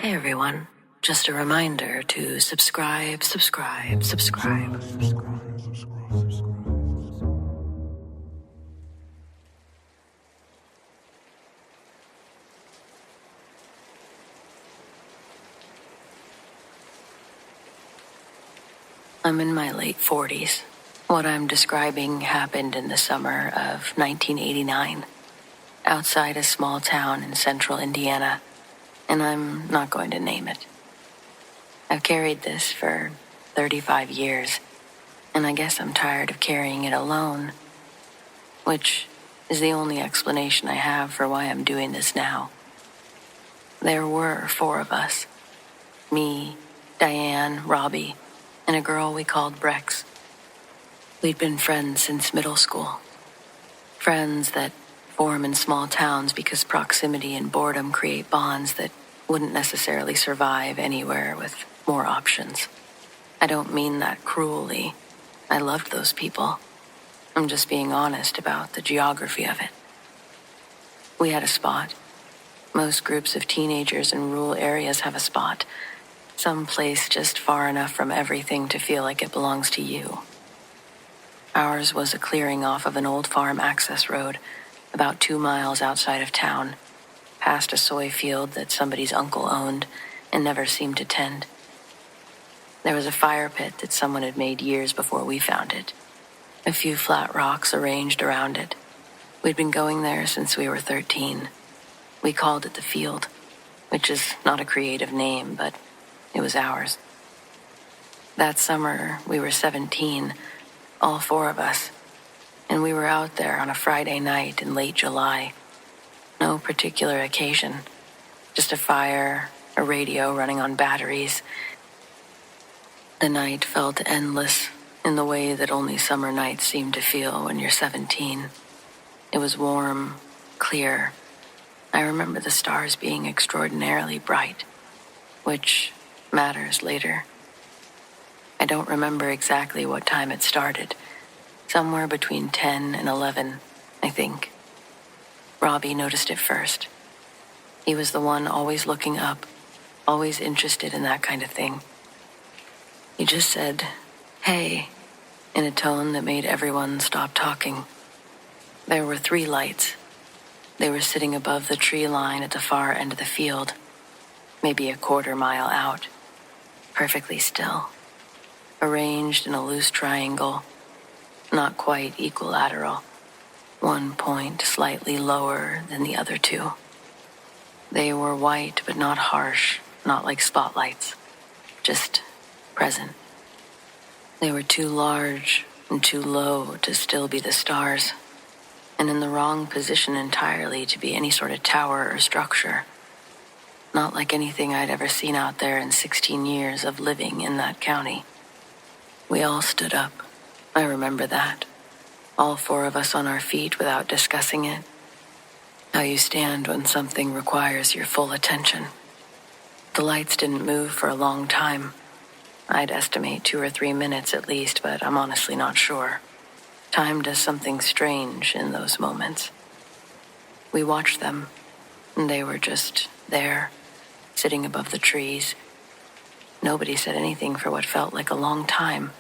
Hey everyone, just a reminder to subscribe. I'm in my late 40s. What I'm describing happened in the summer of 1989, outside a small town in central Indiana, and I'm not going to name it. I've carried this for 35 years, and I guess I'm tired of carrying it alone, which is the only explanation I have for why I'm doing this now. There were 4 of us. Me, Diane, Robbie, and a girl we called Brex. We'd been friends since middle school. Friends that form in small towns because proximity and boredom create bonds that wouldn't necessarily survive anywhere with more options. I don't mean that cruelly. I loved those people. I'm just being honest about the geography of it. We had a spot. Most groups of teenagers in rural areas have a spot. Some place just far enough from everything to feel like it belongs to you. Ours was a clearing off of an old farm access road, about 2 miles outside of town, past a soy field that somebody's uncle owned and never seemed to tend. There was a fire pit that someone had made years before we found it. A few flat rocks arranged around it. We'd been going there since we were 13. We called it the field, which is not a creative name, but it was ours. That summer, we were 17, all 4 of us, and we were out there on a Friday night in late July. No particular occasion, just a fire, a radio running on batteries. The night felt endless in the way that only summer nights seem to feel when you're 17. It was warm, clear. I remember the stars being extraordinarily bright, which matters later. I don't remember exactly what time it started. Somewhere between 10 and 11, I think. Robbie noticed it first. He was the one always looking up, always interested in that kind of thing. He just said, "Hey," in a tone that made everyone stop talking. There were 3 lights. They were sitting above the tree line at the far end of the field, maybe a quarter mile out, perfectly still, arranged in a loose triangle, not quite equilateral, one point slightly lower than the other 2. They were white but not harsh, not like spotlights, just present. They were too large and too low to still be the stars, and in the wrong position entirely to be any sort of tower or structure. Not like anything I'd ever seen out there in 16 years of living in that county. We all stood up. I remember that. All 4 of us on our feet without discussing it. How you stand when something requires your full attention. The lights didn't move for a long time. I'd estimate 2 or 3 minutes at least, but I'm honestly not sure. Time does something strange in those moments. We watched them, and they were just there, sitting above the trees. Nobody said anything for what felt like a long time.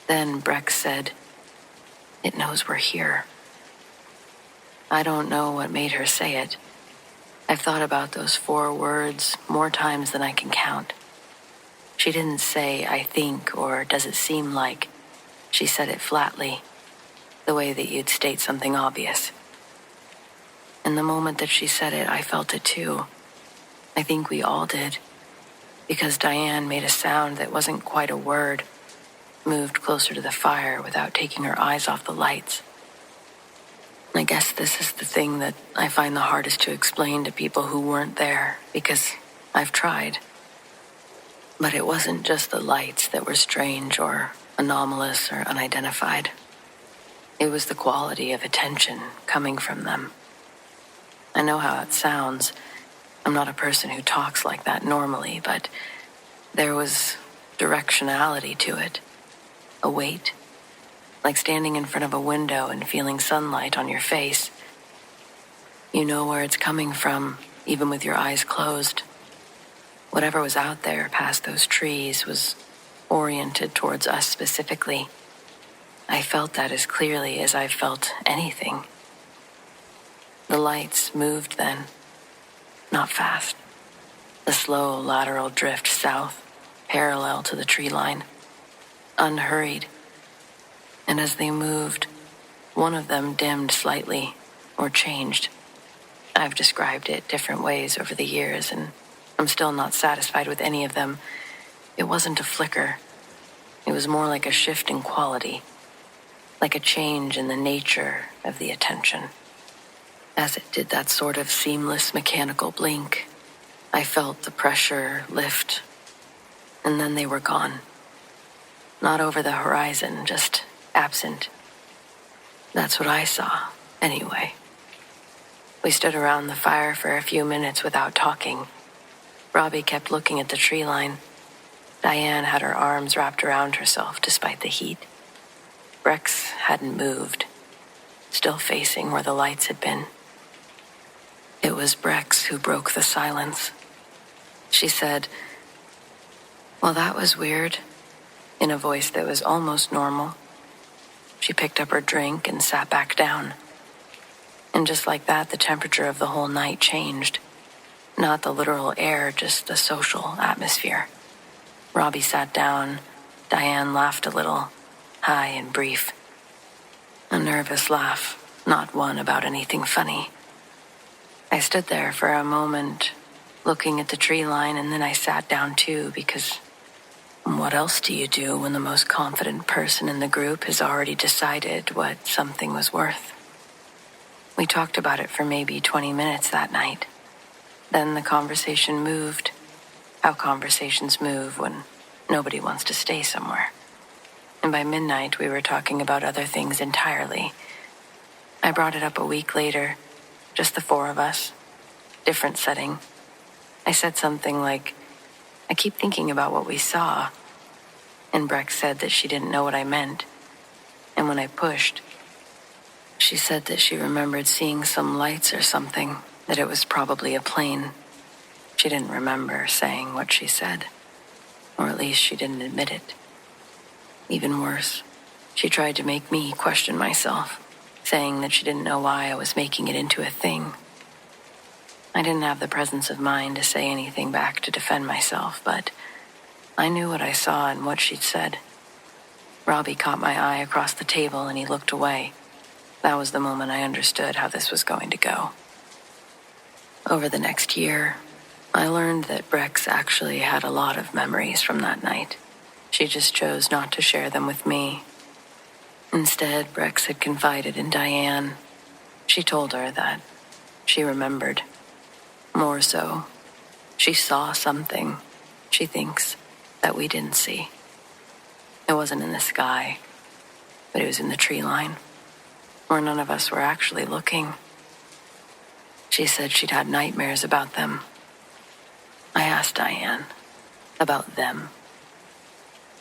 Then Brex said, "It knows we're here." I don't know what made her say it. I've thought about those 4 words more times than I can count. She didn't say, "I think," or "does it seem like." She said it flatly, the way that you'd state something obvious. And the moment that she said it, I felt it too. I think we all did, because Diane made a sound that wasn't quite a word, moved closer to the fire without taking her eyes off the lights. I guess this is the thing that I find the hardest to explain to people who weren't there, because I've tried. But it wasn't just the lights that were strange or anomalous or unidentified. It was the quality of attention coming from them. I know how it sounds. I'm not a person who talks like that normally, but there was directionality to it. A weight. Like standing in front of a window and feeling sunlight on your face. You know where it's coming from, even with your eyes closed. Whatever was out there past those trees was oriented towards us specifically. I felt that as clearly as I've felt anything. The lights moved then, not fast. The slow lateral drift south, parallel to the tree line, unhurried. And as they moved, one of them dimmed slightly, or changed. I've described it different ways over the years, and I'm still not satisfied with any of them. It wasn't a flicker. It was more like a shift in quality, like a change in the nature of the attention. As it did that sort of seamless mechanical blink, I felt the pressure lift, and then they were gone. Not over the horizon, just absent. That's what I saw, anyway. We stood around the fire for a few minutes without talking. Robbie kept looking at the tree line. Diane had her arms wrapped around herself despite the heat. Rex hadn't moved, still facing where the lights had been. It was Brex who broke the silence. She said, "Well, that was weird," in a voice that was almost normal. She picked up her drink and sat back down. And just like that, the temperature of the whole night changed. Not the literal air, just the social atmosphere. Robbie sat down. Diane laughed a little, high and brief. A nervous laugh, not one about anything funny. I stood there for a moment, looking at the tree line, and then I sat down too, because what else do you do when the most confident person in the group has already decided what something was worth? We talked about it for maybe 20 minutes that night. Then the conversation moved, how conversations move when nobody wants to stay somewhere. And by midnight, we were talking about other things entirely. I brought it up a week later, just the four of us, different setting. I said something like, "I keep thinking about what we saw." And Breck said that she didn't know what I meant. And when I pushed, she said that she remembered seeing some lights or something, that it was probably a plane. She didn't remember saying what she said, or at least she didn't admit it. Even worse, she tried to make me question myself, saying that she didn't know why I was making it into a thing. I didn't have the presence of mind to say anything back to defend myself, but I knew what I saw and what she'd said. Robbie caught my eye across the table and he looked away. That was the moment I understood how this was going to go. Over the next year, I learned that Brex actually had a lot of memories from that night. She just chose not to share them with me. Instead, Brex had confided in Diane. She told her that she remembered. More so, she saw something, she thinks, that we didn't see. It wasn't in the sky, but it was in the tree line, where none of us were actually looking. She said she'd had nightmares about them. I asked Diane about them.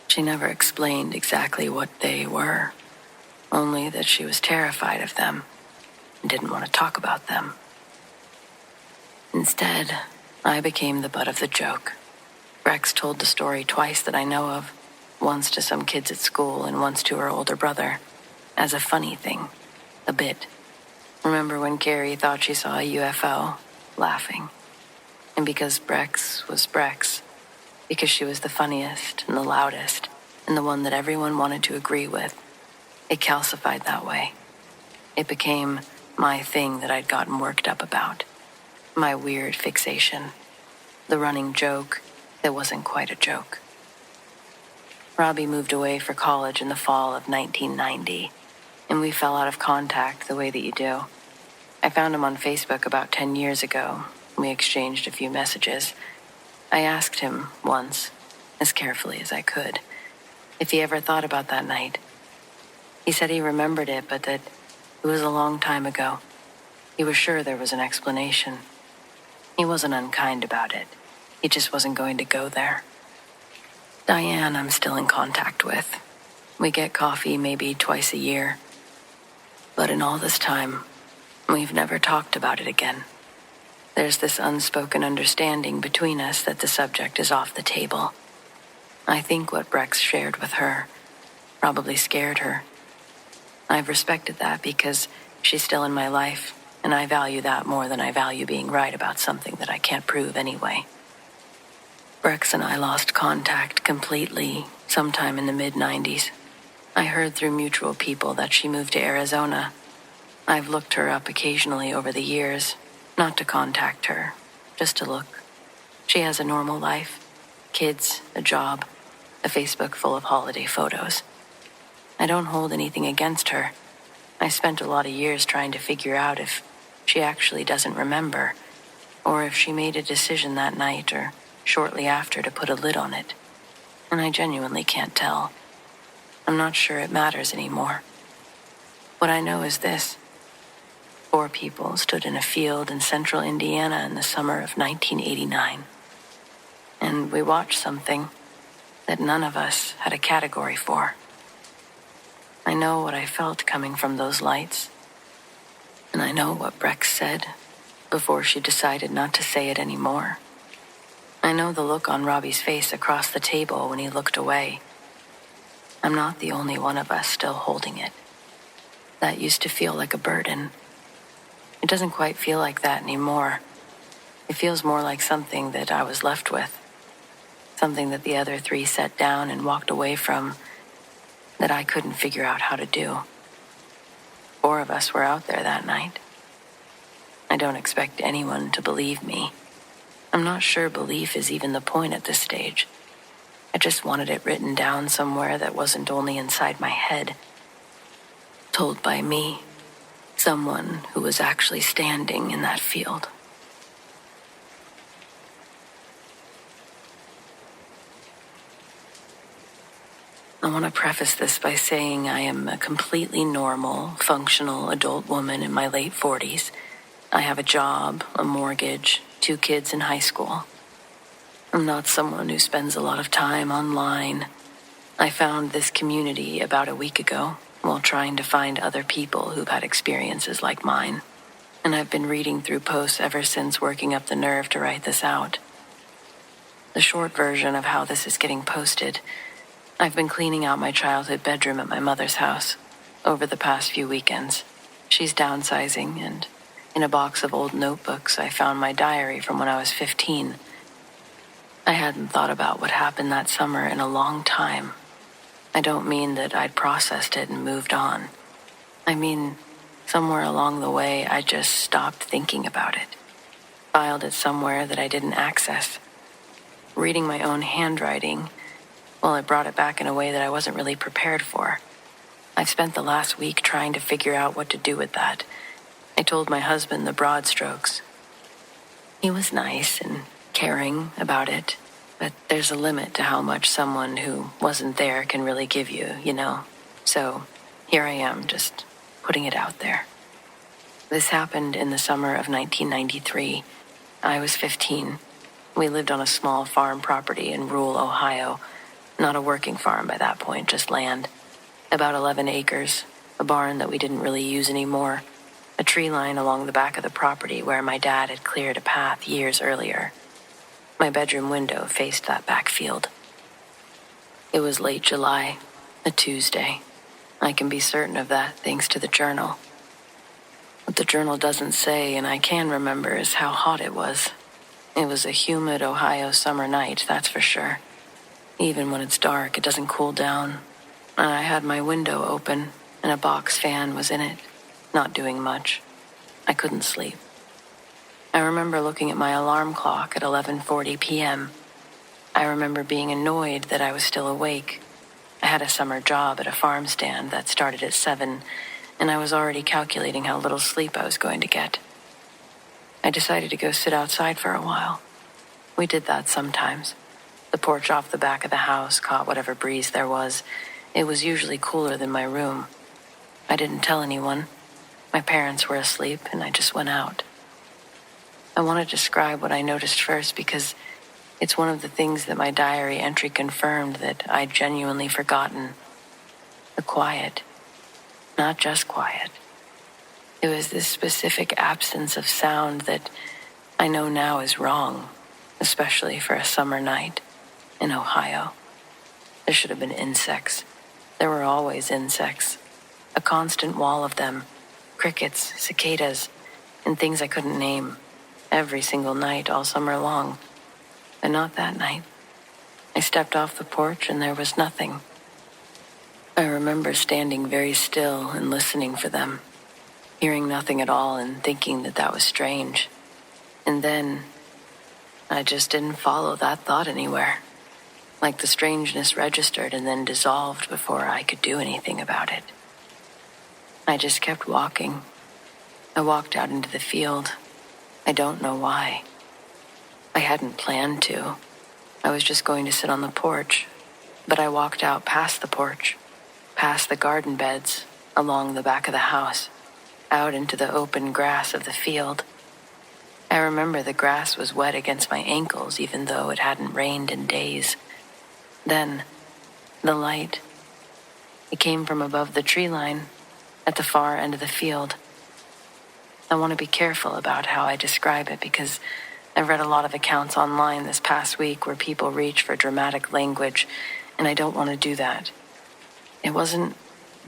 She never explained exactly what they were, only that she was terrified of them and didn't want to talk about them. Instead, I became the butt of the joke. Rex told the story twice that I know of, once to some kids at school and once to her older brother, as a funny thing, a bit. Remember when Carrie thought she saw a UFO, laughing? And because Brex was Brex, because she was the funniest and the loudest and the one that everyone wanted to agree with, it calcified that way. It became my thing that I'd gotten worked up about, my weird fixation, the running joke that wasn't quite a joke. Robbie moved away for college in the fall of 1990, and we fell out of contact the way that you do. I found him on Facebook about 10 years ago. We exchanged a few messages. I asked him once, as carefully as I could, if he ever thought about that night. He said he remembered it, but that it was a long time ago. He was sure there was an explanation. He wasn't unkind about it. He just wasn't going to go there. Diane, I'm still in contact with. We get coffee maybe twice a year. But in all this time, we've never talked about it again. There's this unspoken understanding between us that the subject is off the table. I think what Brex shared with her probably scared her. I've respected that because she's still in my life, and I value that more than I value being right about something that I can't prove anyway. Brex and I lost contact completely sometime in the mid-90s. I heard through mutual people that she moved to Arizona. I've looked her up occasionally over the years, not to contact her, just to look. She has a normal life, kids, a job, a Facebook full of holiday photos. I don't hold anything against her. I spent a lot of years trying to figure out if she actually doesn't remember, or if she made a decision that night or shortly after to put a lid on it. And I genuinely can't tell. I'm not sure it matters anymore. What I know is this. 4 people stood in a field in central Indiana in the summer of 1989. And we watched something that none of us had a category for. I know what I felt coming from those lights. And I know what Brex said before she decided not to say it anymore. I know the look on Robbie's face across the table when he looked away. I'm not the only one of us still holding it. That used to feel like a burden. It doesn't quite feel like that anymore. It feels more like something that I was left with. Something that the other 3 set down and walked away from that I couldn't figure out how to do. 4 of us were out there that night. I don't expect anyone to believe me. I'm not sure belief is even the point at this stage. I just wanted it written down somewhere that wasn't only inside my head. Told by me, someone who was actually standing in that field. I want to preface this by saying I am a completely normal, functional adult woman in my late 40s. I have a job, a mortgage, 2 kids in high school. I'm not someone who spends a lot of time online. I found this community about a week ago while trying to find other people who've had experiences like mine. And I've been reading through posts ever since working up the nerve to write this out. The short version of how this is getting posted: I've been cleaning out my childhood bedroom at my mother's house over the past few weekends. She's downsizing, and in a box of old notebooks, I found my diary from when I was 15. I hadn't thought about what happened that summer in a long time. I don't mean that I'd processed it and moved on. I mean, somewhere along the way, I just stopped thinking about it. Filed it somewhere that I didn't access. Reading my own handwriting, well, it brought it back in a way that I wasn't really prepared for. I've spent the last week trying to figure out what to do with that. I told my husband the broad strokes. He was nice and caring about it, but there's a limit to how much someone who wasn't there can really give you, you know? So here I am, just putting it out there. This happened in the summer of 1993. I was 15. We lived on a small farm property in rural Ohio. Not a working farm by that point, just land. About 11 acres, a barn that we didn't really use anymore, a tree line along the back of the property where my dad had cleared a path years earlier. My bedroom window faced that back field. It was late July, a Tuesday. I can be certain of that thanks to the journal. What the journal doesn't say, and I can remember, is how hot it was. It was a humid Ohio summer night, that's for sure. Even when it's dark, it doesn't cool down. And I had my window open, and a box fan was in it, not doing much. I couldn't sleep. I remember looking at my alarm clock at 11:40 p.m. I remember being annoyed that I was still awake. I had a summer job at a farm stand that started at 7, and I was already calculating how little sleep I was going to get. I decided to go sit outside for a while. We did that sometimes. The porch off the back of the house caught whatever breeze there was. It was usually cooler than my room. I didn't tell anyone. My parents were asleep, and I just went out. I want to describe what I noticed first because it's one of the things that my diary entry confirmed that I'd genuinely forgotten. The quiet. Not just quiet. It was this specific absence of sound that I know now is wrong, especially for a summer night in Ohio. There should have been insects. There were always insects. A constant wall of them. Crickets, cicadas, and things I couldn't name. Every single night all summer long. But not that night. I stepped off the porch and there was nothing. I remember standing very still and listening for them, hearing nothing at all and thinking that that was strange. And then I just didn't follow that thought anywhere. Like the strangeness registered and then dissolved before I could do anything about it. I just kept walking. I walked out into the field. I don't know why. I hadn't planned to. I was just going to sit on the porch, but I walked out past the porch, past the garden beds, along the back of the house, out into the open grass of the field. I remember the grass was wet against my ankles even though it hadn't rained in days. Then, the light. It came from above the tree line, at the far end of the field. I want to be careful about how I describe it because I've read a lot of accounts online this past week where people reach for dramatic language, and I don't want to do that. It wasn't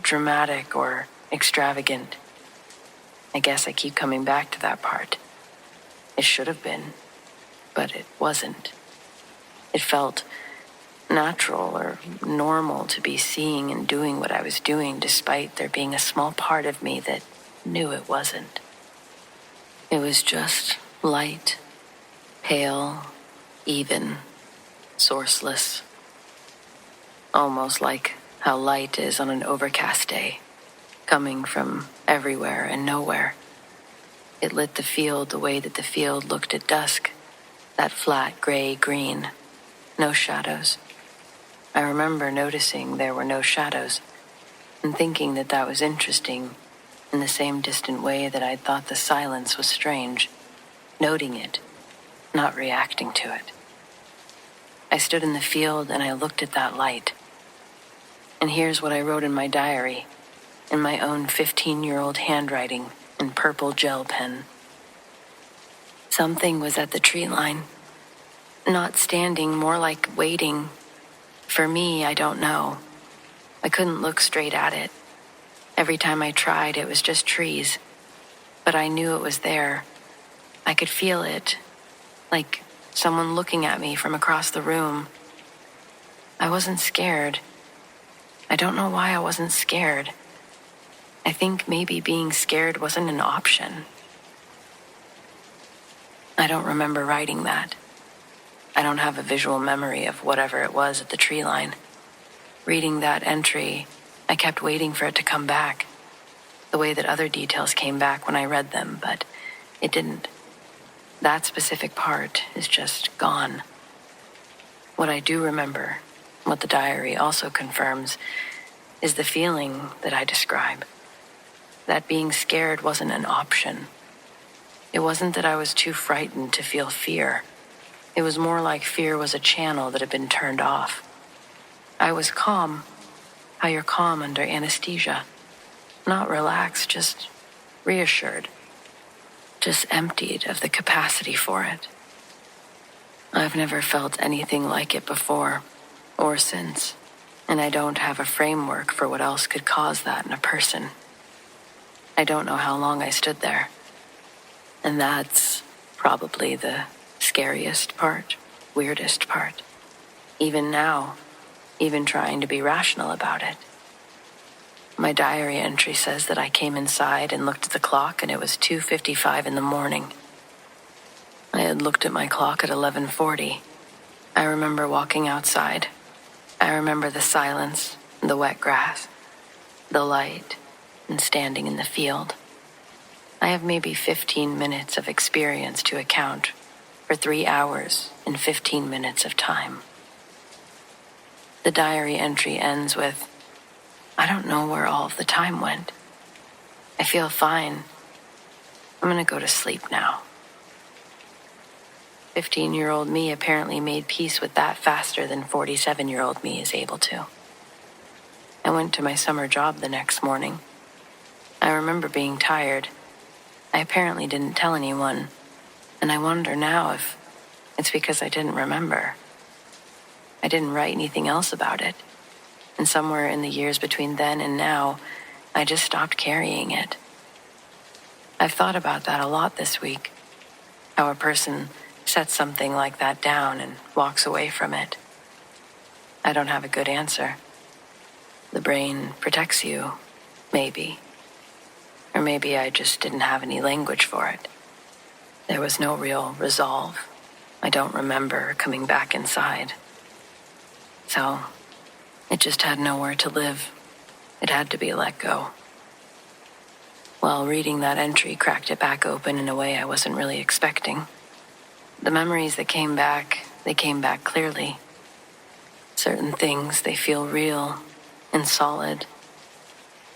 dramatic or extravagant. I guess I keep coming back to that part. It should have been, but it wasn't. It felt natural or normal to be seeing and doing what I was doing despite there being a small part of me that knew it wasn't. It was just light, pale, even, sourceless. Almost like how light is on an overcast day, coming from everywhere and nowhere. It lit the field the way that the field looked at dusk, that flat gray-green, no shadows. I remember noticing there were no shadows and thinking that that was interesting in the same distant way that I'd thought the silence was strange, noting it, not reacting to it. I stood in the field and I looked at that light. And here's what I wrote in my diary, in my own 15-year-old handwriting in purple gel pen. Something was at the tree line, not standing, more like waiting. For me, I don't know. I couldn't look straight at it. Every time I tried, it was just trees. But I knew it was there. I could feel it, like someone looking at me from across the room. I wasn't scared. I don't know why I wasn't scared. I think maybe being scared wasn't an option. I don't remember writing that. I don't have a visual memory of whatever it was at the tree line. Reading that entry, I kept waiting for it to come back, the way that other details came back when I read them, but it didn't. That specific part is just gone. What I do remember, what the diary also confirms, is the feeling that I describe. That being scared wasn't an option. It wasn't that I was too frightened to feel fear. It was more like fear was a channel that had been turned off. I was calm, how you're calm under anesthesia. Not relaxed, just reassured. Just emptied of the capacity for it. I've never felt anything like it before, or since, and I don't have a framework for what else could cause that in a person. I don't know how long I stood there. And that's probably the scariest part, weirdest part. Even now, even trying to be rational about it. My diary entry says that I came inside and looked at the clock and it was 2:55 in the morning. I had looked at my clock at 11:40. I remember walking outside. I remember the silence, the wet grass, the light, and standing in the field. I have maybe 15 minutes of experience to account for 3 hours and 15 minutes of time. The diary entry ends with, I don't know where all of the time went. I feel fine. I'm gonna go to sleep now. 15-year-old me apparently made peace with that faster than 47-year-old me is able to. I went to my summer job the next morning. I remember being tired. I apparently didn't tell anyone. And I wonder now if it's because I didn't remember. I didn't write anything else about it. And somewhere in the years between then and now, I just stopped carrying it. I've thought about that a lot this week. How a person sets something like that down and walks away from it. I don't have a good answer. The brain protects you, maybe. Or maybe I just didn't have any language for it. There was no real resolve. I don't remember coming back inside. So, it just had nowhere to live. It had to be let go. While reading that entry cracked it back open in a way I wasn't really expecting. The memories that came back, they came back clearly. Certain things, they feel real and solid.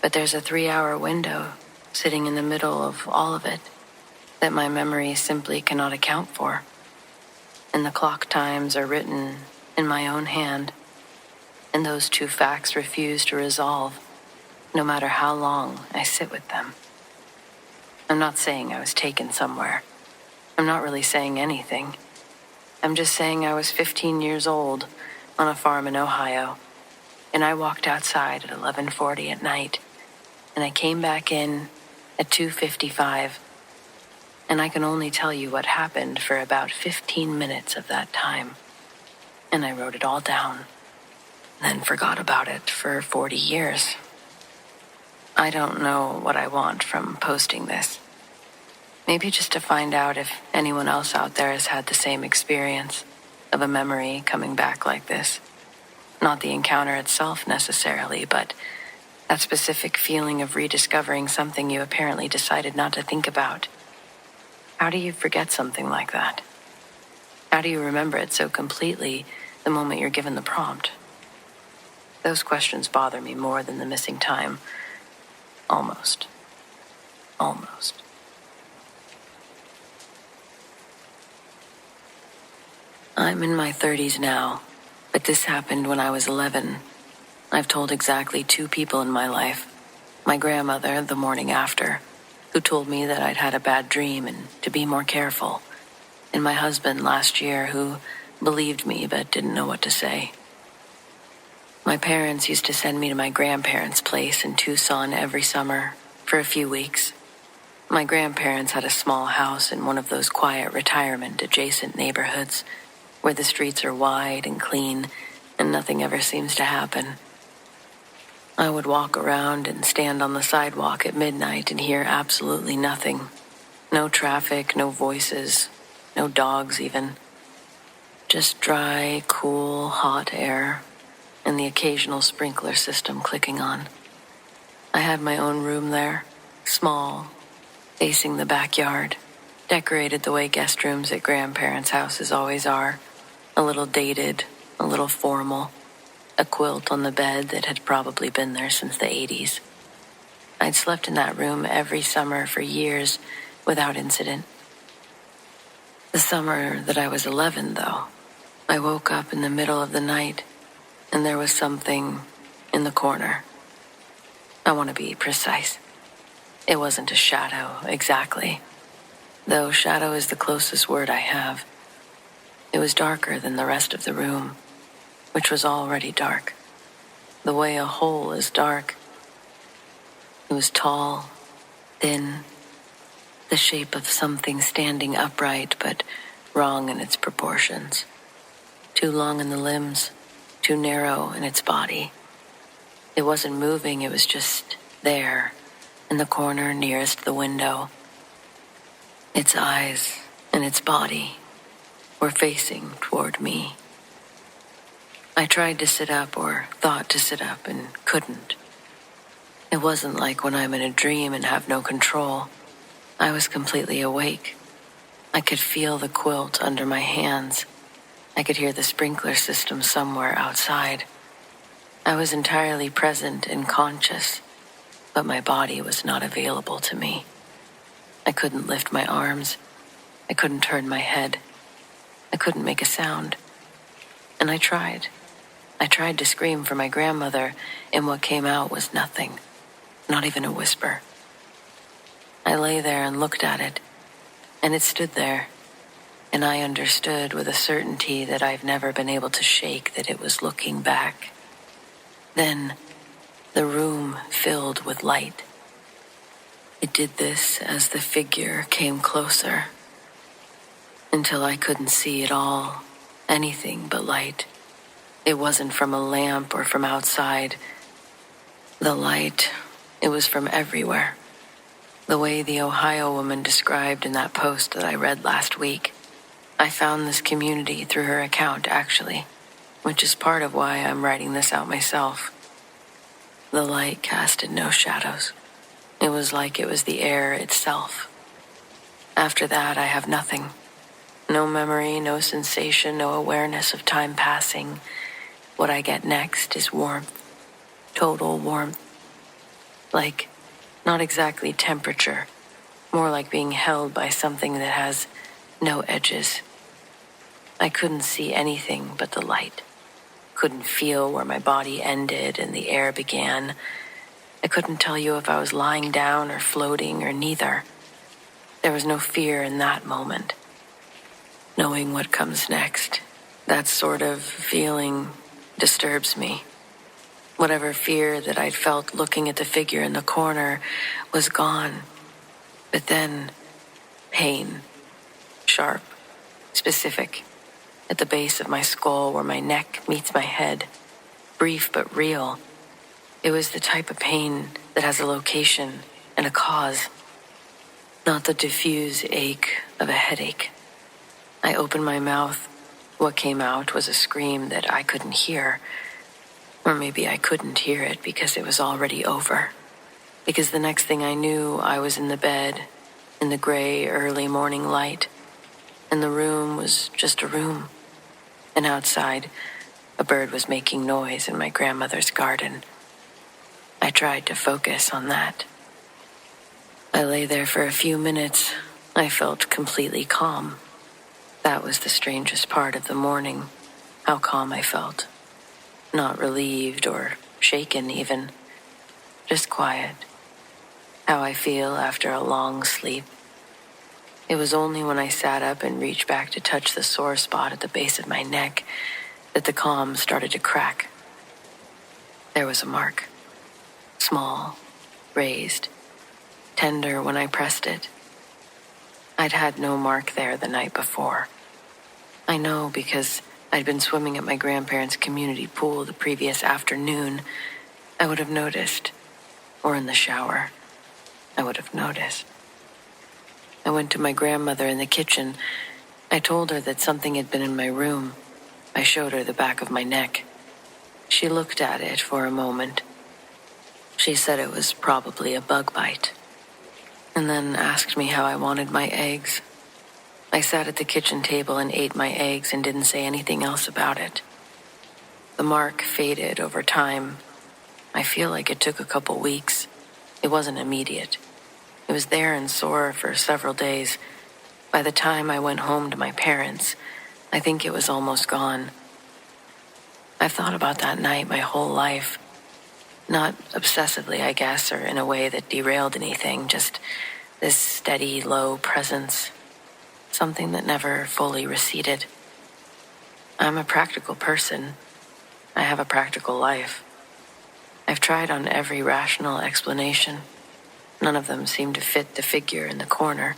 But there's a 3-hour window sitting in the middle of all of it that my memory simply cannot account for. And the clock times are written in my own hand. And those two facts refuse to resolve, no matter how long I sit with them. I'm not saying I was taken somewhere. I'm not really saying anything. I'm just saying I was 15 years old on a farm in Ohio, and I walked outside at 11:40 at night, and I came back in at 2:55, and I can only tell you what happened for about 15 minutes of that time. And I wrote it all down, then forgot about it for 40 years. I don't know what I want from posting this. Maybe just to find out if anyone else out there has had the same experience of a memory coming back like this. Not the encounter itself necessarily, but that specific feeling of rediscovering something you apparently decided not to think about. How do you forget something like that? How do you remember it so completely the moment you're given the prompt? Those questions bother me more than the missing time. Almost. I'm in my 30s now, but this happened when I was 11. I've told exactly 2 people in my life. My grandmother the morning after, who told me that I'd had a bad dream and to be more careful. And my husband last year, who believed me but didn't know what to say. My parents used to send me to my grandparents' place in Tucson every summer for a few weeks. My grandparents had a small house in one of those quiet retirement-adjacent neighborhoods where the streets are wide and clean and nothing ever seems to happen. I would walk around and stand on the sidewalk at midnight and hear absolutely nothing. No traffic, no voices, no dogs even. Just dry, cool, hot air and the occasional sprinkler system clicking on. I had my own room there, small, facing the backyard, decorated the way guest rooms at grandparents' houses always are. A little dated, a little formal, a quilt on the bed that had probably been there since the 80s. I'd slept in that room every summer for years without incident. The summer that I was 11, though, I woke up in the middle of the night and there was something in the corner. I want to be precise. It wasn't a shadow, exactly, though shadow is the closest word I have. It was darker than the rest of the room, which was already dark, the way a hole is dark. It was tall, thin, the shape of something standing upright but wrong in its proportions. Too long in the limbs, too narrow in its body. It wasn't moving, it was just there, in the corner nearest the window. Its eyes and its body were facing toward me. I tried to sit up, or thought to sit up, and couldn't. It wasn't like when I'm in a dream and have no control. I was completely awake. I could feel the quilt under my hands. I could hear the sprinkler system somewhere outside. I was entirely present and conscious, but my body was not available to me. I couldn't lift my arms. I couldn't turn my head. I couldn't make a sound. And I tried. I tried to scream for my grandmother, and what came out was nothing, not even a whisper. I lay there and looked at it, and it stood there, and I understood with a certainty that I've never been able to shake that it was looking back. Then, the room filled with light. It did this as the figure came closer, until I couldn't see at all, anything but light. It wasn't from a lamp or from outside. The light, it was from everywhere. The way the Ohio woman described in that post that I read last week. I found this community through her account, actually, which is part of why I'm writing this out myself. The light casted no shadows. It was like it was the air itself. After that, I have nothing. No memory, no sensation, no awareness of time passing. What I get next is warmth. Total warmth. Like, not exactly temperature. More like being held by something that has no edges. I couldn't see anything but the light. Couldn't feel where my body ended and the air began. I couldn't tell you if I was lying down or floating or neither. There was no fear in that moment. Knowing what comes next, that sort of feeling disturbs me. Whatever fear that I'd felt looking at the figure in the corner was gone. But then, pain. Sharp. Specific. At the base of my skull where my neck meets my head. Brief but real. It was the type of pain that has a location and a cause. Not the diffuse ache of a headache. I opened my mouth. What came out was a scream that I couldn't hear. Or maybe I couldn't hear it because it was already over. Because the next thing I knew, I was in the bed, in the gray early morning light. And the room was just a room. And outside, a bird was making noise in my grandmother's garden. I tried to focus on that. I lay there for a few minutes. I felt completely calm. That was the strangest part of the morning, how calm I felt. Not relieved or shaken even, just quiet. How I feel after a long sleep. It was only when I sat up and reached back to touch the sore spot at the base of my neck that the calm started to crack. There was a mark. Small, raised, tender when I pressed it. I'd had no mark there the night before. I know because I'd been swimming at my grandparents' community pool the previous afternoon. I would have noticed. Or in the shower. I would have noticed. I went to my grandmother in the kitchen. I told her that something had been in my room. I showed her the back of my neck. She looked at it for a moment. She said it was probably a bug bite. And then asked me how I wanted my eggs. I sat at the kitchen table and ate my eggs and didn't say anything else about it. The mark faded over time. I feel like it took a couple weeks. It wasn't immediate. It was there and sore for several days. By the time I went home to my parents, I think it was almost gone. I've thought about that night my whole life. Not obsessively, I guess, or in a way that derailed anything, just this steady, low presence. Something that never fully receded. I'm a practical person. I have a practical life. I've tried on every rational explanation. None of them seem to fit the figure in the corner,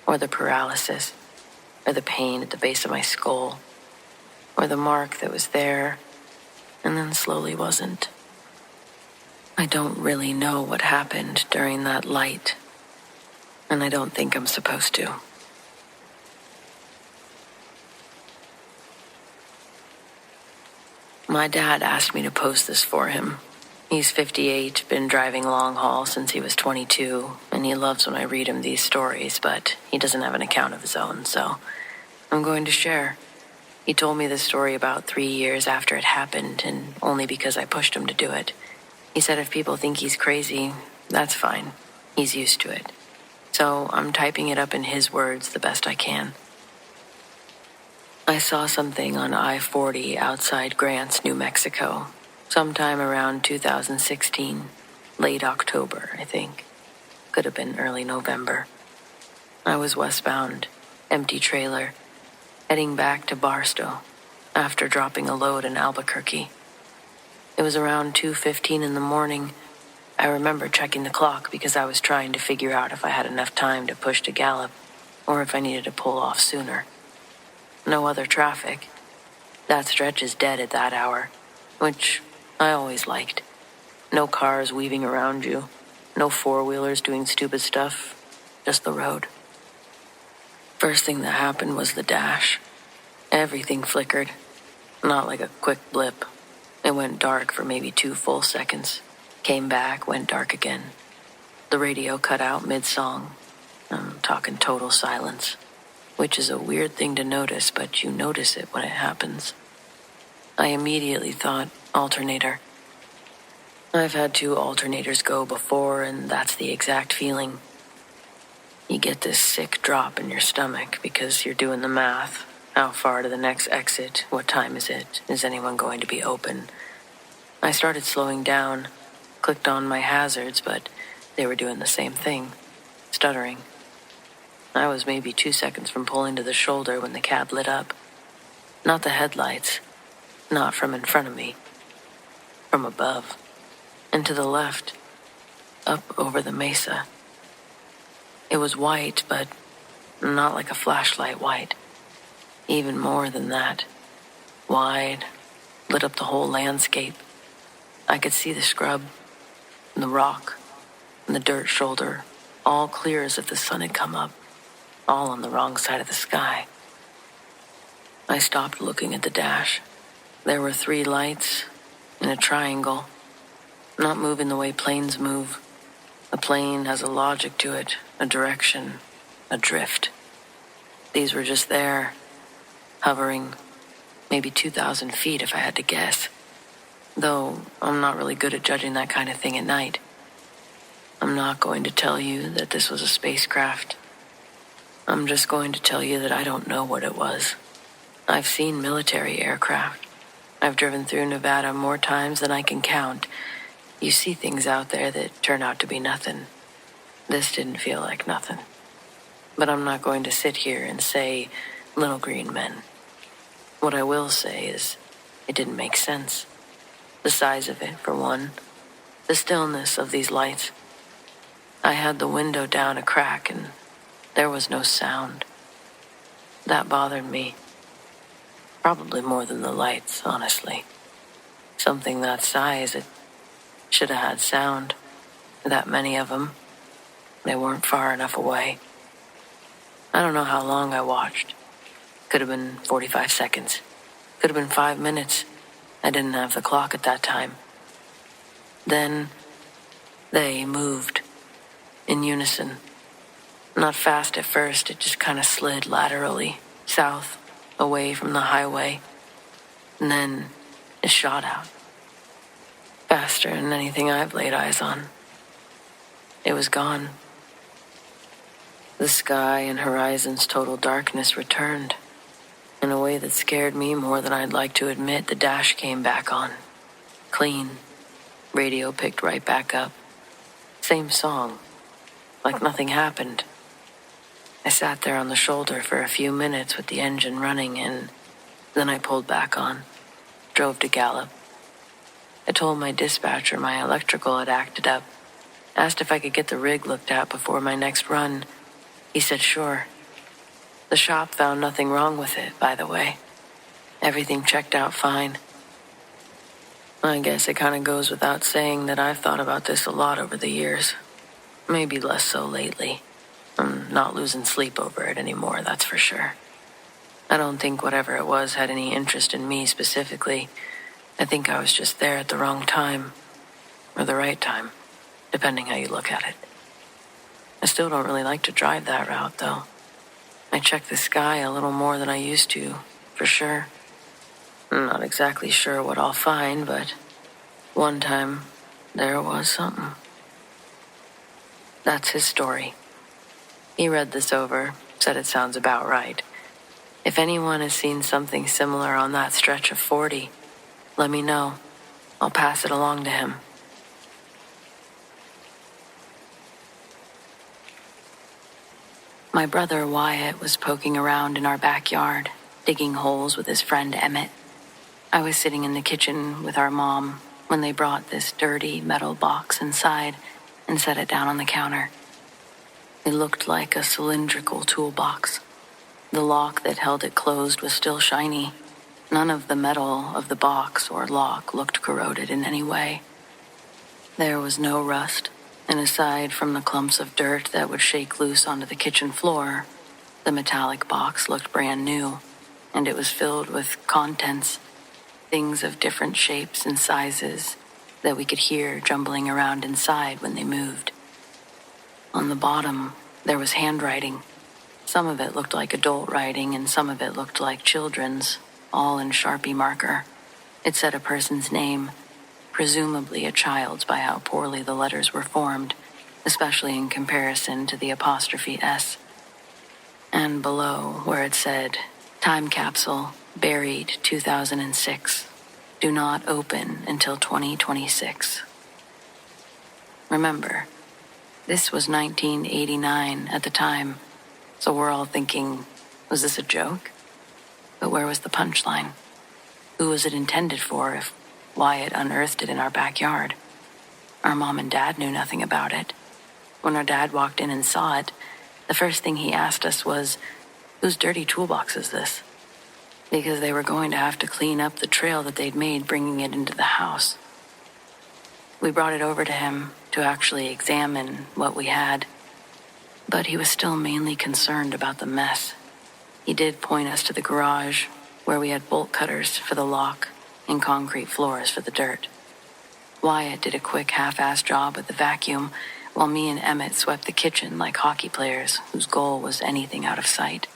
or the paralysis, or the pain at the base of my skull, or the mark that was there and then slowly wasn't. I don't really know what happened during that light, and I don't think I'm supposed to. My dad asked me to post this for him. He's 58, been driving long haul since he was 22, and he loves when I read him these stories, but he doesn't have an account of his own, so I'm going to share. He told me this story about 3 years after it happened, and only because I pushed him to do it. He said if people think he's crazy, that's fine. He's used to it. So I'm typing it up in his words the best I can. I saw something on I-40 outside Grants, New Mexico, sometime around 2016, late October, I think. Could have been early November. I was westbound, empty trailer, heading back to Barstow after dropping a load in Albuquerque. It was around 2:15 in the morning. I remember checking the clock because I was trying to figure out if I had enough time to push to Gallup or if I needed to pull off sooner. No other traffic. That stretch is dead at that hour, which I always liked. No cars weaving around you, no four-wheelers doing stupid stuff, just the road. First thing that happened was the dash. Everything flickered, not like a quick blip. It went dark for maybe 2 full seconds, came back, went dark again. The radio cut out mid-song. I'm talking total silence, which is a weird thing to notice, but you notice it when it happens. I immediately thought, alternator. I've had 2 alternators go before, and that's the exact feeling. You get this sick drop in your stomach because you're doing the math. How far to the next exit? What time is it? Is anyone going to be open? I started slowing down, clicked on my hazards, but they were doing the same thing, stuttering. I was maybe 2 seconds from pulling to the shoulder when the cab lit up. Not the headlights, not from in front of me, from above, and to the left, up over the mesa. It was white, but not like a flashlight white. Even more than that. Wide, lit up the whole landscape. I could see the scrub, and the rock, and the dirt shoulder, all clear as if the sun had come up, all on the wrong side of the sky. I stopped looking at the dash. There were 3 lights in a triangle, not moving the way planes move. A plane has a logic to it, a direction, a drift. These were just there, hovering, maybe 2,000 feet if I had to guess. Though I'm not really good at judging that kind of thing at night. I'm not going to tell you that this was a spacecraft. I'm just going to tell you that I don't know what it was. I've seen military aircraft. I've driven through Nevada more times than I can count. You see things out there that turn out to be nothing. This didn't feel like nothing. But I'm not going to sit here and say, little green men. What I will say is, it didn't make sense. The size of it, for one. The stillness of these lights. I had the window down a crack and there was no sound. That bothered me. Probably more than the lights, honestly. Something that size, it should have had sound. That many of them. They weren't far enough away. I don't know how long I watched. Could have been 45 seconds. Could have been 5 minutes. I didn't have the clock at that time. Then, they moved. In unison. Not fast at first, it just kind of slid laterally, south, away from the highway. And then, it shot out. Faster than anything I've laid eyes on. It was gone. The sky and horizon's total darkness returned. In a way that scared me more than I'd like to admit. The dash came back on. Clean. Radio picked right back up. Same song. Like nothing happened. I sat there on the shoulder for a few minutes with the engine running, and then I pulled back on. Drove to Gallup. I told my dispatcher my electrical had acted up. Asked if I could get the rig looked at before my next run. He said sure. The shop found nothing wrong with it, by the way. Everything checked out fine. I guess it kind of goes without saying that I've thought about this a lot over the years. Maybe less so lately. I'm not losing sleep over it anymore, that's for sure. I don't think whatever it was had any interest in me specifically. I think I was just there at the wrong time. Or the right time, depending how you look at it. I still don't really like to drive that route, though. I check the sky a little more than I used to, for sure. I'm not exactly sure what I'll find, but one time, there was something. That's his story. He read this over, said it sounds about right. If anyone has seen something similar on that stretch of 40, let me know. I'll pass it along to him. My brother Wyatt was poking around in our backyard, digging holes with his friend Emmett. I was sitting in the kitchen with our mom when they brought this dirty metal box inside and set it down on the counter. It looked like a cylindrical toolbox. The lock that held it closed was still shiny. None of the metal of the box or lock looked corroded in any way. There was no rust, and aside from the clumps of dirt that would shake loose onto the kitchen floor, the metallic box looked brand new, and it was filled with contents, things of different shapes and sizes that we could hear jumbling around inside when they moved. On the bottom, there was handwriting. Some of it looked like adult writing, and some of it looked like children's, all in Sharpie marker. It said a person's name, presumably a child's by how poorly the letters were formed, especially in comparison to the apostrophe S. And below, where it said, "Time capsule, buried 2006. Do not open until 2026. Remember, this was 1989 at the time, so we're all thinking, was this a joke? But where was the punchline? Who was it intended for if Wyatt unearthed it in our backyard? Our mom and dad knew nothing about it. When our dad walked in and saw it, the first thing he asked us was, whose dirty toolbox is this? Because they were going to have to clean up the trail that they'd made bringing it into the house. We brought it over to him to actually examine what we had, but he was still mainly concerned about the mess. He did point us to the garage, where we had bolt cutters for the lock and concrete floors for the dirt. Wyatt did a quick half-assed job with the vacuum, while me and Emmett swept the kitchen like hockey players whose goal was anything out of sight.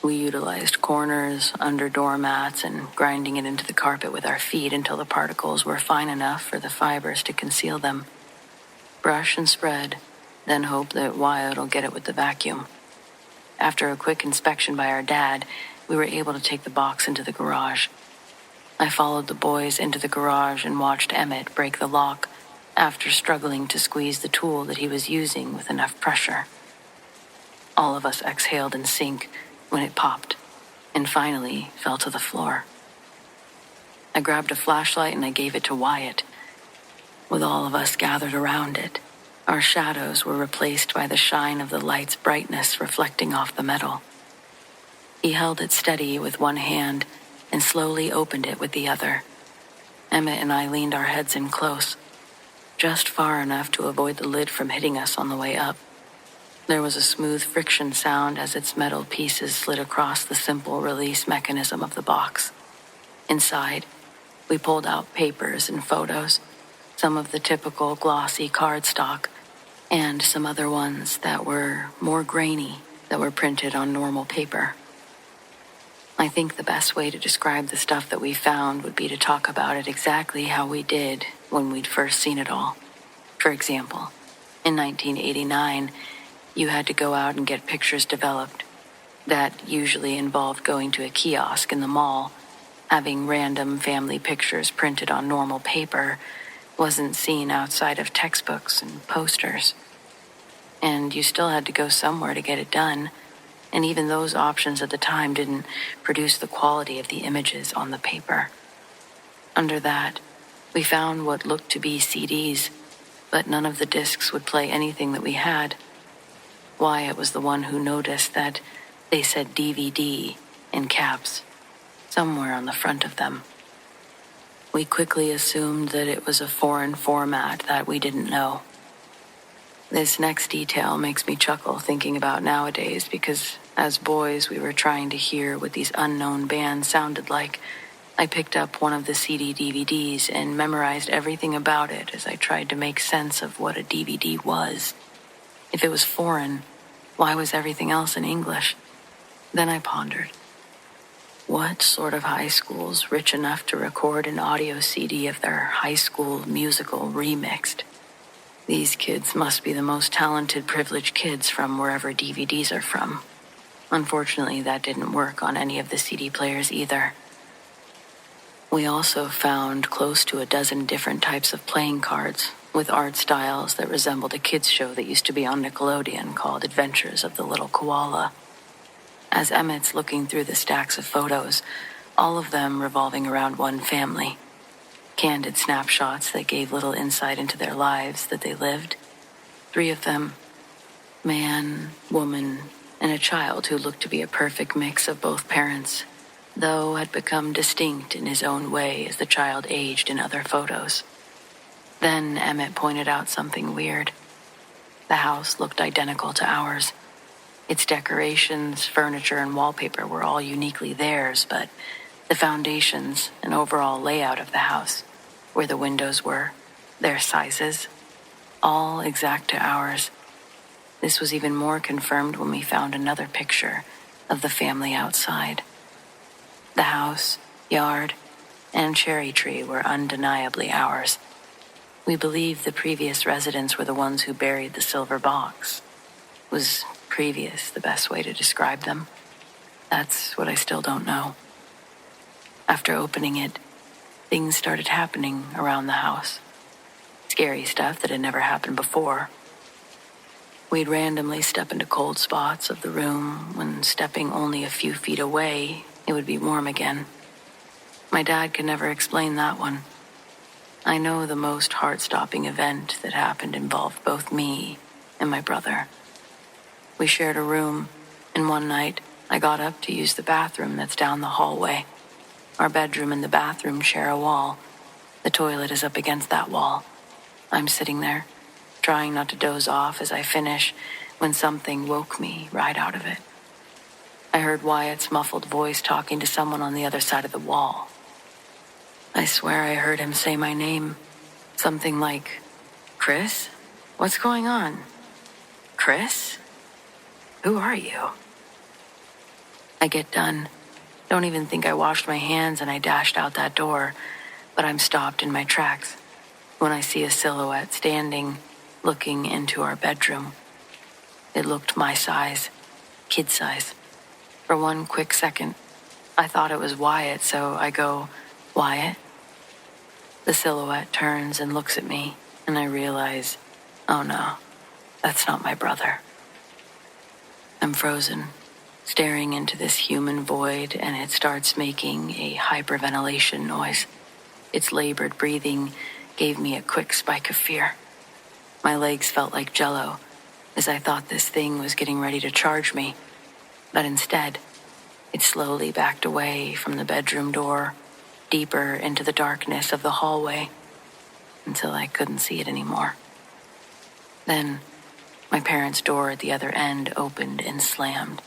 We utilized corners, under doormats, and grinding it into the carpet with our feet until the particles were fine enough for the fibers to conceal them. Brush and spread, then hope that Wyatt'll get it with the vacuum. After a quick inspection by our dad, we were able to take the box into the garage. I followed the boys into the garage and watched Emmett break the lock after struggling to squeeze the tool that he was using with enough pressure. All of us exhaled in sync when it popped and finally fell to the floor. I grabbed a flashlight and I gave it to Wyatt. With all of us gathered around it, our shadows were replaced by the shine of the light's brightness reflecting off the metal. He held it steady with one hand and slowly opened it with the other. Emmett and I leaned our heads in close, just far enough to avoid the lid from hitting us on the way up. There was a smooth friction sound as its metal pieces slid across the simple release mechanism of the box. Inside, we pulled out papers and photos, some of the typical glossy cardstock, and some other ones that were more grainy, that were printed on normal paper. I think the best way to describe the stuff that we found would be to talk about it exactly how we did when we'd first seen it all. For example, in 1989, you had to go out and get pictures developed. That usually involved going to a kiosk in the mall. Having random family pictures printed on normal paper wasn't seen outside of textbooks and posters. And you still had to go somewhere to get it done, and even those options at the time didn't produce the quality of the images on the paper. Under that, we found what looked to be CDs, but none of the discs would play anything that we had. Wyatt was the one who noticed that they said DVD in caps, somewhere on the front of them. We quickly assumed that it was a foreign format that we didn't know. This next detail makes me chuckle thinking about nowadays because as boys we were trying to hear what these unknown bands sounded like. I picked up one of the CD DVDs and memorized everything about it as I tried to make sense of what a DVD was. If it was foreign, why was everything else in English? Then I pondered. What sort of high school's rich enough to record an audio CD of their high school musical remixed? These kids must be the most talented, privileged kids from wherever DVDs are from. Unfortunately, that didn't work on any of the CD players either. We also found close to a dozen different types of playing cards with art styles that resembled a kids show that used to be on Nickelodeon called Adventures of the Little Koala. As Emmett's looking through the stacks of photos, all of them revolving around one family. Candid snapshots that gave little insight into their lives that they lived. 3 of them, man, woman, and a child who looked to be a perfect mix of both parents, though had become distinct in his own way as the child aged in other photos. Then Emmett pointed out something weird. The house looked identical to ours. Its decorations, furniture, and wallpaper were all uniquely theirs, but the foundations and overall layout of the house, where the windows were, their sizes, all exact to ours. This was even more confirmed when we found another picture of the family outside. The house, yard, and cherry tree were undeniably ours. We believed the previous residents were the ones who buried the silver box. Was previous the best way to describe them? That's what I still don't know. After opening it, things started happening around the house. Scary stuff that had never happened before. We'd randomly step into cold spots of the room when stepping only a few feet away, it would be warm again. My dad could never explain that one. I know the most heart-stopping event that happened involved both me and my brother. We shared a room, and one night I got up to use the bathroom that's down the hallway. Our bedroom and the bathroom share a wall. The toilet is up against that wall. I'm sitting there, trying not to doze off as I finish, when something woke me right out of it. I heard Wyatt's muffled voice talking to someone on the other side of the wall. I swear I heard him say my name. Something like, "Chris? What's going on? Chris? Who are you?" I get done. Don't even think I washed my hands and I dashed out that door, but I'm stopped in my tracks when I see a silhouette standing, looking into our bedroom. It looked my size, kid size. For one quick second, I thought it was Wyatt, so I go, "Wyatt?" The silhouette turns and looks at me, and I realize, oh no, that's not my brother. I'm frozen, staring into this human void, and it starts making a hyperventilation noise. Its labored breathing gave me a quick spike of fear. My legs felt like jello, as I thought this thing was getting ready to charge me. But instead, it slowly backed away from the bedroom door, deeper into the darkness of the hallway, until I couldn't see it anymore. Then, my parents' door at the other end opened and slammed,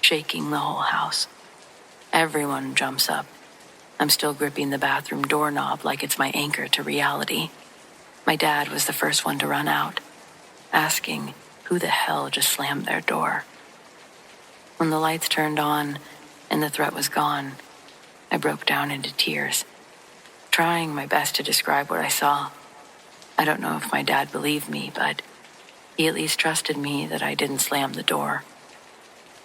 shaking the whole house. Everyone jumps up. I'm still gripping the bathroom doorknob like it's my anchor to reality. My dad was the first one to run out, asking who the hell just slammed their door. When the lights turned on and the threat was gone, I broke down into tears, trying my best to describe what I saw. I don't know if my dad believed me, but he at least trusted me that I didn't slam the door.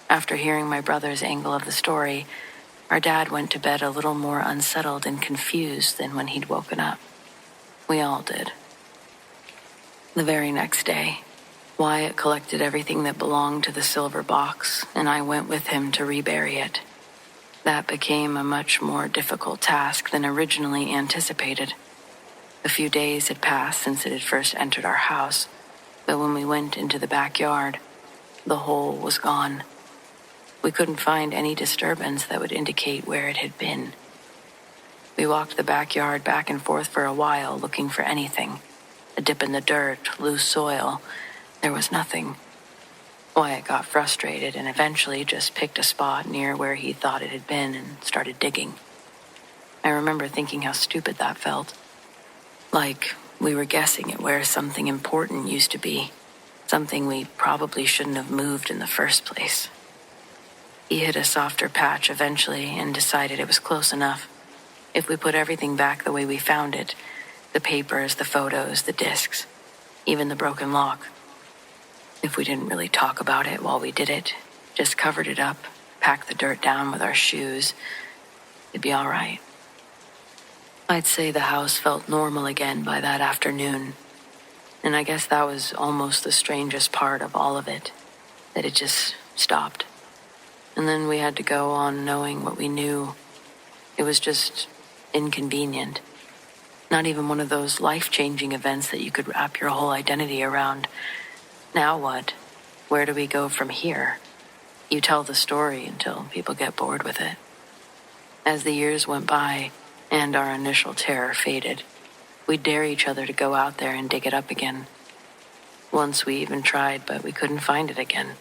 After hearing my brother's angle of the story, our dad went to bed a little more unsettled and confused than when he'd woken up. We all did. The very next day, Wyatt collected everything that belonged to the silver box, and I went with him to rebury it. That became a much more difficult task than originally anticipated. A few days had passed since it had first entered our house, but when we went into the backyard, the hole was gone. We couldn't find any disturbance that would indicate where it had been. We walked the backyard back and forth for a while looking for anything. A dip in the dirt, loose soil. There was nothing. Wyatt got frustrated and eventually just picked a spot near where he thought it had been and started digging. I remember thinking how stupid that felt. Like we were guessing at where something important used to be. Something we probably shouldn't have moved in the first place. He hit a softer patch eventually and decided it was close enough. If we put everything back the way we found it, the papers, the photos, the discs, even the broken lock. If we didn't really talk about it while we did it, just covered it up, packed the dirt down with our shoes, it'd be all right. I'd say the house felt normal again by that afternoon. And I guess that was almost the strangest part of all of it, that it just stopped. And then we had to go on knowing what we knew. It was just inconvenient. Not even one of those life-changing events that you could wrap your whole identity around. Now what? Where do we go from here? You tell the story until people get bored with it. As the years went by and our initial terror faded, we'd dare each other to go out there and dig it up again. Once we even tried, but we couldn't find it again.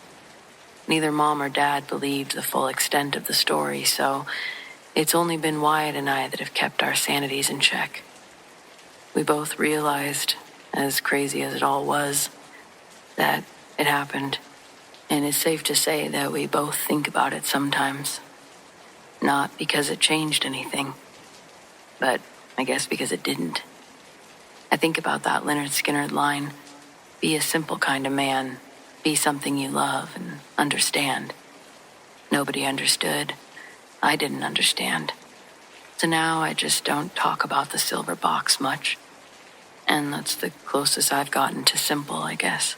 Neither Mom or Dad believed the full extent of the story, so it's only been Wyatt and I that have kept our sanities in check. We both realized, as crazy as it all was, that it happened, and it's safe to say that we both think about it sometimes. Not because it changed anything, but I guess because it didn't. I think about that Lynyrd Skynyrd line, be a simple kind of man, be something you love and understand. Nobody understood. I didn't understand. So now I just don't talk about the silver box much. And that's the closest I've gotten to simple, I guess.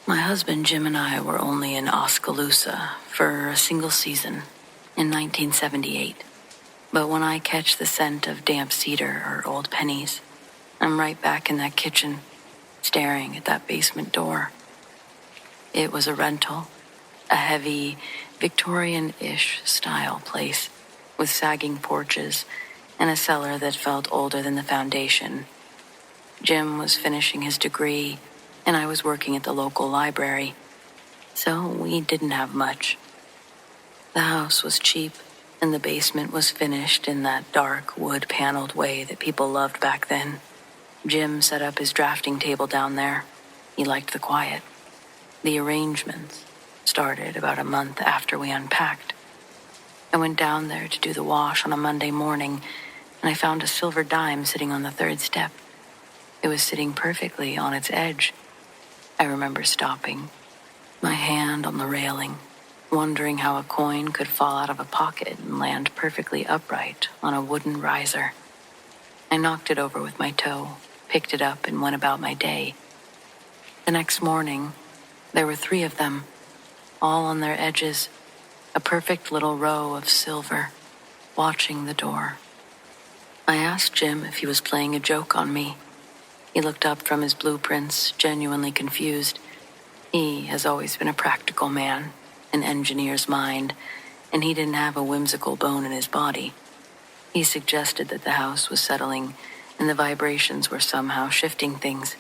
My husband Jim and I were only in Oskaloosa for a single season in 1978. But when I catch the scent of damp cedar or old pennies, I'm right back in that kitchen, staring at that basement door. It was a rental, a heavy, Victorian-ish style place with sagging porches and a cellar that felt older than the foundation. Jim was finishing his degree, and I was working at the local library, so we didn't have much. The house was cheap, and the basement was finished in that dark, wood-paneled way that people loved back then. Jim set up his drafting table down there. He liked the quiet. The arrangements started about a month after we unpacked. I went down there to do the wash on a Monday morning, and I found a silver dime sitting on the third step. It was sitting perfectly on its edge. I remember stopping, my hand on the railing, wondering how a coin could fall out of a pocket and land perfectly upright on a wooden riser. I knocked it over with my toe, picked it up, and went about my day. The next morning, there were 3 of them, all on their edges, a perfect little row of silver, watching the door. I asked Jim if he was playing a joke on me. He looked up from his blueprints, genuinely confused. He has always been a practical man, an engineer's mind, and he didn't have a whimsical bone in his body. He suggested that the house was settling and the vibrations were somehow shifting things.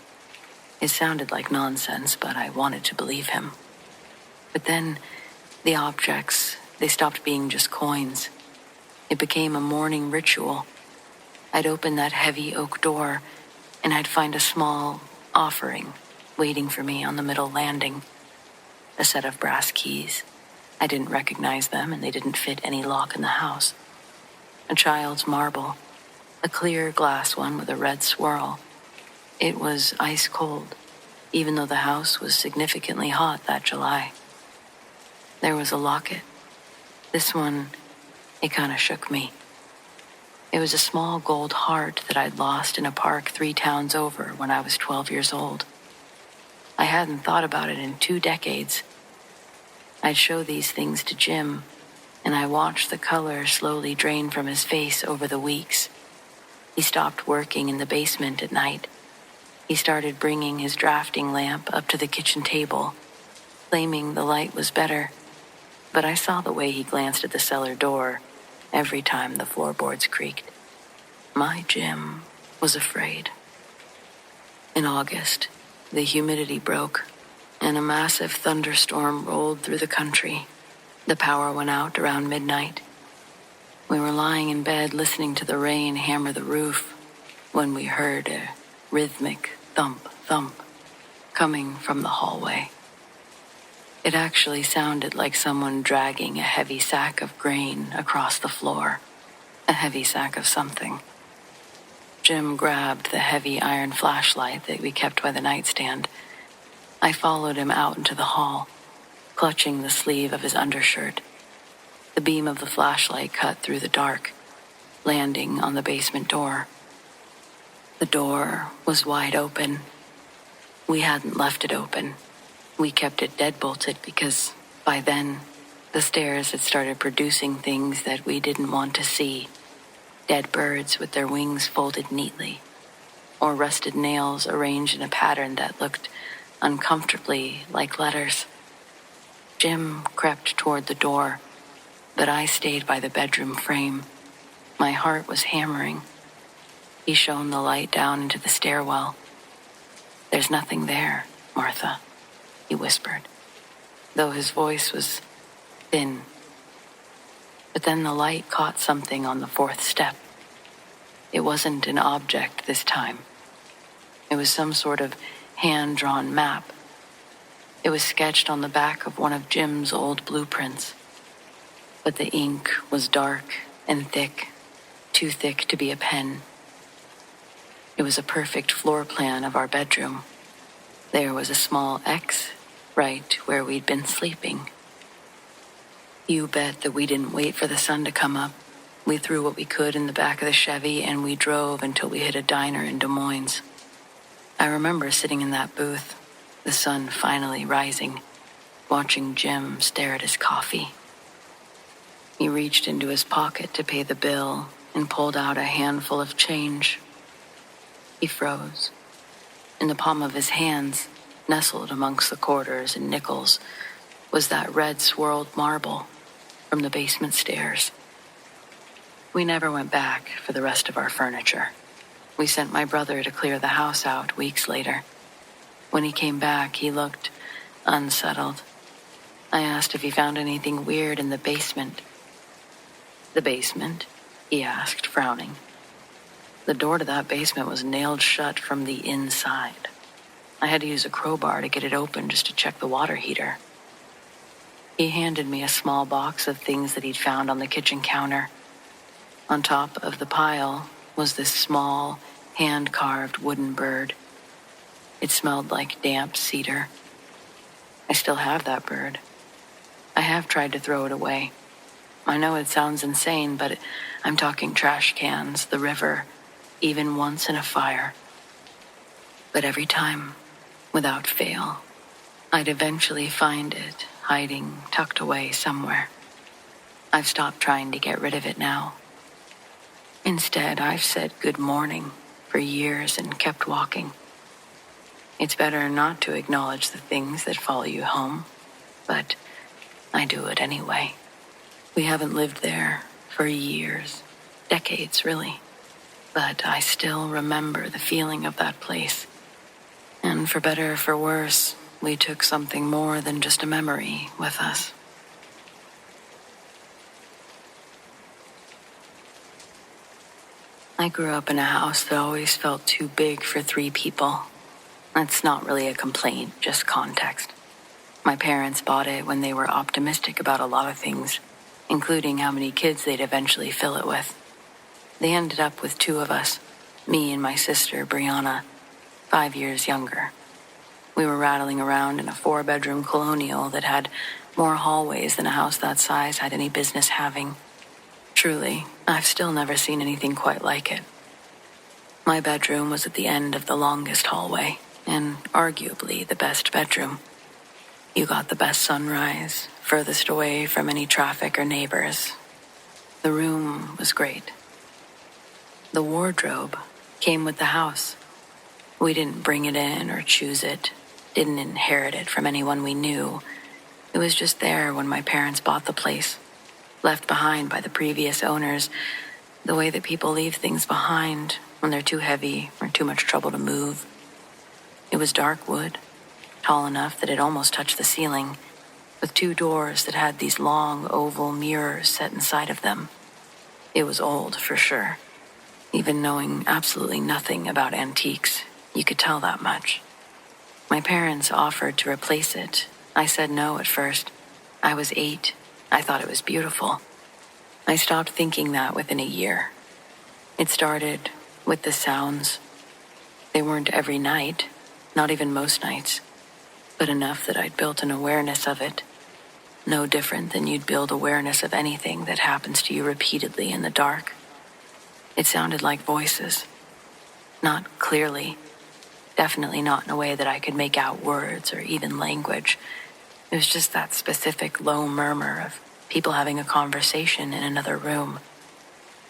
It sounded like nonsense, but I wanted to believe him. But then, the objects, they stopped being just coins. It became a morning ritual. I'd open that heavy oak door, and I'd find a small offering waiting for me on the middle landing. A set of brass keys. I didn't recognize them, and they didn't fit any lock in the house. A child's marble, a clear glass one with a red swirl. It was ice cold, even though the house was significantly hot that July. There was a locket. This one, it kind of shook me. It was a small gold heart that I'd lost in a park 3 towns over when I was 12 years old. I hadn't thought about it in 2 decades. I'd show these things to Jim, and I watched the color slowly drain from his face over the weeks. He stopped working in the basement at night. He started bringing his drafting lamp up to the kitchen table, claiming the light was better. But I saw the way he glanced at the cellar door every time the floorboards creaked. My Jim was afraid. In August, the humidity broke, and a massive thunderstorm rolled through the country. The power went out around midnight. We were lying in bed listening to the rain hammer the roof when we heard a rhythmic thump, thump coming from the hallway. It actually sounded like someone dragging a heavy sack of grain across the floor, a heavy sack of something. Jim grabbed the heavy iron flashlight that we kept by the nightstand. I followed him out into the hall, clutching the sleeve of his undershirt. The beam of the flashlight cut through the dark, landing on the basement door. The door was wide open. We hadn't left it open. We kept it deadbolted because, by then, the stairs had started producing things that we didn't want to see. Dead birds with their wings folded neatly, or rusted nails arranged in a pattern that looked uncomfortably like letters. Jim crept toward the door, but I stayed by the bedroom frame. My heart was hammering. He shone the light down into the stairwell. "There's nothing there, Martha," he whispered, though his voice was thin. But then the light caught something on the fourth step. It wasn't an object this time. It was some sort of hand-drawn map. It was sketched on the back of one of Jim's old blueprints. But the ink was dark and thick, too thick to be a pen. It was a perfect floor plan of our bedroom. There was a small X right where we'd been sleeping. You bet that we didn't wait for the sun to come up. We threw what we could in the back of the Chevy and we drove until we hit a diner in Des Moines. I remember sitting in that booth, the sun finally rising, watching Jim stare at his coffee. He reached into his pocket to pay the bill and pulled out a handful of change. He froze. In the palm of his hands, nestled amongst the quarters and nickels, was that red swirled marble from the basement stairs. We never went back for the rest of our furniture. We sent my brother to clear the house out weeks later. When he came back, he looked unsettled. I asked if he found anything weird in the basement. "The basement?" he asked, frowning. The door to that basement was nailed shut from the inside. I had to use a crowbar to get it open just to check the water heater. He handed me a small box of things that he'd found on the kitchen counter. On top of the pile was this small, hand-carved wooden bird. It smelled like damp cedar. I still have that bird. I have tried to throw it away. I know it sounds insane, but I'm talking trash cans, the river, even once in a fire. But every time, without fail, I'd eventually find it hiding tucked away somewhere. I've stopped trying to get rid of it now. Instead, I've said good morning for years and kept walking. It's better not to acknowledge the things that follow you home, but I do it anyway. We haven't lived there for years, decades really, but I still remember the feeling of that place. And for better or for worse, we took something more than just a memory with us. I grew up in a house that always felt too big for 3 people. That's not really a complaint, just context. My parents bought it when they were optimistic about a lot of things, including how many kids they'd eventually fill it with. They ended up with 2 of us, me and my sister, Brianna, 5 years younger. We were rattling around in a 4-bedroom colonial that had more hallways than a house that size had any business having. Truly, I've still never seen anything quite like it. My bedroom was at the end of the longest hallway, and arguably the best bedroom. You got the best sunrise, furthest away from any traffic or neighbors. The room was great. The wardrobe came with the house. We didn't bring it in or choose it, didn't inherit it from anyone we knew. It was just there when my parents bought the place, left behind by the previous owners, the way that people leave things behind when they're too heavy or too much trouble to move. It was dark wood, tall enough that it almost touched the ceiling, with 2 doors that had these long oval mirrors set inside of them. It was old for sure. Even knowing absolutely nothing about antiques, you could tell that much. My parents offered to replace it. I said no at first. I was 8. I thought it was beautiful. I stopped thinking that within a year. It started with the sounds. They weren't every night, not even most nights, but enough that I'd built an awareness of it. No different than you'd build awareness of anything that happens to you repeatedly in the dark. It sounded like voices. Not clearly, Definitely not in a way that I could make out words or even language. It was just that specific low murmur of people having a conversation in another room.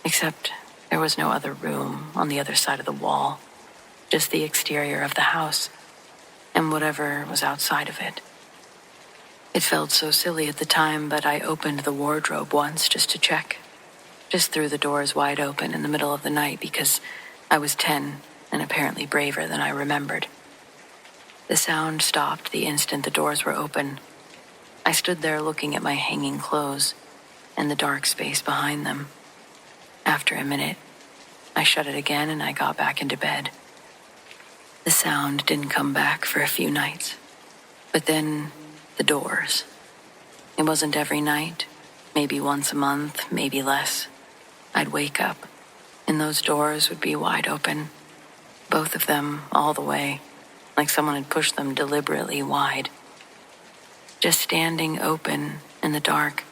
Except there was no other room on the other side of the wall, just the exterior of the house, and whatever was outside of it. It felt so silly at the time, but I opened the wardrobe once just to check. Just threw the doors wide open in the middle of the night because I was 10 and apparently braver than I remembered. The sound stopped the instant the doors were open. I stood there looking at my hanging clothes and the dark space behind them. After a minute, I shut it again and I got back into bed. The sound didn't come back for a few nights. But then, the doors. It wasn't every night, maybe once a month, maybe less. I'd wake up, and those doors would be wide open. Both of them, all the way, like someone had pushed them deliberately wide. Just standing open in the dark,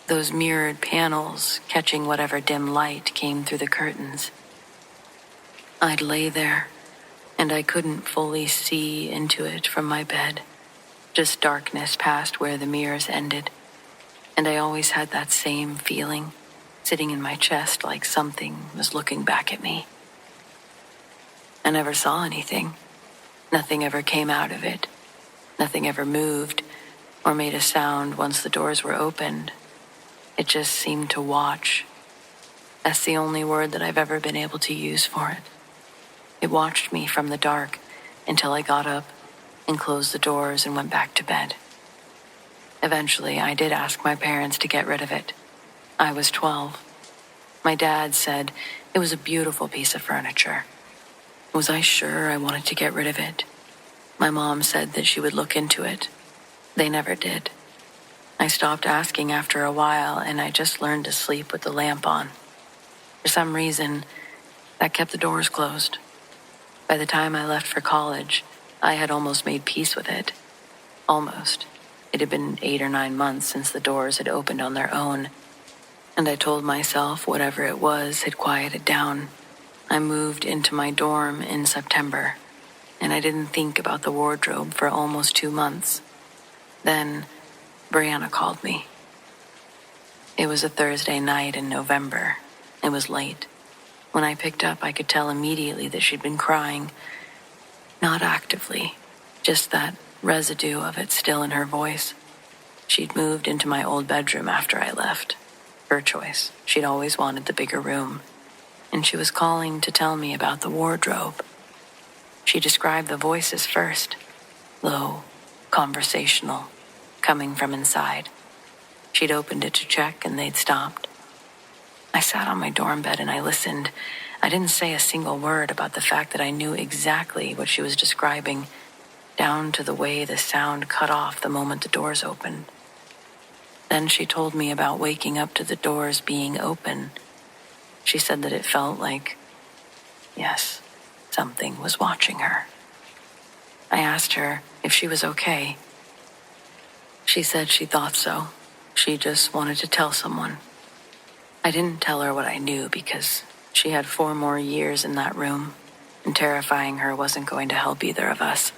those mirrored panels catching whatever dim light came through the curtains. I'd lay there, and I couldn't fully see into it from my bed, just darkness past where the mirrors ended, and I always had that same feeling, sitting in my chest like something was looking back at me. I never saw anything. Nothing ever came out of it. Nothing ever moved or made a sound once the doors were opened. It just seemed to watch. That's the only word that I've ever been able to use for it. It watched me from the dark until I got up and closed the doors and went back to bed. Eventually, I did ask my parents to get rid of it. I was 12. My dad said it was a beautiful piece of furniture. Was I sure I wanted to get rid of it? My mom said that she would look into it. They never did. I stopped asking after a while, and I just learned to sleep with the lamp on. For some reason, that kept the doors closed. By the time I left for college, I had almost made peace with it. Almost. It had been 8 or 9 months since the doors had opened on their own, and I told myself whatever it was had quieted down. I moved into my dorm in September, and I didn't think about the wardrobe for almost 2 months. Then, Brianna called me. It was a Thursday night in November. It was late. When I picked up, I could tell immediately that she'd been crying. Not actively, just that residue of it still in her voice. She'd moved into my old bedroom after I left. Her choice. She'd always wanted the bigger room. And she was calling to tell me about the wardrobe. She described the voices first. Low, conversational, coming from inside. She'd opened it to check and they'd stopped. I sat on my dorm bed and I listened. I didn't say a single word about the fact that I knew exactly what she was describing, down to the way the sound cut off the moment the doors opened. Then she told me about waking up to the doors being open. She said that it felt like, yes, something was watching her. I asked her if she was okay. She said she thought so. She just wanted to tell someone. I didn't tell her what I knew because she had 4 more years in that room, and terrifying her wasn't going to help either of us.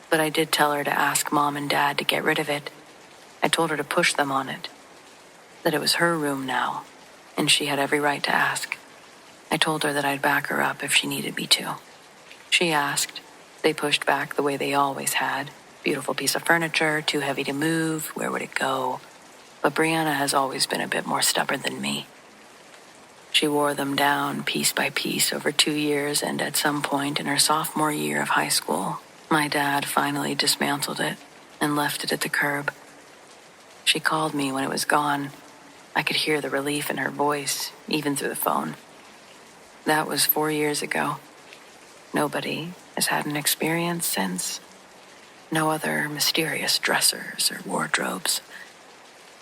But I did tell her to ask Mom and Dad to get rid of it. I told her to push them on it, that it was her room now, and she had every right to ask. I told her that I'd back her up if she needed me to. She asked. They pushed back the way they always had. Beautiful piece of furniture, too heavy to move, where would it go? But Brianna has always been a bit more stubborn than me. She wore them down piece by piece over 2 years, and at some point in her sophomore year of high school, my dad finally dismantled it and left it at the curb. She called me when it was gone. I could hear the relief in her voice, even through the phone. That was 4 years ago. Nobody has had an experience since. No other mysterious dressers or wardrobes.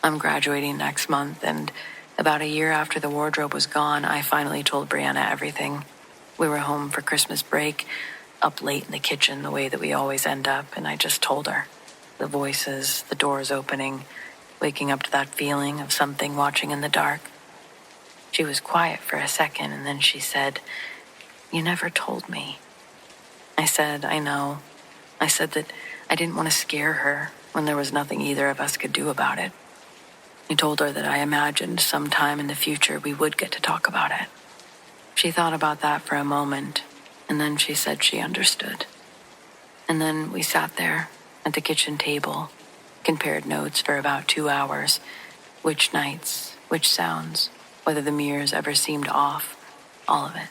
I'm graduating next month, and about a year after the wardrobe was gone, I finally told Brianna everything. We were home for Christmas break, up late in the kitchen the way that we always end up, and I just told her. The voices, the doors opening, waking up to that feeling of something watching in the dark. She was quiet for a second, and then she said, "You never told me." I said, I know. I said that I didn't want to scare her when there was nothing either of us could do about it. I told her that I imagined sometime in the future we would get to talk about it. She thought about that for a moment, and then she said she understood. And then we sat there at the kitchen table, compared notes for about 2 hours, which nights, which sounds, whether the mirrors ever seemed off, all of it.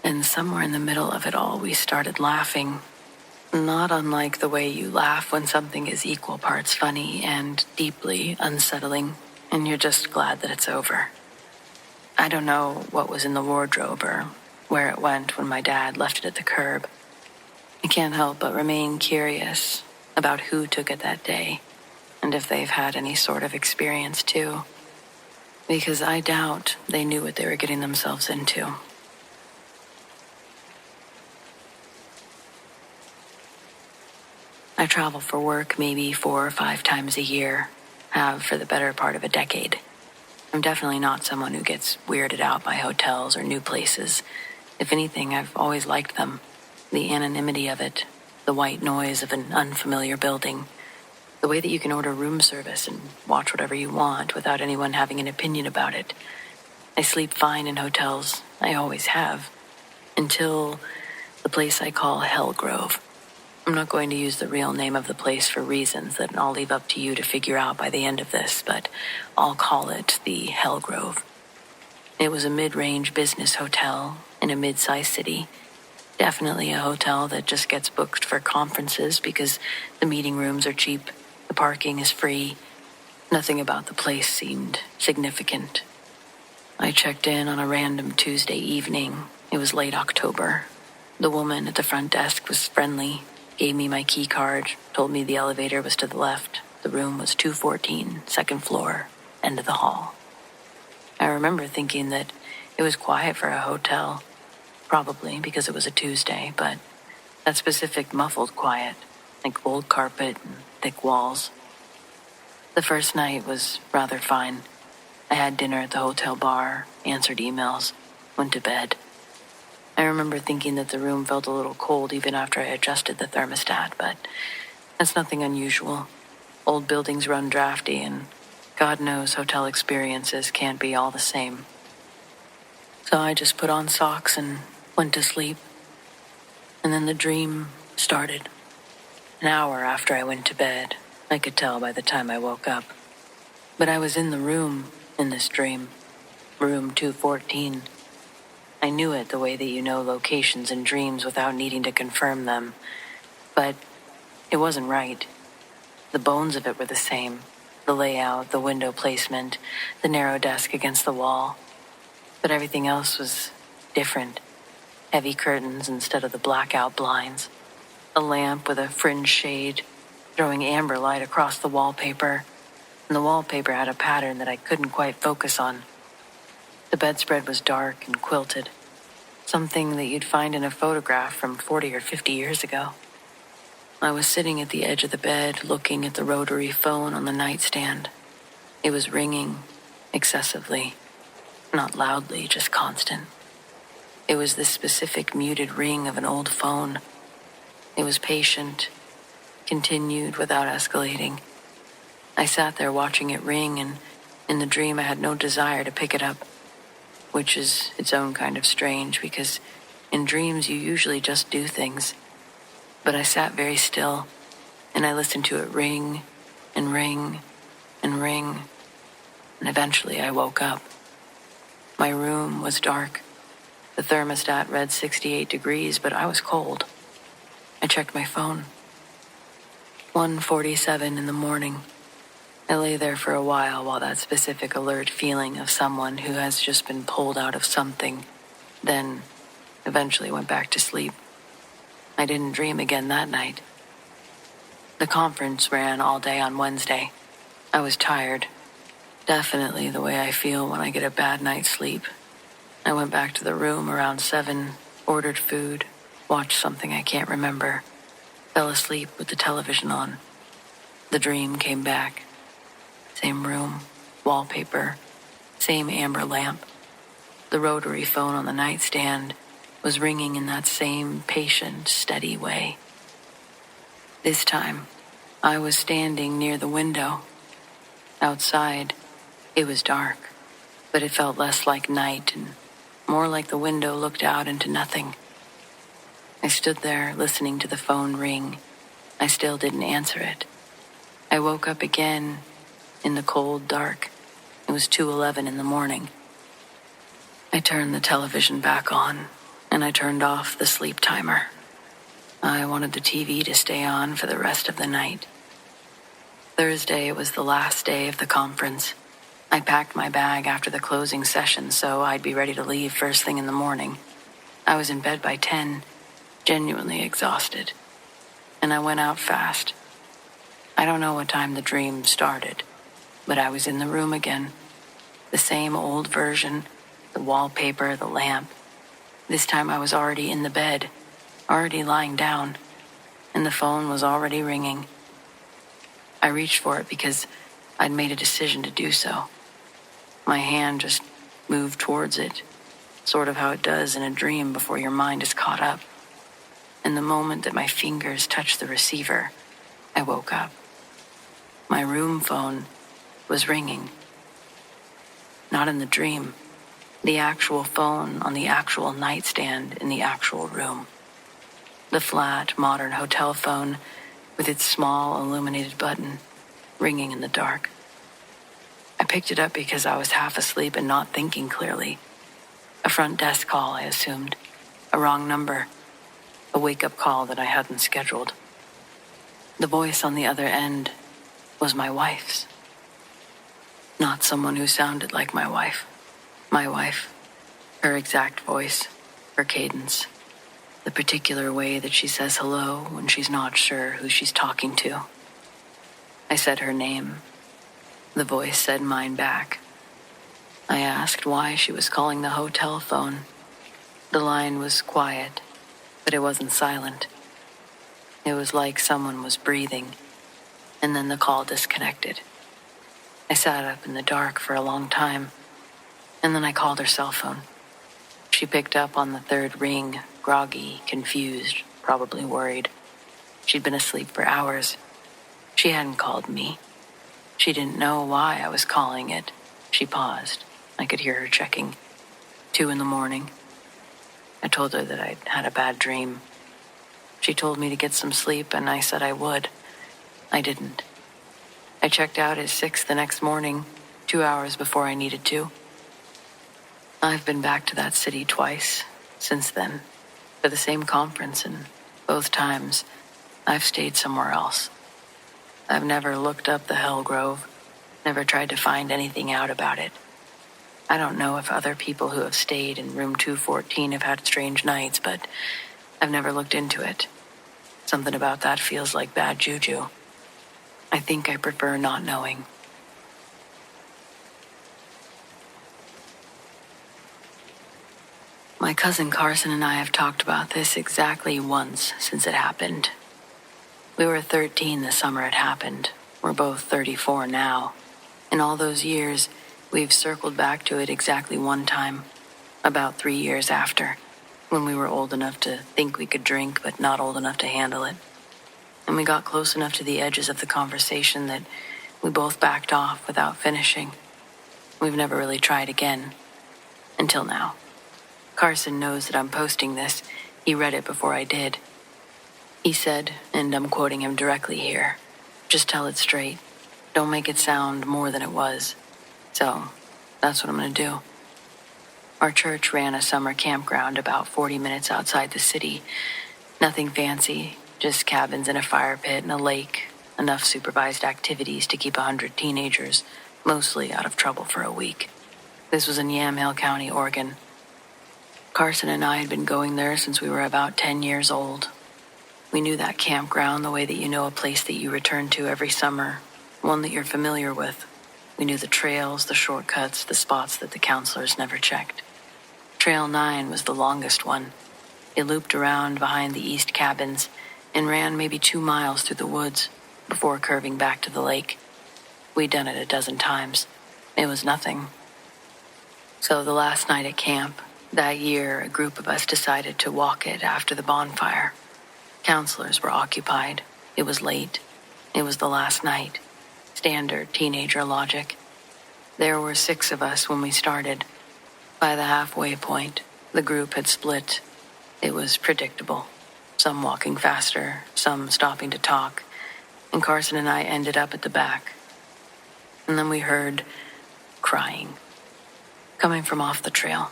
And somewhere in the middle of it all, we started laughing. Not unlike the way you laugh when something is equal parts funny and deeply unsettling, and you're just glad that it's over. I don't know what was in the wardrobe or where it went when my dad left it at the curb. I can't help but remain curious about who took it that day, and if they've had any sort of experience too, because I doubt they knew what they were getting themselves into. I travel for work maybe 4 or 5 times a year, have for the better part of a decade. I'm definitely not someone who gets weirded out by hotels or new places. If anything, I've always liked them. The anonymity of it, the white noise of an unfamiliar building, the way that you can order room service and watch whatever you want without anyone having an opinion about it. I sleep fine in hotels, I always have, until the place I call Hellgrove. I'm not going to use the real name of the place for reasons that I'll leave up to you to figure out by the end of this, but I'll call it the Hellgrove. It was a mid-range business hotel in a mid-sized city. Definitely a hotel that just gets booked for conferences because the meeting rooms are cheap, the parking is free. Nothing about the place seemed significant. I checked in on a random Tuesday evening. It was late October. The woman at the front desk was friendly, gave me my key card, told me the elevator was to the left. The room was 214, second floor, end of the hall. I remember thinking that it was quiet for a hotel, probably because it was a Tuesday, but that specific muffled quiet, like old carpet and thick walls. The first night was rather fine. I had dinner at the hotel bar, answered emails, went to bed. I remember thinking that the room felt a little cold even after I adjusted the thermostat, but that's nothing unusual. Old buildings run drafty, and God knows hotel experiences can't be all the same. So I just put on socks and went to sleep. And then the dream started. An hour after I went to bed, I could tell by the time I woke up. But I was in the room in this dream, room 214. I knew it the way that you know locations in dreams without needing to confirm them. But it wasn't right. The bones of it were the same. The layout, the window placement, the narrow desk against the wall. But everything else was different. Heavy curtains instead of the blackout blinds. A lamp with a fringe shade, throwing amber light across the wallpaper. And the wallpaper had a pattern that I couldn't quite focus on. The bedspread was dark and quilted. Something that you'd find in a photograph from 40 or 50 years ago. I was sitting at the edge of the bed, looking at the rotary phone on the nightstand. It was ringing, excessively. Not loudly, just constant. It was this specific muted ring of an old phone. It was patient, continued without escalating. I sat there watching it ring, and in the dream I had no desire to pick it up, which is its own kind of strange because in dreams you usually just do things. But I sat very still, and I listened to it ring and ring and ring, and eventually I woke up. My room was dark. The thermostat read 68 degrees, but I was cold. I checked my phone. 1:47 in the morning. I lay there for a while that specific alert feeling of someone who has just been pulled out of something, then eventually went back to sleep. I didn't dream again that night. The conference ran all day on Wednesday. I was tired. Definitely the way I feel when I get a bad night's sleep. I went back to the room around 7, ordered food, watched something I can't remember, fell asleep with the television on. The dream came back. Same room, wallpaper, same amber lamp, the rotary phone on the nightstand, was ringing in that same patient, steady way. This time, I was standing near the window. Outside, it was dark, but it felt less like night and more like the window looked out into nothing. I stood there listening to the phone ring. I still didn't answer it. I woke up again in the cold dark. It was 2:11 in the morning. I turned the television back on, and I turned off the sleep timer. I wanted the TV to stay on for the rest of the night. Thursday was the last day of the conference. I packed my bag after the closing session so I'd be ready to leave first thing in the morning. I was in bed by 10, genuinely exhausted, and I went out fast. I don't know what time the dream started, but I was in the room again. The same old version, the wallpaper, the lamp. This time I was already in the bed, already lying down, and the phone was already ringing. I reached for it because I'd made a decision to do so. My hand just moved towards it, sort of how it does in a dream before your mind is caught up. And the moment that my fingers touched the receiver, I woke up. My room phone was ringing. Not in the dream. The actual phone on the actual nightstand in the actual room. The flat, modern hotel phone with its small, illuminated button ringing in the dark. I picked it up because I was half asleep and not thinking clearly. A front desk call, I assumed. A wrong number. A wake-up call that I hadn't scheduled. The voice on the other end was my wife's. Not someone who sounded like my wife. My wife. Her exact voice. Her cadence. The particular way that she says hello when she's not sure who she's talking to. I said her name. The voice said mine back. I asked why she was calling the hotel phone. The line was quiet, but it wasn't silent. It was like someone was breathing, and then the call disconnected. I sat up in the dark for a long time, and then I called her cell phone. She picked up on the third ring, groggy, confused, probably worried. She'd been asleep for hours. She hadn't called me. She didn't know why I was calling it. She paused. I could hear her checking. 2 a.m. I told her that I'd had a bad dream. She told me to get some sleep, and I said I would. I didn't. I checked out at 6 the next morning, 2 hours before I needed to. I've been back to that city twice since then, for the same conference, and both times I've stayed somewhere else. I've never looked up the Hell Grove, never tried to find anything out about it. I don't know if other people who have stayed in room 214 have had strange nights, but I've never looked into it. Something about that feels like bad juju. I think I prefer not knowing. My cousin Carson and I have talked about this exactly once since it happened. We were 13 the summer it happened. We're both 34 now. In all those years, we've circled back to it exactly one time, about 3 years after, when we were old enough to think we could drink but not old enough to handle it. And we got close enough to the edges of the conversation that we both backed off without finishing. We've never really tried again. Until now. Carson knows that I'm posting this. He read it before I did. He said, and I'm quoting him directly here, just tell it straight. Don't make it sound more than it was. So, that's what I'm going to do. Our church ran a summer campground about 40 minutes outside the city. Nothing fancy, just cabins and a fire pit and a lake. Enough supervised activities to keep 100 teenagers, mostly out of trouble for a week. This was in Yamhill County, Oregon. Carson and I had been going there since we were about 10 years old. We knew that campground the way that you know a place that you return to every summer, one that you're familiar with. We knew the trails, the shortcuts, the spots that the counselors never checked. Trail 9 was the longest one. It looped around behind the east cabins and ran maybe 2 miles through the woods before curving back to the lake. We'd done it a dozen times. It was nothing. So the last night at camp, That year, a group of us decided to walk it after the bonfire. Counselors were occupied. It was late. It was the last night. Standard teenager logic. There were 6 of us when we started. By the halfway point, the group had split. It was predictable. Some walking faster, some stopping to talk, and Carson and I ended up at the back. And then we heard crying, coming from off the trail,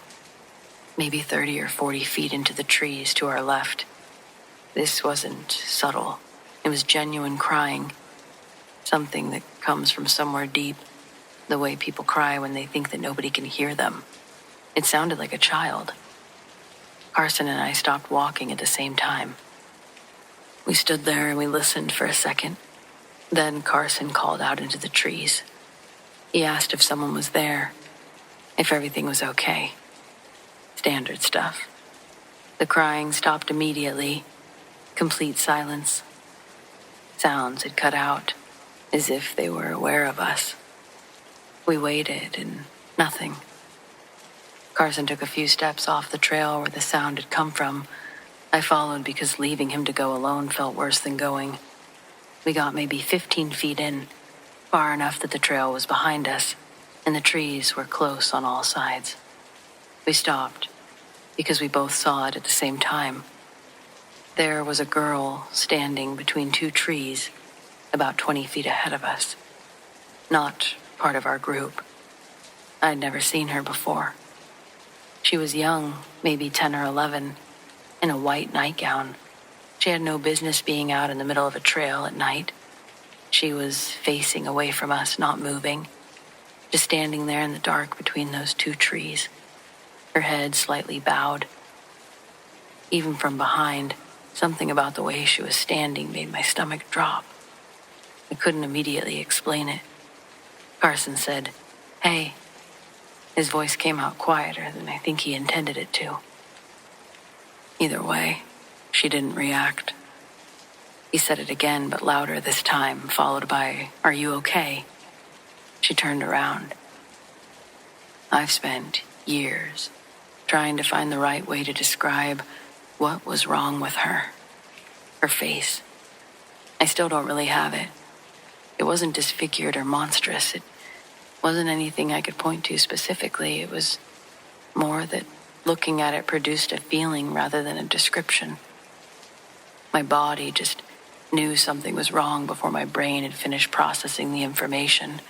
maybe 30 or 40 feet into the trees to our left. This wasn't subtle. It was genuine crying, something that comes from somewhere deep, the way people cry when they think that nobody can hear them. It sounded like a child. Carson and I stopped walking at the same time. We stood there and we listened for a second. Then Carson called out into the trees. He asked if someone was there, if everything was okay. Standard stuff. The crying stopped immediately. Complete silence. Sounds had cut out, as if they were aware of us. We waited and nothing. Carson took a few steps off the trail where the sound had come from. I followed because leaving him to go alone felt worse than going. We got maybe 15 feet in, far enough that the trail was behind us, and the trees were close on all sides. We stopped, because we both saw it at the same time. There was a girl standing between 2 trees, about 20 feet ahead of us. Not part of our group. I'd never seen her before. She was young, maybe 10 or 11, in a white nightgown. She had no business being out in the middle of a trail at night. She was facing away from us, not moving, just standing there in the dark between those 2 trees, her head slightly bowed. Even from behind, something about the way she was standing made my stomach drop. I couldn't immediately explain it. Carson said, "Hey." His voice came out quieter than I think he intended it to. Either way, she didn't react. He said it again, but louder this time, followed by, "Are you okay?" She turned around. I've spent years trying to find the right way to describe what was wrong with her. Her face. I still don't really have it. It wasn't disfigured or monstrous. It wasn't anything I could point to specifically. It was more that looking at it produced a feeling rather than a description. My body just knew something was wrong before my brain had finished processing the information.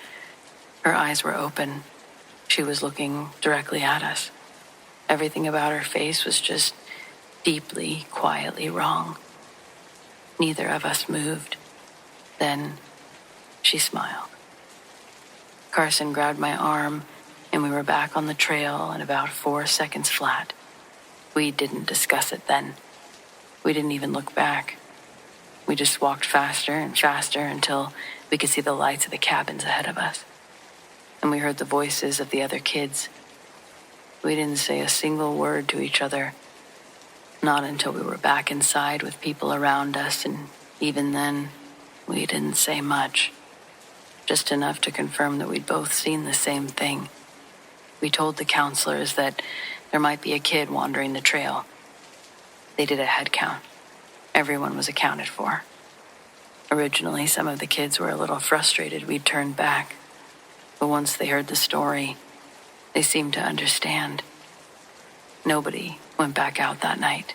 Her eyes were open. She was looking directly at us. Everything about her face was just deeply, quietly wrong. Neither of us moved. Then she smiled. Carson grabbed my arm, and we were back on the trail in about 4 seconds flat. We didn't discuss it then. We didn't even look back. We just walked faster and faster until we could see the lights of the cabins ahead of us. And we heard the voices of the other kids. We didn't say a single word to each other, not until we were back inside with people around us, and even then, we didn't say much. Just enough to confirm that we'd both seen the same thing. We told the counselors that there might be a kid wandering the trail. They did a head count. Everyone was accounted for. Originally, some of the kids were a little frustrated we'd turned back, but once they heard the story, they seemed to understand. Nobody went back out that night,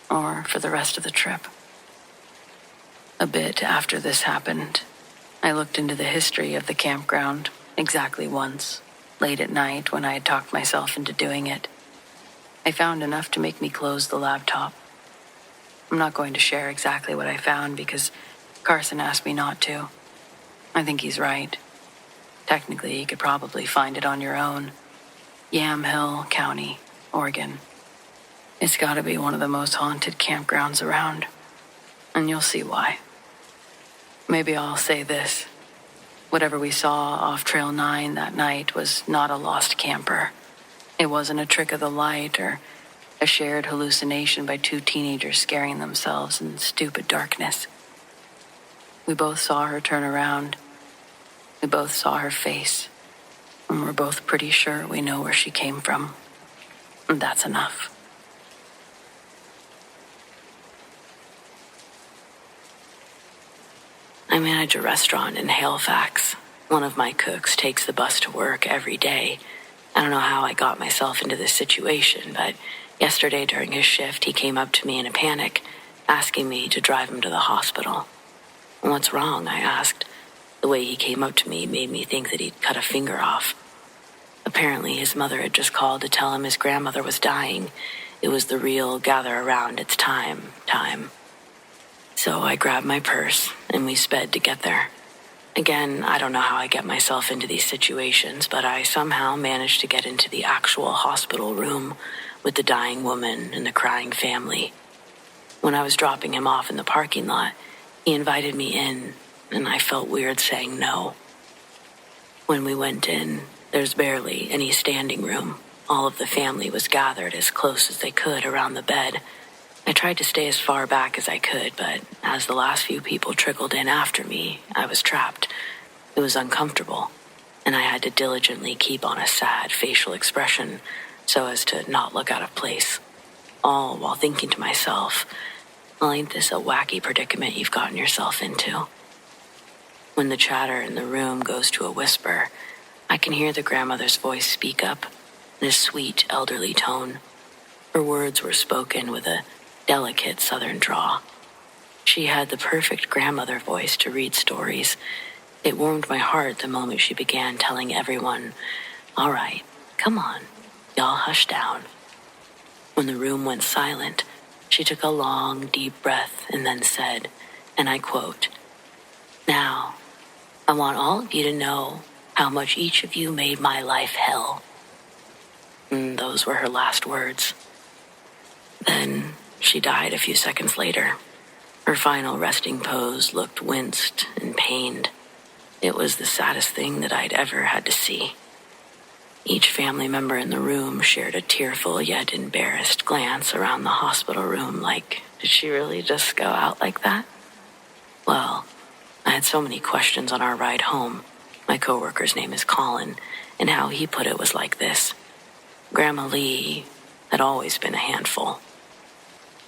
or for the rest of the trip. A bit after this happened, I looked into the history of the campground exactly once, late at night when I had talked myself into doing it. I found enough to make me close the laptop. I'm not going to share exactly what I found because Carson asked me not to. I think he's right. Technically, you could probably find it on your own. Yamhill County, Oregon. It's gotta be one of the most haunted campgrounds around, and you'll see why. Maybe I'll say this. Whatever we saw off Trail 9 that night was not a lost camper. It wasn't a trick of the light or a shared hallucination by 2 teenagers scaring themselves in stupid darkness. We both saw her turn around. We both saw her face, and we're both pretty sure we know where she came from. That's enough. I manage a restaurant in Halifax. One of my cooks takes the bus to work every day. I don't know how I got myself into this situation, but yesterday during his shift, he came up to me in a panic, asking me to drive him to the hospital. "What's wrong?" I asked. The way he came up to me made me think that he'd cut a finger off. Apparently, his mother had just called to tell him his grandmother was dying. It was the real gather around, it's time. So I grabbed my purse, and we sped to get there. Again, I don't know how I get myself into these situations, but I somehow managed to get into the actual hospital room with the dying woman and the crying family. When I was dropping him off in the parking lot, he invited me in, and I felt weird saying no. When we went in, there's barely any standing room. All of the family was gathered as close as they could around the bed. I tried to stay as far back as I could, but as the last few people trickled in after me, I was trapped. It was uncomfortable, and I had to diligently keep on a sad facial expression so as to not look out of place, all while thinking to myself, well, ain't this a wacky predicament you've gotten yourself into? When the chatter in the room goes to a whisper, I can hear the grandmother's voice speak up in a sweet, elderly tone. Her words were spoken with a delicate southern drawl. She had the perfect grandmother voice to read stories. It warmed my heart the moment she began telling everyone, "All right, come on, y'all hush down." When the room went silent, she took a long, deep breath and then said, and I quote, "Now, I want all of you to know how much each of you made my life hell." And those were her last words. Then she died a few seconds later. Her final resting pose looked winced and pained. It was the saddest thing that I'd ever had to see. Each family member in the room shared a tearful yet embarrassed glance around the hospital room like, did she really just go out like that? Well, I had so many questions on our ride home. My coworker's name is Colin, and how he put it was like this. Grandma Lee had always been a handful.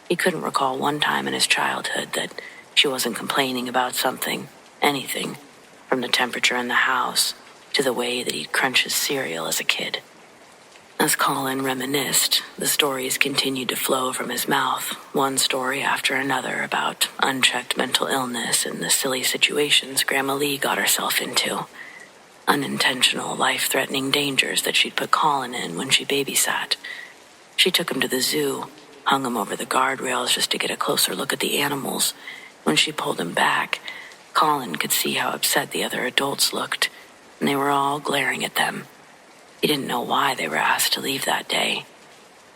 He couldn't recall one time in his childhood that she wasn't complaining about something, anything, from the temperature in the house to the way that he'd crunch his cereal as a kid. As Colin reminisced, the stories continued to flow from his mouth, one story after another about unchecked mental illness and the silly situations Grandma Lee got herself into. Unintentional, life-threatening dangers that she'd put Colin in when she babysat. She took him to the zoo, hung him over the guardrails just to get a closer look at the animals. When she pulled him back, Colin could see how upset the other adults looked, and they were all glaring at them. He didn't know why they were asked to leave that day.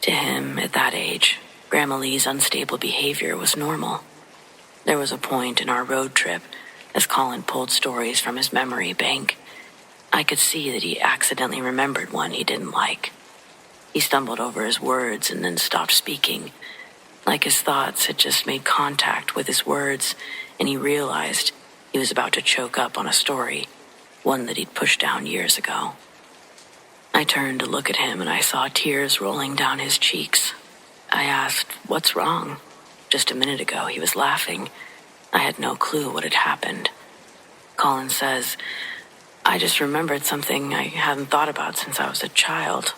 To him, at that age, Grandma Lee's unstable behavior was normal. There was a point in our road trip, as Colin pulled stories from his memory bank, I could see that he accidentally remembered one he didn't like. He stumbled over his words and then stopped speaking, like his thoughts had just made contact with his words, and he realized he was about to choke up on a story, one that he'd pushed down years ago. I turned to look at him and I saw tears rolling down his cheeks. I asked, "What's wrong?" Just a minute ago he was laughing. I had no clue what had happened. Colin says, "I just remembered something I hadn't thought about since I was a child."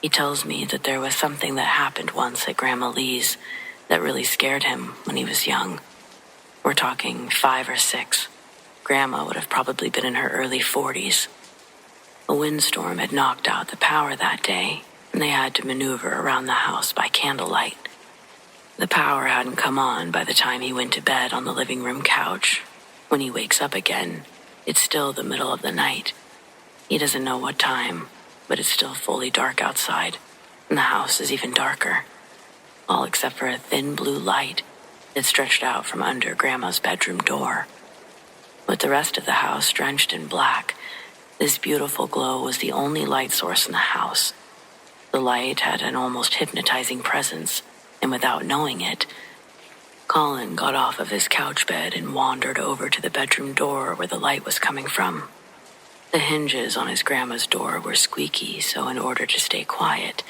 He tells me that there was something that happened once at Grandma Lee's that really scared him when he was young. We're talking 5 or 6. Grandma would have probably been in her early 40s. A windstorm had knocked out the power that day, and they had to maneuver around the house by candlelight. The power hadn't come on by the time he went to bed on the living room couch. When he wakes up again, it's still the middle of the night. He doesn't know what time, but it's still fully dark outside, and the house is even darker, all except for a thin blue light that stretched out from under Grandma's bedroom door. With the rest of the house drenched in black, this beautiful glow was the only light source in the house. The light had an almost hypnotizing presence, and without knowing it, Colin got off of his couch bed and wandered over to the bedroom door where the light was coming from. The hinges on his grandma's door were squeaky, so in order to stay quiet,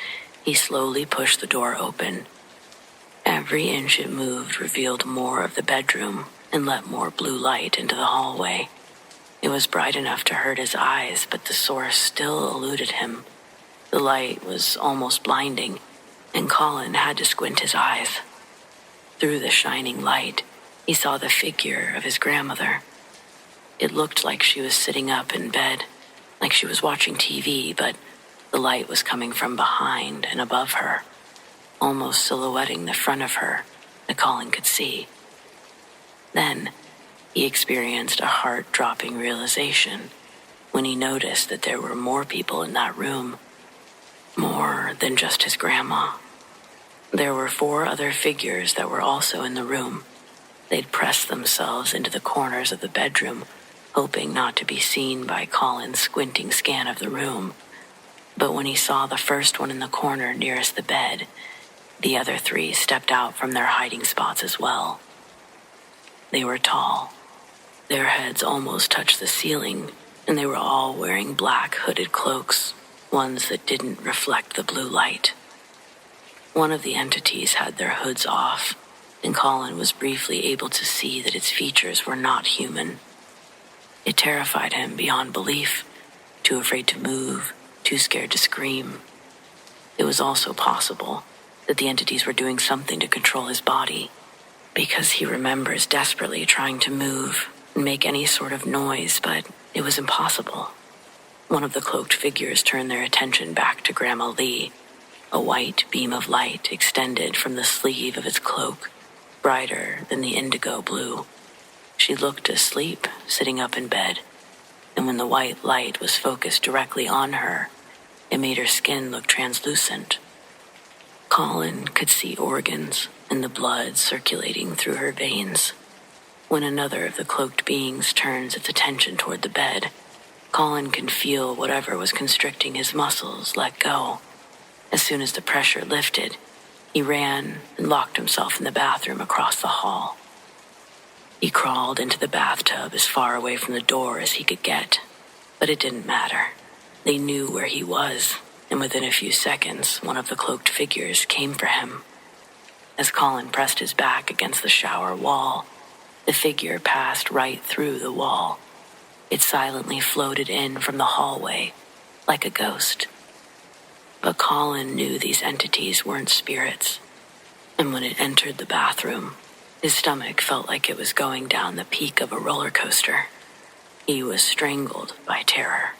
he slowly pushed the door open. Every inch it moved revealed more of the bedroom and let more blue light into the hallway. It was bright enough to hurt his eyes, but the source still eluded him. The light was almost blinding, and Colin had to squint his eyes. Through the shining light, he saw the figure of his grandmother. It looked like she was sitting up in bed, like she was watching TV, but the light was coming from behind and above her, almost silhouetting the front of her that Colin could see. Then, he experienced a heart-dropping realization when he noticed that there were more people in that room, more than just his grandma. There were 4 other figures that were also in the room. They'd pressed themselves into the corners of the bedroom, hoping not to be seen by Colin's squinting scan of the room. But when he saw the first one in the corner nearest the bed, the other 3 stepped out from their hiding spots as well. They were tall. Their heads almost touched the ceiling, and they were all wearing black hooded cloaks, ones that didn't reflect the blue light. One of the entities had their hoods off, and Colin was briefly able to see that its features were not human. It terrified him beyond belief, too afraid to move, too scared to scream. It was also possible that the entities were doing something to control his body, because he remembers desperately trying to move and make any sort of noise, but it was impossible. One of the cloaked figures turned their attention back to Grandma Lee. A white beam of light extended from the sleeve of its cloak, brighter than the indigo blue. She looked asleep, sitting up in bed, and when the white light was focused directly on her, it made her skin look translucent. Colin could see organs and the blood circulating through her veins. When another of the cloaked beings turns its attention toward the bed, Colin can feel whatever was constricting his muscles let go. As soon as the pressure lifted, he ran and locked himself in the bathroom across the hall. He crawled into the bathtub as far away from the door as he could get, but it didn't matter. They knew where he was, and within a few seconds, one of the cloaked figures came for him. As Colin pressed his back against the shower wall, the figure passed right through the wall. It silently floated in from the hallway, like a ghost. But Colin knew these entities weren't spirits, and when it entered the bathroom, his stomach felt like it was going down the peak of a roller coaster. He was strangled by terror.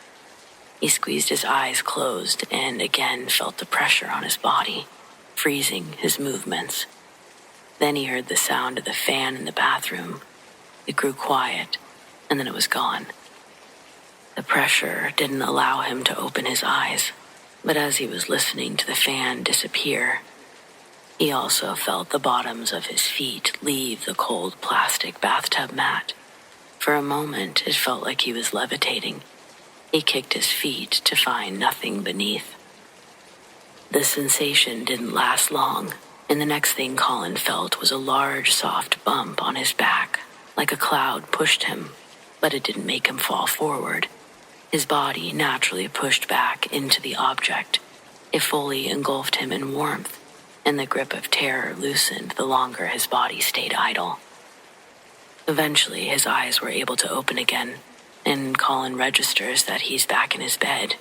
He squeezed his eyes closed and again felt the pressure on his body, freezing his movements. Then he heard the sound of the fan in the bathroom. It grew quiet, and then it was gone. The pressure didn't allow him to open his eyes, but as he was listening to the fan disappear, he also felt the bottoms of his feet leave the cold plastic bathtub mat. For a moment, it felt like he was levitating. He kicked his feet to find nothing beneath. The sensation didn't last long, and the next thing Colin felt was a large, soft bump on his back, like a cloud pushed him, but it didn't make him fall forward. His body naturally pushed back into the object. It fully engulfed him in warmth, and the grip of terror loosened the longer his body stayed idle. Eventually, his eyes were able to open again, and Colin registers that he's back in his bed.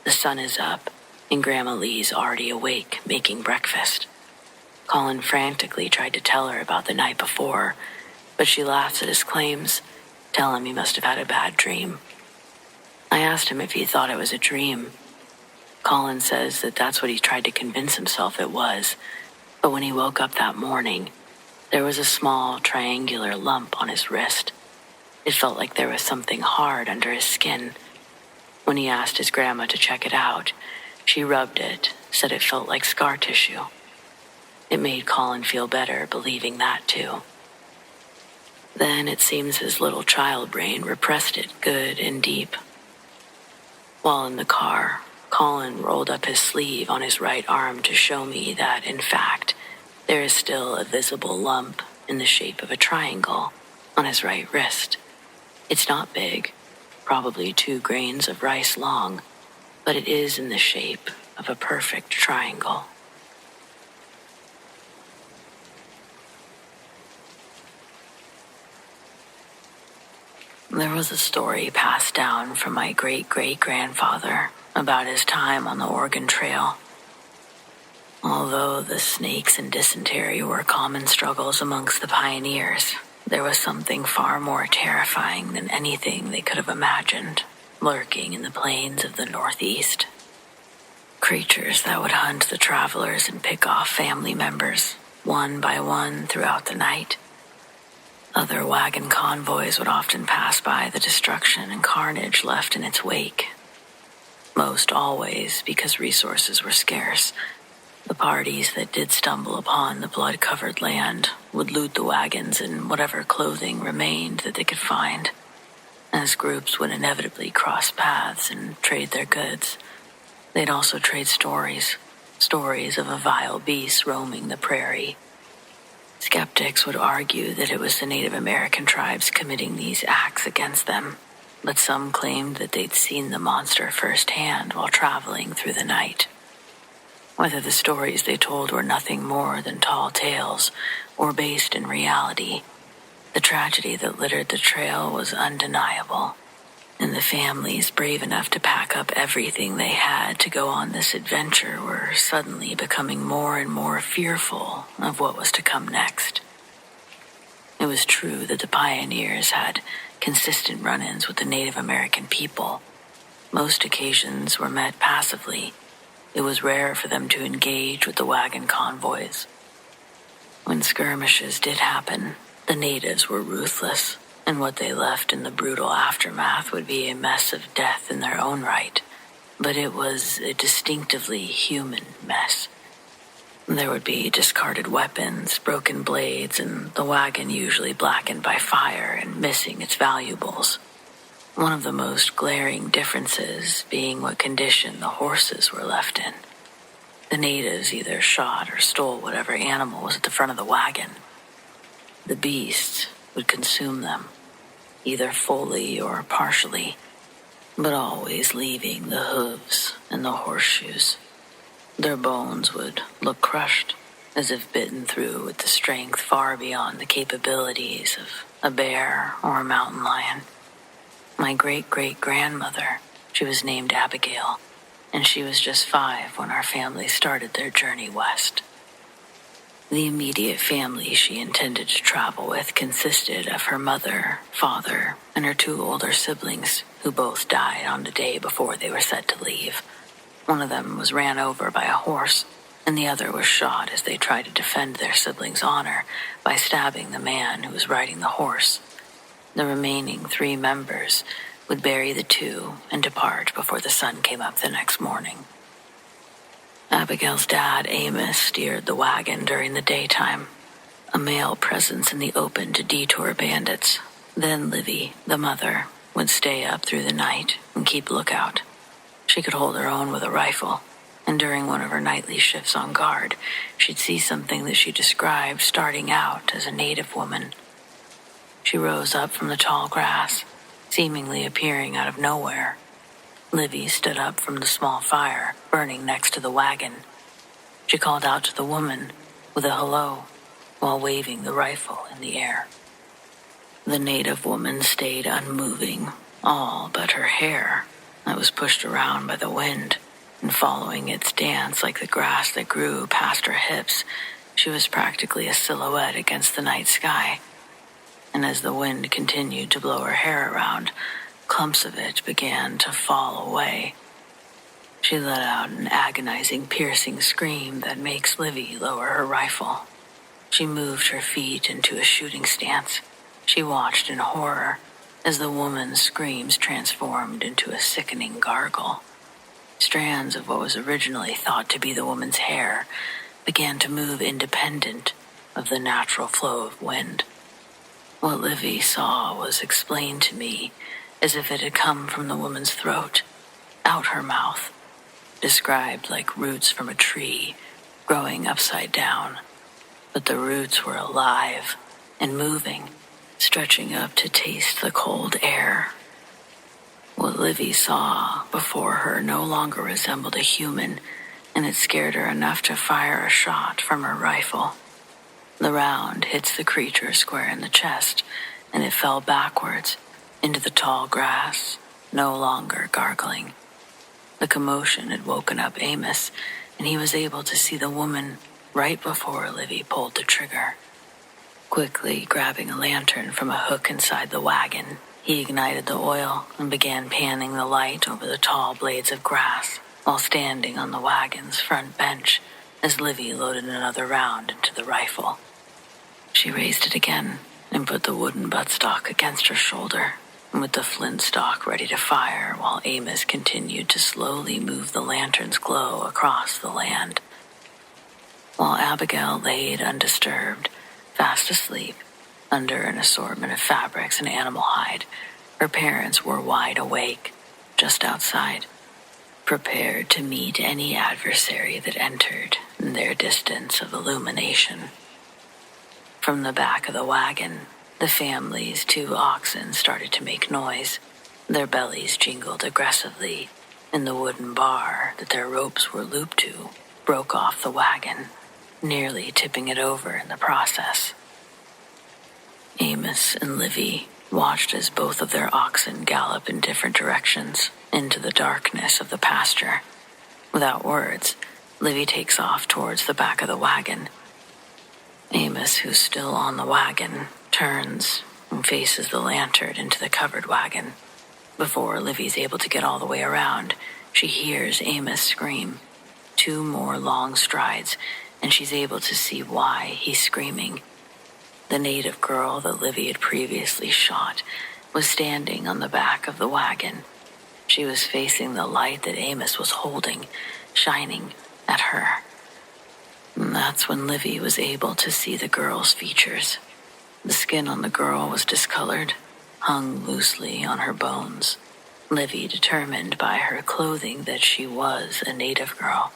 The sun is up, and Grandma Lee's already awake, making breakfast. Colin frantically tried to tell her about the night before, but she laughs at his claims, telling him he must have had a bad dream. I asked him if he thought it was a dream. Colin says that that's what he tried to convince himself it was, but when he woke up that morning, there was a small triangular lump on his wrist. It felt like there was something hard under his skin. When he asked his grandma to check it out, she rubbed it, said it felt like scar tissue. It made Colin feel better believing that too. Then it seems his little child brain repressed it good and deep. While in the car, Colin rolled up his sleeve on his right arm to show me that, in fact, there is still a visible lump in the shape of a triangle on his right wrist. It's not big, probably 2 grains of rice long, but it is in the shape of a perfect triangle. There was a story passed down from my great-great-grandfather about his time on the Oregon Trail. Although the snakes and dysentery were common struggles amongst the pioneers, there was something far more terrifying than anything they could have imagined lurking in the plains of the Northeast. Creatures that would hunt the travelers and pick off family members, one by one throughout the night. Other wagon convoys would often pass by the destruction and carnage left in its wake. Most always because resources were scarce. The parties that did stumble upon the blood-covered land would loot the wagons and whatever clothing remained that they could find, as groups would inevitably cross paths and trade their goods. They'd also trade stories of a vile beast roaming the prairie. Skeptics would argue that it was the Native American tribes committing these acts against them, but some claimed that they'd seen the monster firsthand while traveling through the night. Whether the stories they told were nothing more than tall tales or based in reality, the tragedy that littered the trail was undeniable, and the families brave enough to pack up everything they had to go on this adventure were suddenly becoming more and more fearful of what was to come next. It was true that the pioneers had consistent run-ins with the Native American people. Most occasions were met passively. It was rare for them to engage with the wagon convoys. When skirmishes did happen, the natives were ruthless, and what they left in the brutal aftermath would be a mess of death in their own right. But it was a distinctively human mess. There would be discarded weapons, broken blades, and the wagon usually blackened by fire and missing its valuables. One of the most glaring differences being what condition the horses were left in. The natives either shot or stole whatever animal was at the front of the wagon. The beasts would consume them, either fully or partially, but always leaving the hooves and the horseshoes. Their bones would look crushed, as if bitten through with the strength far beyond the capabilities of a bear or a mountain lion. My great-great-grandmother, she was named Abigail, and she was just 5 when our family started their journey west. The immediate family she intended to travel with consisted of her mother, father, and her 2 older siblings, who both died on the day before they were set to leave. One of them was ran over by a horse, and the other was shot as they tried to defend their siblings' honor by stabbing the man who was riding the horse. The remaining 3 members would bury the 2 and depart before the sun came up the next morning. Abigail's dad, Amos, steered the wagon during the daytime, a male presence in the open to detour bandits. Then Livy, the mother, would stay up through the night and keep lookout. She could hold her own with a rifle, and during one of her nightly shifts on guard, she'd see something that she described starting out as a native woman. She rose up from the tall grass, seemingly appearing out of nowhere. Livy stood up from the small fire burning next to the wagon. She called out to the woman with a hello while waving the rifle in the air. The native woman stayed unmoving, all but her hair that was pushed around by the wind, and following its dance like the grass that grew past her hips, she was practically a silhouette against the night sky. And as the wind continued to blow her hair around, clumps of it began to fall away. She let out an agonizing, piercing scream that makes Livy lower her rifle. She moved her feet into a shooting stance. She watched in horror as the woman's screams transformed into a sickening gargle. Strands of what was originally thought to be the woman's hair began to move independent of the natural flow of wind. What Livy saw was explained to me as if it had come from the woman's throat, out her mouth, described like roots from a tree growing upside down. But the roots were alive and moving, stretching up to taste the cold air. What Livy saw before her no longer resembled a human, and it scared her enough to fire a shot from her rifle. The round hits the creature square in the chest, and it fell backwards into the tall grass, no longer gargling. The commotion had woken up Amos, and he was able to see the woman right before Livy pulled the trigger. Quickly grabbing a lantern from a hook inside the wagon, he ignited the oil and began panning the light over the tall blades of grass while standing on the wagon's front bench as Livy loaded another round into the rifle. She raised it again and put the wooden buttstock against her shoulder, with the flint stock ready to fire while Amos continued to slowly move the lantern's glow across the land. While Abigail laid undisturbed, fast asleep, under an assortment of fabrics and animal hide, her parents were wide awake, just outside, prepared to meet any adversary that entered in their distance of illumination. From the back of the wagon, the family's 2 oxen started to make noise. Their bellies jingled aggressively, and the wooden bar that their ropes were looped to broke off the wagon, nearly tipping it over in the process. Amos and Livy watched as both of their oxen gallop in different directions into the darkness of the pasture. Without words, Livy takes off towards the back of the wagon. Amos, who's still on the wagon, turns and faces the lantern into the covered wagon. Before Livy's able to get all the way around, she hears Amos scream. 2 more long strides, and she's able to see why he's screaming. The native girl that Livy had previously shot was standing on the back of the wagon. She was facing the light that Amos was holding, shining at her. And that's when Livy was able to see the girl's features. The skin on the girl was discolored, hung loosely on her bones. Livy determined by her clothing that she was a native girl.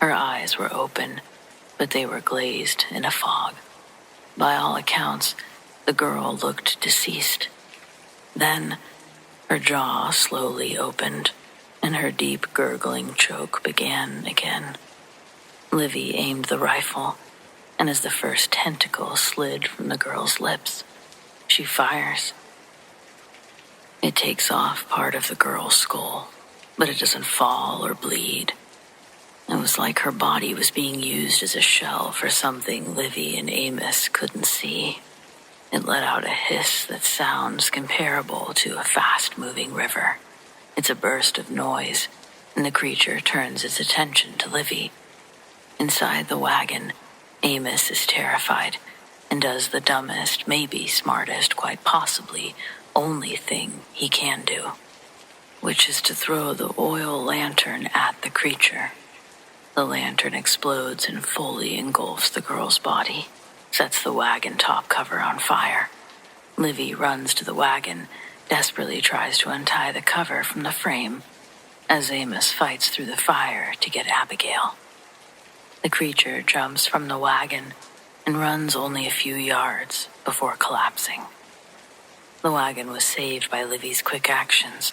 Her eyes were open, but they were glazed in a fog. By all accounts, the girl looked deceased. Then, her jaw slowly opened, and her deep gurgling choke began again. Livy aimed the rifle, and as the first tentacle slid from the girl's lips, she fires. It takes off part of the girl's skull, but it doesn't fall or bleed. It was like her body was being used as a shell for something Livy and Amos couldn't see. It let out a hiss that sounds comparable to a fast-moving river. It's a burst of noise, and the creature turns its attention to Livy. Inside the wagon, Amos is terrified and does the dumbest, maybe smartest, quite possibly only thing he can do, which is to throw the oil lantern at the creature. The lantern explodes and fully engulfs the girl's body, sets the wagon top cover on fire. Livy runs to the wagon, desperately tries to untie the cover from the frame, as Amos fights through the fire to get Abigail. The creature jumps from the wagon and runs only a few yards before collapsing. The wagon was saved by Livy's quick actions,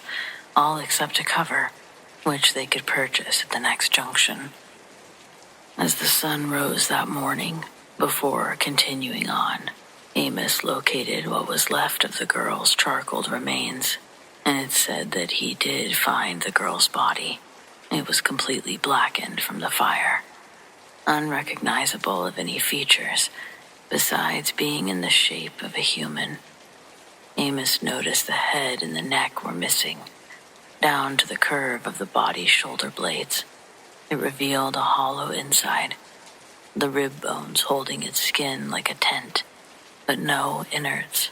all except a cover, which they could purchase at the next junction. As the sun rose that morning, before continuing on, Amos located what was left of the girl's charcoaled remains, and it said that he did find the girl's body. It was completely blackened from the fire, unrecognizable of any features, besides being in the shape of a human. Amos noticed the head and the neck were missing, down to the curve of the body's shoulder blades. It revealed a hollow inside, the rib bones holding its skin like a tent, but no innards.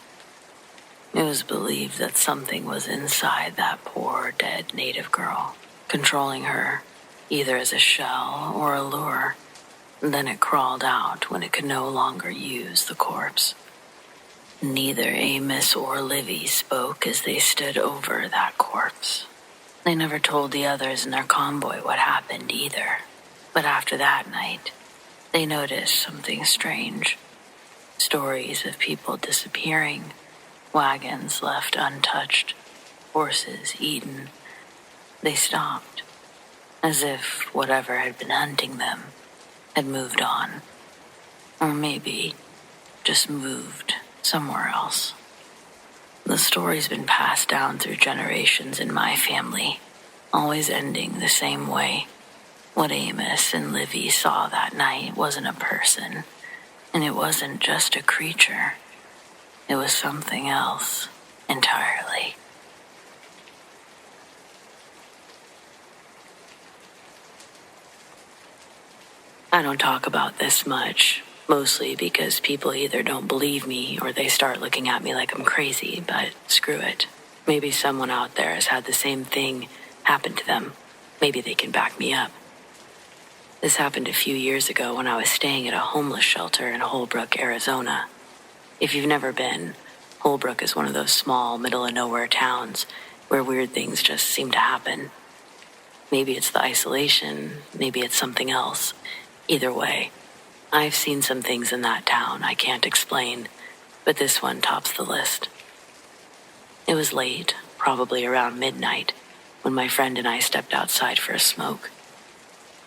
It was believed that something was inside that poor dead native girl, controlling her, either as a shell or a lure. Then it crawled out when it could no longer use the corpse. Neither Amos or Livy spoke as they stood over that corpse. They never told the others in their convoy what happened either. But after that night, they noticed something strange. Stories of people disappearing, wagons left untouched, horses eaten, they stopped, as if whatever had been hunting them had moved on, or maybe just moved somewhere else. The story's been passed down through generations in my family, always ending the same way. What Amos and Livy saw that night wasn't a person, and it wasn't just a creature. It was something else entirely. I don't talk about this much, mostly because people either don't believe me or they start looking at me like I'm crazy, but screw it. Maybe someone out there has had the same thing happen to them. Maybe they can back me up. This happened a few years ago when I was staying at a homeless shelter in Holbrook, Arizona. If you've never been, Holbrook is one of those small, middle-of-nowhere towns where weird things just seem to happen. Maybe it's the isolation, maybe it's something else. Either way, I've seen some things in that town I can't explain, but this one tops the list. It was late, probably around midnight, when my friend and I stepped outside for a smoke.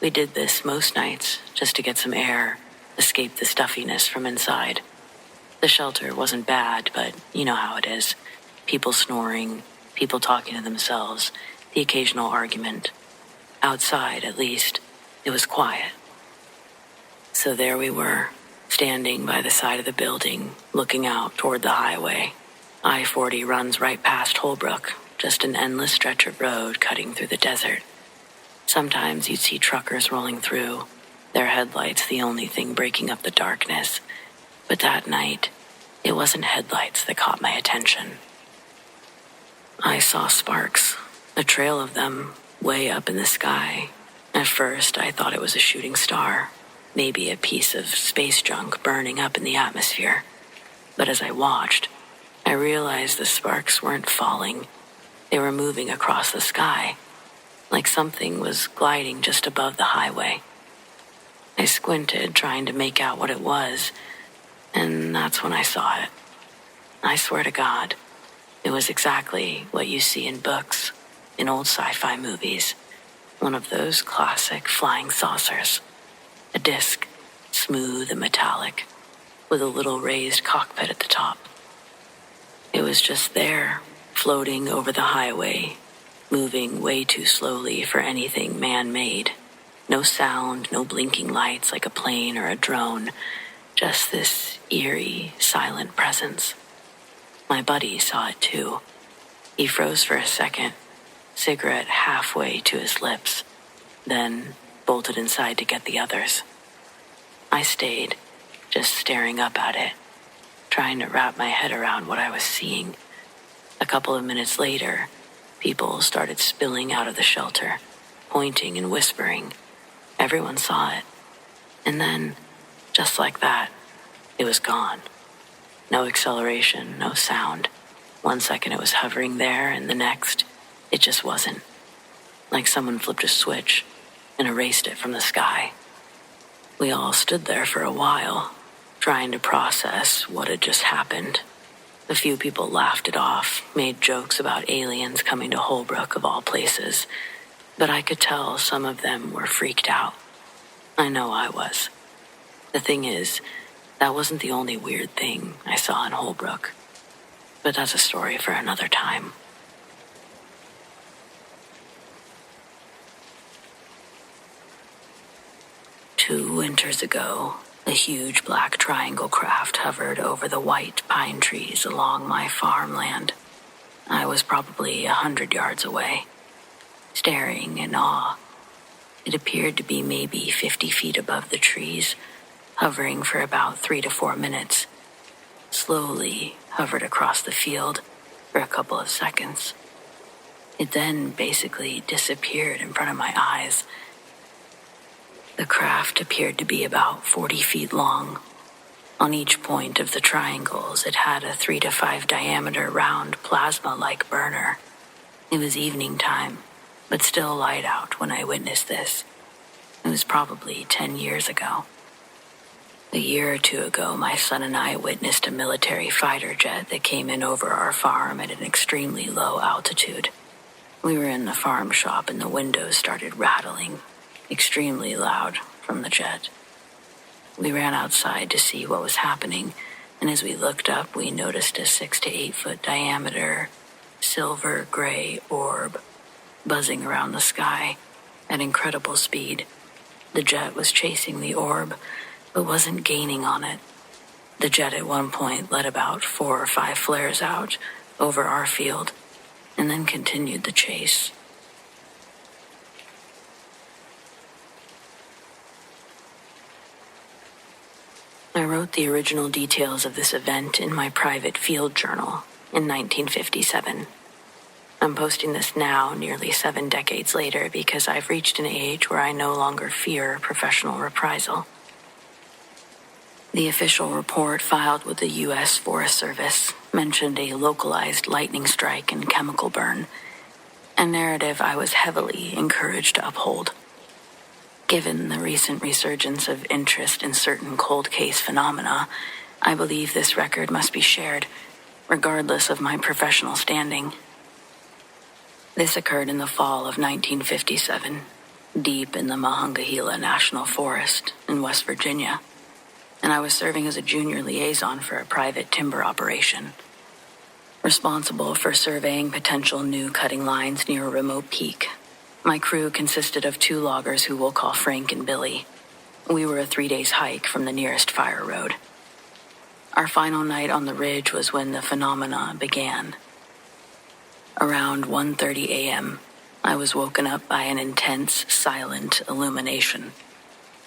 We did this most nights, just to get some air, escape the stuffiness from inside. The shelter wasn't bad, but you know how it is. People snoring, people talking to themselves, the occasional argument. Outside, at least, it was quiet. So there we were, standing by the side of the building, looking out toward the highway. I-40 runs right past Holbrook, just an endless stretch of road cutting through the desert. Sometimes you'd see truckers rolling through, their headlights the only thing breaking up the darkness. But that night, it wasn't headlights that caught my attention. I saw sparks, a trail of them, way up in the sky. At first, I thought it was a shooting star, maybe a piece of space junk burning up in the atmosphere. But as I watched, I realized the sparks weren't falling. They were moving across the sky, like something was gliding just above the highway. I squinted, trying to make out what it was, and that's when I saw it. I swear to God, it was exactly what you see in books, in old sci-fi movies. One of those classic flying saucers. A disc, smooth and metallic, with a little raised cockpit at the top. It was just there, floating over the highway, moving way too slowly for anything man-made. No sound, no blinking lights like a plane or a drone, just this eerie, silent presence. My buddy saw it too. He froze for a second, cigarette halfway to his lips, then bolted inside to get the others. I stayed, just staring up at it, trying to wrap my head around what I was seeing. A couple of minutes later, people started spilling out of the shelter, pointing and whispering. Everyone saw it. And then, just like that, it was gone. No acceleration, no sound. 1 second it was hovering there, and the next, it just wasn't. Like someone flipped a switch and erased it from the sky. We all stood there for a while, trying to process what had just happened. A few people laughed it off, made jokes about aliens coming to Holbrook of all places, but I could tell some of them were freaked out. I know I was. The thing is, that wasn't the only weird thing I saw in Holbrook, but that's a story for another time. Two winters ago, a huge black triangle craft hovered over the white pine trees along my farmland. I was probably 100 yards away, staring in awe. It appeared to be maybe 50 feet above the trees, hovering for about 3 to 4 minutes. Slowly hovered across the field for a couple of seconds. It then basically disappeared in front of my eyes. The craft appeared to be about 40 feet long. On each point of the triangles, it had a 3 to 5 diameter round plasma-like burner. It was evening time, but still light out when I witnessed this. It was probably 10 years ago. A year or two ago, my son and I witnessed a military fighter jet that came in over our farm at an extremely low altitude. We were in the farm shop and the windows started rattling, extremely loud, from the jet. We ran outside to see what was happening, and as we looked up, we noticed a 6 to 8 foot diameter, silver-gray orb buzzing around the sky at incredible speed. The jet was chasing the orb, but wasn't gaining on it. The jet at one point let about 4 or 5 flares out over our field, and then continued the chase. I wrote the original details of this event in my private field journal in 1957. I'm posting this now, nearly 7 decades later, because I've reached an age where I no longer fear professional reprisal. The official report filed with the U.S. Forest Service mentioned a localized lightning strike and chemical burn, a narrative I was heavily encouraged to uphold. Given the recent resurgence of interest in certain cold case phenomena, I believe this record must be shared, regardless of my professional standing. This occurred in the fall of 1957, deep in the Monongahela National Forest in West Virginia, and I was serving as a junior liaison for a private timber operation, responsible for surveying potential new cutting lines near a remote peak. My crew consisted of 2 loggers who we'll call Frank and Billy. We were a 3-day hike from the nearest fire road. Our final night on the ridge was when the phenomena began. Around 1:30 a.m., I was woken up by an intense, silent illumination.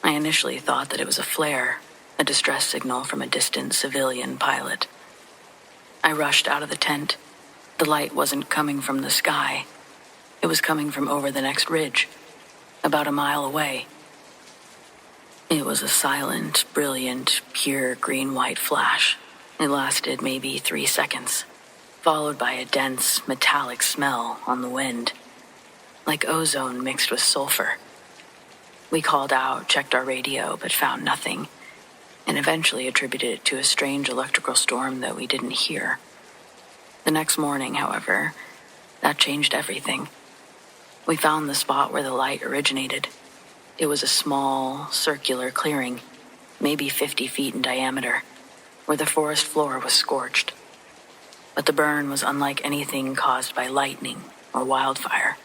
I initially thought that it was a flare, a distress signal from a distant civilian pilot. I rushed out of the tent. The light wasn't coming from the sky. It was coming from over the next ridge, about a mile away. It was a silent, brilliant, pure green-white flash. It lasted maybe 3 seconds, followed by a dense, metallic smell on the wind, like ozone mixed with sulfur. We called out, checked our radio, but found nothing, and eventually attributed it to a strange electrical storm that we didn't hear. The next morning, however, that changed everything. We found the spot where the light originated. It was a small, circular clearing, maybe 50 feet in diameter, where the forest floor was scorched. But the burn was unlike anything caused by lightning or wildfire.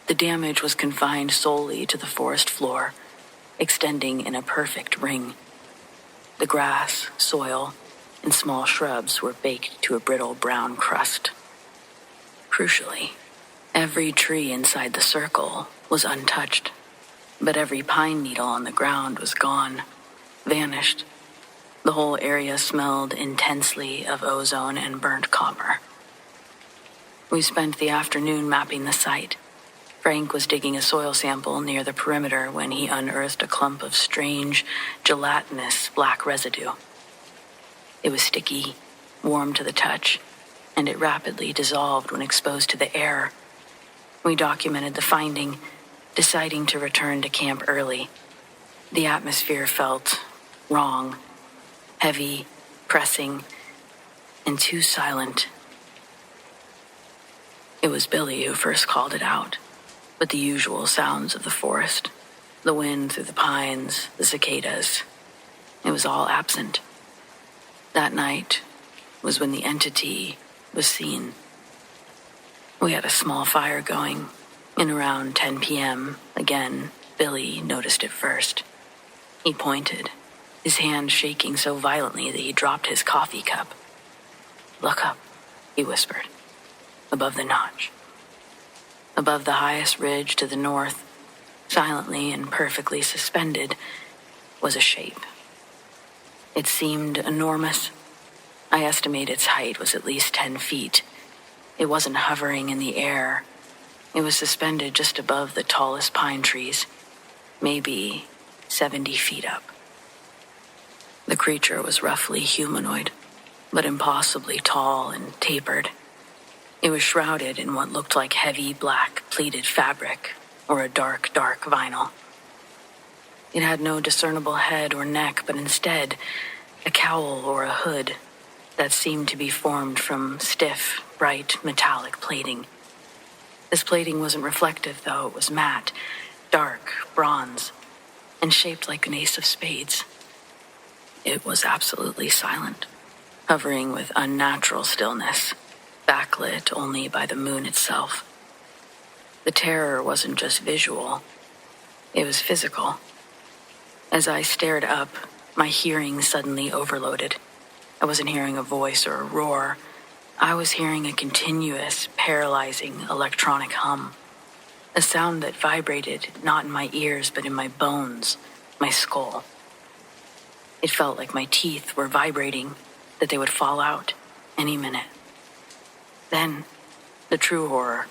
The damage was confined solely to the forest floor, extending in a perfect ring. The grass, soil, and small shrubs were baked to a brittle brown crust. Crucially, every tree inside the circle was untouched, but every pine needle on the ground was gone, vanished. The whole area smelled intensely of ozone and burnt copper. We spent the afternoon mapping the site. Frank was digging a soil sample near the perimeter when he unearthed a clump of strange, gelatinous black residue. It was sticky, warm to the touch, and it rapidly dissolved when exposed to the air. We documented the finding, deciding to return to camp early. The atmosphere felt wrong, heavy, pressing, and too silent. It was Billy who first called it out, but the usual sounds of the forest, the wind through the pines, the cicadas, it was all absent. That night was when the entity was seen. We had a small fire going, and around 10 p.m., again, Billy noticed it first. He pointed, his hand shaking so violently that he dropped his coffee cup. "Look up," he whispered, above the notch. Above the highest ridge to the north, silently and perfectly suspended, was a shape. It seemed enormous. I estimate its height was at least 10 feet. It wasn't hovering in the air. It was suspended just above the tallest pine trees, maybe 70 feet up. The creature was roughly humanoid, but impossibly tall and tapered. It was shrouded in what looked like heavy black pleated fabric or a dark vinyl. It had no discernible head or neck, but instead a cowl or a hood that seemed to be formed from stiff, bright, metallic plating. This plating wasn't reflective, though. It was matte, dark, bronze, and shaped like an ace of spades. It was absolutely silent, hovering with unnatural stillness, backlit only by the moon itself. The terror wasn't just visual, it was physical. As I stared up, my hearing suddenly overloaded. I wasn't hearing a voice or a roar. I was hearing a continuous, paralyzing electronic hum. A sound that vibrated not in my ears, but in my bones, my skull. It felt like my teeth were vibrating, that they would fall out any minute. Then, the true horror.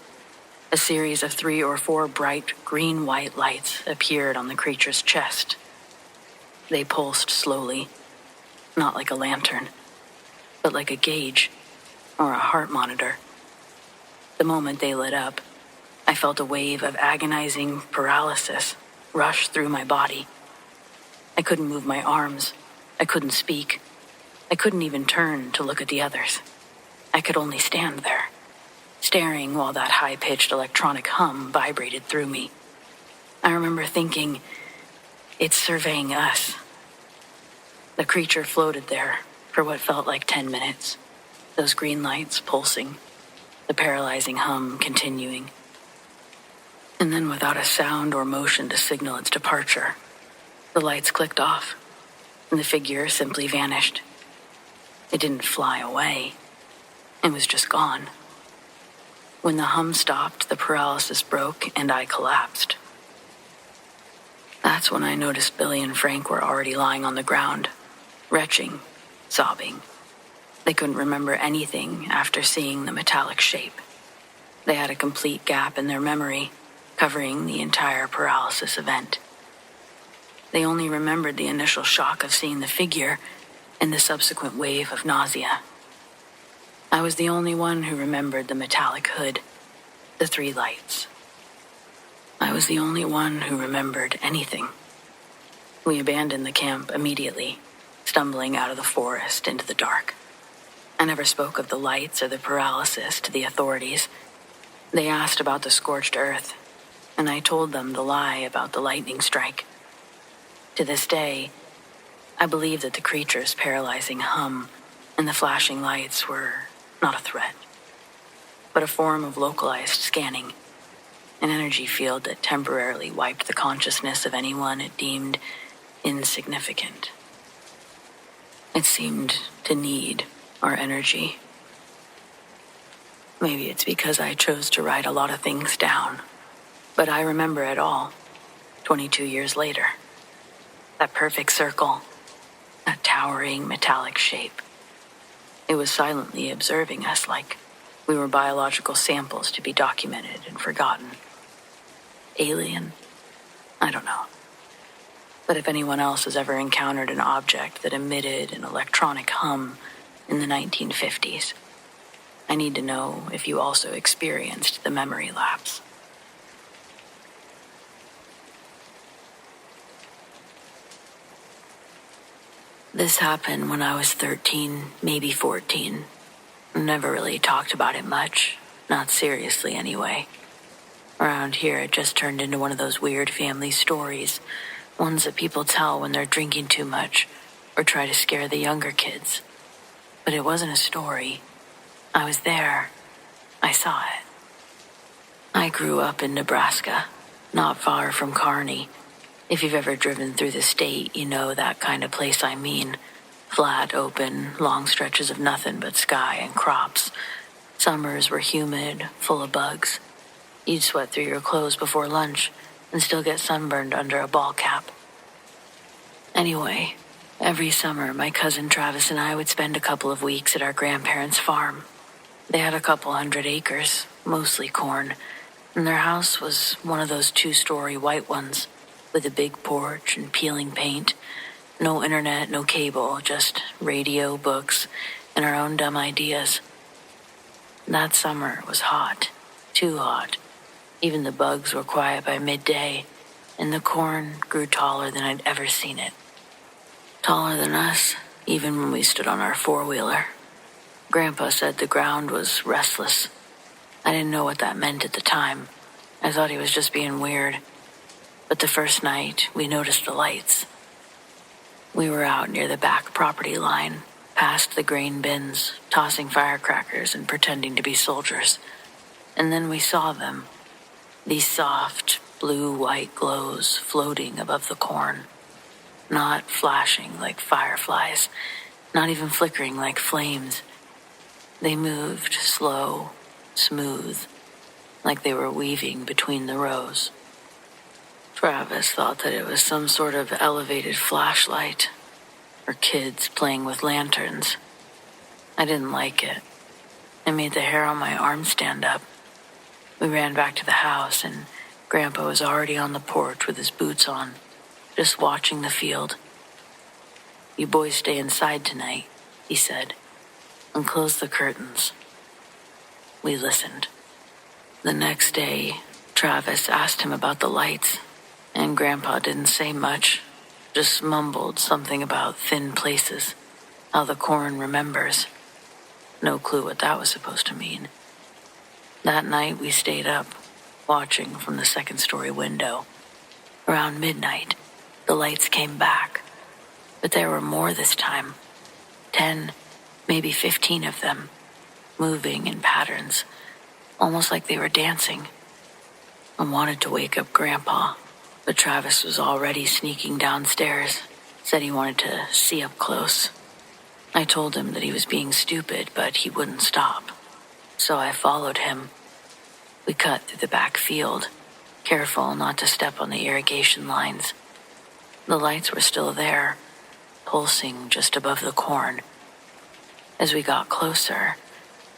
A series of 3 or 4 bright green-white lights appeared on the creature's chest. They pulsed slowly, not like a lantern, but like a gauge or a heart monitor. The moment they lit up, I felt a wave of agonizing paralysis rush through my body. I couldn't move my arms. I couldn't speak. I couldn't even turn to look at the others. I could only stand there, staring while that high-pitched electronic hum vibrated through me. I remember thinking, it's surveying us. The creature floated there for what felt like 10 minutes, those green lights pulsing, the paralyzing hum continuing. And then, without a sound or motion to signal its departure, the lights clicked off, and the figure simply vanished. It didn't fly away. It was just gone. When the hum stopped, the paralysis broke, and I collapsed. That's when I noticed Billy and Frank were already lying on the ground, retching, sobbing. They couldn't remember anything after seeing the metallic shape. They had a complete gap in their memory, covering the entire paralysis event. They only remembered the initial shock of seeing the figure and the subsequent wave of nausea. I was the only one who remembered the metallic hood, the 3 lights. I was the only one who remembered anything. We abandoned the camp immediately, stumbling out of the forest into the dark. I never spoke of the lights or the paralysis to the authorities. They asked about the scorched earth, and I told them the lie about the lightning strike. To this day, I believe that the creature's paralyzing hum and the flashing lights were not a threat, but a form of localized scanning, an energy field that temporarily wiped the consciousness of anyone it deemed insignificant. It seemed to need our energy. Maybe it's because I chose to write a lot of things down, but I remember it all, 22 years later. That perfect circle, that towering metallic shape. It was silently observing us like we were biological samples to be documented and forgotten. Alien? I don't know. But if anyone else has ever encountered an object that emitted an electronic hum in the 1950s, I need to know if you also experienced the memory lapse. This happened when I was 13, maybe 14. Never really talked about it much, not seriously anyway. Around here, it just turned into one of those weird family stories, ones that people tell when they're drinking too much or try to scare the younger kids. But it wasn't a story. I was there. I saw it. I grew up in Nebraska, not far from Kearney. If you've ever driven through the state, you know that kind of place I mean. Flat, open, long stretches of nothing but sky and crops. Summers were humid, full of bugs. You'd sweat through your clothes before lunch and still get sunburned under a ball cap. Anyway, every summer my cousin Travis and I would spend a couple of weeks at our grandparents' farm. They had a couple 100 acres, mostly corn, and their house was one of those 2-story white ones, with a big porch and peeling paint. No internet, no cable, just radio, books, and our own dumb ideas. That summer was hot, too hot. Even the bugs were quiet by midday. and the corn grew taller than I'd ever seen it. Taller than us, even when we stood on our four-wheeler. Grandpa said the ground was restless. I didn't know what that meant at the time. I thought he was just being weird. But the first night, we noticed the lights. We were out near the back property line, past the grain bins, tossing firecrackers and pretending to be soldiers. And then we saw them. These soft, blue-white glows floating above the corn. Not flashing like fireflies, not even flickering like flames. They moved slow, smooth, like they were weaving between the rows. Travis thought that it was some sort of elevated flashlight, or kids playing with lanterns. I didn't like it. It made the hair on my arm stand up. We ran back to the house, and Grandpa was already on the porch with his boots on, just watching the field. "You boys stay inside tonight," he said, "and close the curtains." We listened. The next day, Travis asked him about the lights, and Grandpa didn't say much, just mumbled something about thin places, how the corn remembers. No clue what that was supposed to mean. That night we stayed up, watching from the second-story window. Around midnight, the lights came back, but there were more this time. 10, maybe 15 of them, moving in patterns, almost like they were dancing. I wanted to wake up Grandpa, but Travis was already sneaking downstairs, said he wanted to see up close. I told him that he was being stupid, but he wouldn't stop. So I followed him. We cut through the back field, careful not to step on the irrigation lines. The lights were still there, pulsing just above the corn. As we got closer,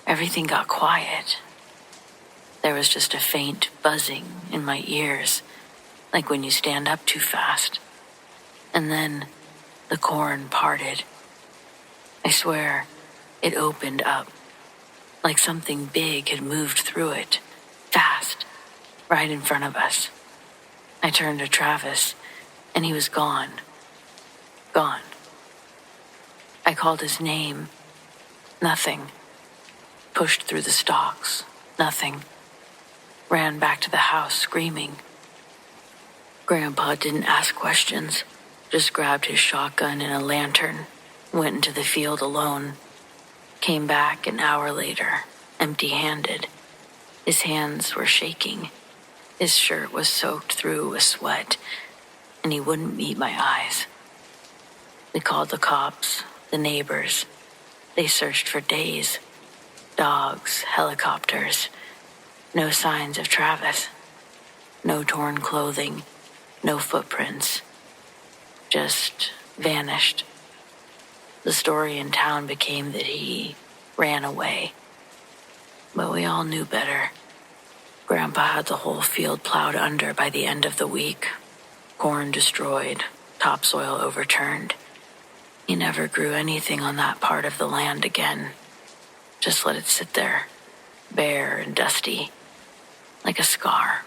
everything got quiet. There was just a faint buzzing in my ears, like when you stand up too fast. And then the corn parted. I swear, it opened up, like something big had moved through it, fast, right in front of us. I turned to Travis, and he was gone. Gone. I called his name. Nothing. Pushed through the stalks. Nothing. Ran back to the house screaming. Grandpa didn't ask questions, just grabbed his shotgun and a lantern, went into the field alone. Came back an hour later, empty-handed. His hands were shaking. His shirt was soaked through with sweat, and he wouldn't meet my eyes. We called the cops, the neighbors. They searched for days. Dogs, helicopters. No signs of Travis. No torn clothing. No footprints. Just vanished. The story in town became that he ran away. But we all knew better. Grandpa had the whole field plowed under by the end of the week. Corn destroyed, topsoil overturned. He never grew anything on that part of the land again. Just let it sit there, bare and dusty, like a scar.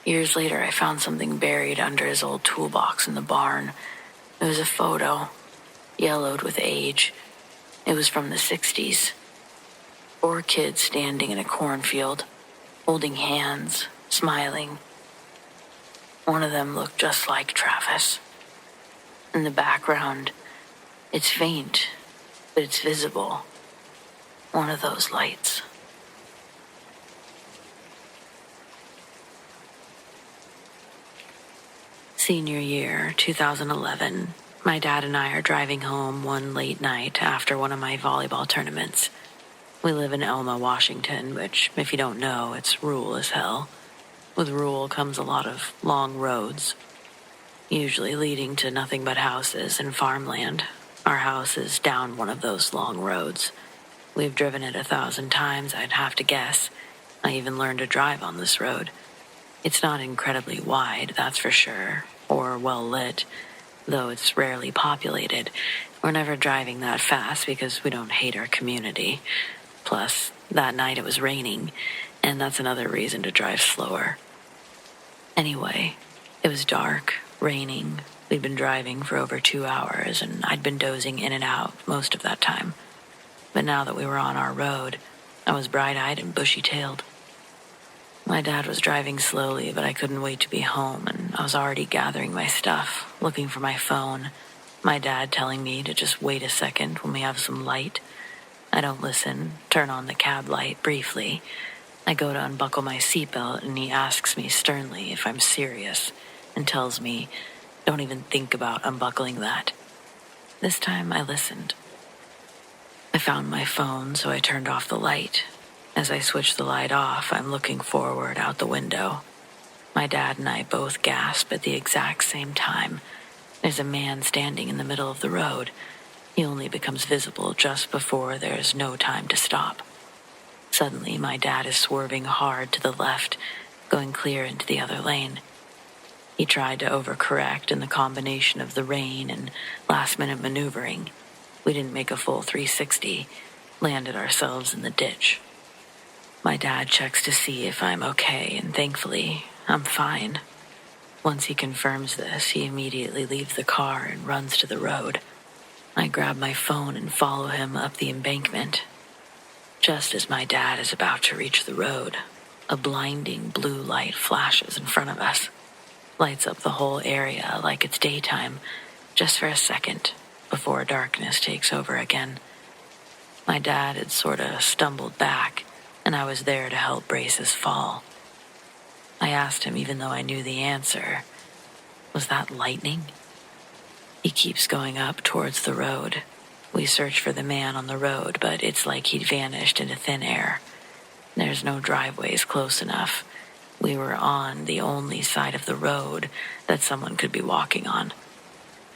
Years later, I found something buried under his old toolbox in the barn. It was a photo, yellowed with age. It was from the 60s. 4 kids standing in a cornfield, holding hands, smiling. One of them looked just like Travis. In the background, it's faint, but it's visible. One of those lights. Senior year, 2011. My dad and I are driving home one late night after one of my volleyball tournaments. We live in Elma, Washington, which, if you don't know, it's rural as hell. With rural comes a lot of long roads, usually leading to nothing but houses and farmland. Our house is down one of those long roads. We've driven it 1,000 times, I'd have to guess. I even learned to drive on this road. It's not incredibly wide, that's for sure, or well lit, though it's rarely populated. We're never driving that fast because we don't hate our community. Plus, that night it was raining, and that's another reason to drive slower. Anyway, it was dark, raining. We'd been driving for over 2 hours, and I'd been dozing in and out most of that time. But now that we were on our road, I was bright-eyed and bushy-tailed. My dad was driving slowly, but I couldn't wait to be home, and I was already gathering my stuff, looking for my phone. My dad telling me to just wait a second when we have some light. I don't listen, turn on the cab light briefly. I go to unbuckle my seatbelt, and he asks me sternly if I'm serious, and tells me, don't even think about unbuckling that. This time I listened. I found my phone, so I turned off the light. As I switch the light off, I'm looking forward out the window. My dad and I both gasp at the exact same time. There's a man standing in the middle of the road. He only becomes visible just before there's no time to stop. Suddenly, my dad is swerving hard to the left, going clear into the other lane. He tried to overcorrect, and the combination of the rain and last-minute maneuvering, we didn't make a full 360, landed ourselves in the ditch. My dad checks to see if I'm okay, and thankfully, I'm fine. Once he confirms this, he immediately leaves the car and runs to the road. I grab my phone and follow him up the embankment. Just as my dad is about to reach the road, a blinding blue light flashes in front of us. Lights up the whole area like it's daytime, just for a second, before darkness takes over again. My dad had sort of stumbled back, and I was there to help brace his fall. I asked him, even though I knew the answer, was that lightning? He keeps going up towards the road. We search for the man on the road, but it's like he'd vanished into thin air. There's no driveways close enough. We were on the only side of the road that someone could be walking on.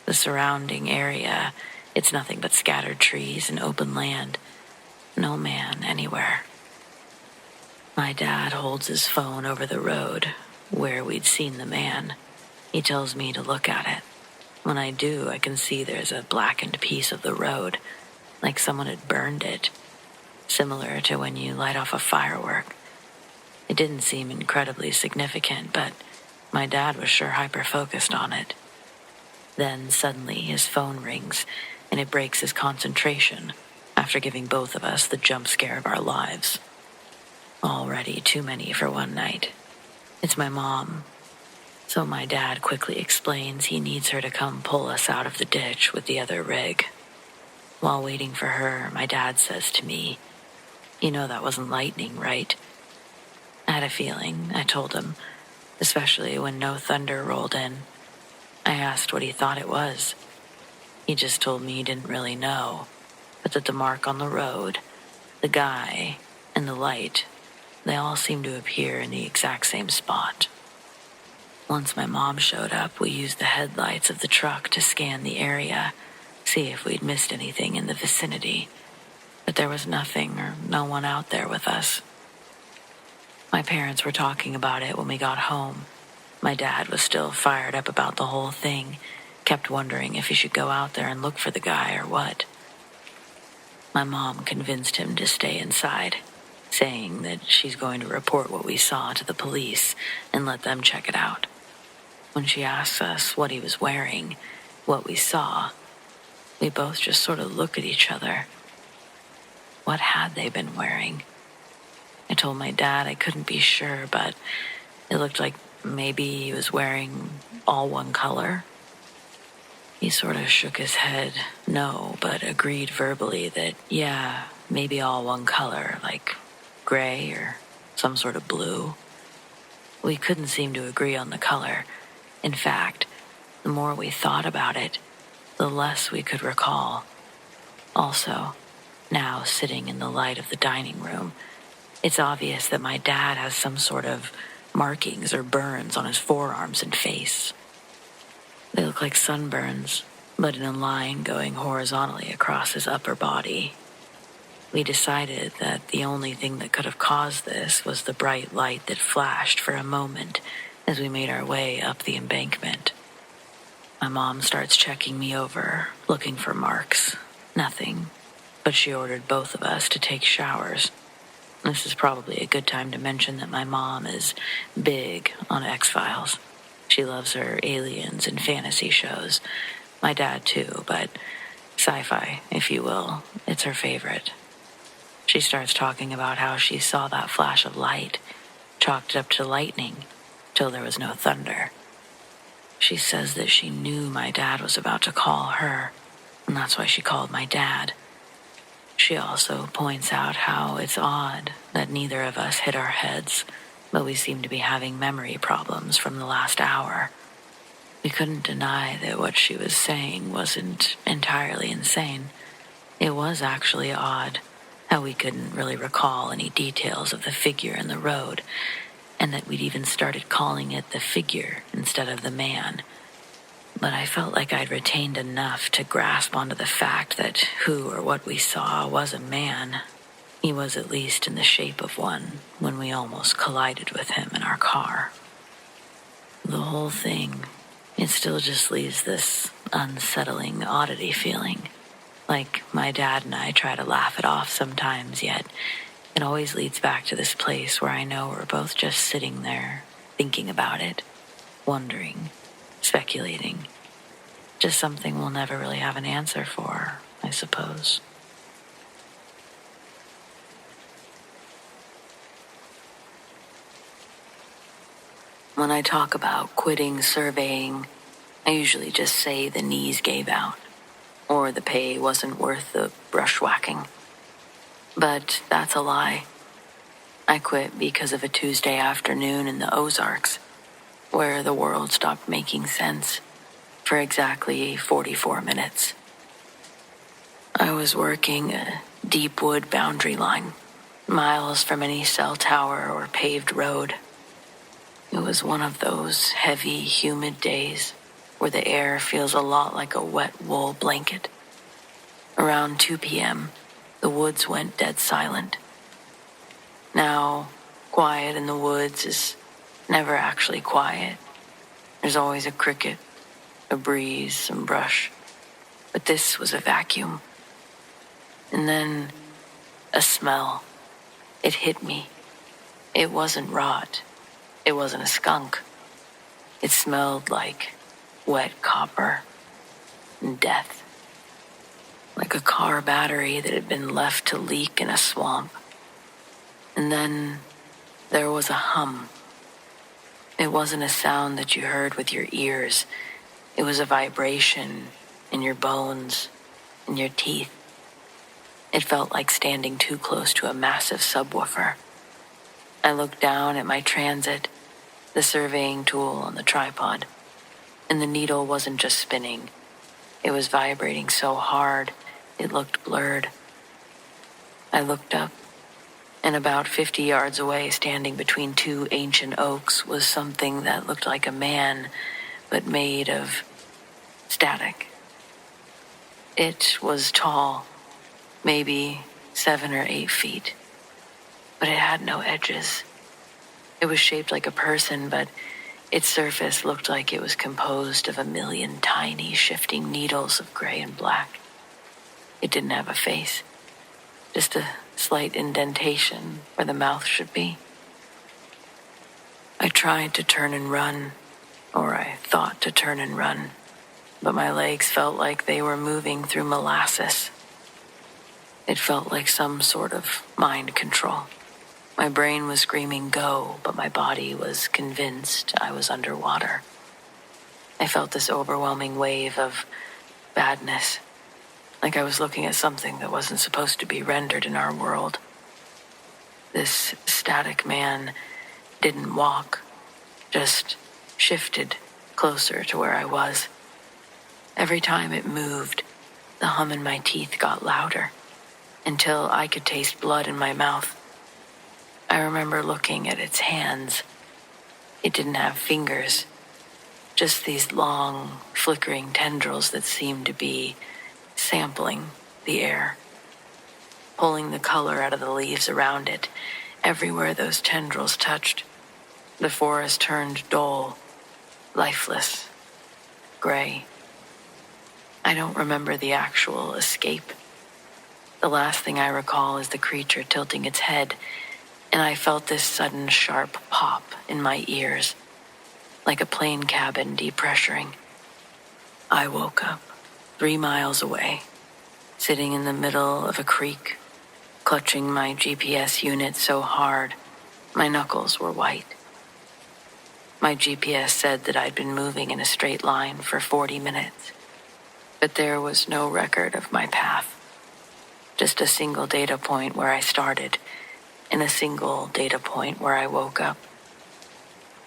The surrounding area, it's nothing but scattered trees and open land. No man anywhere. My dad holds his phone over the road, where we'd seen the man. He tells me to look at it. When I do, I can see there's a blackened piece of the road, like someone had burned it, similar to when you light off a firework. It didn't seem incredibly significant, but my dad was sure hyper-focused on it. Then suddenly his phone rings, and it breaks his concentration after giving both of us the jump scare of our lives. Already too many for one night. It's my mom. So my dad quickly explains he needs her to come pull us out of the ditch with the other rig. While waiting for her, my dad says to me, "You know that wasn't lightning, right?" I had a feeling, I told him, especially when no thunder rolled in. I asked what he thought it was. He just told me he didn't really know, but that the mark on the road, the guy, and the light, they all seemed to appear in the exact same spot. Once my mom showed up, we used the headlights of the truck to scan the area, see if we'd missed anything in the vicinity, but there was nothing or no one out there with us. My parents were talking about it when we got home. My dad was still fired up about the whole thing, kept wondering if he should go out there and look for the guy or what. My mom convinced him to stay inside, saying that she's going to report what we saw to the police and let them check it out. When she asked us what he was wearing, what we saw, we both just sort of look at each other. What had they been wearing? I told my dad I couldn't be sure, but it looked like maybe he was wearing all one color. He sort of shook his head, no, but agreed verbally that, yeah, maybe all one color, like gray or some sort of blue. We couldn't seem to agree on the color. In fact, the more we thought about it, the less we could recall. Also, now sitting in the light of the dining room, it's obvious that my dad has some sort of markings or burns on his forearms and face. They look like sunburns, but in a line going horizontally across his upper body. We decided that the only thing that could have caused this was the bright light that flashed for a moment as we made our way up the embankment. My mom starts checking me over, looking for marks. Nothing, but she ordered both of us to take showers. This is probably a good time to mention that my mom is big on X-Files. She loves her aliens and fantasy shows. My dad too, but sci-fi, if you will, it's her favorite. She starts talking about how she saw that flash of light, chalked it up to lightning, till there was no thunder. She says that she knew my dad was about to call her, and that's why she called my dad. She also points out how it's odd that neither of us hit our heads, but we seem to be having memory problems from the last hour. We couldn't deny that what she was saying wasn't entirely insane. It was actually odd how we couldn't really recall any details of the figure in the road, and that we'd even started calling it the figure instead of the man. But I felt like I'd retained enough to grasp onto the fact that who or what we saw was a man. He was at least in the shape of one when we almost collided with him in our car. The whole thing, it still just leaves this unsettling oddity feeling. Like my dad and I try to laugh it off sometimes, yet it always leads back to this place where I know we're both just sitting there, thinking about it, wondering, speculating. Just something we'll never really have an answer for, I suppose. When I talk about quitting surveying, I usually just say the knees gave out, or the pay wasn't worth the brushwhacking. But that's a lie. I quit because of a Tuesday afternoon in the Ozarks, where the world stopped making sense for exactly 44 minutes. I was working a deep wood boundary line, miles from any cell tower or paved road. It was one of those heavy, humid days where the air feels a lot like a wet wool blanket. Around 2 p.m., the woods went dead silent. Now, quiet in the woods is never actually quiet. There's always a cricket, a breeze, some brush. But this was a vacuum. And then a smell. It hit me. It wasn't rot. It wasn't a skunk. It smelled like wet copper and death. Like a car battery that had been left to leak in a swamp. And then there was a hum. It wasn't a sound that you heard with your ears. It was a vibration in your bones, in your teeth. It felt like standing too close to a massive subwoofer. I looked down at my transit, the surveying tool on the tripod, and the needle wasn't just spinning. It was vibrating so hard, it looked blurred. I looked up, and about 50 yards away, standing between two ancient oaks, was something that looked like a man, but made of static. It was tall, maybe 7 or 8 feet, but it had no edges. It was shaped like a person, but its surface looked like it was composed of a million tiny, shifting needles of gray and black. It didn't have a face, just a slight indentation where the mouth should be. I tried to turn and run, or I thought to turn and run, but my legs felt like they were moving through molasses. It felt like some sort of mind control. My brain was screaming go, but my body was convinced I was underwater. I felt this overwhelming wave of badness, like I was looking at something that wasn't supposed to be rendered in our world. This static man didn't walk, just shifted closer to where I was. Every time it moved, the hum in my teeth got louder, until I could taste blood in my mouth. I remember looking at its hands. It didn't have fingers, just these long, flickering tendrils that seemed to be sampling the air, pulling the color out of the leaves around it. Everywhere those tendrils touched, the forest turned dull, lifeless, gray. I don't remember the actual escape. The last thing I recall is the creature tilting its head and I felt this sudden sharp pop in my ears, like a plane cabin depressuring. I woke up 3 miles away, sitting in the middle of a creek, clutching my GPS unit so hard my knuckles were white. My GPS said that I'd been moving in a straight line for 40 minutes, but there was no record of my path. Just a single data point where I started, and a single data point where I woke up.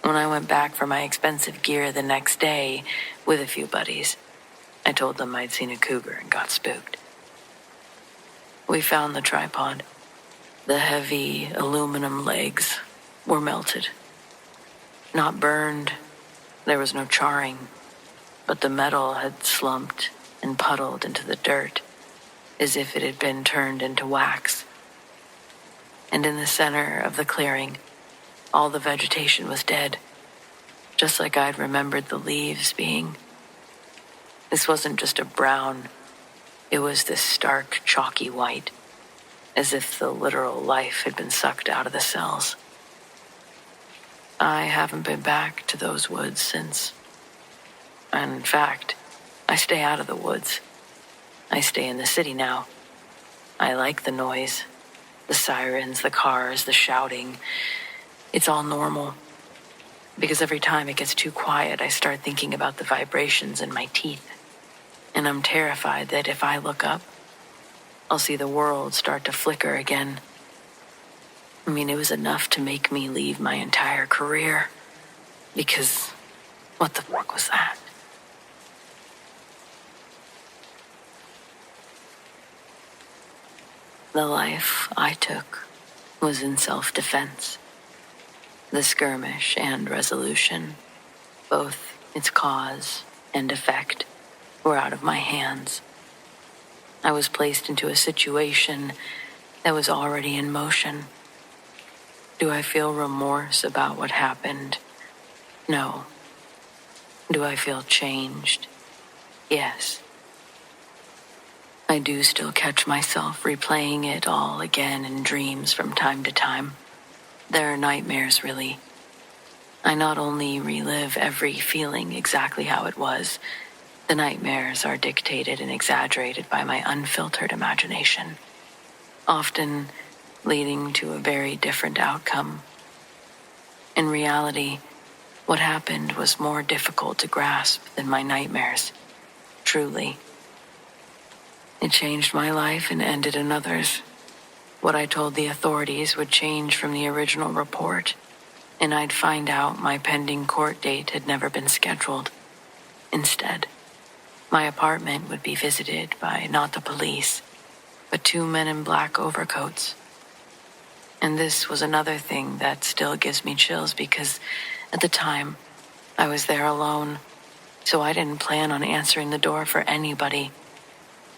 When I went back for my expensive gear the next day with a few buddies, I told them I'd seen a cougar and got spooked. We found the tripod. The heavy aluminum legs were melted. Not burned, there was no charring, but the metal had slumped and puddled into the dirt, as if it had been turned into wax. And in the center of the clearing, all the vegetation was dead, just like I'd remembered the leaves being. This wasn't just a brown, it was this stark, chalky white, as if the literal life had been sucked out of the cells. I haven't been back to those woods since. And in fact, I stay out of the woods. I stay in the city now. I like the noise, the sirens, the cars, the shouting. It's all normal. Because every time it gets too quiet, I start thinking about the vibrations in my teeth. And I'm terrified that if I look up, I'll see the world start to flicker again. I mean, it was enough to make me leave my entire career. Because what the fuck was that? The life I took was in self-defense. The skirmish and resolution, both its cause and effect, were out of my hands. I was placed into a situation that was already in motion. Do I feel remorse about what happened? No. Do I feel changed? Yes. I do still catch myself replaying it all again in dreams from time to time. There are nightmares, really. I not only relive every feeling exactly how it was, the nightmares are dictated and exaggerated by my unfiltered imagination, often leading to a very different outcome. In reality, what happened was more difficult to grasp than my nightmares, truly. It changed my life and ended another's. What I told the authorities would change from the original report, and I'd find out my pending court date had never been scheduled. Instead, my apartment would be visited by not the police, but 2 men in black overcoats. And this was another thing that still gives me chills because at the time, I was there alone, so I didn't plan on answering the door for anybody.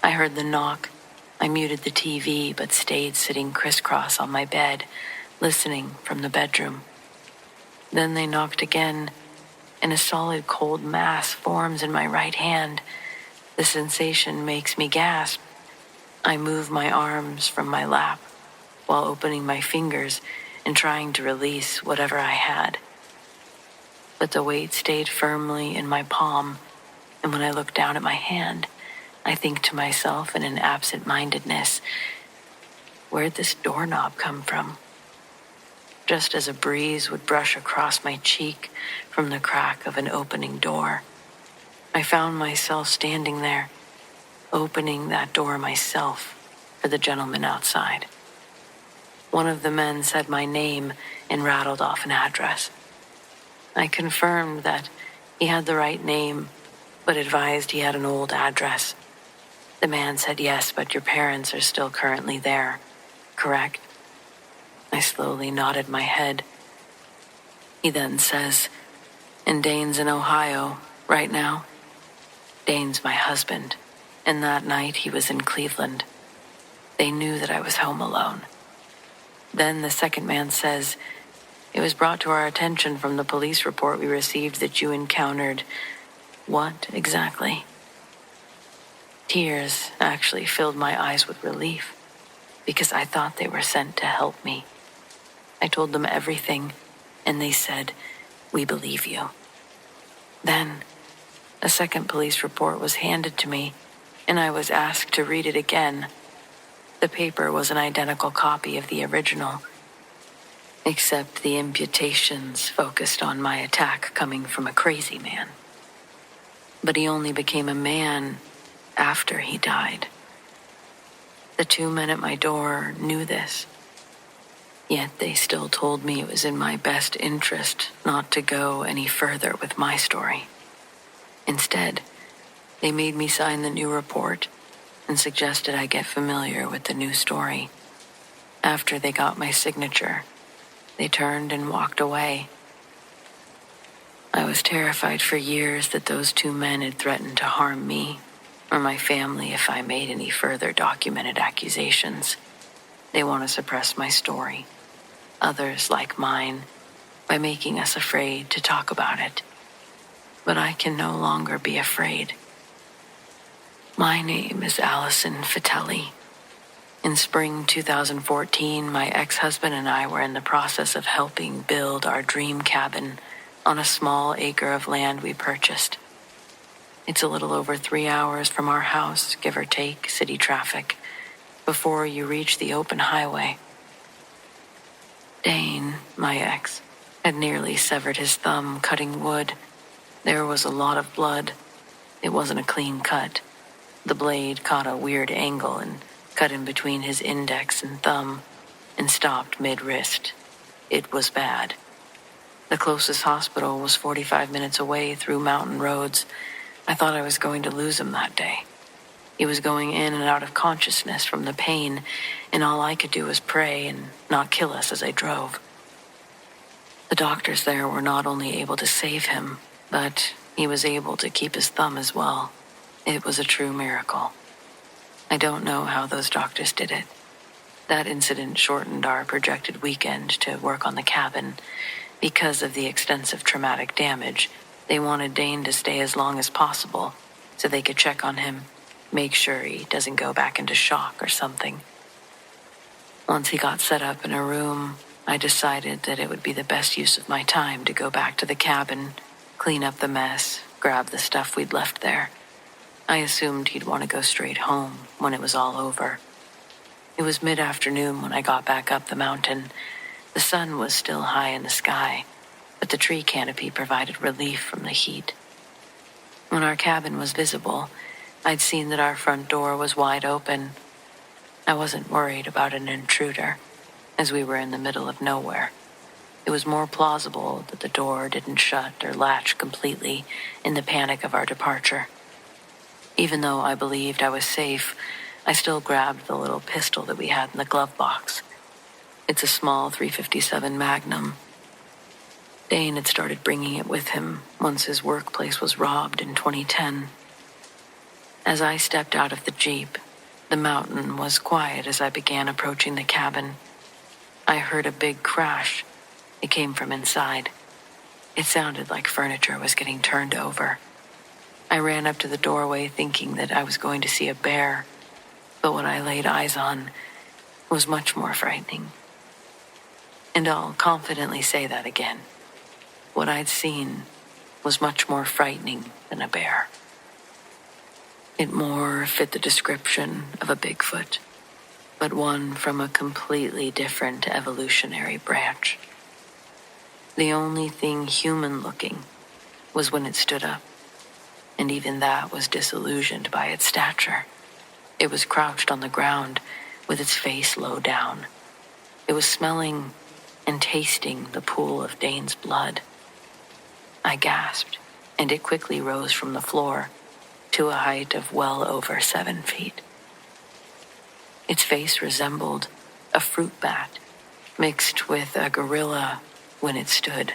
I heard the knock. I muted the TV, but stayed sitting crisscross on my bed, listening from the bedroom. Then they knocked again, and a solid cold mass forms in my right hand. The sensation makes me gasp. I move my arms from my lap while opening my fingers and trying to release whatever I had. But the weight stayed firmly in my palm, and when I look down at my hand, I think to myself in an absent-mindedness, where'd this doorknob come from? Just as a breeze would brush across my cheek from the crack of an opening door, I found myself standing there, opening that door myself for the gentleman outside. One of the men said my name and rattled off an address. I confirmed that he had the right name, but advised he had an old address. The man said, yes, but your parents are still currently there, correct? I slowly nodded my head. He then says, and Dane's in Ohio right now? Dane's my husband, and that night he was in Cleveland. They knew that I was home alone. Then the second man says, it was brought to our attention from the police report we received that you encountered what exactly? Tears actually filled my eyes with relief because I thought they were sent to help me. I told them everything, and they said, "We believe you." Then, a second police report was handed to me, and I was asked to read it again. The paper was an identical copy of the original, except the imputations focused on my attack coming from a crazy man. But he only became a man after he died. The two men at my door knew this, yet they still told me it was in my best interest not to go any further with my story. Instead, they made me sign the new report and suggested I get familiar with the new story. After they got my signature, they turned and walked away. I was terrified for years that those two men had threatened to harm me or my family if I made any further documented accusations. They want to suppress my story, others like mine, by making us afraid to talk about it. But I can no longer be afraid. My name is Allison Fitelli. In spring 2014, my ex-husband and I were in the process of helping build our dream cabin on a small acre of land we purchased. It's a little over 3 hours from our house, give or take, city traffic, before you reach the open highway. Dane, my ex, had nearly severed his thumb cutting wood. There was a lot of blood. It wasn't a clean cut. The blade caught a weird angle and cut in between his index and thumb and stopped mid-wrist. It was bad. The closest hospital was 45 minutes away through mountain roads. I thought I was going to lose him that day. He was going in and out of consciousness from the pain, and all I could do was pray and not kill us as I drove. The doctors there were not only able to save him, but he was able to keep his thumb as well. It was a true miracle. I don't know how those doctors did it. That incident shortened our projected weekend to work on the cabin. Because of the extensive traumatic damage, they wanted Dane to stay as long as possible so they could check on him, make sure he doesn't go back into shock or something. Once he got set up in a room, I decided that it would be the best use of my time to go back to the cabin, clean up the mess, grab the stuff we'd left there. I assumed he'd want to go straight home when it was all over. It was mid-afternoon when I got back up the mountain. The sun was still high in the sky, but the tree canopy provided relief from the heat. When our cabin was visible, I'd seen that our front door was wide open. I wasn't worried about an intruder, as we were in the middle of nowhere. It was more plausible that the door didn't shut or latch completely in the panic of our departure. Even though I believed I was safe, I still grabbed the little pistol that we had in the glove box. It's a small .357 Magnum. Dane had started bringing it with him once his workplace was robbed in 2010. As I stepped out of the Jeep, the mountain was quiet as I began approaching the cabin. I heard a big crash. It came from inside. It sounded like furniture was getting turned over. I ran up to the doorway thinking that I was going to see a bear, but what I laid eyes on was much more frightening. And I'll confidently say that again. What I'd seen was much more frightening than a bear. It more fit the description of a Bigfoot, but one from a completely different evolutionary branch. The only thing human-looking was when it stood up, and even that was disillusioned by its stature. It was crouched on the ground with its face low down. It was smelling and tasting the pool of Dane's blood. I gasped, and it quickly rose from the floor to a height of well over 7 feet. Its face resembled a fruit bat mixed with a gorilla when it stood.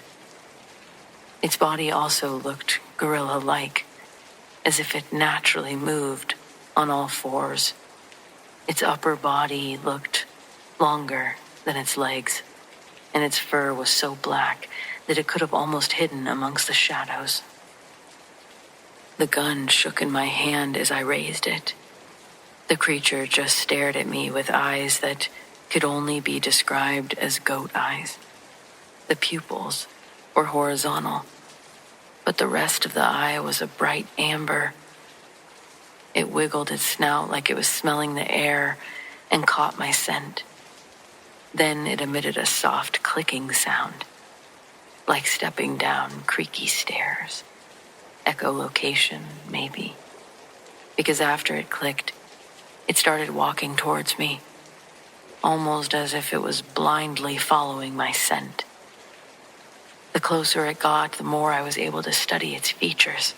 Its body also looked gorilla-like, as if it naturally moved on all fours. Its upper body looked longer than its legs, and its fur was so black that it could have almost hidden amongst the shadows. The gun shook in my hand as I raised it. The creature just stared at me with eyes that could only be described as goat eyes. The pupils were horizontal, but the rest of the eye was a bright amber. It wiggled its snout like it was smelling the air and caught my scent. Then it emitted a soft clicking sound, like stepping down creaky stairs. Echolocation, maybe. Because after it clicked, it started walking towards me, almost as if it was blindly following my scent. The closer it got, the more I was able to study its features.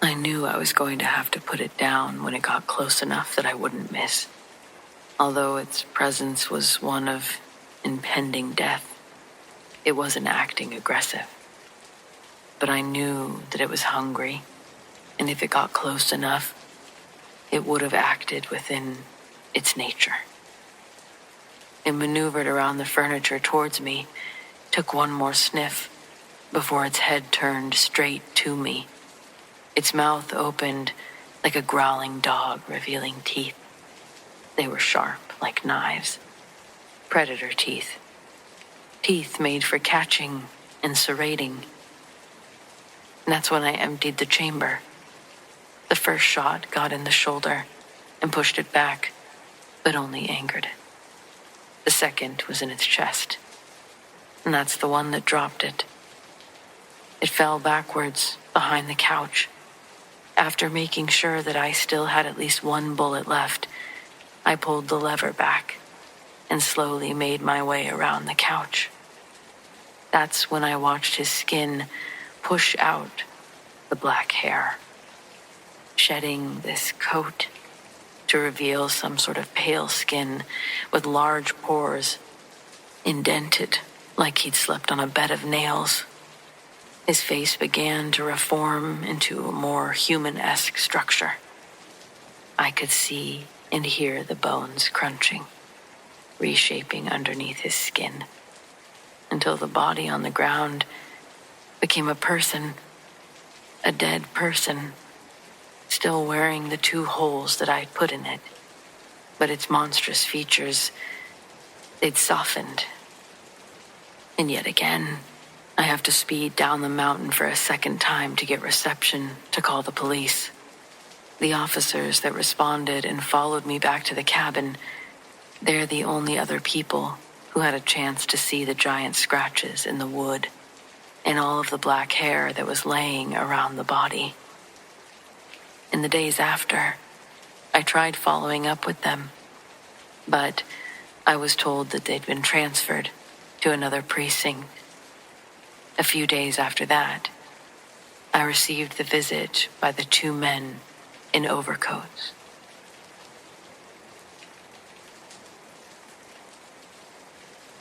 I knew I was going to have to put it down when it got close enough that I wouldn't miss. Although its presence was one of impending death, it wasn't acting aggressive. But I knew that it was hungry, and if it got close enough, it would have acted within its nature. It maneuvered around the furniture towards me, took one more sniff, before its head turned straight to me. Its mouth opened like a growling dog, revealing teeth. They were sharp, like knives. Predator teeth. Teeth made for catching and serrating. And that's when I emptied the chamber. The first shot got in the shoulder and pushed it back, but only angered it. The second was in its chest, and that's the one that dropped it. It fell backwards behind the couch. After making sure that I still had at least one bullet left, I pulled the lever back and slowly made my way around the couch. That's when I watched his skin push out the black hair, shedding this coat to reveal some sort of pale skin with large pores, indented like he'd slept on a bed of nails. His face began to reform into a more human-esque structure. I could see and hear the bones crunching, reshaping underneath his skin, until the body on the ground became a person, a dead person, still wearing the 2 holes that I'd put in it. But its monstrous features, they'd softened. And yet again, I have to speed down the mountain for a second time to get reception to call the police. The officers that responded and followed me back to the cabin, they're the only other people who had a chance to see the giant scratches in the wood and all of the black hair that was laying around the body. In the days after, I tried following up with them, but I was told that they'd been transferred to another precinct. A few days after that, I received the visit by the 2 men in overcoats.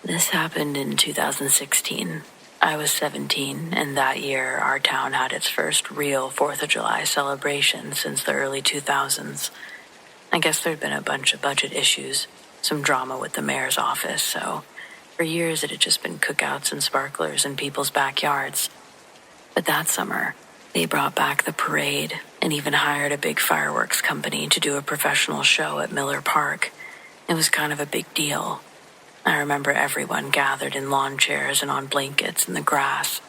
This happened in 2016. I was 17, and that year our town had its first real 4th of July celebration since the early 2000s. I guess there'd been a bunch of budget issues, some drama with the mayor's office, so for years it had just been cookouts and sparklers in people's backyards. But that summer, they brought back the parade and even hired a big fireworks company to do a professional show at Miller Park. It was kind of a big deal. I remember everyone gathered in lawn chairs and on blankets in the grass.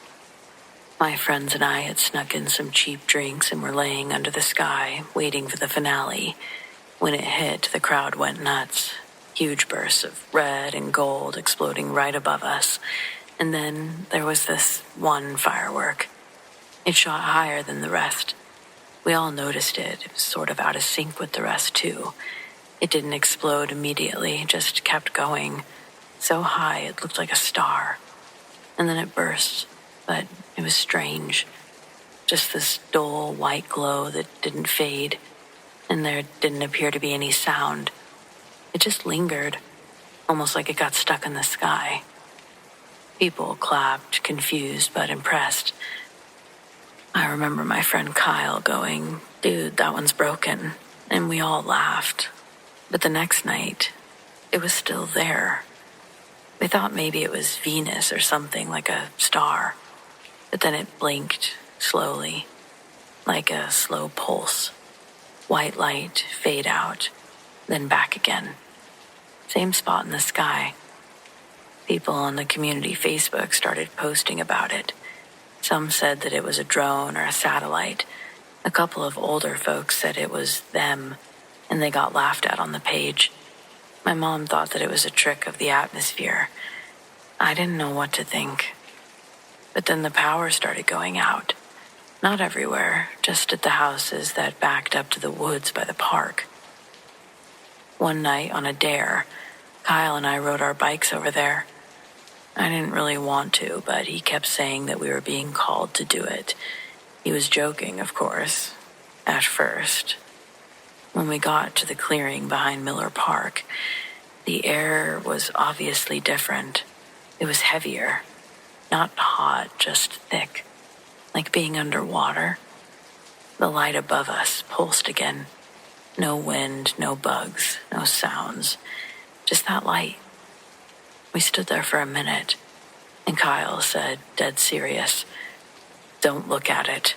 My friends and I had snuck in some cheap drinks and were laying under the sky, waiting for the finale. When it hit, the crowd went nuts. Huge bursts of red and gold exploding right above us. And then there was this one firework. It shot higher than the rest. We all noticed it. It was sort of out of sync with the rest, too. It didn't explode immediately, just kept going. So high it looked like a star. And then it burst, but it was strange. Just this dull white glow that didn't fade. And there didn't appear to be any sound. It just lingered, almost like it got stuck in the sky. People clapped, confused but impressed. I remember my friend Kyle going, "Dude, that one's broken." And we all laughed. But the next night, it was still there. We thought maybe it was Venus or something, like a star. But then it blinked slowly, like a slow pulse. White light fade out, then back again. Same spot in the sky. People on the community Facebook started posting about it. Some said that it was a drone or a satellite. A couple of older folks said it was them, and they got laughed at on the page. My mom thought that it was a trick of the atmosphere. I didn't know what to think. But then the power started going out. Not everywhere, just at the houses that backed up to the woods by the park. One night on a dare, Kyle and I rode our bikes over there. I didn't really want to, but he kept saying that we were being called to do it. He was joking, of course, at first. When we got to the clearing behind Miller Park, the air was obviously different. It was heavier. Not hot, just thick. Like being underwater. The light above us pulsed again. No wind, no bugs, no sounds. Just that light. We stood there for a minute, and Kyle said, dead serious, "Don't look at it."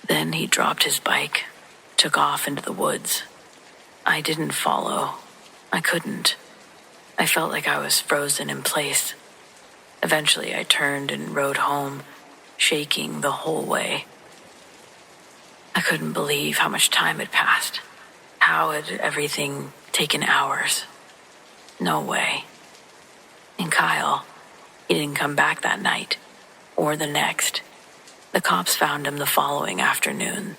Then he dropped his bike, took off into the woods. I didn't follow. I couldn't. I felt like I was frozen in place. Eventually, I turned and rode home, shaking the whole way. I couldn't believe how much time had passed. How had everything taken hours? No way. And Kyle, he didn't come back that night, or the next. The cops found him the following afternoon,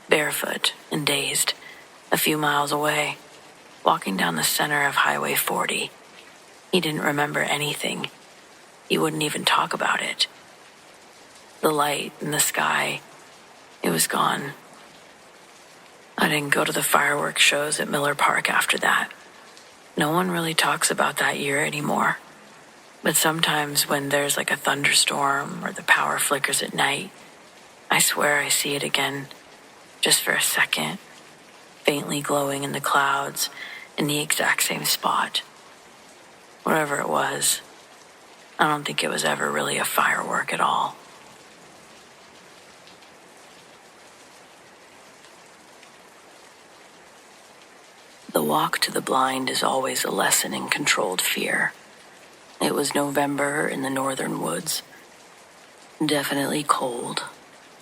barefoot and dazed, a few miles away, walking down the center of Highway 40. He didn't remember anything. He wouldn't even talk about it. The light in the sky, it was gone. I didn't go to the fireworks shows at Miller Park after that. No one really talks about that year anymore. But sometimes when there's like a thunderstorm or the power flickers at night, I swear I see it again, just for a second, faintly glowing in the clouds in the exact same spot. Whatever it was, I don't think it was ever really a firework at all. The walk to the blind is always a lesson in controlled fear. It was November in the northern woods. Definitely cold.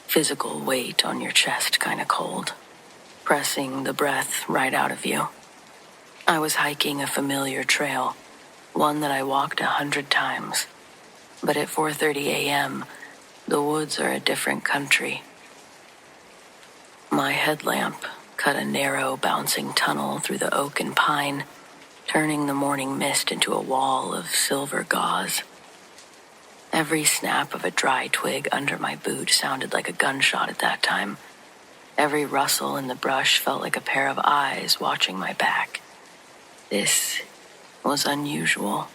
Physical weight on your chest kind of cold. Pressing the breath right out of you. I was hiking a familiar trail, one that I walked 100 times. But at 4:30 a.m., the woods are a different country. My headlamp cut a narrow, bouncing tunnel through the oak and pine, turning the morning mist into a wall of silver gauze. Every snap of a dry twig under my boot sounded like a gunshot at that time. Every rustle in the brush felt like a pair of eyes watching my back. This was unusual.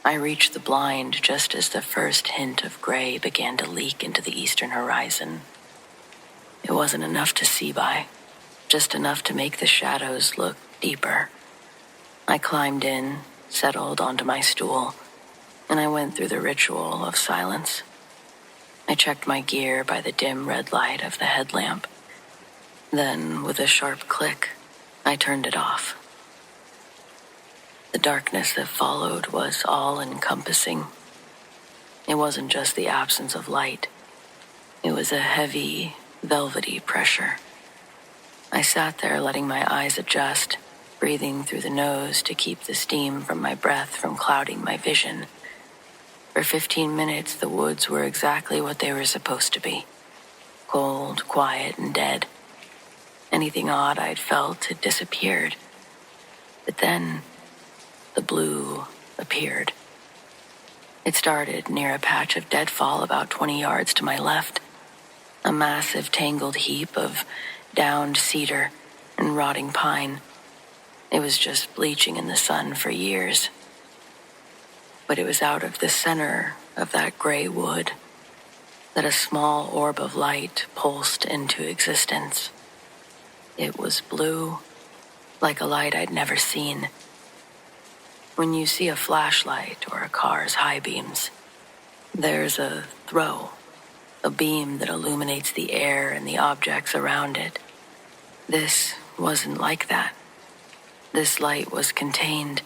I reached the blind just as the first hint of gray began to leak into the eastern horizon. It wasn't enough to see by, just enough to make the shadows look deeper. I climbed in, settled onto my stool, and I went through the ritual of silence. I checked my gear by the dim red light of the headlamp. Then, with a sharp click, I turned it off. The darkness that followed was all-encompassing. It wasn't just the absence of light. It was a heavy, velvety pressure. I sat there letting my eyes adjust, breathing through the nose to keep the steam from my breath from clouding my vision. For 15 minutes, the woods were exactly what they were supposed to be. Cold, quiet, and dead. Anything odd I'd felt had disappeared. But then, the blue appeared. It started near a patch of deadfall about 20 yards to my left. A massive tangled heap of downed cedar and rotting pine. It was just bleaching in the sun for years. But it was out of the center of that gray wood that a small orb of light pulsed into existence. It was blue, like a light I'd never seen. When you see a flashlight or a car's high beams, there's a throw, a beam that illuminates the air and the objects around it. This wasn't like that. This light was contained,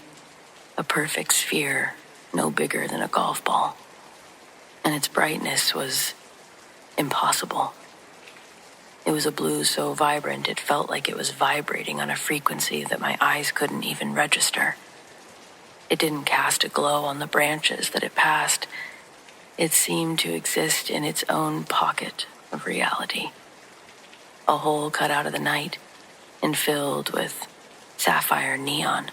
a perfect sphere, no bigger than a golf ball. And its brightness was impossible. It was a blue so vibrant it felt like it was vibrating on a frequency that my eyes couldn't even register. It didn't cast a glow on the branches that it passed. It seemed to exist in its own pocket of reality. A hole cut out of the night and filled with sapphire neon.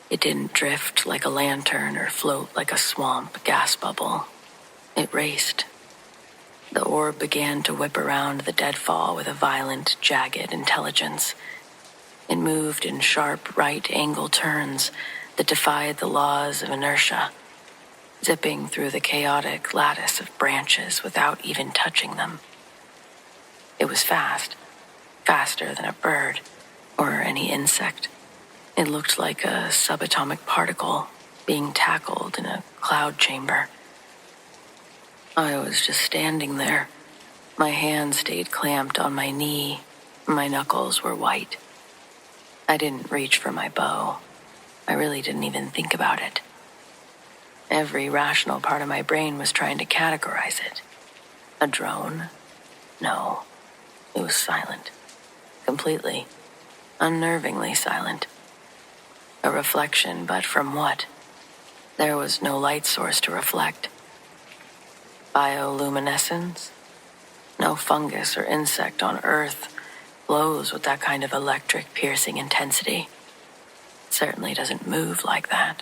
It didn't drift like a lantern or float like a swamp gas bubble. It raced. The orb began to whip around the deadfall with a violent, jagged intelligence. It moved in sharp right-angle turns that defied the laws of inertia, zipping through the chaotic lattice of branches without even touching them. It was fast, faster than a bird or any insect. It looked like a subatomic particle being tackled in a cloud chamber. I was just standing there. My hand stayed clamped on my knee. My knuckles were white. I didn't reach for my bow. I really didn't even think about it. Every rational part of my brain was trying to categorize it. A drone? No. It was silent. Completely. Unnervingly silent. A reflection, but from what? There was no light source to reflect. Bioluminescence? No fungus or insect on Earth glows with that kind of electric piercing intensity. It certainly doesn't move like that.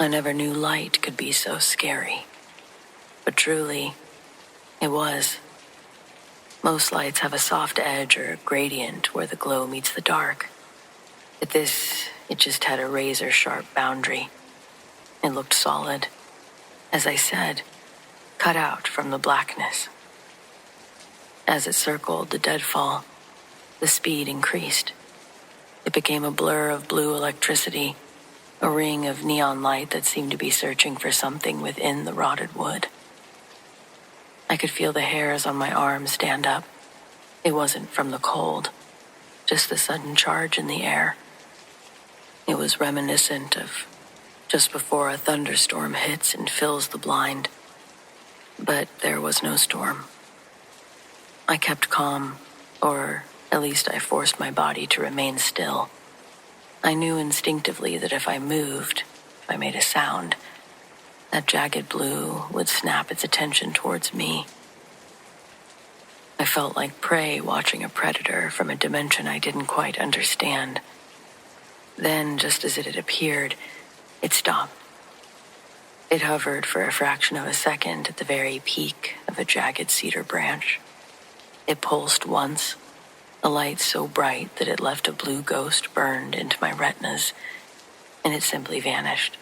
I never knew light could be so scary. But truly, it was. Most lights have a soft edge or a gradient where the glow meets the dark. But this, it just had a razor-sharp boundary. It looked solid. As I said, cut out from the blackness. As it circled the deadfall, the speed increased. It became a blur of blue electricity, a ring of neon light that seemed to be searching for something within the rotted wood. I could feel the hairs on my arms stand up. It wasn't from the cold, just the sudden charge in the air. It was reminiscent of just before a thunderstorm hits and fills the blind. But there was no storm. I kept calm, or at least I forced my body to remain still. I knew instinctively that if I moved, if I made a sound, that jagged blue would snap its attention towards me. I felt like prey watching a predator from a dimension I didn't quite understand. Then, just as it had appeared, it stopped. It hovered for a fraction of a second at the very peak of a jagged cedar branch. It pulsed once, a light so bright that it left a blue ghost burned into my retinas, and it simply vanished.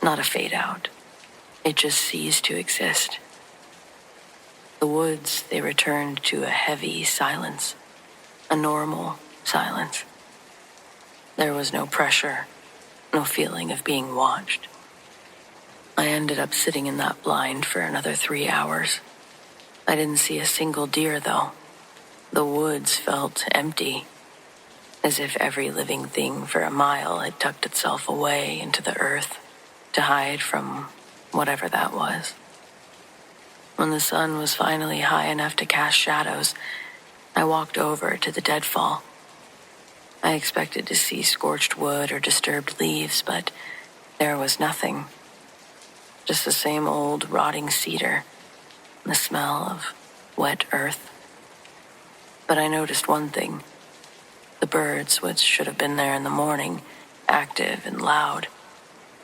Not a fade out. It just ceased to exist. The woods, they returned to a heavy silence, a normal silence. There was no pressure, no feeling of being watched. I ended up sitting in that blind for another 3 hours. I didn't see a single deer, though. The woods felt empty, as if every living thing for a mile had tucked itself away into the earth to hide from whatever that was. When the sun was finally high enough to cast shadows, I walked over to the deadfall. I expected to see scorched wood or disturbed leaves, but there was nothing. Just the same old rotting cedar and the smell of wet earth. But I noticed one thing. The birds, which should have been there in the morning, active and loud,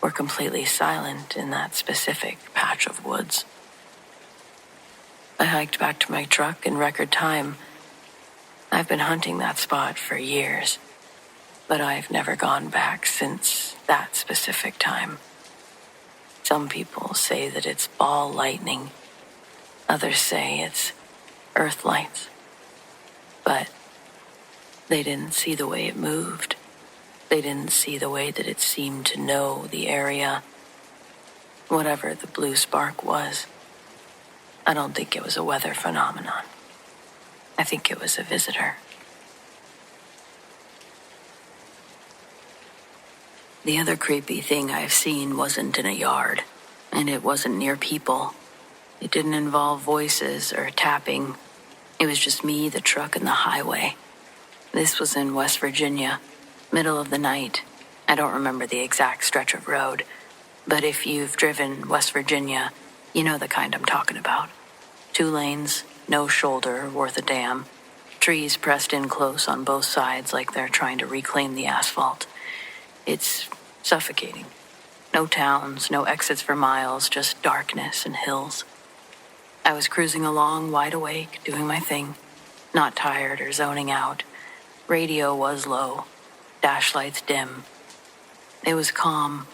were completely silent in that specific patch of woods. I hiked back to my truck in record time. I've been hunting that spot for years, but I've never gone back since that specific time. Some people say that it's ball lightning. Others say it's earth lights. But they didn't see the way it moved. They didn't see the way that it seemed to know the area. Whatever the blue spark was, I don't think it was a weather phenomenon. I think it was a visitor. The other creepy thing I've seen wasn't in a yard, and it wasn't near people. It didn't involve voices or tapping. It was just me, the truck, and the highway. This was in West Virginia, middle of the night. I don't remember the exact stretch of road, but if you've driven West Virginia, you know the kind I'm talking about. 2 lanes, no shoulder worth a damn. Trees pressed in close on both sides like they're trying to reclaim the asphalt. It's suffocating. No towns, no exits for miles, just darkness and hills. I was cruising along, wide awake, doing my thing, not tired or zoning out. Radio was low, dash lights dim. It was calm.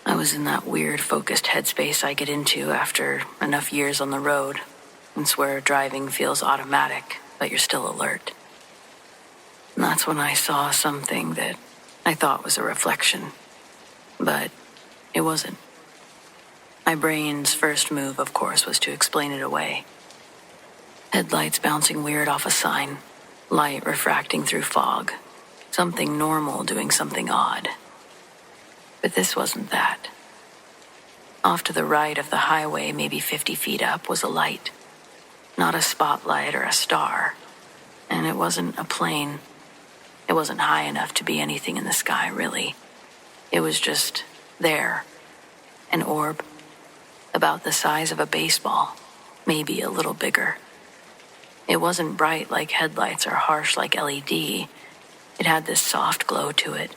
I was in that weird focused headspace I get into after enough years on the road. It's where driving feels automatic, but you're still alert. And that's when I saw something that I thought was a reflection, but it wasn't. My brain's first move, of course, was to explain it away. Headlights bouncing weird off a sign, light refracting through fog, something normal doing something odd. But this wasn't that. Off to the right of the highway, maybe 50 feet up, was a light. Not a spotlight or a star. And it wasn't a plane. It wasn't high enough to be anything in the sky, really. It was just there. An orb. About the size of a baseball. Maybe a little bigger. It wasn't bright like headlights or harsh like LED. It had this soft glow to it.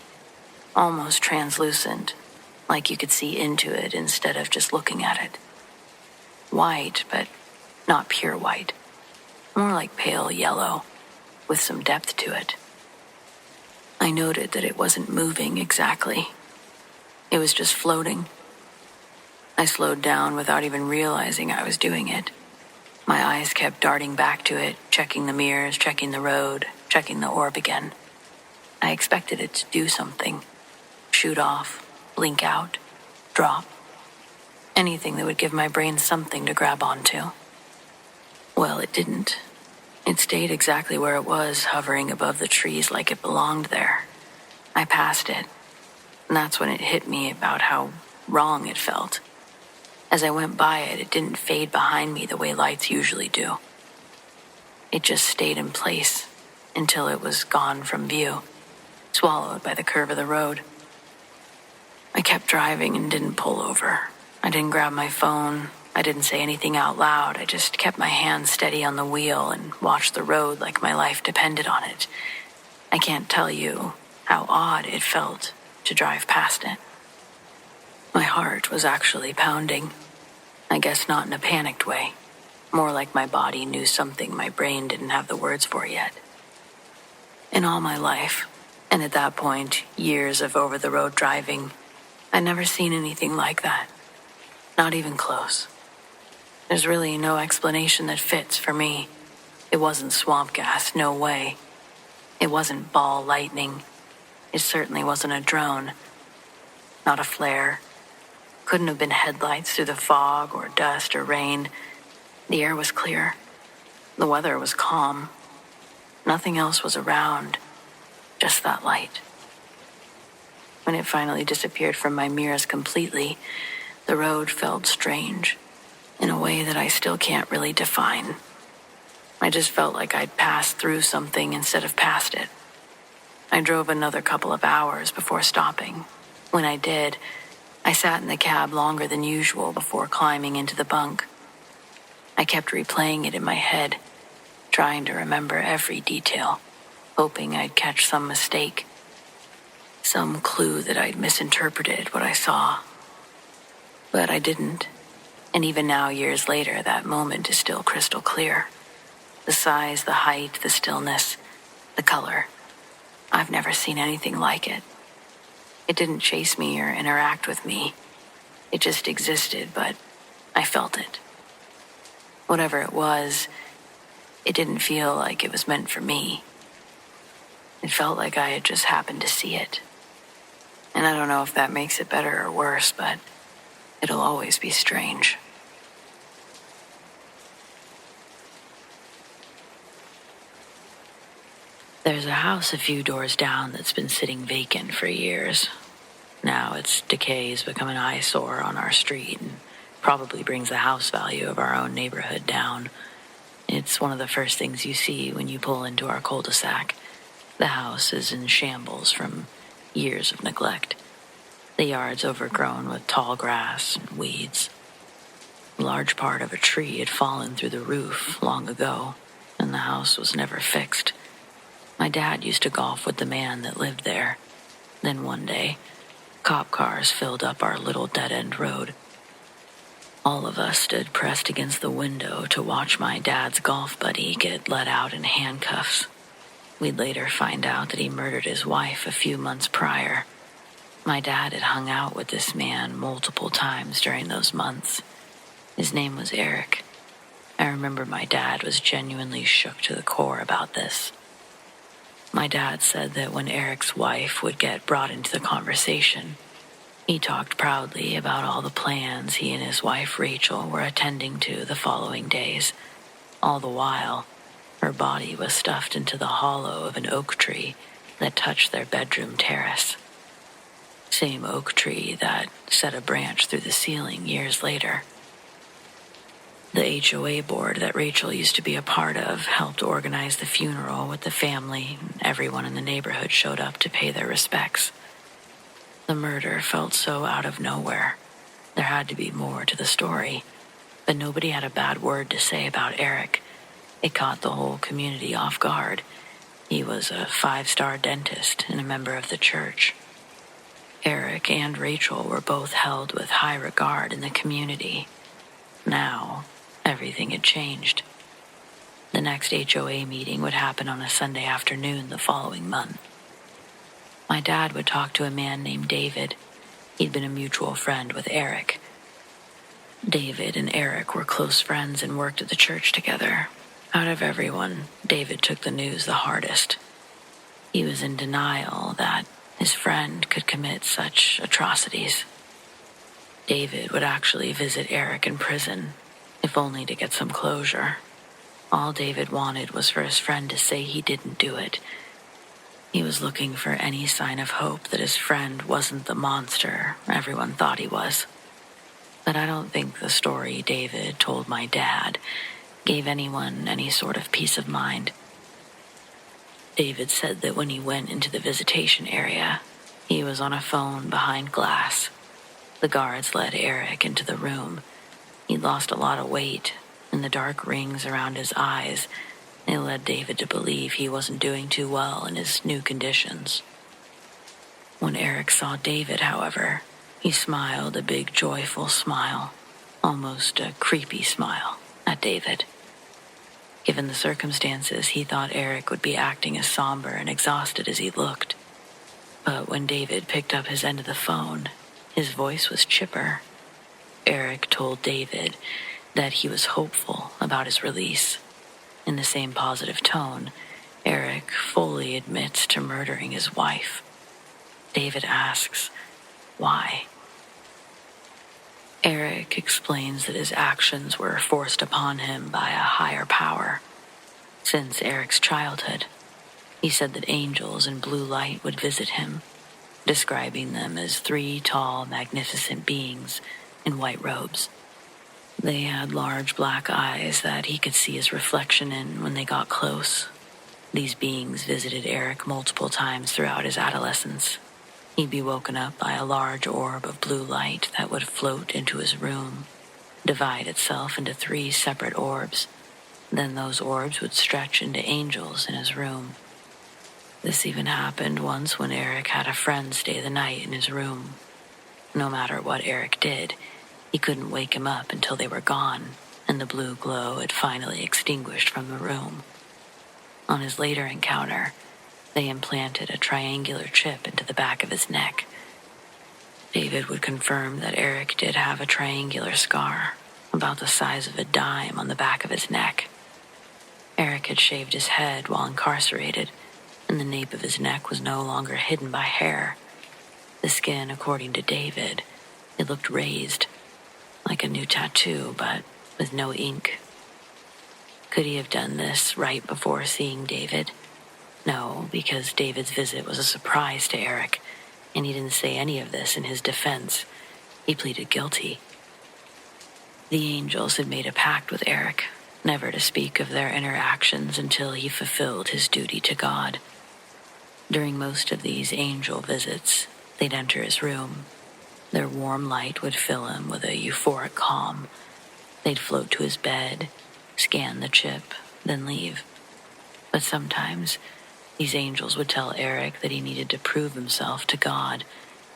Almost translucent, like you could see into it instead of just looking at it. White, but not pure white. More like pale yellow, with some depth to it. I noted that it wasn't moving exactly. It was just floating. I slowed down without even realizing I was doing it. My eyes kept darting back to it, checking the mirrors, checking the road, checking the orb again. I expected it to do something. Shoot off, blink out, drop. Anything that would give my brain something to grab onto. Well, it didn't. It stayed exactly where it was, hovering above the trees like it belonged there. I passed it, and that's when it hit me about how wrong it felt. As I went by it, it didn't fade behind me the way lights usually do. It just stayed in place until it was gone from view, swallowed by the curve of the road. I kept driving and didn't pull over. I didn't grab my phone. I didn't say anything out loud. I just kept my hand steady on the wheel and watched the road like my life depended on it. I can't tell you how odd it felt to drive past it. My heart was actually pounding. I guess not in a panicked way. More like my body knew something my brain didn't have the words for yet. In all my life, and at that point, years of over-the-road driving, I'd never seen anything like that. Not even close. There's really no explanation that fits for me. It wasn't swamp gas, no way. It wasn't ball lightning. It certainly wasn't a drone. Not a flare. Couldn't have been headlights through the fog or dust or rain. The air was clear. The weather was calm. Nothing else was around. Just that light. When it finally disappeared from my mirrors completely, the road felt strange, in a way that I still can't really define. I just felt like I'd passed through something instead of past it. I drove another couple of hours before stopping. When I did, I sat in the cab longer than usual before climbing into the bunk. I kept replaying it in my head, trying to remember every detail, hoping I'd catch some mistake, some clue that I'd misinterpreted what I saw. But I didn't, and even now, years later, that moment is still crystal clear. The size, the height, the stillness, the color. I've never seen anything like it. It didn't chase me or interact with me. It just existed, but I felt it. Whatever it was, it didn't feel like it was meant for me. It felt like I had just happened to see it. And I don't know if that makes it better or worse, but it'll always be strange. There's a house a few doors down that's been sitting vacant for years. Now its decay has become an eyesore on our street and probably brings the house value of our own neighborhood down. It's one of the first things you see when you pull into our cul-de-sac. The house is in shambles from years of neglect. The yard's overgrown with tall grass and weeds. A large part of a tree had fallen through the roof long ago, and the house was never fixed. My dad used to golf with the man that lived there. Then one day, cop cars filled up our little dead-end road. All of us stood pressed against the window to watch my dad's golf buddy get let out in handcuffs. We'd later find out that he murdered his wife a few months prior. My dad had hung out with this man multiple times during those months. His name was Eric. I remember my dad was genuinely shook to the core about this. My dad said that when Eric's wife would get brought into the conversation, he talked proudly about all the plans he and his wife Rachel were attending to the following days. All the while, her body was stuffed into the hollow of an oak tree that touched their bedroom terrace. Same oak tree that set a branch through the ceiling years later. The HOA board that Rachel used to be a part of helped organize the funeral with the family, and everyone in the neighborhood showed up to pay their respects. The murder felt so out of nowhere. There had to be more to the story, but nobody had a bad word to say about Eric. It caught the whole community off guard. He was a 5-star dentist and a member of the church. Eric and Rachel were both held with high regard in the community. Now, everything had changed. The next HOA meeting would happen on a Sunday afternoon the following month. My dad would talk to a man named David. He'd been a mutual friend with Eric. David and Eric were close friends and worked at the church together. Out of everyone, David took the news the hardest. He was in denial that his friend could commit such atrocities. David would actually visit Eric in prison, if only to get some closure. All David wanted was for his friend to say he didn't do it. He was looking for any sign of hope that his friend wasn't the monster everyone thought he was. But I don't think the story David told my dad gave anyone any sort of peace of mind. David said that when he went into the visitation area, he was on a phone behind glass. The guards led Eric into the room. He'd lost a lot of weight, and the dark rings around his eyes, they led David to believe he wasn't doing too well in his new conditions. When Eric saw David, however, he smiled a big, joyful smile, almost a creepy smile, at David. Given the circumstances, he thought Eric would be acting as somber and exhausted as he looked. But when David picked up his end of the phone, his voice was chipper. Eric told David that he was hopeful about his release. In the same positive tone, Eric fully admits to murdering his wife. David asks, why? Eric explains that his actions were forced upon him by a higher power. Since Eric's childhood, he said that angels in blue light would visit him, describing them as 3 tall, magnificent beings in white robes. They had large black eyes that he could see his reflection in when they got close. These beings visited Eric multiple times throughout his adolescence. He'd be woken up by a large orb of blue light that would float into his room, divide itself into 3 separate orbs. Then those orbs would stretch into angels in his room. This even happened once when Eric had a friend stay the night in his room. No matter what Eric did, he couldn't wake him up until they were gone, and the blue glow had finally extinguished from the room. On his later encounter, they implanted a triangular chip into the back of his neck. David would confirm that Eric did have a triangular scar, about the size of a dime, on the back of his neck. Eric had shaved his head while incarcerated, and the nape of his neck was no longer hidden by hair. The skin, according to David, it looked raised, like a new tattoo, but with no ink. Could he have done this right before seeing David? No, because David's visit was a surprise to Eric. and he didn't say any of this in his defense. He pleaded guilty. The angels had made a pact with Eric, never to speak of their interactions until he fulfilled his duty to God. During most of these angel visits, they'd enter his room. Their warm light would fill him with a euphoric calm. They'd float to his bed, scan the chip, then leave. But sometimes, these angels would tell Eric that he needed to prove himself to God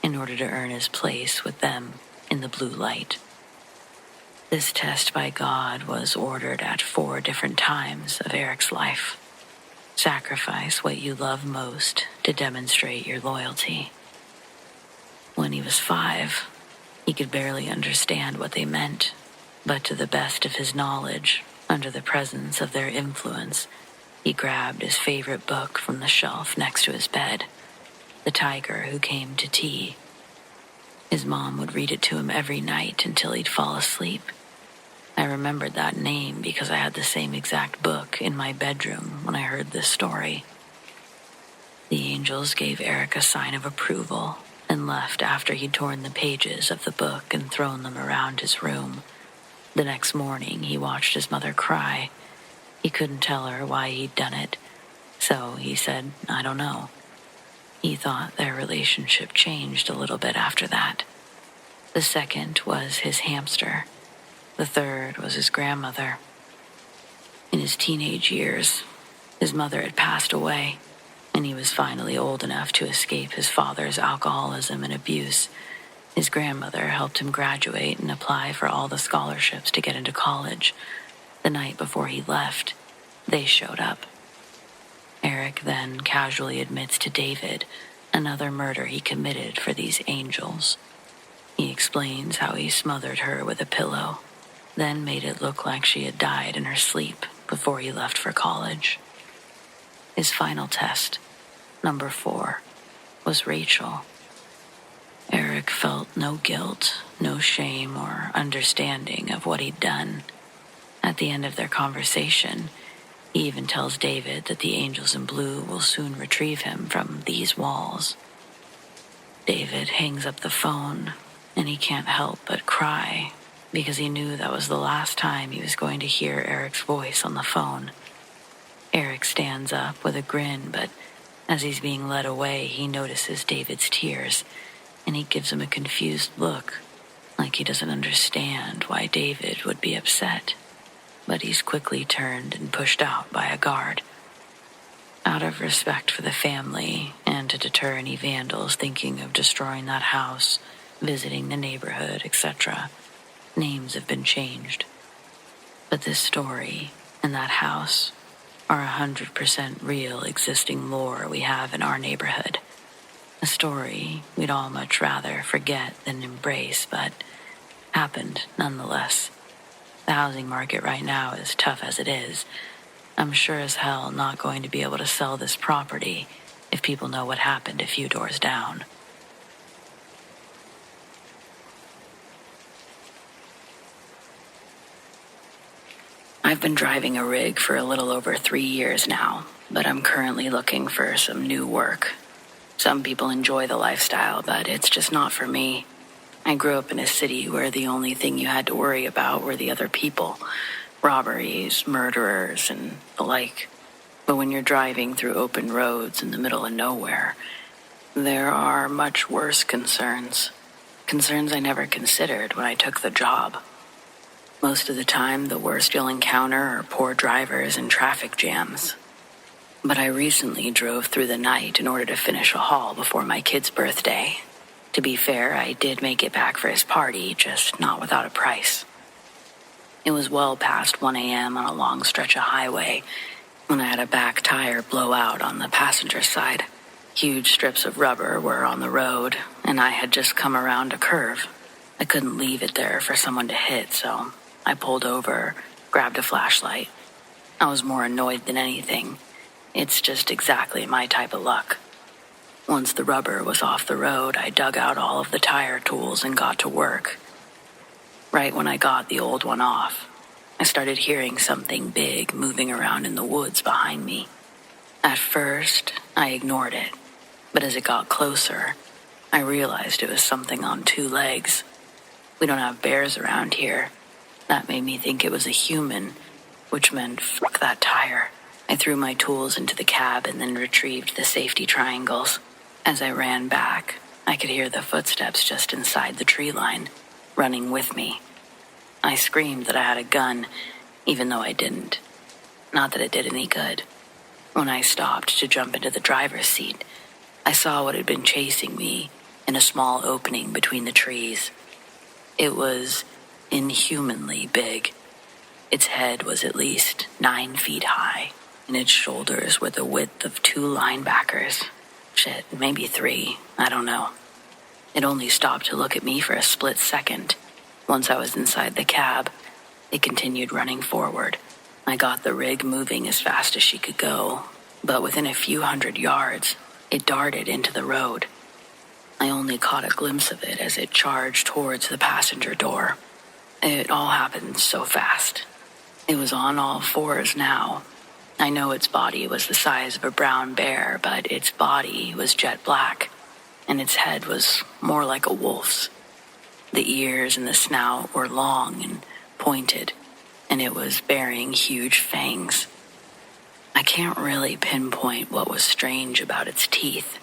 in order to earn his place with them in the blue light. This test by God was ordered at 4 different times of Eric's life. Sacrifice what you love most to demonstrate your loyalty. When he was 5, he could barely understand what they meant, but to the best of his knowledge, under the presence of their influence, he grabbed his favorite book from the shelf next to his bed, The Tiger Who Came to Tea. His mom would read it to him every night until he'd fall asleep. I remembered that name because I had the same exact book in my bedroom when I heard this story. The angels gave Eric a sign of approval and left after he'd torn the pages of the book and thrown them around his room. The next morning, he watched his mother cry. He couldn't tell her why he'd done it, so he said, "I don't know." He thought their relationship changed a little bit after that. The second was his hamster. The third was his grandmother. In his teenage years, his mother had passed away, and he was finally old enough to escape his father's alcoholism and abuse. His grandmother helped him graduate and apply for all the scholarships to get into college. The night before he left, they showed up. Eric then casually admits to David another murder he committed for these angels. He explains how he smothered her with a pillow, then made it look like she had died in her sleep before he left for college. His final test, number 4, was Rachel. Eric felt no guilt, no shame, or understanding of what he'd done. At the end of their conversation, he even tells David that the angels in blue will soon retrieve him from these walls. David hangs up the phone, and he can't help but cry because he knew that was the last time he was going to hear Eric's voice on the phone. Eric stands up with a grin, but as he's being led away, he notices David's tears, and he gives him a confused look, like he doesn't understand why David would be upset. But he's quickly turned and pushed out by a guard. Out of respect for the family and to deter any vandals thinking of destroying that house, visiting the neighborhood, etc., names have been changed. But this story and that house are 100% real existing lore we have in our neighborhood. A story we'd all much rather forget than embrace, but happened nonetheless. The housing market right now is tough as it is. I'm sure as hell not going to be able to sell this property if people know what happened a few doors down. I've been driving a rig for a little over 3 years now, but I'm currently looking for some new work. Some people enjoy the lifestyle, but it's just not for me. I grew up in a city where the only thing you had to worry about were the other people, robberies, murderers, and the like. But when you're driving through open roads in the middle of nowhere, there are much worse concerns. Concerns I never considered when I took the job. Most of the time, the worst you'll encounter are poor drivers and traffic jams. But I recently drove through the night in order to finish a haul before my kid's birthday. To be fair, I did make it back for his party, just not without a price. It was well past 1 a.m. on a long stretch of highway when I had a back tire blow out on the passenger side. Huge strips of rubber were on the road, and I had just come around a curve. I couldn't leave it there for someone to hit, so I pulled over, grabbed a flashlight. I was more annoyed than anything. It's just exactly my type of luck. Once the rubber was off the road, I dug out all of the tire tools and got to work. Right when I got the old one off, I started hearing something big moving around in the woods behind me. At first, I ignored it, but as it got closer, I realized it was something on two legs. We don't have bears around here. That made me think it was a human, which meant fuck that tire. I threw my tools into the cab and then retrieved the safety triangles. As I ran back, I could hear the footsteps just inside the tree line, running with me. I screamed that I had a gun, even though I didn't. Not that it did any good. When I stopped to jump into the driver's seat, I saw what had been chasing me in a small opening between the trees. It was inhumanly big. Its head was at least 9 feet high, and its shoulders were the width of 2 linebackers. Shit, maybe 3, I don't know. It only stopped to look at me for a split second. Once I was inside the cab, it continued running forward. I got the rig moving as fast as she could go, but within a few hundred yards, it darted into the road. I only caught a glimpse of it as it charged towards the passenger door. It all happened so fast. It was on all fours now. I know its body was the size of a brown bear, but its body was jet black, and its head was more like a wolf's. The ears and the snout were long and pointed, and it was bearing huge fangs. I can't really pinpoint what was strange about its teeth.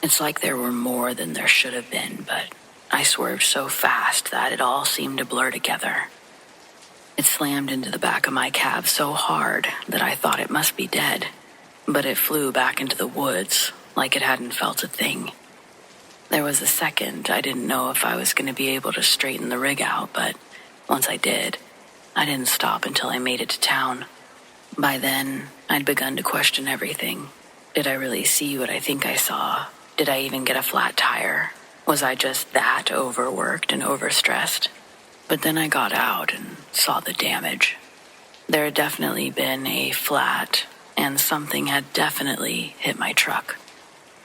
It's like there were more than there should have been, but I swerved so fast that it all seemed to blur together. It slammed into the back of my cab so hard that I thought it must be dead, but it flew back into the woods like it hadn't felt a thing. There was a second I didn't know if I was going to be able to straighten the rig out, but once I did, I didn't stop until I made it to town. By then, I'd begun to question everything. Did I really see what I think I saw? Did I even get a flat tire? Was I just that overworked and overstressed? But then I got out and saw the damage. There had definitely been a flat, and something had definitely hit my truck.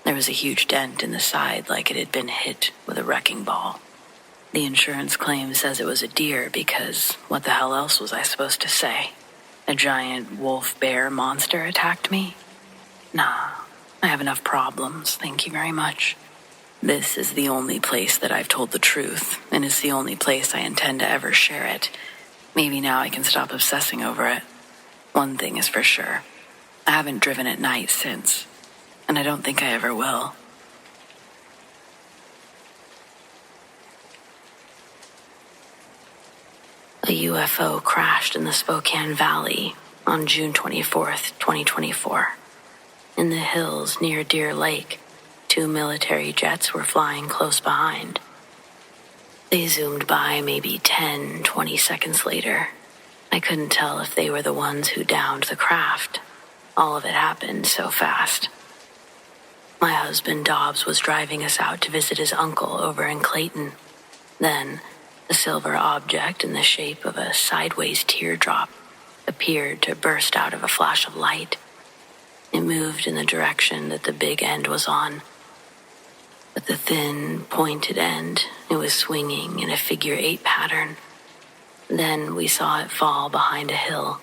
There was a huge dent in the side like it had been hit with a wrecking ball. The insurance claim says it was a deer because what the hell else was I supposed to say? A giant wolf-bear monster attacked me? Nah, I have enough problems, thank you very much. This is the only place that I've told the truth, and it's the only place I intend to ever share it. Maybe now I can stop obsessing over it. One thing is for sure. I haven't driven at night since, and I don't think I ever will. A UFO crashed in the Spokane Valley on June 24th, 2024. In the hills near Deer Lake, 2 military jets were flying close behind. They zoomed by maybe 10, 20 seconds later. I couldn't tell if they were the ones who downed the craft. All of it happened so fast. My husband Dobbs was driving us out to visit his uncle over in Clayton. Then, a silver object in the shape of a sideways teardrop appeared to burst out of a flash of light. It moved in the direction that the big end was on. At the thin, pointed end, it was swinging in a figure-8 pattern. Then we saw it fall behind a hill.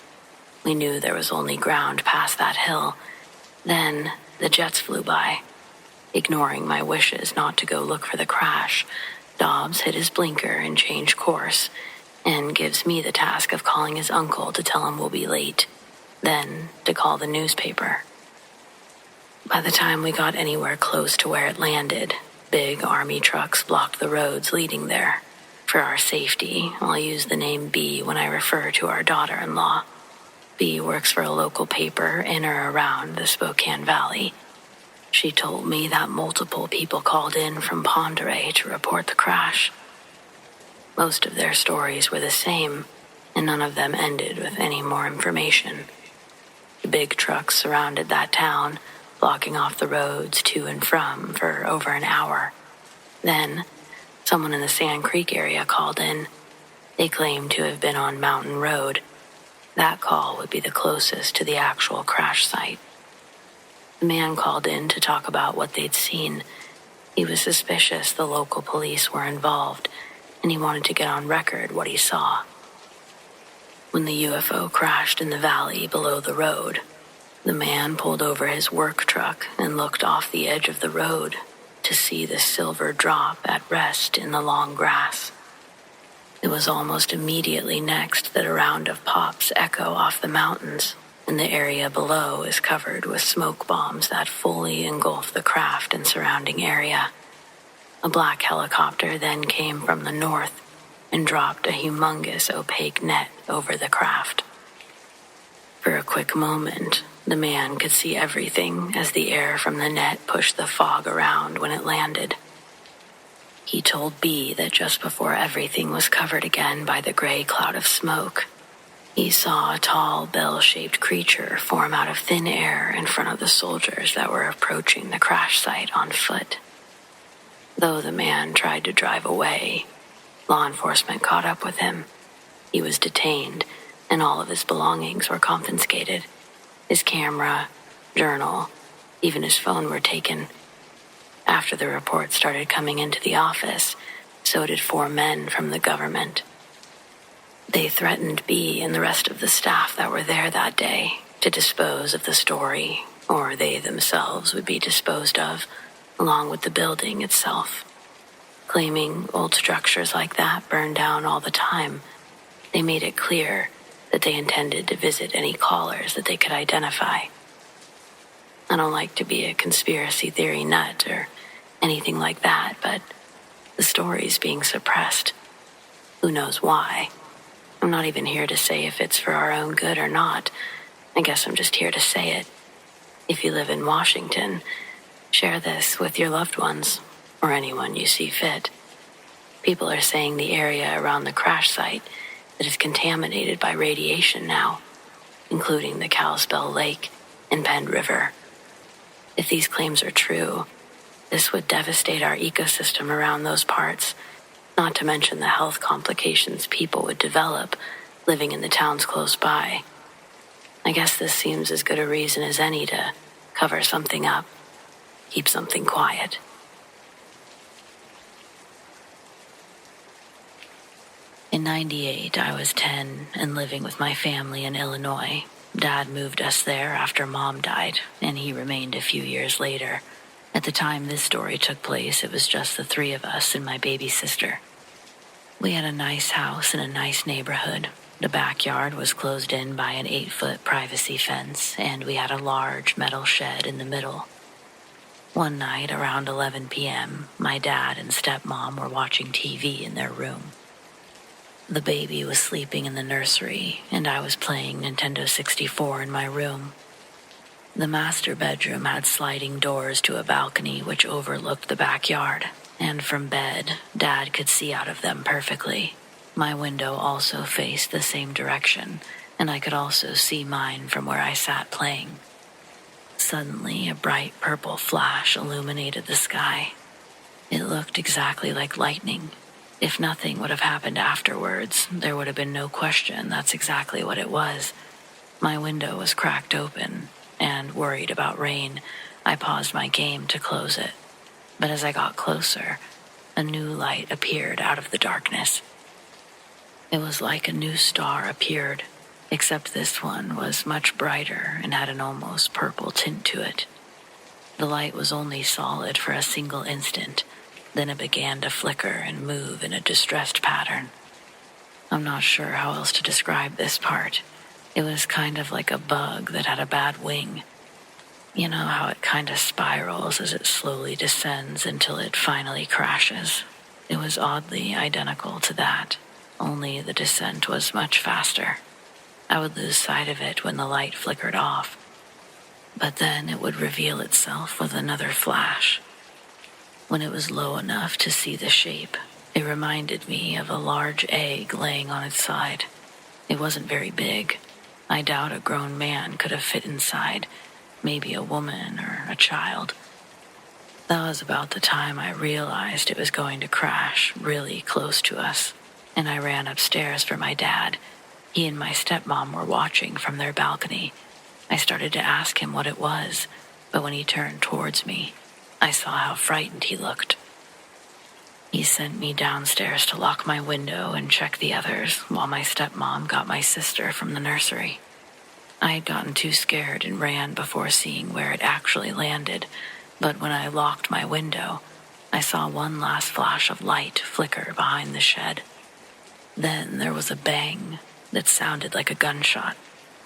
We knew there was only ground past that hill. Then the jets flew by. Ignoring my wishes not to go look for the crash, Dobbs hit his blinker and changed course, and gives me the task of calling his uncle to tell him we'll be late, then to call the newspaper. By the time we got anywhere close to where it landed, big army trucks blocked the roads leading there. For our safety, I'll use the name B when I refer to our daughter-in-law. B works for a local paper in or around the Spokane Valley. She told me that multiple people called in from Ponderay to report the crash. Most of their stories were the same, and none of them ended with any more information. The big trucks surrounded that town, blocking off the roads to and from for over an hour. Then, someone in the Sand Creek area called in. They claimed to have been on Mountain Road. That call would be the closest to the actual crash site. The man called in to talk about what they'd seen. He was suspicious the local police were involved, and he wanted to get on record what he saw. When the UFO crashed in the valley below the road, the man pulled over his work truck and looked off the edge of the road. to see the silver drop at rest in the long grass. It was almost immediately next that a round of pops echo off the mountains, and the area below is covered with smoke bombs that fully engulf the craft and surrounding area. A black helicopter then came from the north and dropped a humongous opaque net over the craft. For a quick moment, the man could see everything as the air from the net pushed the fog around when it landed. He told B that just before everything was covered again by the gray cloud of smoke, he saw a tall, bell-shaped creature form out of thin air in front of the soldiers that were approaching the crash site on foot. Though the man tried to drive away, law enforcement caught up with him. He was detained, and all of his belongings were confiscated. His camera, journal, even his phone were taken. After the reports started coming into the office, so did 4 men from the government. They threatened B and the rest of the staff that were there that day to dispose of the story, or they themselves would be disposed of, along with the building itself. Claiming old structures like that burn down all the time, they made it clear that they intended to visit any callers that they could identify. I don't like to be a conspiracy theory nut or anything like that, but the story's being suppressed. Who knows why? I'm not even here to say if it's for our own good or not. I guess I'm just here to say it. If you live in Washington, share this with your loved ones or anyone you see fit. People are saying the area around the crash site that is contaminated by radiation now, including the Kalispell Lake and Penn River. If these claims are true, this would devastate our ecosystem around those parts, not to mention the health complications people would develop living in the towns close by. I guess this seems as good a reason as any to cover something up, keep something quiet. In '98, I was 10 and living with my family in Illinois. Dad moved us there after Mom died, and he remained a few years later. At the time this story took place, it was just the 3 of us and my baby sister. We had a nice house in a nice neighborhood. The backyard was closed in by an 8-foot privacy fence, and we had a large metal shed in the middle. One night, around 11 p.m., my dad and stepmom were watching TV in their room. The baby was sleeping in the nursery, and I was playing Nintendo 64 in my room. The master bedroom had sliding doors to a balcony which overlooked the backyard, and from bed, Dad could see out of them perfectly. My window also faced the same direction, and I could also see mine from where I sat playing. Suddenly, a bright purple flash illuminated the sky. It looked exactly like lightning. If nothing would have happened afterwards, there would have been no question that's exactly what it was. My window was cracked open, and worried about rain, I paused my game to close it. But as I got closer, a new light appeared out of the darkness. It was like a new star appeared, except this one was much brighter and had an almost purple tint to it. The light was only solid for a single instant, then it began to flicker and move in a distressed pattern. I'm not sure how else to describe this part. It was kind of like a bug that had a bad wing. You know how it kind of spirals as it slowly descends until it finally crashes? It was oddly identical to that, only the descent was much faster. I would lose sight of it when the light flickered off, but then it would reveal itself with another flash. When it was low enough to see the shape, it reminded me of a large egg laying on its side. It wasn't very big. I doubt a grown man could have fit inside, maybe a woman or a child. That was about the time I realized it was going to crash really close to us, and I ran upstairs for my dad. He and my stepmom were watching from their balcony. I started to ask him what it was, but when he turned towards me, I saw how frightened he looked. He sent me downstairs to lock my window and check the others while my stepmom got my sister from the nursery. I had gotten too scared and ran before seeing where it actually landed, but when I locked my window, I saw one last flash of light flicker behind the shed. Then there was a bang that sounded like a gunshot.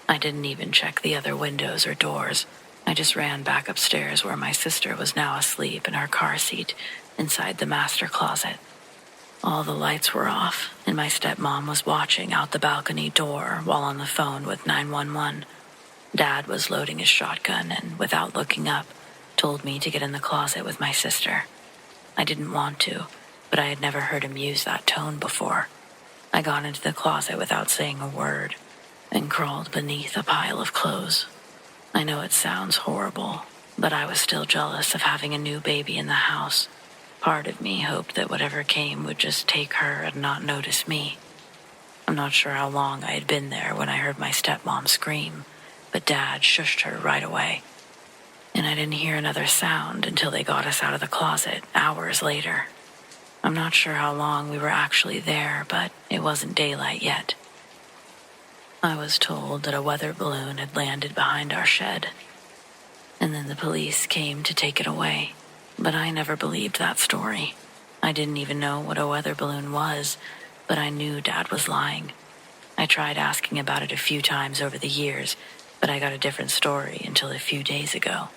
I didn't even check the other windows or doors. I just ran back upstairs where my sister was now asleep in her car seat inside the master closet. All the lights were off, and my stepmom was watching out the balcony door while on the phone with 911. Dad was loading his shotgun and, without looking up, told me to get in the closet with my sister. I didn't want to, but I had never heard him use that tone before. I got into the closet without saying a word and crawled beneath a pile of clothes. I know it sounds horrible, but I was still jealous of having a new baby in the house. Part of me hoped that whatever came would just take her and not notice me. I'm not sure how long I had been there when I heard my stepmom scream, but Dad shushed her right away. And I didn't hear another sound until they got us out of the closet hours later. I'm not sure how long we were actually there, but it wasn't daylight yet. I was told that a weather balloon had landed behind our shed, and then the police came to take it away. But I never believed that story. I didn't even know what a weather balloon was, but I knew Dad was lying. I tried asking about it a few times over the years, but I got a different story until a few days ago.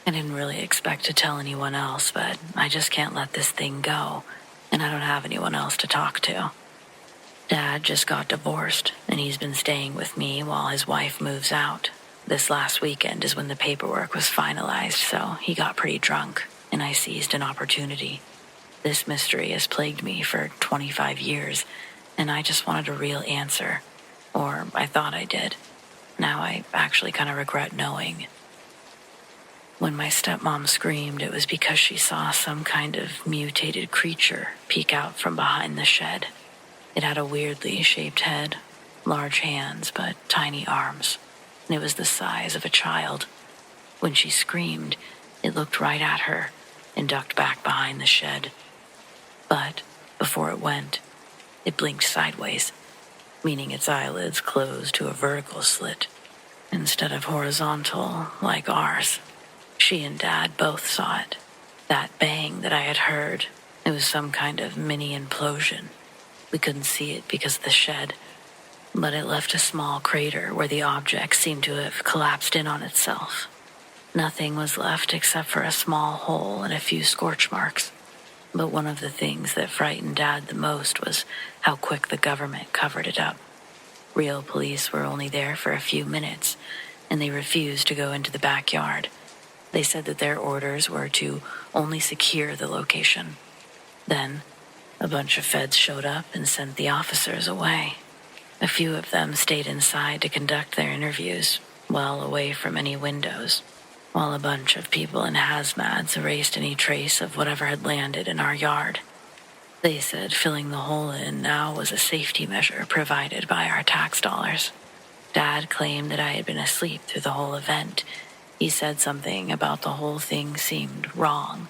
I didn't really expect to tell anyone else, but I just can't let this thing go, and I don't have anyone else to talk to. Dad just got divorced, and he's been staying with me while his wife moves out. This last weekend is when the paperwork was finalized, so he got pretty drunk, and I seized an opportunity. This mystery has plagued me for 25 years, and I just wanted a real answer. Or I thought I did. Now I actually kind of regret knowing. When my stepmom screamed, it was because she saw some kind of mutated creature peek out from behind the shed. It had a weirdly shaped head, large hands, but tiny arms. And it was the size of a child. When she screamed, it looked right at her and ducked back behind the shed. But before it went, it blinked sideways, meaning its eyelids closed to a vertical slit instead of horizontal like ours. She and Dad both saw it. That bang that I had heard, it was some kind of mini implosion. We couldn't see it because of the shed, but it left a small crater where the object seemed to have collapsed in on itself. Nothing was left except for a small hole and a few scorch marks. But one of the things that frightened Dad the most was how quick the government covered it up. Real police were only there for a few minutes, and they refused to go into the backyard. They said that their orders were to only secure the location. Then, a bunch of feds showed up and sent the officers away. A few of them stayed inside to conduct their interviews, well away from any windows, while a bunch of people in hazmats erased any trace of whatever had landed in our yard. They said filling the hole in now was a safety measure provided by our tax dollars. Dad claimed that I had been asleep through the whole event. He said something about the whole thing seemed wrong,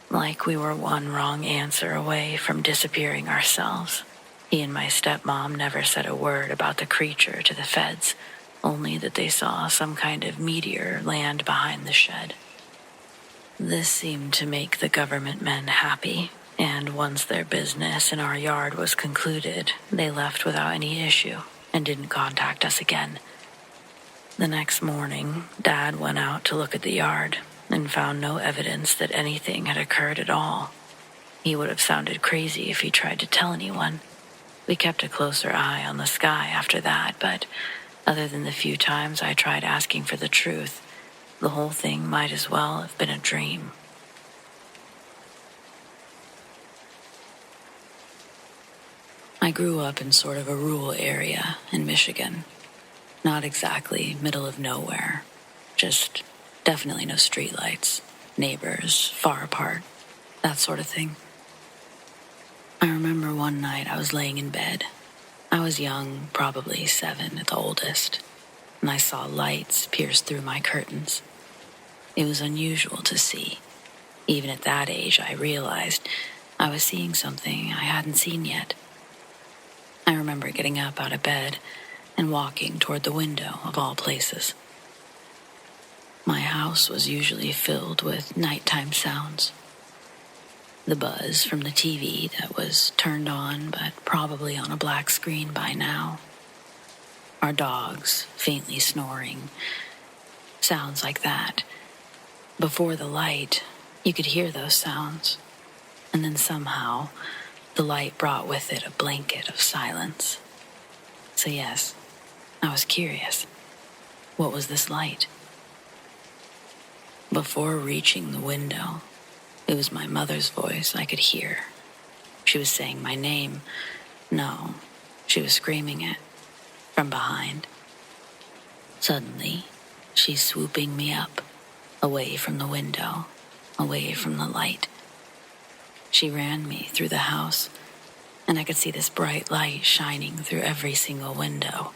like we were one wrong answer away from disappearing ourselves. He and my stepmom never said a word about the creature to the feds, only that they saw some kind of meteor land behind the shed. This seemed to make the government men happy, and once their business in our yard was concluded, they left without any issue and didn't contact us again. The next morning, Dad went out to look at the yard and found no evidence that anything had occurred at all. He would have sounded crazy if he tried to tell anyone. We kept a closer eye on the sky after that, but other than the few times I tried asking for the truth, the whole thing might as well have been a dream. I grew up in sort of a rural area in Michigan. Not exactly middle of nowhere, just definitely no streetlights, neighbors far apart, that sort of thing. I remember one night I was laying in bed. I was young, probably 7 at the oldest, and I saw lights pierce through my curtains. It was unusual to see. Even at that age, I realized I was seeing something I hadn't seen yet. I remember getting up out of bed and walking toward the window of all places. My house was usually filled with nighttime sounds, The buzz from the TV that was turned on, but probably on a black screen by now. Our dogs faintly snoring. Sounds like that. Before the light, you could hear those sounds. And then somehow, the light brought with it a blanket of silence. So yes, I was curious. What was this light? Before reaching the window, it was my mother's voice I could hear. She was saying my name. No, she was screaming it from behind. Suddenly, she's swooping me up, away from the window, away from the light. She ran me through the house, and I could see this bright light shining through every single window,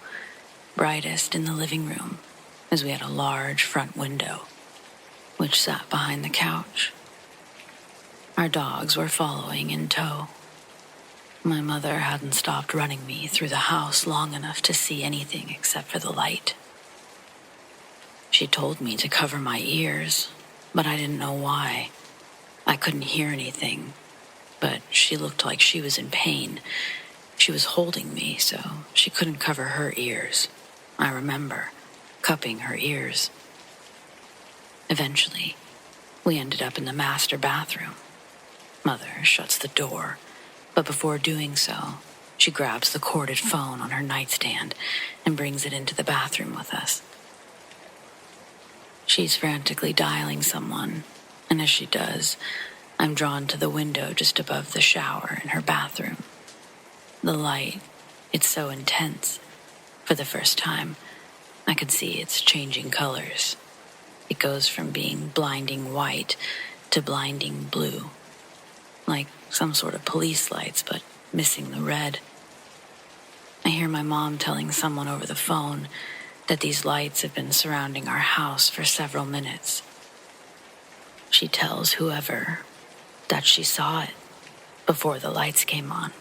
brightest in the living room, as we had a large front window, which sat behind the couch. Our dogs were following in tow. My mother hadn't stopped running me through the house long enough to see anything except for the light. She told me to cover my ears, but I didn't know why. I couldn't hear anything, but she looked like she was in pain. She was holding me, so she couldn't cover her ears. I remember cupping her ears. Eventually, we ended up in the master bathroom. Mother shuts the door, but before doing so, she grabs the corded phone on her nightstand and brings it into the bathroom with us. She's frantically dialing someone, and as she does, I'm drawn to the window just above the shower in her bathroom. The light, it's so intense. For the first time, I could see it's changing colors. It goes from being blinding white to blinding blue. Like some sort of police lights, but missing the red. I hear my mom telling someone over the phone that these lights have been surrounding our house for several minutes. She tells whoever that she saw it before the lights came on,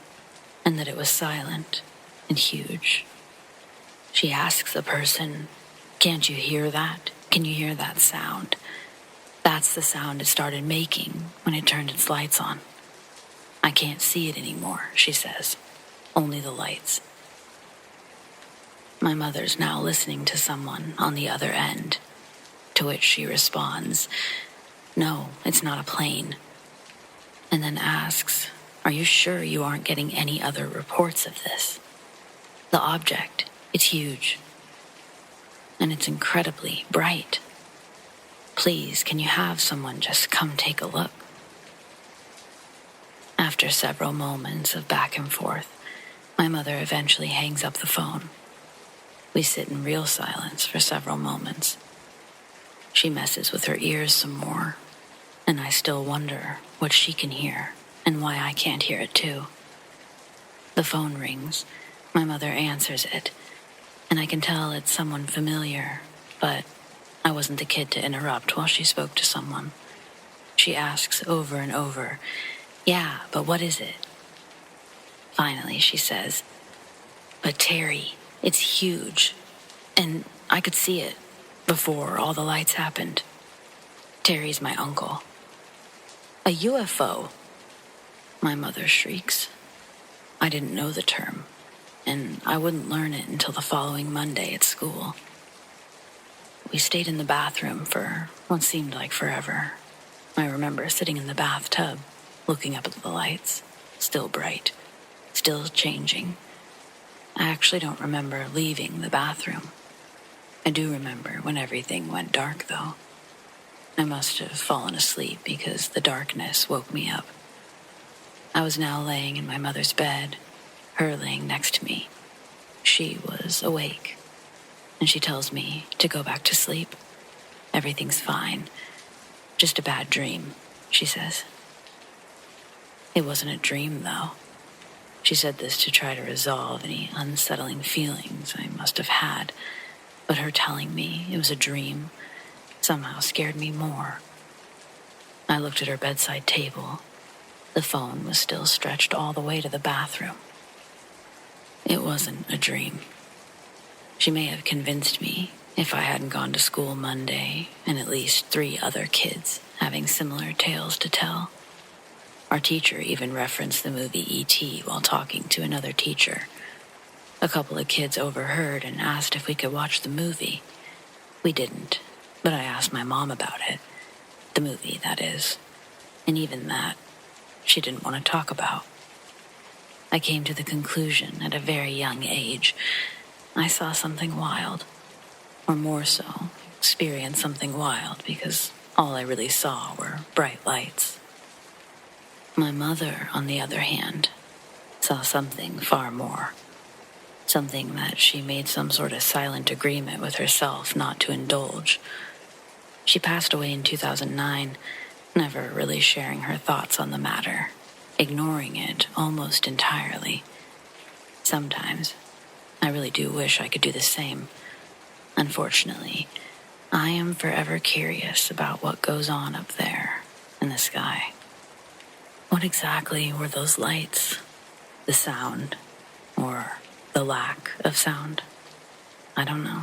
and that it was silent and huge. She asks the person, "Can't you hear that? Can you hear that sound?" That's the sound it started making when it turned its lights on. "I can't see it anymore," she says. "Only the lights." My mother's now listening to someone on the other end, to which she responds, "No, it's not a plane." And then asks, "Are you sure you aren't getting any other reports of this? The object, it's huge. And it's incredibly bright. Please, can you have someone just come take a look?" After several moments of back and forth, my mother eventually hangs up the phone. We sit in real silence for several moments. She messes with her ears some more, and I still wonder what she can hear and why I can't hear it too. The phone rings. My mother answers it, and I can tell it's someone familiar, but I wasn't the kid to interrupt while she spoke to someone. She asks over and over, "Yeah, but what is it?" Finally, she says, "But Terry, it's huge, and I could see it before all the lights happened. Terry's my uncle." "A UFO?" my mother shrieks. I didn't know the term, and I wouldn't learn it until the following Monday at school. We stayed in the bathroom for what seemed like forever. I remember sitting in the bathtub, looking up at the lights, still bright, still changing. I actually don't remember leaving the bathroom. I do remember when everything went dark, though. I must have fallen asleep because the darkness woke me up. I was now laying in my mother's bed, her laying next to me. She was awake, and she tells me to go back to sleep. Everything's fine. Just a bad dream, she says. It wasn't a dream, though. She said this to try to resolve any unsettling feelings I must have had, but her telling me it was a dream somehow scared me more. I looked at her bedside table. The phone was still stretched all the way to the bathroom. It wasn't a dream. She may have convinced me if I hadn't gone to school Monday and at least 3 other kids having similar tales to tell. Our teacher even referenced the movie E.T. while talking to another teacher. A couple of kids overheard and asked if we could watch the movie. We didn't, but I asked my mom about it. The movie, that is. And even that, she didn't want to talk about. I came to the conclusion at a very young age, I saw something wild. Or more so, experienced something wild because all I really saw were bright lights. My mother, on the other hand, saw something far more. Something that she made some sort of silent agreement with herself not to indulge. She passed away in 2009, never really sharing her thoughts on the matter, ignoring it almost entirely. Sometimes, I really do wish I could do the same. Unfortunately, I am forever curious about what goes on up there in the sky. What exactly were those lights? The sound, or the lack of sound? I don't know.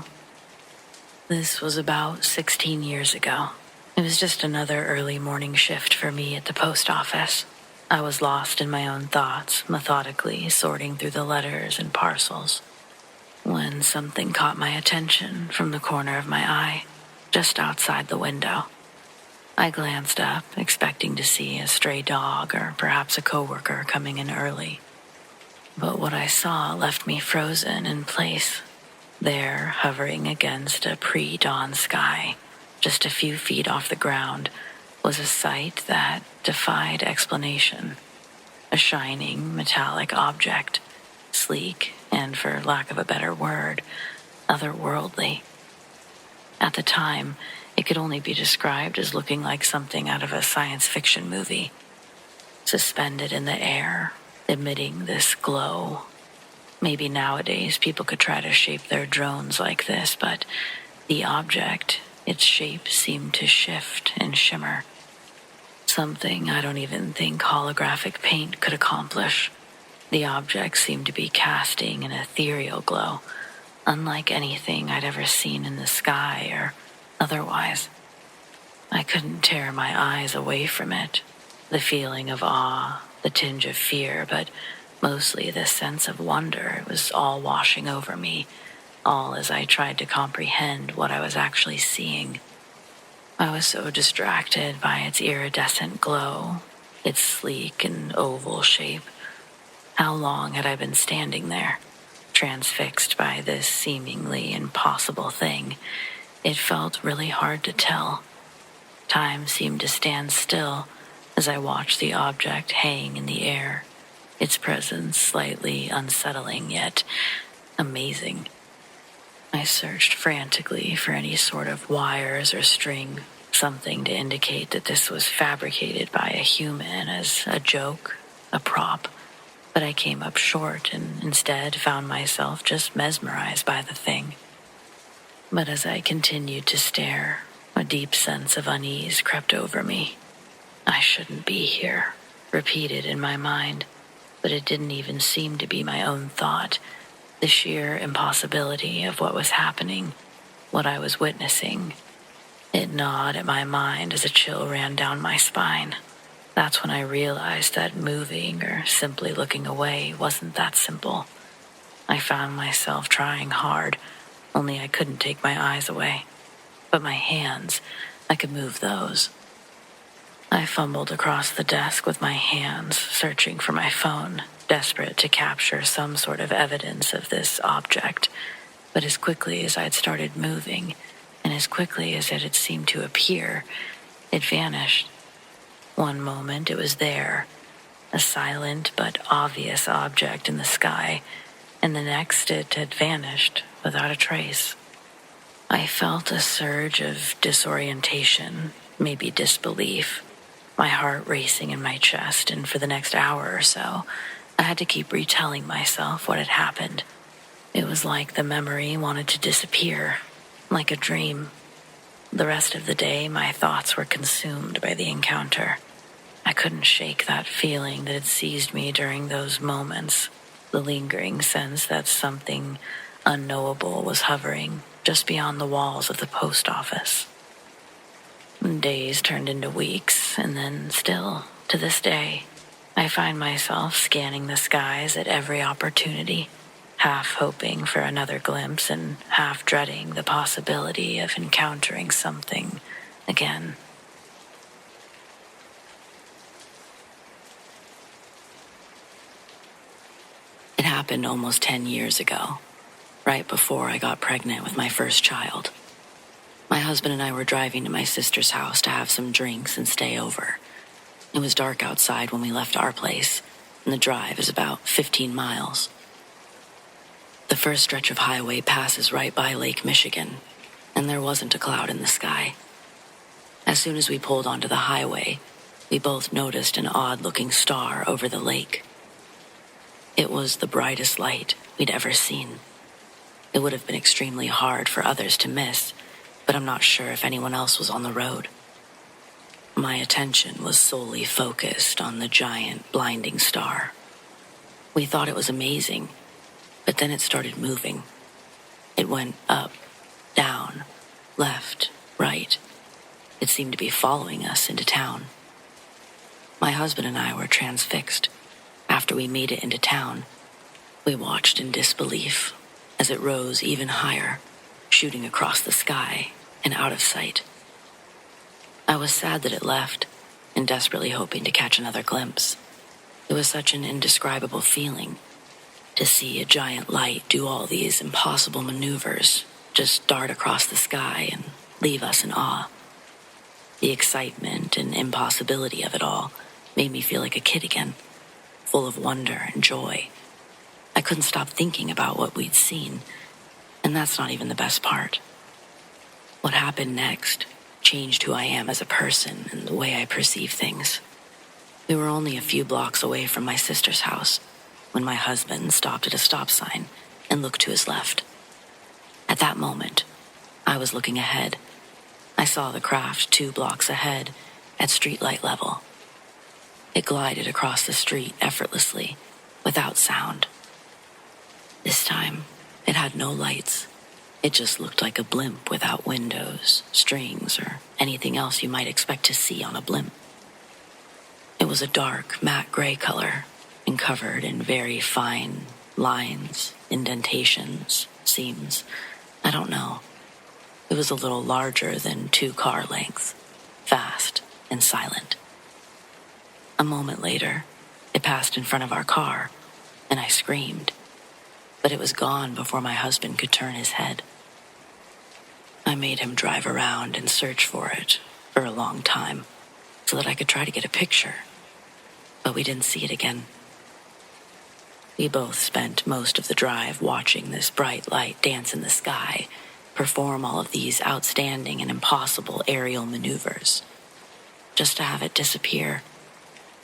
This was about 16 years ago. It was just another early morning shift for me at the post office. I was lost in my own thoughts, methodically sorting through the letters and parcels, when something caught my attention from the corner of my eye, just outside the window. I glanced up, expecting to see a stray dog or perhaps a coworker coming in early. But what I saw left me frozen in place, there hovering against a pre-dawn sky, just a few feet off the ground, was a sight that defied explanation. A shining, metallic object, sleek and, for lack of a better word, otherworldly. At the time, it could only be described as looking like something out of a science fiction movie, suspended in the air, emitting this glow. Maybe nowadays people could try to shape their drones like this, but the object, its shape seemed to shift and shimmer. Something I don't even think holographic paint could accomplish. The object seemed to be casting an ethereal glow, unlike anything I'd ever seen in the sky or otherwise. I couldn't tear my eyes away from it. The feeling of awe, the tinge of fear, but mostly the sense of wonder was all washing over me, all as I tried to comprehend what I was actually seeing. I was so distracted by its iridescent glow, its sleek and oval shape. How long had I been standing there, transfixed by this seemingly impossible thing? It felt really hard to tell. Time seemed to stand still as I watched the object hang in the air, its presence slightly unsettling yet amazing. I searched frantically for any sort of wires or string, something to indicate that this was fabricated by a human as a joke, a prop, but I came up short and instead found myself just mesmerized by the thing. But as I continued to stare, a deep sense of unease crept over me. I shouldn't be here, repeated in my mind, but it didn't even seem to be my own thought. The sheer impossibility of what was happening, what I was witnessing. It gnawed at my mind as a chill ran down my spine. That's when I realized that moving or simply looking away wasn't that simple. I found myself trying hard, only I couldn't take my eyes away. But my hands, I could move those. I fumbled across the desk with my hands, searching for my phone, desperate to capture some sort of evidence of this object. But as quickly as I'd started moving, and as quickly as it had seemed to appear, it vanished. One moment it was there, a silent but obvious object in the sky, and the next it had vanished without a trace. I felt a surge of disorientation, maybe disbelief, my heart racing in my chest, and for the next hour or so, I had to keep retelling myself what had happened. It was like the memory wanted to disappear, like a dream. The rest of the day, my thoughts were consumed by the encounter. I couldn't shake that feeling that had seized me during those moments, the lingering sense that something unknowable was hovering just beyond the walls of the post office. Days turned into weeks, and then still, to this day, I find myself scanning the skies at every opportunity, half hoping for another glimpse and half dreading the possibility of encountering something again. It happened almost 10 years ago, right before I got pregnant with my first child. My husband and I were driving to my sister's house to have some drinks and stay over. It was dark outside when we left our place, and the drive is about 15 miles. The first stretch of highway passes right by Lake Michigan, and there wasn't a cloud in the sky. As soon as we pulled onto the highway, we both noticed an odd-looking star over the lake. It was the brightest light we'd ever seen. It would have been extremely hard for others to miss, but I'm not sure if anyone else was on the road. My attention was solely focused on the giant, blinding star. We thought it was amazing, but then it started moving. It went up, down, left, right. It seemed to be following us into town. My husband and I were transfixed. After we made it into town, we watched in disbelief as it rose even higher, shooting across the sky and out of sight. I was sad that it left and desperately hoping to catch another glimpse. It was such an indescribable feeling to see a giant light do all these impossible maneuvers, just dart across the sky and leave us in awe. The excitement and impossibility of it all made me feel like a kid again, full of wonder and joy. I couldn't stop thinking about what we'd seen, and that's not even the best part. What happened next changed who I am as a person and the way I perceive things. We were only a few blocks away from my sister's house when my husband stopped at a stop sign and looked to his left. At that moment, I was looking ahead. I saw the craft 2 blocks ahead at streetlight level. It glided across the street effortlessly, without sound. This time, it had no lights. It just looked like a blimp without windows, strings, or anything else you might expect to see on a blimp. It was a dark, matte gray color and covered in very fine lines, indentations, seams. I don't know. It was a little larger than 2 car lengths, fast and silent. A moment later, it passed in front of our car, and I screamed. But it was gone before my husband could turn his head. I made him drive around and search for it for a long time so that I could try to get a picture, but we didn't see it again. We both spent most of the drive watching this bright light dance in the sky, perform all of these outstanding and impossible aerial maneuvers, just to have it disappear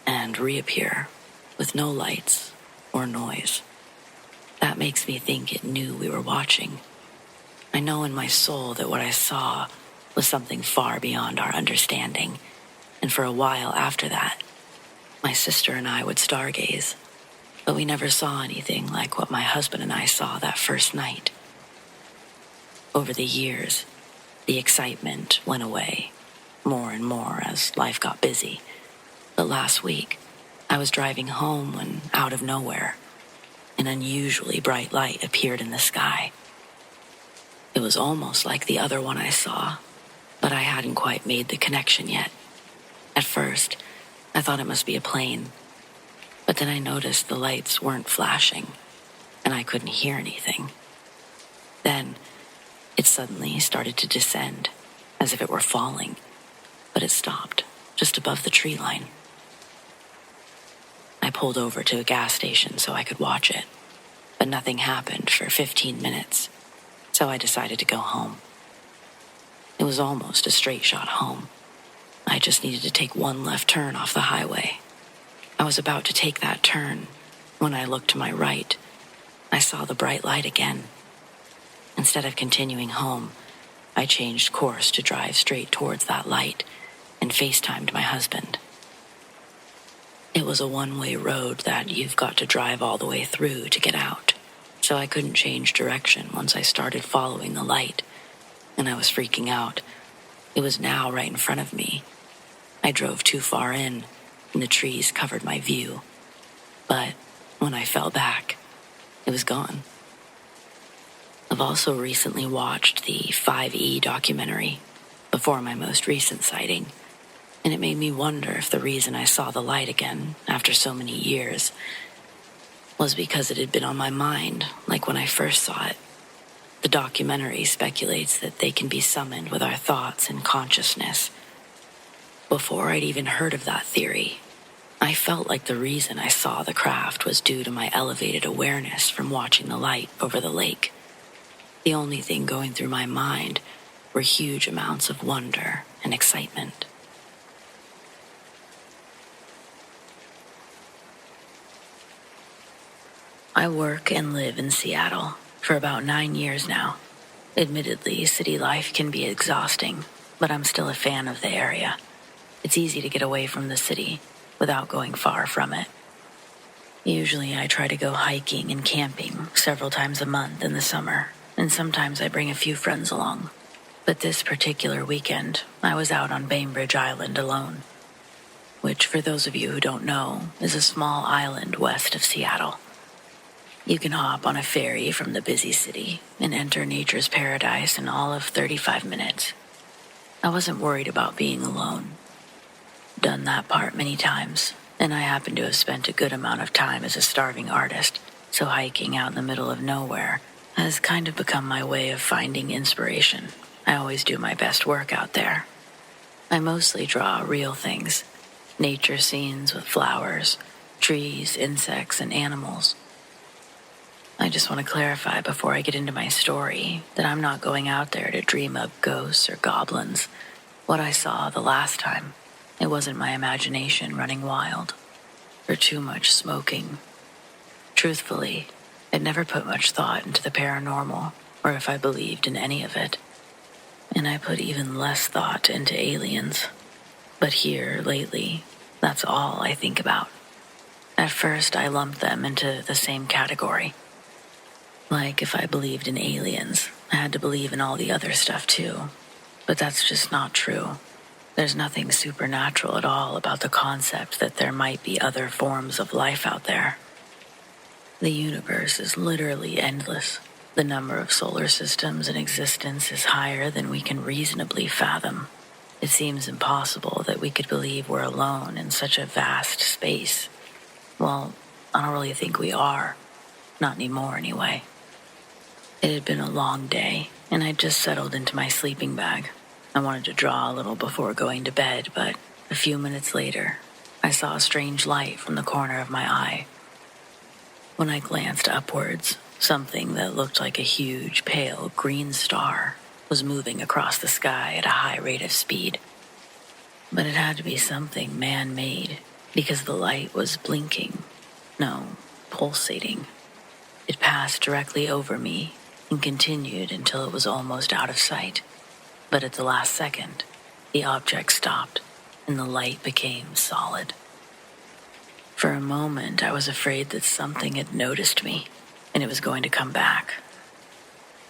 and reappear with no lights or noise. That makes me think it knew we were watching. I know in my soul that what I saw was something far beyond our understanding, and for a while after that, my sister and I would stargaze, but we never saw anything like what my husband and I saw that first night. Over the years, the excitement went away, more and more as life got busy. But last week, I was driving home when, out of nowhere, an unusually bright light appeared in the sky. It was almost like the other one I saw, but I hadn't quite made the connection yet. At first, I thought it must be a plane, but then I noticed the lights weren't flashing, and I couldn't hear anything. Then, it suddenly started to descend, as if it were falling, but it stopped just above the tree line. I pulled over to a gas station so I could watch it, but nothing happened for 15 minutes, so I decided to go home. It was almost a straight shot home. I just needed to take one left turn off the highway. I was about to take that turn when I looked to my right. I saw the bright light again. Instead of continuing home, I changed course to drive straight towards that light and FaceTimed my husband. It was a one-way road that you've got to drive all the way through to get out, so I couldn't change direction once I started following the light, and I was freaking out. It was now right in front of me. I drove too far in, and the trees covered my view. But when I fell back, it was gone. I've also recently watched the 5E documentary before my most recent sighting, and it made me wonder if the reason I saw the light again after so many years was because it had been on my mind, like when I first saw it. The documentary speculates that they can be summoned with our thoughts and consciousness. Before I'd even heard of that theory, I felt like the reason I saw the craft was due to my elevated awareness from watching the light over the lake. The only thing going through my mind were huge amounts of wonder and excitement. I work and live in Seattle for about 9 years now. Admittedly, city life can be exhausting, but I'm still a fan of the area. It's easy to get away from the city without going far from it. Usually I try to go hiking and camping several times a month in the summer, and sometimes I bring a few friends along. But this particular weekend, I was out on Bainbridge Island alone, which, for those of you who don't know, is a small island west of Seattle. You can hop on a ferry from the busy city and enter nature's paradise in all of 35 minutes. I wasn't worried about being alone. Done that part many times, and I happen to have spent a good amount of time as a starving artist, so hiking out in the middle of nowhere has kind of become my way of finding inspiration. I always do my best work out there. I mostly draw real things, nature scenes with flowers, trees, insects, and animals. I just want to clarify before I get into my story that I'm not going out there to dream up ghosts or goblins. What I saw the last time, it wasn't my imagination running wild, or too much smoking. Truthfully, I'd never put much thought into the paranormal, or if I believed in any of it. And I put even less thought into aliens. But here, lately, that's all I think about. At first, I lumped them into the same category. Like, if I believed in aliens, I had to believe in all the other stuff too. But that's just not true. There's nothing supernatural at all about the concept that there might be other forms of life out there. The universe is literally endless. The number of solar systems in existence is higher than we can reasonably fathom. It seems impossible that we could believe we're alone in such a vast space. Well, I don't really think we are. Not anymore, anyway. It had been a long day, and I'd just settled into my sleeping bag. I wanted to draw a little before going to bed, but a few minutes later, I saw a strange light from the corner of my eye. When I glanced upwards, something that looked like a huge, pale green star was moving across the sky at a high rate of speed. But it had to be something man-made, because the light was blinking. No, pulsating. It passed directly over me and continued until it was almost out of sight. But at the last second, the object stopped and the light became solid. For a moment, I was afraid that something had noticed me and it was going to come back.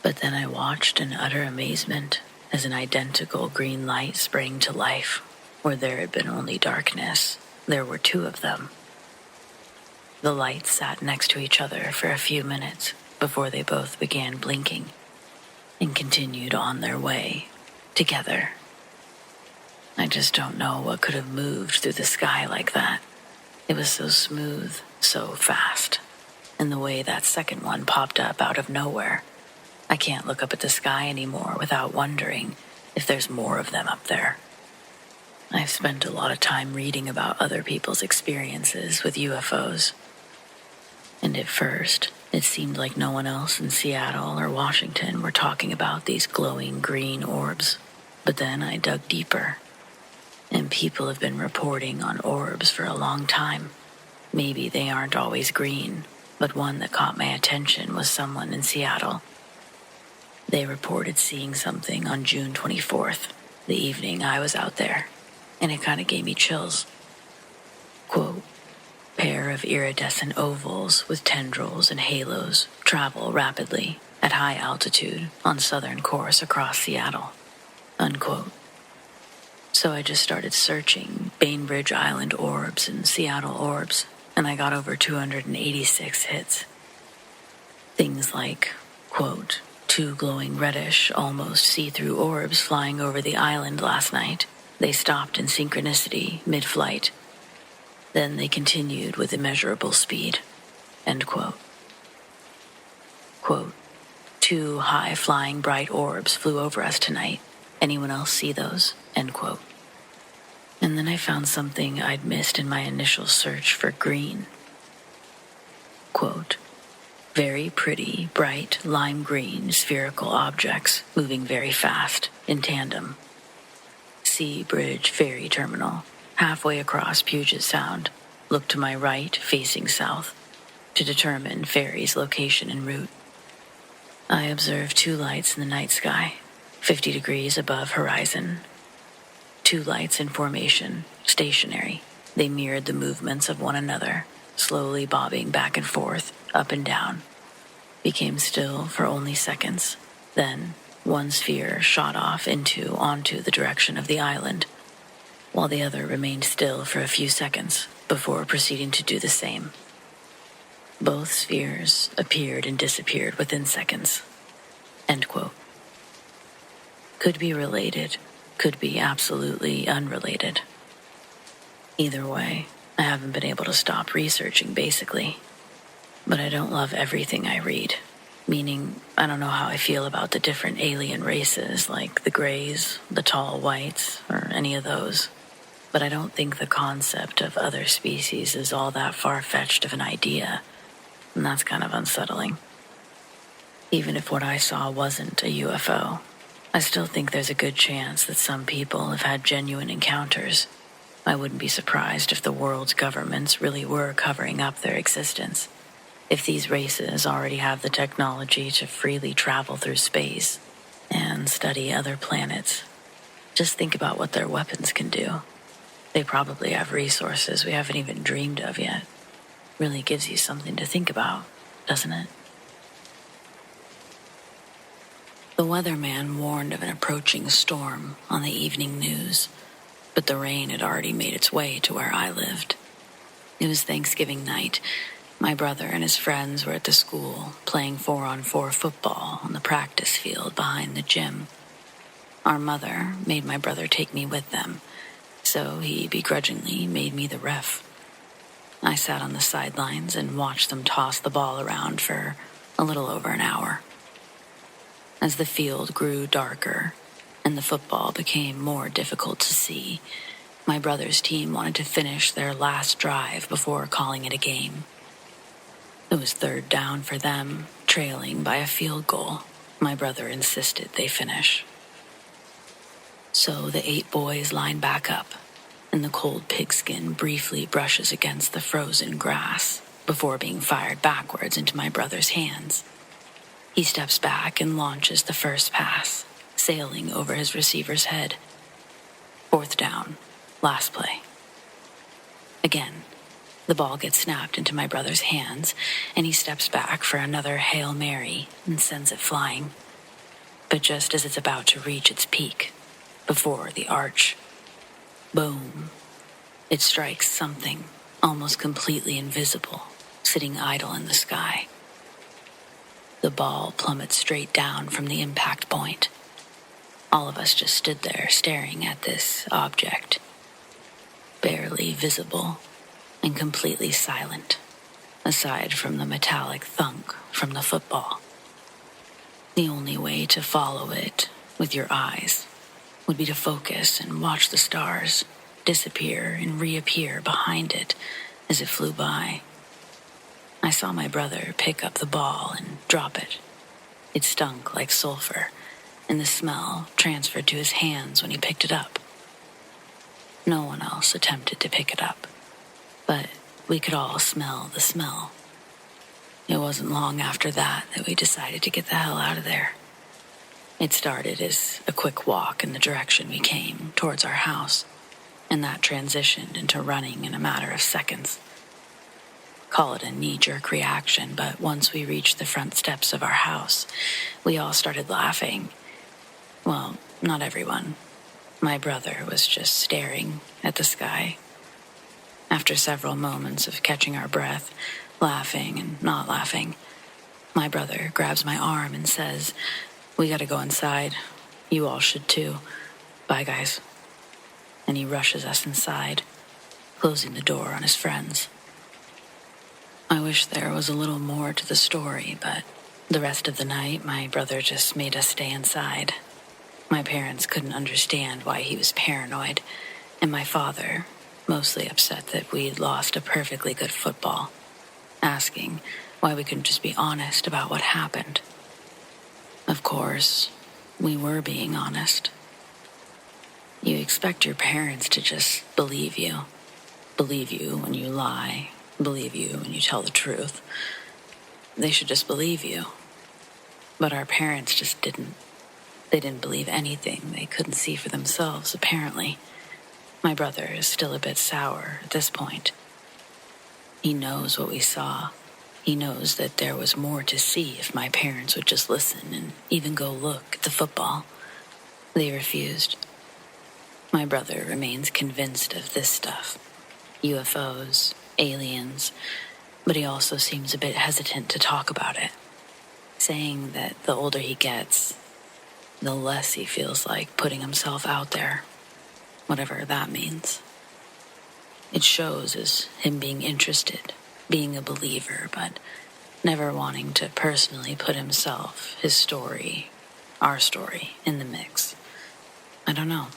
But then I watched in utter amazement as an identical green light sprang to life. Where there had been only darkness, there were two of them. The lights sat next to each other for a few minutes before they both began blinking and continued on their way together. I just don't know what could have moved through the sky like that. It was so smooth, so fast, and the way that second one popped up out of nowhere. I can't look up at the sky anymore without wondering if there's more of them up there. I've spent a lot of time reading about other people's experiences with UFOs. And at first, it seemed like no one else in Seattle or Washington were talking about these glowing green orbs. But then I dug deeper. And people have been reporting on orbs for a long time. Maybe they aren't always green, but one that caught my attention was someone in Seattle. They reported seeing something on June 24th, the evening I was out there, and it kind of gave me chills. Quote, pair of iridescent ovals with tendrils and halos travel rapidly at high altitude on southern course across Seattle. Unquote. So I just started searching Bainbridge Island orbs and Seattle orbs, and I got over 286 hits. Things like, quote, 2 glowing reddish, almost see-through orbs flying over the island last night. They stopped in synchronicity mid-flight. Then they continued with immeasurable speed, end quote. Quote, 2 high-flying bright orbs flew over us tonight. Anyone else see those? End quote. And then I found something I'd missed in my initial search for green. Quote, very pretty, bright, lime green, spherical objects moving very fast, in tandem. Sea Bridge Ferry Terminal, halfway across Puget Sound. Look to my right, facing south, to determine ferry's location en route. I observed 2 lights in the night sky, 50 degrees above horizon. 2 lights in formation, stationary. They mirrored the movements of one another, slowly bobbing back and forth, up and down. Became still for only seconds. Then, one sphere shot off onto the direction of the island, while the other remained still for a few seconds before proceeding to do the same. Both spheres appeared and disappeared within seconds. End quote. Could be related, could be absolutely unrelated. Either way, I haven't been able to stop researching, basically. But I don't love everything I read. Meaning, I don't know how I feel about the different alien races, like the Greys, the tall whites, or any of those. But I don't think the concept of other species is all that far-fetched of an idea, and that's kind of unsettling. Even if what I saw wasn't a UFO, I still think there's a good chance that some people have had genuine encounters. I wouldn't be surprised if the world's governments really were covering up their existence. If these races already have the technology to freely travel through space and study other planets, just think about what their weapons can do. They probably have resources we haven't even dreamed of yet. Really gives you something to think about, doesn't it? The weatherman warned of an approaching storm on the evening news, but the rain had already made its way to where I lived. It was Thanksgiving night. My brother and his friends were at the school, playing 4-on-4 football on the practice field behind the gym. Our mother made my brother take me with them, so he begrudgingly made me the ref. I sat on the sidelines and watched them toss the ball around for a little over an hour. As the field grew darker and the football became more difficult to see, my brother's team wanted to finish their last drive before calling it a game. It was 3rd down for them, trailing by a field goal. My brother insisted they finish. So the 8 boys line back up, and the cold pigskin briefly brushes against the frozen grass before being fired backwards into my brother's hands. He steps back and launches the first pass, sailing over his receiver's head. 4th down, last play. Again, the ball gets snapped into my brother's hands, and he steps back for another Hail Mary and sends it flying. But just as it's about to reach its peak, before the arch, boom, it strikes something almost completely invisible, sitting idle in the sky. The ball plummets straight down from the impact point. All of us just stood there staring at this object, barely visible and completely silent, aside from the metallic thunk from the football. The only way to follow it with your eyes would be to focus and watch the stars disappear and reappear behind it as it flew by. I saw my brother pick up the ball and drop it. It stunk like sulfur, and the smell transferred to his hands when he picked it up. No one else attempted to pick it up, but we could all smell the smell. It wasn't long after that we decided to get the hell out of there. It started as a quick walk in the direction we came, towards our house, and that transitioned into running in a matter of seconds. Call it a knee-jerk reaction, but once we reached the front steps of our house, we all started laughing. Well, not everyone. My brother was just staring at the sky. After several moments of catching our breath, laughing and not laughing, my brother grabs my arm and says, "We gotta go inside. You all should too. Bye, guys." And he rushes us inside, closing the door on his friends. I wish there was a little more to the story, but the rest of the night, my brother just made us stay inside. My parents couldn't understand why he was paranoid, and my father, mostly upset that we'd lost a perfectly good football, asking why we couldn't just be honest about what happened. Of course, we were being honest. You expect your parents to just believe you when you lie, believe you when you tell the truth. They should just believe you. But our parents just didn't. They didn't believe anything they couldn't see for themselves, apparently. My brother is still a bit sour at this point. He knows what we saw. He knows that there was more to see if my parents would just listen and even go look at the football. They refused. My brother remains convinced of this stuff. UFOs, aliens, but he also seems a bit hesitant to talk about it, saying that the older he gets, the less he feels like putting himself out there, whatever that means. It shows as him being interested, being a believer, but never wanting to personally put himself, his story, our story, in the mix. I don't know.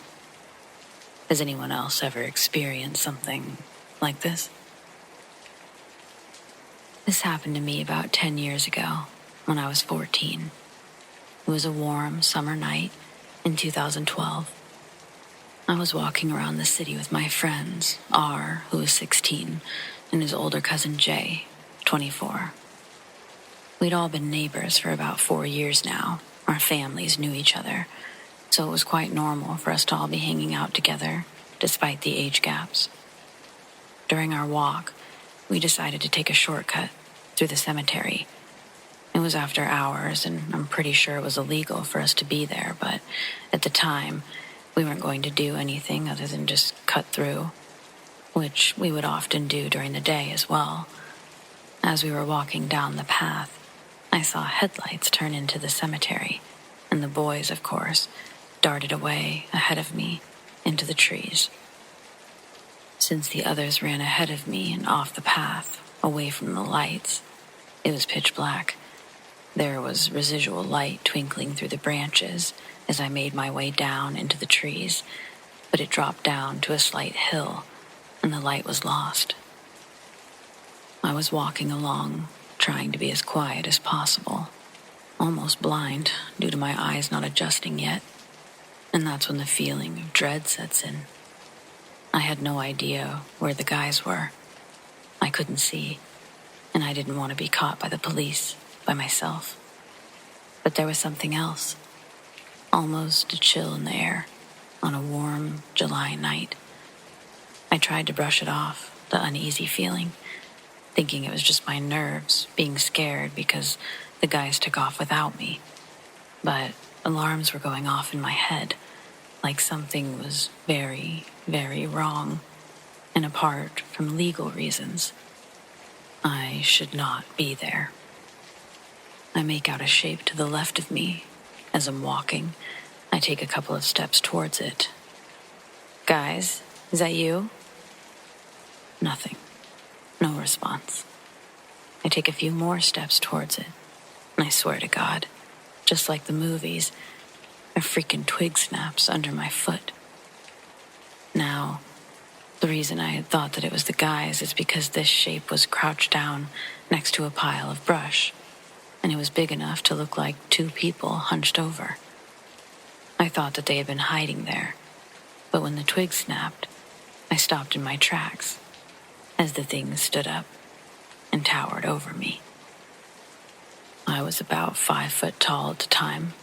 Has anyone else ever experienced something like this? This happened to me about 10 years ago, when I was 14. It was a warm summer night in 2012. I was walking around the city with my friends, R, who was 16, and his older cousin Jay, 24. We'd all been neighbors for about 4 years now. Our families knew each other, so it was quite normal for us to all be hanging out together, despite the age gaps. During our walk, we decided to take a shortcut through the cemetery. It was after hours, and I'm pretty sure it was illegal for us to be there, but at the time, we weren't going to do anything other than just cut through, which we would often do during the day as well. As we were walking down the path, I saw headlights turn into the cemetery, and the boys, of course, darted away ahead of me into the trees. Since the others ran ahead of me and off the path, away from the lights, it was pitch black. There was residual light twinkling through the branches as I made my way down into the trees, but it dropped down to a slight hill, and the light was lost. I was walking along, trying to be as quiet as possible, almost blind due to my eyes not adjusting yet, and that's when the feeling of dread sets in. I had no idea where the guys were. I couldn't see, and I didn't want to be caught by the police by myself. But there was something else, almost a chill in the air on a warm July night. I tried to brush it off, the uneasy feeling, thinking it was just my nerves being scared because the guys took off without me. But alarms were going off in my head, like something was very, very wrong, and apart from legal reasons, I should not be there. I make out a shape to the left of me. As I'm walking, I take a couple of steps towards it. "Guys, is that you?" Nothing. No response. I take a few more steps towards it, and I swear to God, just like the movies, a freaking twig snaps under my foot. Now, the reason I had thought that it was the guys is because this shape was crouched down next to a pile of brush, and it was big enough to look like two people hunched over. I thought that they had been hiding there, but when the twig snapped, I stopped in my tracks as the thing stood up and towered over me. I was about 5 foot tall at the time,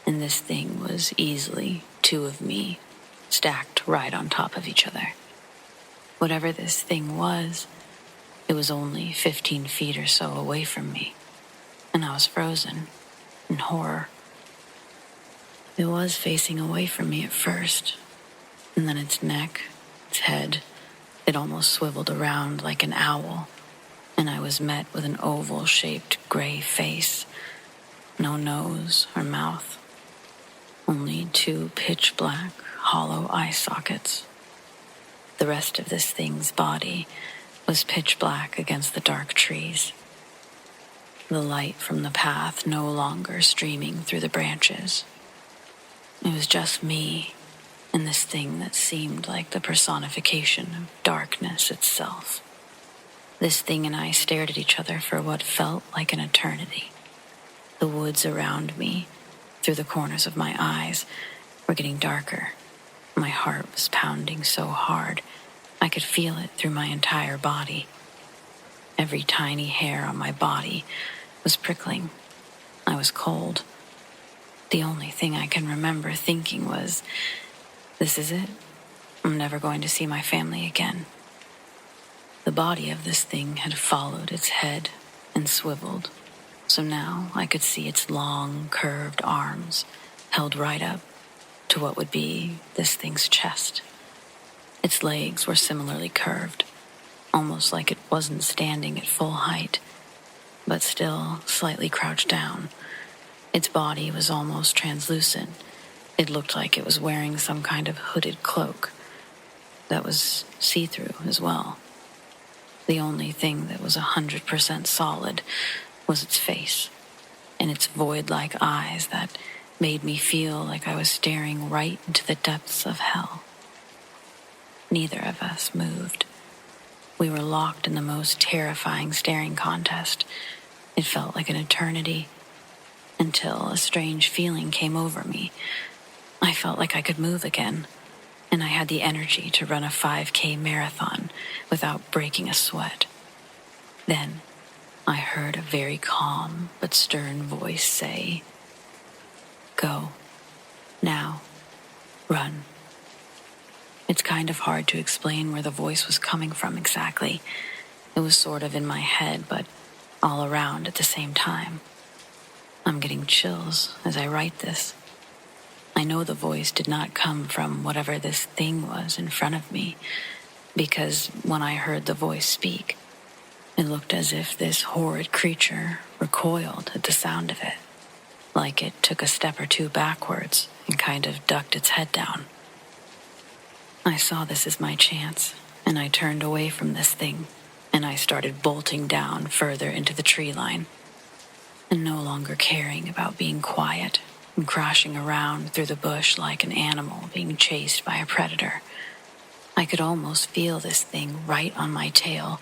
and this thing was easily 2 of me stacked right on top of each other. Whatever this thing was, it was only 15 feet or so away from me, and I was frozen in horror. It was facing away from me at first, And then its neck, its head, it almost swiveled around like an owl, and I was met with an oval-shaped gray face, no nose or mouth, only two pitch-black, hollow eye sockets. The rest of this thing's body was pitch black against the dark trees, the light from the path no longer streaming through the branches. It was just me and this thing that seemed like the personification of darkness itself. This thing and I stared at each other for what felt like an eternity. The woods around me, through the corners of my eyes, were getting darker. My heart was pounding so hard, I could feel it through my entire body. Every tiny hair on my body was prickling. I was cold. The only thing I can remember thinking was, this is it. I'm never going to see my family again. The body of this thing had followed its head and swiveled, so now I could see its long, curved arms held right up to what would be this thing's chest. Its legs were similarly curved, almost like it wasn't standing at full height, but still slightly crouched down. Its body was almost translucent. It looked like it was wearing some kind of hooded cloak that was see-through as well. The only thing that was 100% solid was its face and its void-like eyes that made me feel like I was staring right into the depths of hell. Neither of us moved. We were locked in the most terrifying staring contest. It felt like an eternity until a strange feeling came over me. I felt like I could move again, and I had the energy to run a 5K marathon without breaking a sweat. Then I heard a very calm but stern voice say, "Go. Now. Run." It's kind of hard to explain where the voice was coming from exactly. It was sort of in my head, but all around at the same time. I'm getting chills as I write this. I know the voice did not come from whatever this thing was in front of me, because when I heard the voice speak, it looked as if this horrid creature recoiled at the sound of it, like it took a step or two backwards and kind of ducked its head down. I saw this as my chance, and I turned away from this thing, and I started bolting down further into the tree line, and no longer caring about being quiet and crashing around through the bush like an animal being chased by a predator. I could almost feel this thing right on my tail,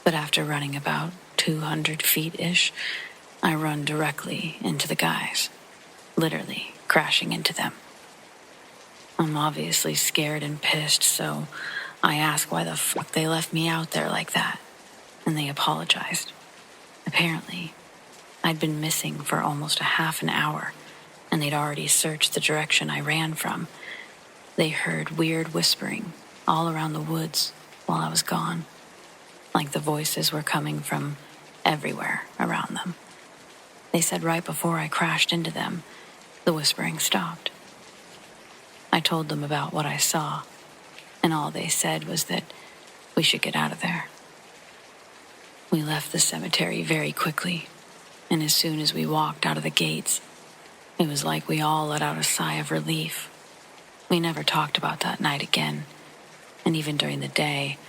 but after running about 200 feet-ish, I run directly into the guys, literally crashing into them. I'm obviously scared and pissed, so I ask why the fuck they left me out there like that, and they apologized. Apparently, I'd been missing for almost a half an hour, and they'd already searched the direction I ran from. They heard weird whispering all around the woods while I was gone, like the voices were coming from everywhere around them. They said right before I crashed into them, the whispering stopped. I told them about what I saw, and all they said was that we should get out of there. We left the cemetery very quickly, and as soon as we walked out of the gates, it was like we all let out a sigh of relief. We never talked about that night again, and even during the day,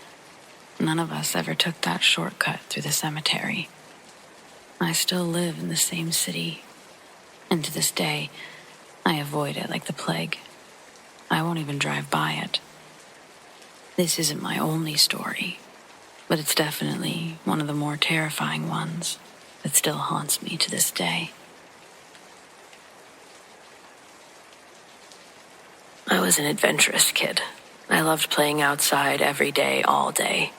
none of us ever took that shortcut through the cemetery. I still live in the same city, and to this day, I avoid it like the plague. I won't even drive by it. This isn't my only story, but it's definitely one of the more terrifying ones that still haunts me to this day. I was an adventurous kid. I loved playing outside every day, all day.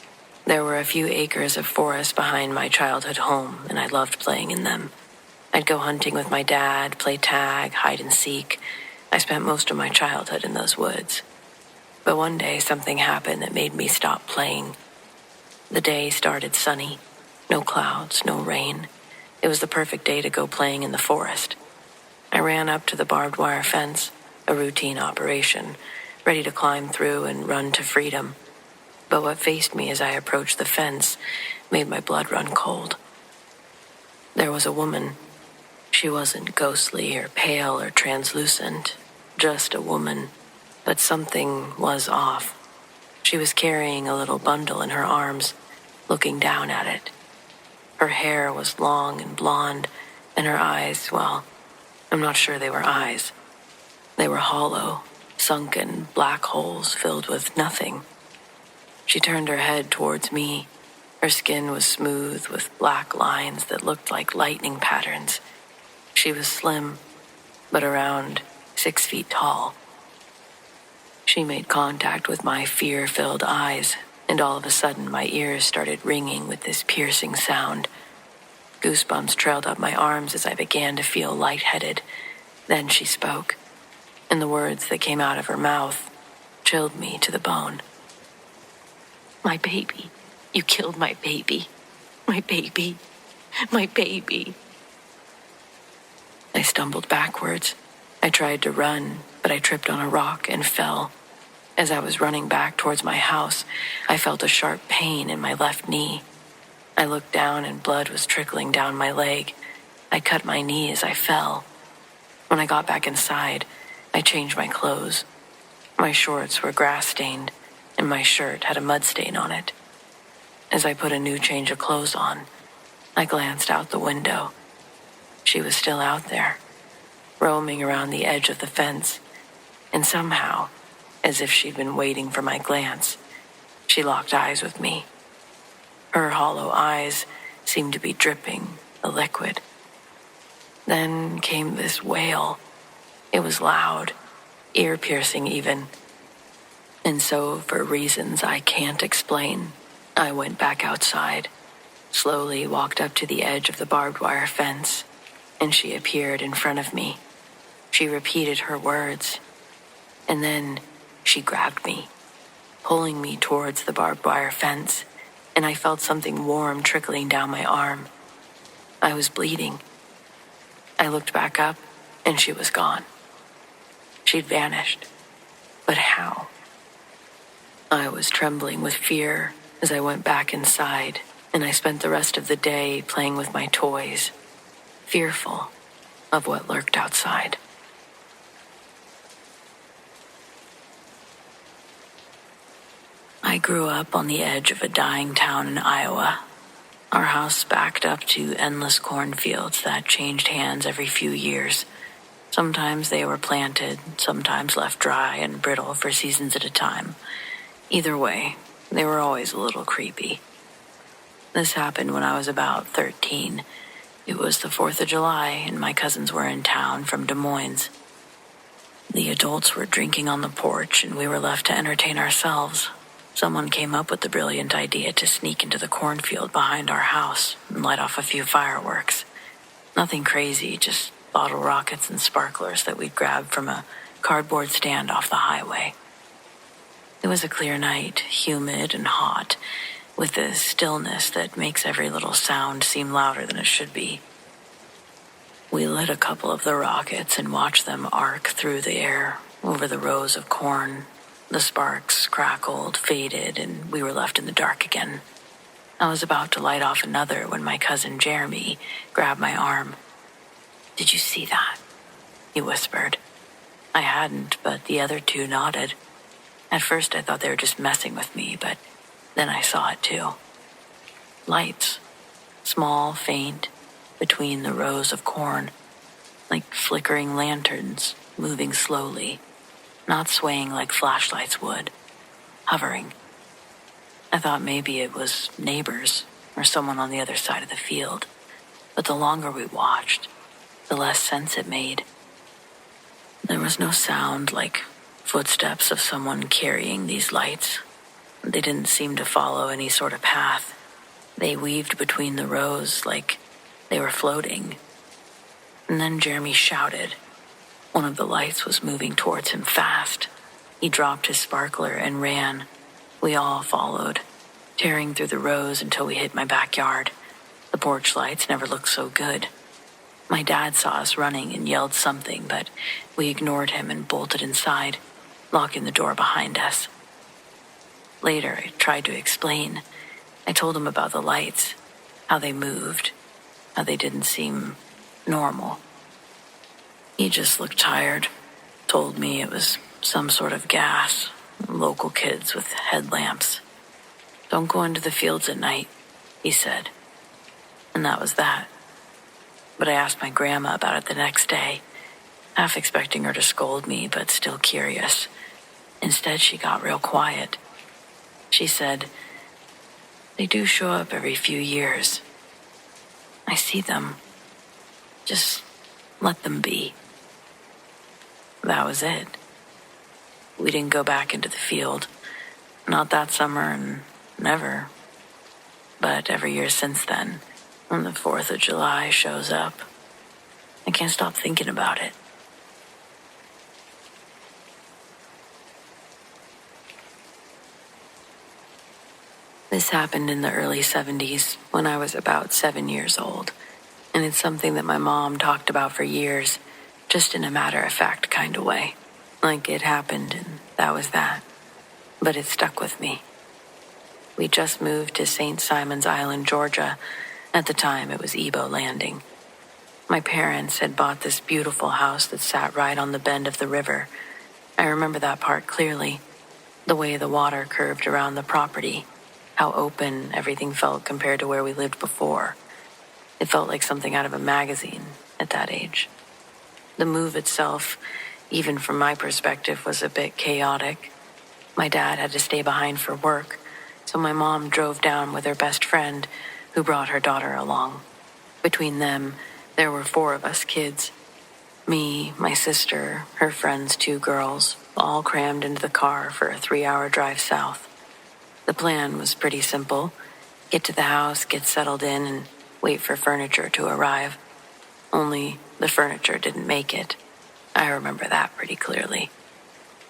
There were a few acres of forest behind my childhood home, and I loved playing in them. I'd go hunting with my dad, play tag, hide and seek. I spent most of my childhood in those woods. But one day something happened that made me stop playing. The day started sunny. No clouds, no rain. It was the perfect day to go playing in the forest. I ran up to the barbed wire fence, a routine operation, ready to climb through and run to freedom. But what faced me as I approached the fence made my blood run cold. There was a woman. She wasn't ghostly or pale or translucent, just a woman, but something was off. She was carrying a little bundle in her arms, looking down at it. Her hair was long and blonde, and her eyes, well, I'm not sure they were eyes. They were hollow, sunken black holes filled with nothing. She turned her head towards me. Her skin was smooth with black lines that looked like lightning patterns. She was slim, but around 6 feet tall. She made contact with my fear-filled eyes, and all of a sudden my ears started ringing with this piercing sound. Goosebumps trailed up my arms as I began to feel lightheaded. Then she spoke, and the words that came out of her mouth chilled me to the bone. "My baby. You killed my baby. My baby. My baby." I stumbled backwards. I tried to run, but I tripped on a rock and fell. As I was running back towards my house, I felt a sharp pain in my left knee. I looked down and blood was trickling down my leg. I cut my knee as I fell. When I got back inside, I changed my clothes. My shorts were grass-stained, and my shirt had a mud stain on it. As I put a new change of clothes on, I glanced out the window. She was still out there, roaming around the edge of the fence, and somehow, as if she'd been waiting for my glance, she locked eyes with me. Her hollow eyes seemed to be dripping a liquid. Then came this wail. It was loud, ear-piercing even. And so, for reasons I can't explain, I went back outside, slowly walked up to the edge of the barbed wire fence, and she appeared in front of me. She repeated her words, and then she grabbed me, pulling me towards the barbed wire fence, and I felt something warm trickling down my arm. I was bleeding. I looked back up, and she was gone. She'd vanished. But how? I was trembling with fear as I went back inside, and I spent the rest of the day playing with my toys, fearful of what lurked outside. I grew up on the edge of a dying town in Iowa. Our house backed up to endless cornfields that changed hands every few years. Sometimes they were planted, sometimes left dry and brittle for seasons at a time. Either way, they were always a little creepy. This happened when I was about 13. It was the 4th of July, and my cousins were in town from Des Moines. The adults were drinking on the porch, and we were left to entertain ourselves. Someone came up with the brilliant idea to sneak into the cornfield behind our house and light off a few fireworks. Nothing crazy, just bottle rockets and sparklers that we'd grabbed from a cardboard stand off the highway. It was a clear night, humid and hot, with the stillness that makes every little sound seem louder than it should be. We lit a couple of the rockets and watched them arc through the air over the rows of corn. The sparks crackled, faded, and we were left in the dark again. I was about to light off another when my cousin Jeremy grabbed my arm. "Did you see that?" he whispered. I hadn't, but the other two nodded. At first I thought they were just messing with me, but then I saw it too. Lights, small, faint, between the rows of corn, like flickering lanterns, moving slowly, not swaying like flashlights would, hovering. I thought maybe it was neighbors or someone on the other side of the field, but the longer we watched, the less sense it made. There was no sound like footsteps of someone carrying these lights. They didn't seem to follow any sort of path. They weaved between the rows like they were floating. And then Jeremy shouted. One of the lights was moving towards him fast. He dropped his sparkler and ran. We all followed, tearing through the rows until we hit my backyard. The porch lights never looked so good. My dad saw us running and yelled something, but we ignored him and bolted inside. locking the door behind us. Later, I tried to explain. I told him about the lights, how they moved, how they didn't seem normal. He just looked tired, told me it was some sort of gas, local kids with headlamps. Don't go into the fields at night, he said. And that was that. But I asked my grandma about it the next day, half expecting her to scold me, but still curious. Instead, she got real quiet. She said, "They do show up every few years. I see them. Just let them be." That was it. We didn't go back into the field. Not that summer and never. But every year since then, when the 4th of July shows up, I can't stop thinking about it. This happened in the early 70s when I was about 7 years old, and it's something that my mom talked about for years, just in a matter-of-fact kind of way. Like it happened and that was that. But it stuck with me. We just moved to St. Simon's Island, Georgia. At the time, it was Ebo Landing. My parents had bought this beautiful house that sat right on the bend of the river. I remember that part clearly. The way the water curved around the property. How open everything felt compared to where we lived before. It felt like something out of a magazine at that age. The move itself, even from my perspective, was a bit chaotic. My dad had to stay behind for work, so my mom drove down with her best friend, who brought her daughter along. Between them, there were 4 of us kids. Me, my sister, her friends, 2 girls, all crammed into the car for a 3-hour drive south. The plan was pretty simple. Get to the house, get settled in, and wait for furniture to arrive. Only the furniture didn't make it. I remember that pretty clearly.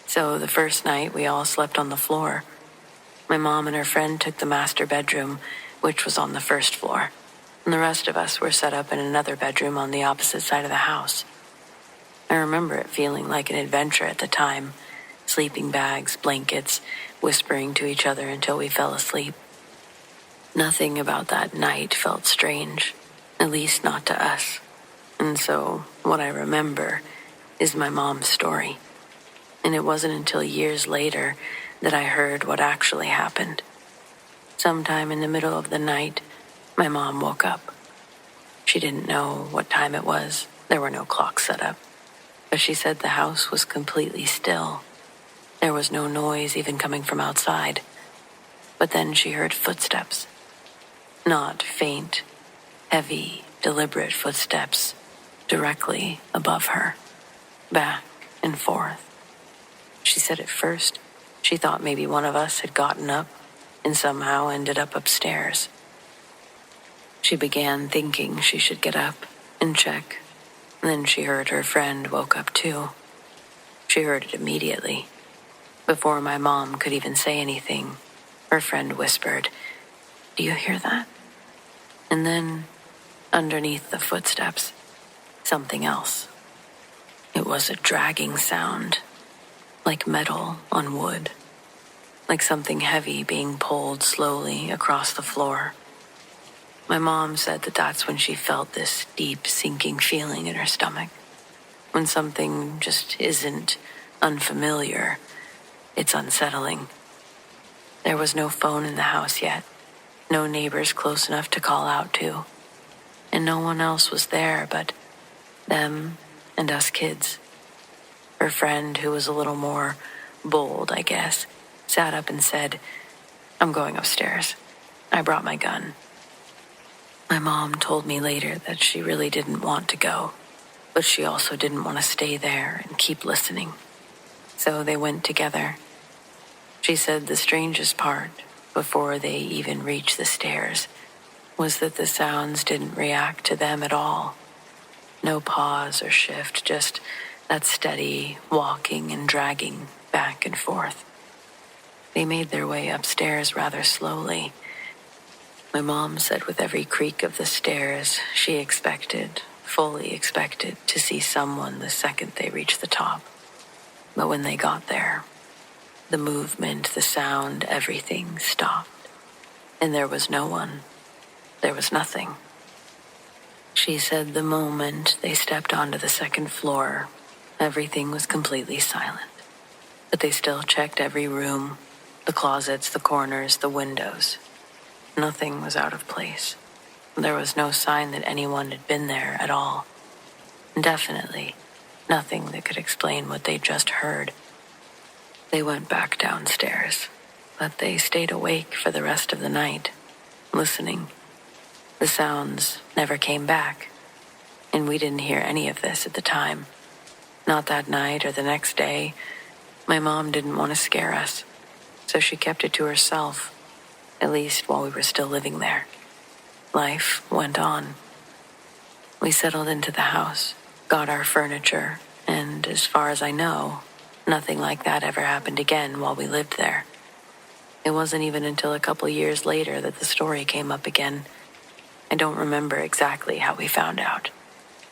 So the first night, we all slept on the floor. My mom and her friend took the master bedroom, which was on the first floor, and the rest of us were set up in another bedroom on the opposite side of the house. I remember it feeling like an adventure at the time. Sleeping bags, blankets, whispering to each other until we fell asleep. Nothing about that night felt strange, at least not to us. And so, what I remember is my mom's story. And it wasn't until years later that I heard what actually happened. Sometime in the middle of the night, my mom woke up. She didn't know what time it was. There were no clocks set up. But she said the house was completely still. There was no noise even coming from outside. But then she heard footsteps. Not faint, heavy, deliberate footsteps directly above her, back and forth. She said at first she thought maybe one of us had gotten up and somehow ended up upstairs. She began thinking she should get up and check. Then she heard her friend woke up too. She heard it immediately. Before my mom could even say anything, her friend whispered, "Do you hear that?" And then, underneath the footsteps, something else. It was a dragging sound, like metal on wood, like something heavy being pulled slowly across the floor. My mom said that that's when she felt this deep sinking feeling in her stomach. When something just isn't unfamiliar, it's unsettling. There was no phone in the house yet, no neighbors close enough to call out to, and no one else was there but them and us kids. Her friend, who was a little more bold, I guess, sat up and said, "I'm going upstairs. I brought my gun." My mom told me later that she really didn't want to go, but she also didn't want to stay there and keep listening. So they went together. She said the strangest part, before they even reached the stairs, was that the sounds didn't react to them at all. No pause or shift, just that steady walking and dragging back and forth. They made their way upstairs rather slowly. My mom said with every creak of the stairs, she fully expected, to see someone the second they reached the top. But when they got there, the movement, the sound, everything stopped. And there was no one. There was nothing. She said the moment they stepped onto the second floor, everything was completely silent. But they still checked every room, the closets, the corners, the windows. Nothing was out of place. There was no sign that anyone had been there at all. Definitely nothing that could explain what they just heard. They went back downstairs, but they stayed awake for the rest of the night, listening. The sounds never came back, and we didn't hear any of this at the time. Not that night or the next day. My mom didn't want to scare us, so she kept it to herself, at least while we were still living there. Life went on. We settled into the house, got our furniture, and as far as I know, nothing like that ever happened again while we lived there. It wasn't even until a couple years later that the story came up again. I don't remember exactly how we found out,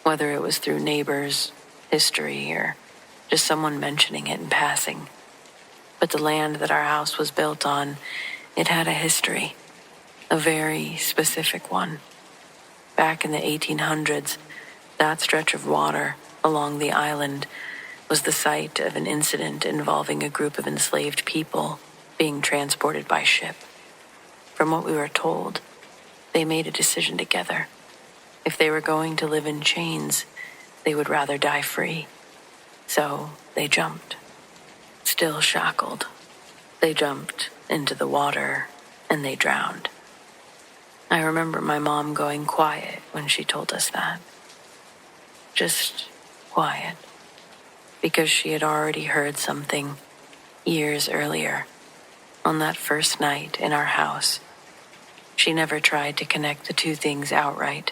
whether it was through neighbors, history, or just someone mentioning it in passing. But the land that our house was built on, it had a history, a very specific one. Back in the 1800s, that stretch of water along the island was the site of an incident involving a group of enslaved people being transported by ship. From what we were told, they made a decision together. If they were going to live in chains, they would rather die free. So they jumped. Still shackled, they jumped into the water and they drowned. I remember my mom going quiet when she told us that. Just quiet. Because she had already heard something years earlier, on that first night in our house. She never tried to connect the two things outright.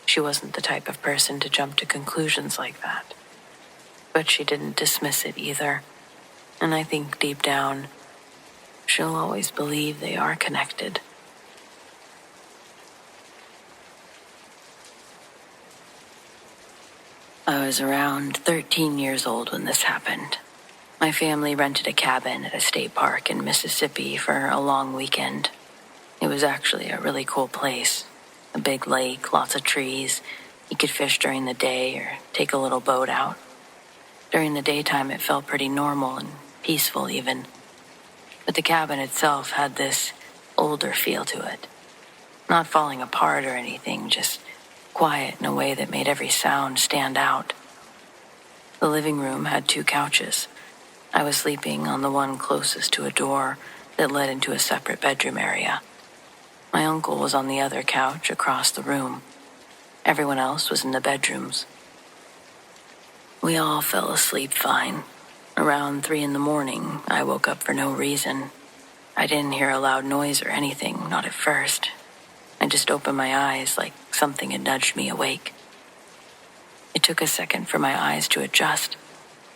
She wasn't the type of person to jump to conclusions like that. But she didn't dismiss it either. And I think deep down, she'll always believe they are connected. I was around 13 years old when this happened. My family rented a cabin at a state park in Mississippi for a long weekend. It was actually a really cool place. A big lake, lots of trees. You could fish during the day or take a little boat out. During the daytime, it felt pretty normal and peaceful even. But the cabin itself had this older feel to it. Not falling apart or anything, just quiet in a way that made every sound stand out. The living room had 2 couches. I was sleeping on the one closest to a door that led into a separate bedroom area. My uncle was on the other couch across the room. Everyone else was in the bedrooms. We all fell asleep fine. Around 3 a.m, I woke up for no reason. I didn't hear a loud noise or anything, not at first. I just opened my eyes like something had nudged me awake. It took a second for my eyes to adjust.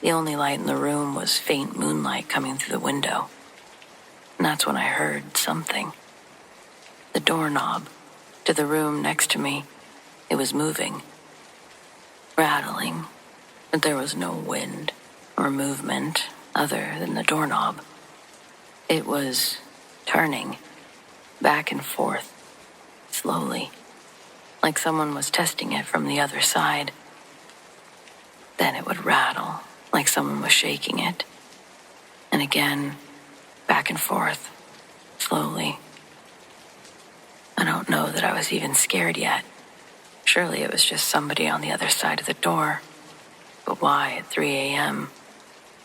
The only light in the room was faint moonlight coming through the window. And that's when I heard something. The doorknob to the room next to me, it was moving, rattling, but there was no wind or movement other than the doorknob. It was turning back and forth, slowly, like someone was testing it from the other side. Then it would rattle, like someone was shaking it. And again, back and forth, slowly. I don't know that I was even scared yet. Surely it was just somebody on the other side of the door. But why at 3 a.m.?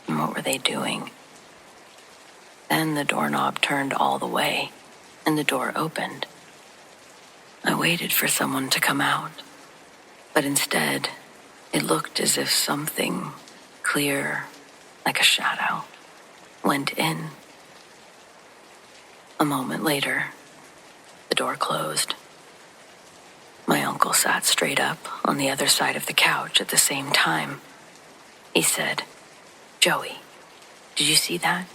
And what were they doing? Then the doorknob turned all the way, and the door opened. I waited for someone to come out, but instead, it looked as if something clear, like a shadow, went in. A moment later, the door closed. My uncle sat straight up on the other side of the couch at the same time. He said, "Joey, did you see that?"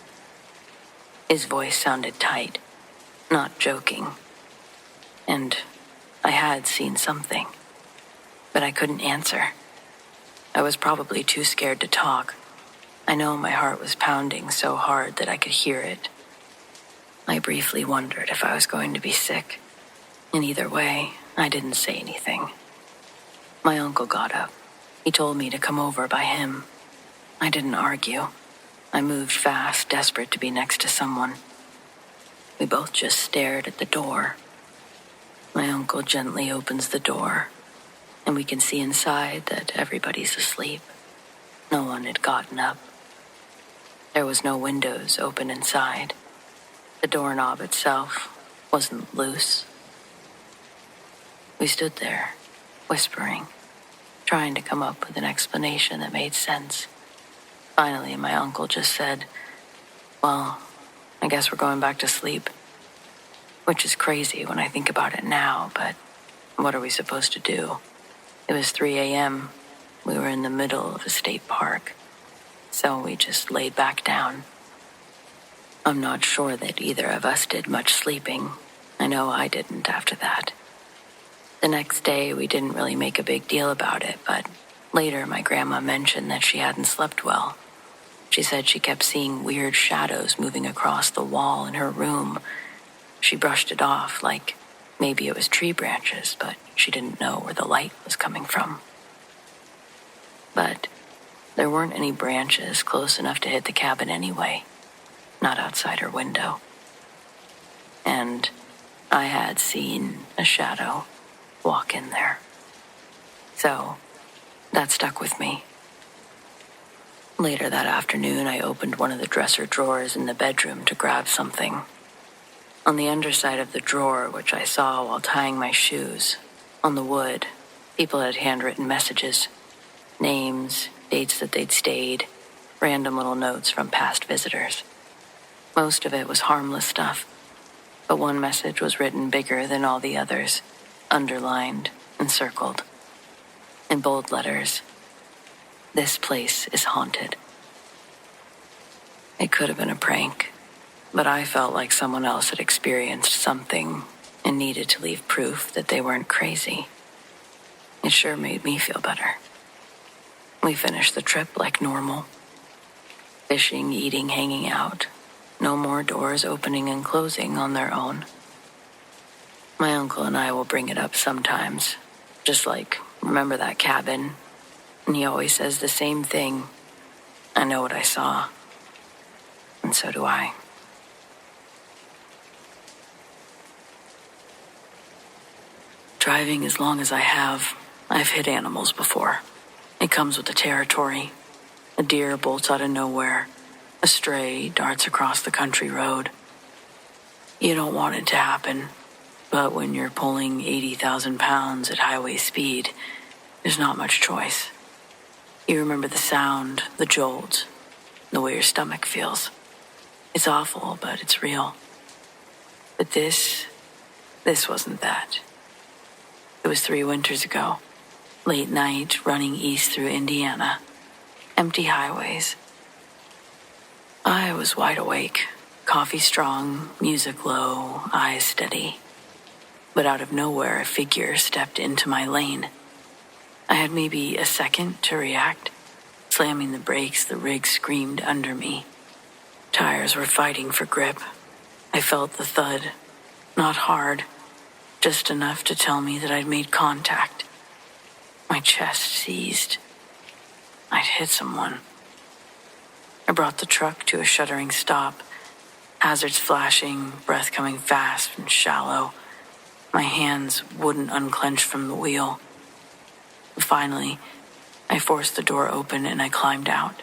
His voice sounded tight, not joking. And I had seen something, but I couldn't answer. I was probably too scared to talk. I know my heart was pounding so hard that I could hear it. I briefly wondered if I was going to be sick. In either way, I didn't say anything. My uncle got up. He told me to come over by him. I didn't argue. I moved fast, desperate to be next to someone. We both just stared at the door. My uncle gently opens the door, and we can see inside that everybody's asleep. No one had gotten up. There was no windows open inside. The doorknob itself wasn't loose. We stood there, whispering, trying to come up with an explanation that made sense. Finally, my uncle just said, "Well, I guess we're going back to sleep." Which is crazy when I think about it now, but what are we supposed to do? It was 3 a.m. We were in the middle of a state park, so we just laid back down. I'm not sure that either of us did much sleeping. I know I didn't after that. The next day, we didn't really make a big deal about it, but later my grandma mentioned that she hadn't slept well. She said she kept seeing weird shadows moving across the wall in her room. She brushed it off like maybe it was tree branches, but she didn't know where the light was coming from. But there weren't any branches close enough to hit the cabin anyway, not outside her window. And I had seen a shadow walk in there. So that stuck with me. Later that afternoon, I opened one of the dresser drawers in the bedroom to grab something. On the underside of the drawer, which I saw while tying my shoes, on the wood, people had handwritten messages, names, dates that they'd stayed, random little notes from past visitors. Most of it was harmless stuff, but one message was written bigger than all the others, underlined and circled. In bold letters, "This place is haunted." It could have been a prank, but I felt like someone else had experienced something and needed to leave proof that they weren't crazy. It sure made me feel better. We finished the trip like normal. Fishing, eating, hanging out. No more doors opening and closing on their own. My uncle and I will bring it up sometimes. Just like, remember that cabin? And he always says the same thing. I know what I saw. And so do I. Driving as long as I have, I've hit animals before. It comes with the territory. A deer bolts out of nowhere. A stray darts across the country road. You don't want it to happen, but when you're pulling 80,000 pounds at highway speed, there's not much choice. You remember the sound, the jolt, the way your stomach feels. It's awful, but it's real. But this wasn't that. It was 3 winters ago. Late night, running east through Indiana. Empty highways. I was wide awake, coffee strong, music low, eyes steady. But out of nowhere, a figure stepped into my lane. I had maybe a second to react. Slamming the brakes, the rig screamed under me. Tires were fighting for grip. I felt the thud. Not hard. Just enough to tell me that I'd made contact. My chest seized. I'd hit someone. I brought the truck to a shuddering stop. Hazards flashing, breath coming fast and shallow. My hands wouldn't unclench from the wheel. Finally, I forced the door open and I climbed out.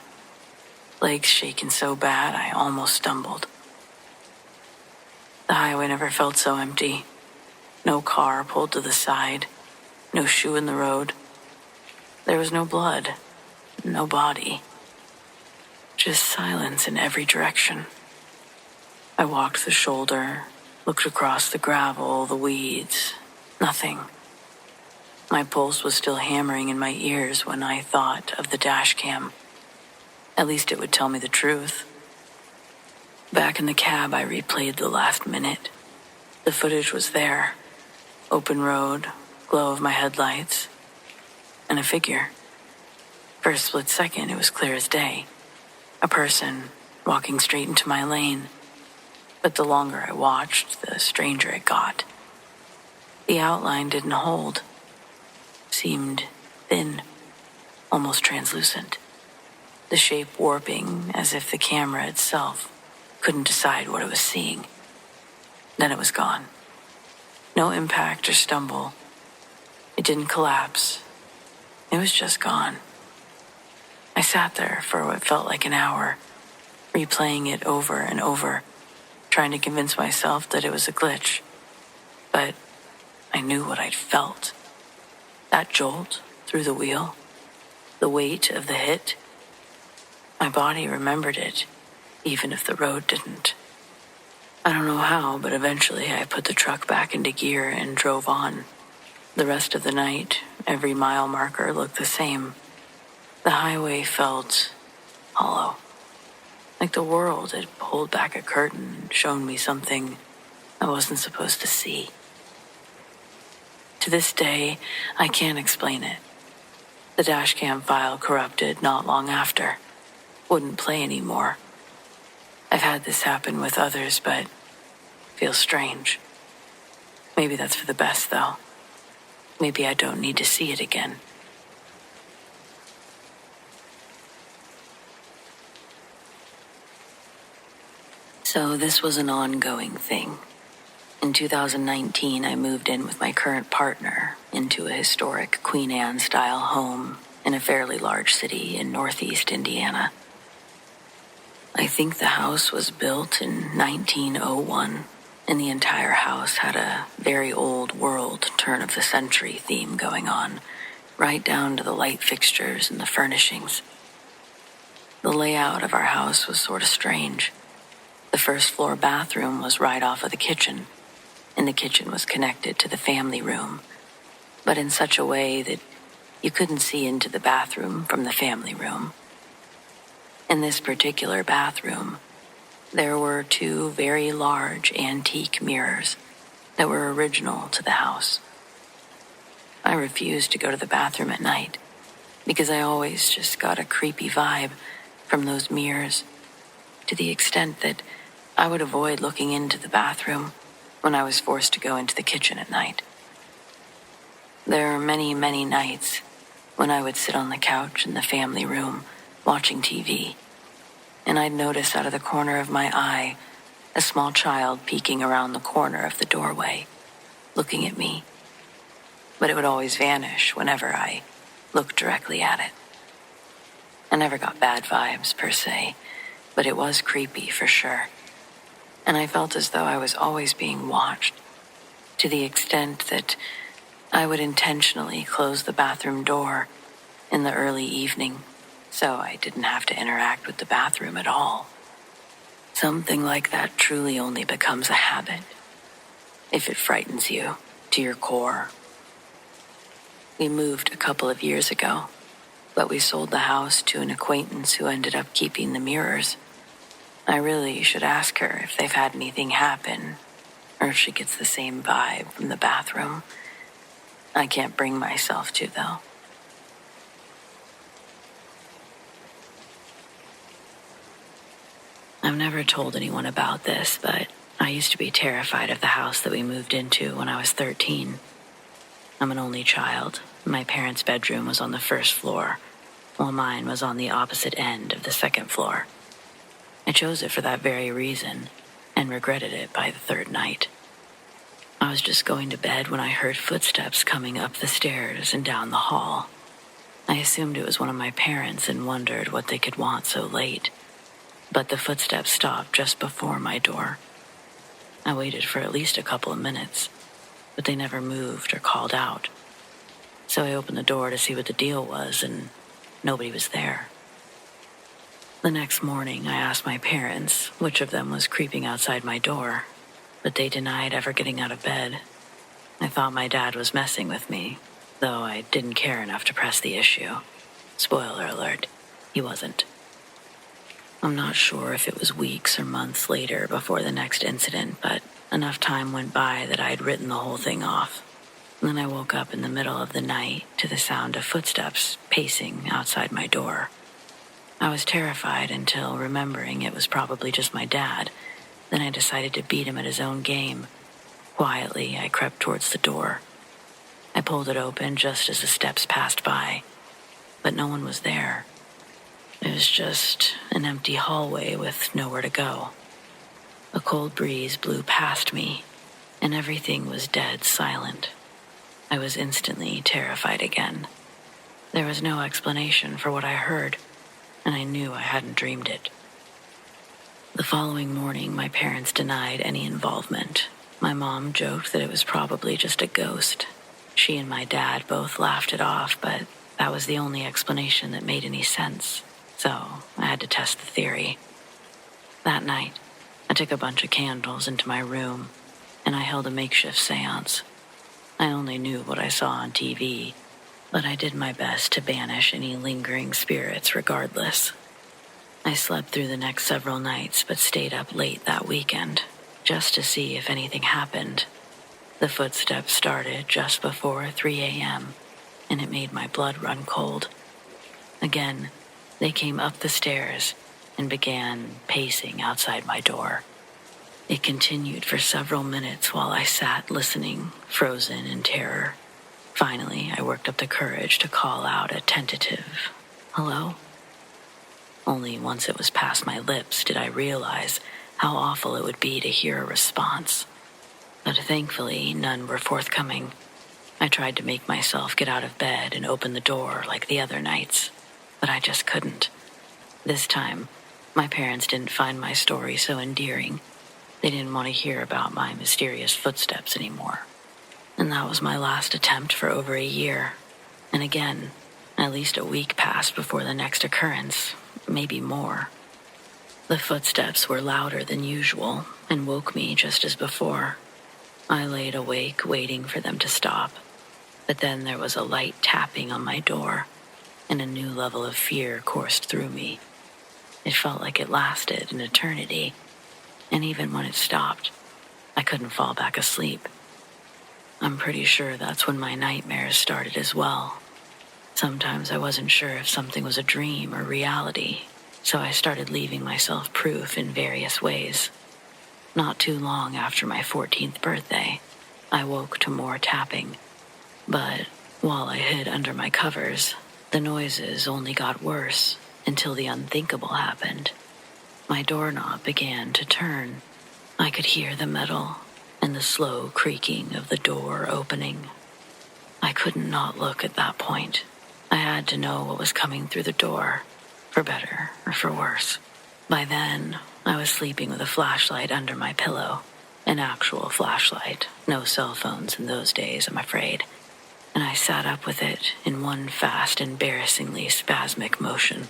Legs shaking so bad I almost stumbled. The highway never felt so empty. No car pulled to the side. No shoe in the road. There was no blood. No body. Just silence in every direction. I walked the shoulder, looked across the gravel, the weeds. Nothing. My pulse was still hammering in my ears when I thought of the dash cam. At least it would tell me the truth. Back in the cab, I replayed the last minute. The footage was there. Open road, glow of my headlights, and a figure. For a split second, it was clear as day. a person walking straight into my lane. But the longer I watched, the stranger it got. The outline didn't hold. Seemed thin, almost translucent. The shape warping as if the camera itself couldn't decide what it was seeing. Then it was gone. No impact or stumble. It didn't collapse. It was just gone. I sat there for what felt like an hour, replaying it over and over, trying to convince myself that it was a glitch. But I knew what I'd felt. That jolt through the wheel, the weight of the hit. My body remembered it, even if the road didn't. I don't know how, but eventually I put the truck back into gear and drove on. The rest of the night, every mile marker looked the same. The highway felt hollow, like the world had pulled back a curtain and shown me something I wasn't supposed to see. To this day, I can't explain it. The dashcam file corrupted not long after. Wouldn't play anymore. I've had this happen with others, but feels strange. Maybe that's for the best, though. Maybe I don't need to see it again. So this was an ongoing thing. In 2019, I moved in with my current partner into a historic Queen Anne-style home in a fairly large city in northeast Indiana. I think the house was built in 1901, and the entire house had a very old world turn-of-the-century theme going on, right down to the light fixtures and the furnishings. The layout of our house was sort of strange. The first floor bathroom was right off of the kitchen, and the kitchen was connected to the family room, but in such a way that you couldn't see into the bathroom from the family room. In this particular bathroom, there were 2 very large antique mirrors that were original to the house. I refused to go to the bathroom at night because I always just got a creepy vibe from those mirrors, to the extent that I would avoid looking into the bathroom when I was forced to go into the kitchen at night. There are many, many nights when I would sit on the couch in the family room watching TV, and I'd notice out of the corner of my eye a small child peeking around the corner of the doorway, looking at me. But it would always vanish whenever I looked directly at it. I never got bad vibes per se, but it was creepy for sure. And I felt as though I was always being watched, to the extent that I would intentionally close the bathroom door in the early evening so I didn't have to interact with the bathroom at all. Something like that truly only becomes a habit if it frightens you to your core. We moved a couple of years ago, but we sold the house to an acquaintance who ended up keeping the mirrors. I really should ask her if they've had anything happen, or if she gets the same vibe from the bathroom. I can't bring myself to, though. I've never told anyone about this, but I used to be terrified of the house that we moved into when I was 13. I'm an only child. My parents' bedroom was on the first floor, while mine was on the opposite end of the second floor. I chose it for that very reason, and regretted it by the third night. I was just going to bed when I heard footsteps coming up the stairs and down the hall. I assumed it was one of my parents and wondered what they could want so late. But the footsteps stopped just before my door. I waited for at least a couple of minutes, but they never moved or called out. So I opened the door to see what the deal was, and nobody was there. The next morning, I asked my parents which of them was creeping outside my door, but they denied ever getting out of bed. I thought my dad was messing with me, though I didn't care enough to press the issue. Spoiler alert, he wasn't. I'm not sure if it was weeks or months later before the next incident, but enough time went by that I had written the whole thing off. And then I woke up in the middle of the night to the sound of footsteps pacing outside my door. I was terrified until, remembering it was probably just my dad, then I decided to beat him at his own game. Quietly, I crept towards the door. I pulled it open just as the steps passed by, but no one was there. It was just an empty hallway with nowhere to go. A cold breeze blew past me, and everything was dead silent. I was instantly terrified again. There was no explanation for what I heard, and I knew I hadn't dreamed it. The following morning, my parents denied any involvement. My mom joked that it was probably just a ghost. She and my dad both laughed it off, but that was the only explanation that made any sense, so I had to test the theory. That night, I took a bunch of candles into my room, and I held a makeshift seance. I only knew what I saw on TV, but I did my best to banish any lingering spirits regardless. I slept through the next several nights, but stayed up late that weekend, just to see if anything happened. The footsteps started just before 3 a.m., and it made my blood run cold. Again, they came up the stairs and began pacing outside my door. It continued for several minutes while I sat listening, frozen in terror. Finally, I worked up the courage to call out a tentative, "Hello?" Only once it was past my lips did I realize how awful it would be to hear a response. But thankfully, none were forthcoming. I tried to make myself get out of bed and open the door like the other nights, but I just couldn't. This time, my parents didn't find my story so endearing. They didn't want to hear about my mysterious footsteps anymore. And that was my last attempt for over a year. And again, at least a week passed before the next occurrence, maybe more. The footsteps were louder than usual and woke me just as before. I laid awake waiting for them to stop. But then there was a light tapping on my door, and a new level of fear coursed through me. It felt like it lasted an eternity, and even when it stopped, I couldn't fall back asleep. I'm pretty sure that's when my nightmares started as well. Sometimes I wasn't sure if something was a dream or reality, so I started leaving myself proof in various ways. Not too long after my 14th birthday, I woke to more tapping. But while I hid under my covers, the noises only got worse until the unthinkable happened. My doorknob began to turn. I could hear the metal and the slow creaking of the door opening. I couldn't not look at that point. I had to know what was coming through the door, for better or for worse. By then, I was sleeping with a flashlight under my pillow, an actual flashlight, no cell phones in those days, I'm afraid. And I sat up with it in one fast, embarrassingly spasmic motion.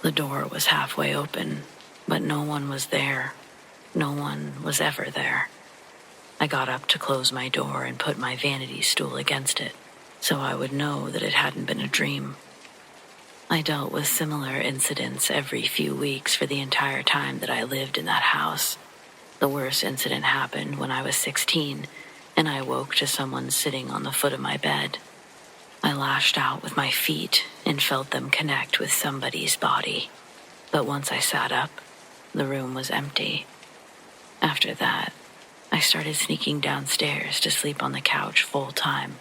The door was halfway open, but no one was there. No one was ever there. I got up to close my door and put my vanity stool against it, so I would know that it hadn't been a dream. I dealt with similar incidents every few weeks for the entire time that I lived in that house. The worst incident happened when I was 16, and I woke to someone sitting on the foot of my bed. I lashed out with my feet and felt them connect with somebody's body. But once I sat up, the room was empty. After that, I started sneaking downstairs to sleep on the couch full time.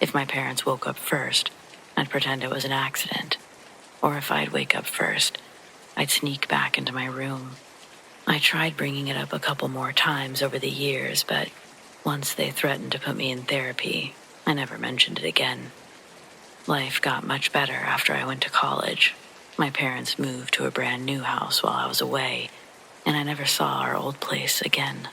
If my parents woke up first, I'd pretend it was an accident. Or if I'd wake up first, I'd sneak back into my room. I tried bringing it up a couple more times over the years, but once they threatened to put me in therapy, I never mentioned it again. Life got much better after I went to college. My parents moved to a brand new house while I was away, and I never saw our old place again.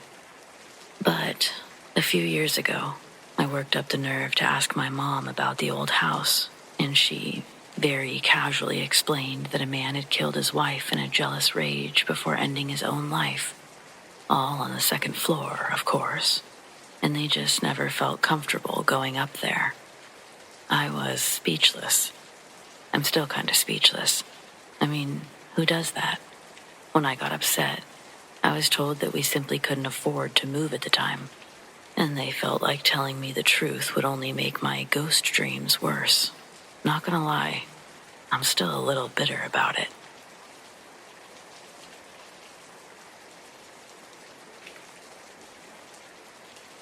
But a few years ago, I worked up the nerve to ask my mom about the old house, and she very casually explained that a man had killed his wife in a jealous rage before ending his own life. All on the second floor, of course, and they just never felt comfortable going up there. I was speechless. I'm still kind of speechless. I mean, who does that? When I got upset, I was told that we simply couldn't afford to move at the time, and they felt like telling me the truth would only make my ghost dreams worse. Not gonna lie, I'm still a little bitter about it.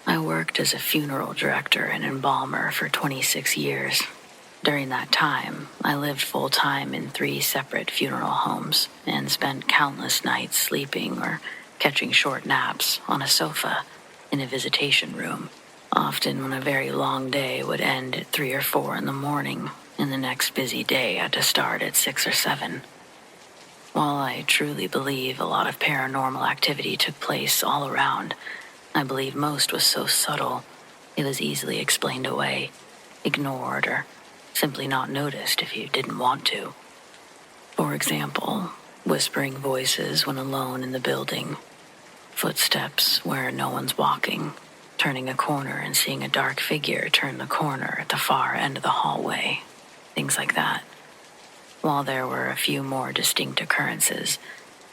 I worked as a funeral director and embalmer for 26 years. During that time, I lived full-time in 3 separate funeral homes and spent countless nights sleeping or catching short naps on a sofa in a visitation room, often when a very long day would end at 3 or 4 in the morning and the next busy day had to start at 6 or 7. While I truly believe a lot of paranormal activity took place all around, I believe most was so subtle it was easily explained away, ignored, or simply not noticed if you didn't want to. For example, whispering voices when alone in the building, footsteps where no one's walking, turning a corner and seeing a dark figure turn the corner at the far end of the hallway, things like that. While there were a few more distinct occurrences,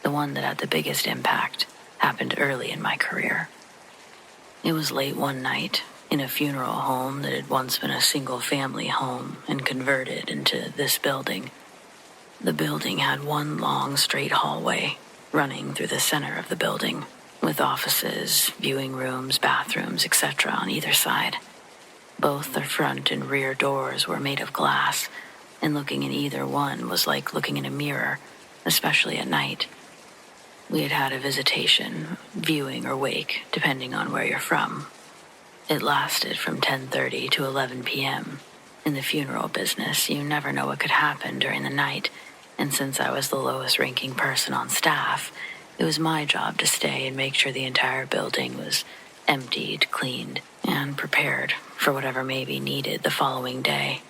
the one that had the biggest impact happened early in my career. It was late one night in a funeral home that had once been a single-family home and converted into this building. The building had one long, straight hallway running through the center of the building, with offices, viewing rooms, bathrooms, etc. on either side. Both the front and rear doors were made of glass, and looking in either one was like looking in a mirror, especially at night. We had had a visitation, viewing or wake, depending on where you're from. It lasted from 10:30 to 11 p.m. In the funeral business, you never know what could happen during the night, and since I was the lowest-ranking person on staff, it was my job to stay and make sure the entire building was emptied, cleaned, and prepared for whatever may be needed the following day.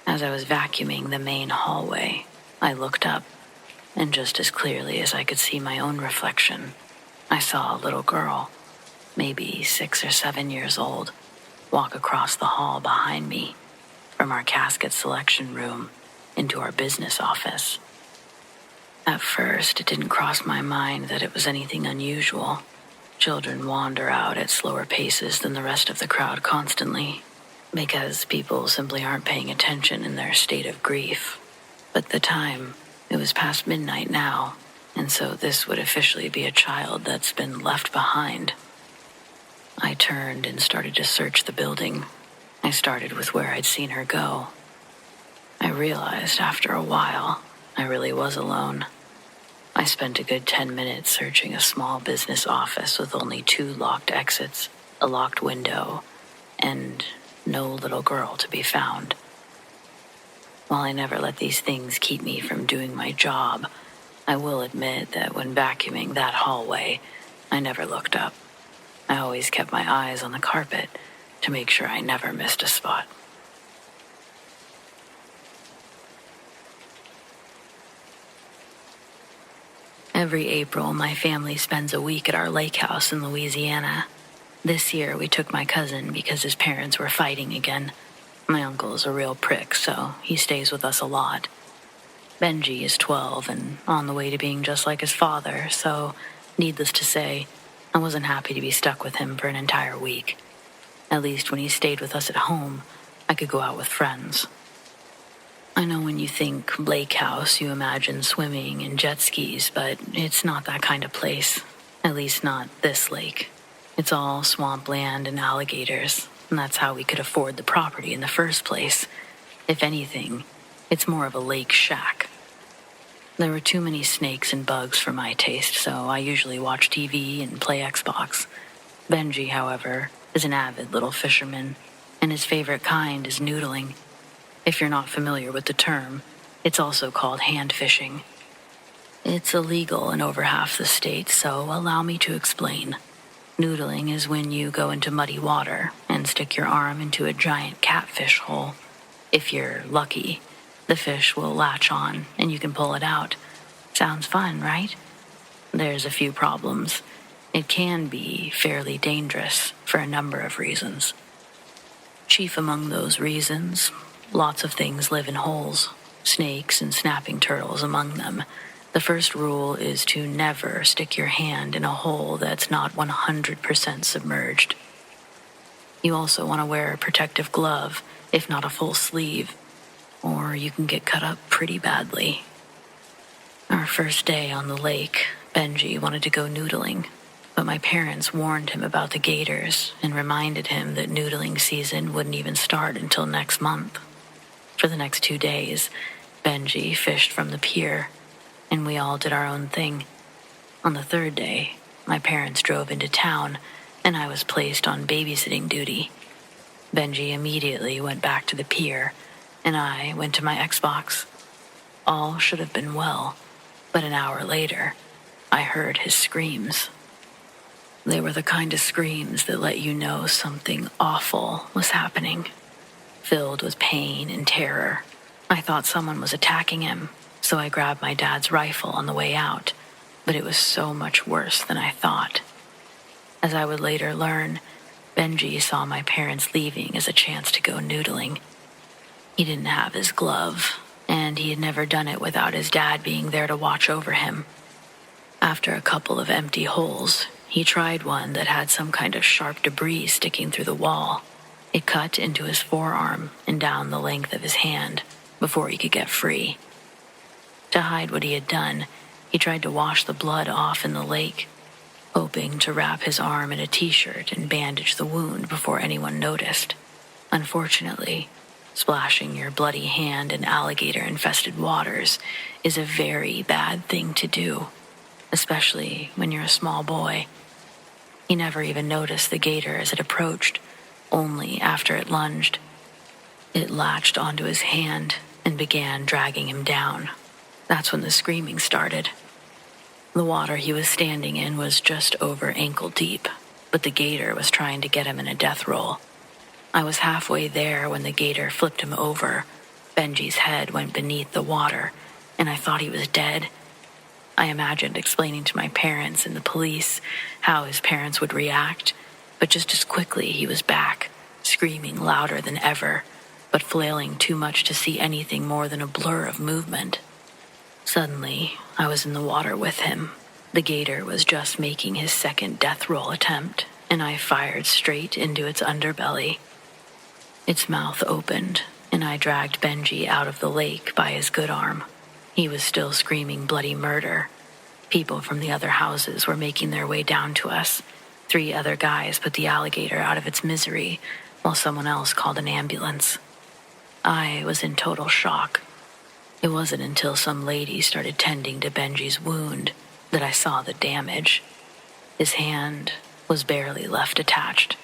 As I was vacuuming the main hallway, I looked up, and just as clearly as I could see my own reflection, I saw a little girl, maybe 6 or 7 years old, walk across the hall behind me from our casket selection room into our business office. At first, it didn't cross my mind that it was anything unusual. Children wander out at slower paces than the rest of the crowd constantly, because people simply aren't paying attention in their state of grief. But the time, it was past midnight now, and so this would officially be a child that's been left behind. I turned and started to search the building. I started with where I'd seen her go. I realized after a while, I really was alone. I spent a good 10 minutes searching a small business office with only 2 locked exits, a locked window, and no little girl to be found. While I never let these things keep me from doing my job, I will admit that when vacuuming that hallway, I never looked up. I always kept my eyes on the carpet to make sure I never missed a spot. Every April, my family spends a week at our lake house in Louisiana. This year, we took my cousin because his parents were fighting again. My uncle is a real prick, so he stays with us a lot. Benji is 12 and on the way to being just like his father, so, needless to say, I wasn't happy to be stuck with him for an entire week. At least when he stayed with us at home, I could go out with friends. I know when you think lake house, you imagine swimming and jet skis, but it's not that kind of place. At least not this lake. It's all swampland and alligators, and that's how we could afford the property in the first place. If anything, it's more of a lake shack. There were too many snakes and bugs for my taste, so I usually watch TV and play Xbox. Benji, however, is an avid little fisherman, and his favorite kind is noodling. If you're not familiar with the term, it's also called hand fishing. It's illegal in over half the state, so allow me to explain. Noodling is when you go into muddy water and stick your arm into a giant catfish hole. If you're lucky, the fish will latch on and you can pull it out. Sounds fun, right? There's a few problems. It can be fairly dangerous for a number of reasons. Chief among those reasons, lots of things live in holes, snakes and snapping turtles among them. The first rule is to never stick your hand in a hole that's not 100% submerged. You also want to wear a protective glove, if not a full sleeve. or you can get cut up pretty badly. Our first day on the lake, Benji wanted to go noodling, but my parents warned him about the gators and reminded him that noodling season wouldn't even start until next month. For the next 2 days, Benji fished from the pier, and we all did our own thing. On the third day, my parents drove into town, and I was placed on babysitting duty. Benji immediately went back to the pier, and I went to my Xbox. All should have been well, but an hour later, I heard his screams. They were the kind of screams that let you know something awful was happening. Filled with pain and terror, I thought someone was attacking him, so I grabbed my dad's rifle on the way out, but it was so much worse than I thought. As I would later learn, Benji saw my parents leaving as a chance to go noodling. He didn't have his glove, and he had never done it without his dad being there to watch over him. After a couple of empty holes, he tried one that had some kind of sharp debris sticking through the wall. It cut into his forearm and down the length of his hand before he could get free. To hide what he had done, he tried to wash the blood off in the lake, hoping to wrap his arm in a t-shirt and bandage the wound before anyone noticed. Unfortunately, splashing your bloody hand in alligator-infested waters is a very bad thing to do, especially when you're a small boy. He never even noticed the gator as it approached, only after it lunged. It latched onto his hand and began dragging him down. That's when the screaming started. The water he was standing in was just over ankle deep, but the gator was trying to get him in a death roll. I was halfway there when the gator flipped him over. Benji's head went beneath the water, and I thought he was dead. I imagined explaining to my parents and the police how his parents would react, but just as quickly he was back, screaming louder than ever, but flailing too much to see anything more than a blur of movement. Suddenly, I was in the water with him. The gator was just making his second death roll attempt, and I fired straight into its underbelly. Its mouth opened, and I dragged Benji out of the lake by his good arm. He was still screaming bloody murder. People from the other houses were making their way down to us. 3 other guys put the alligator out of its misery, while someone else called an ambulance. I was in total shock. It wasn't until some lady started tending to Benji's wound that I saw the damage. His hand was barely left attached.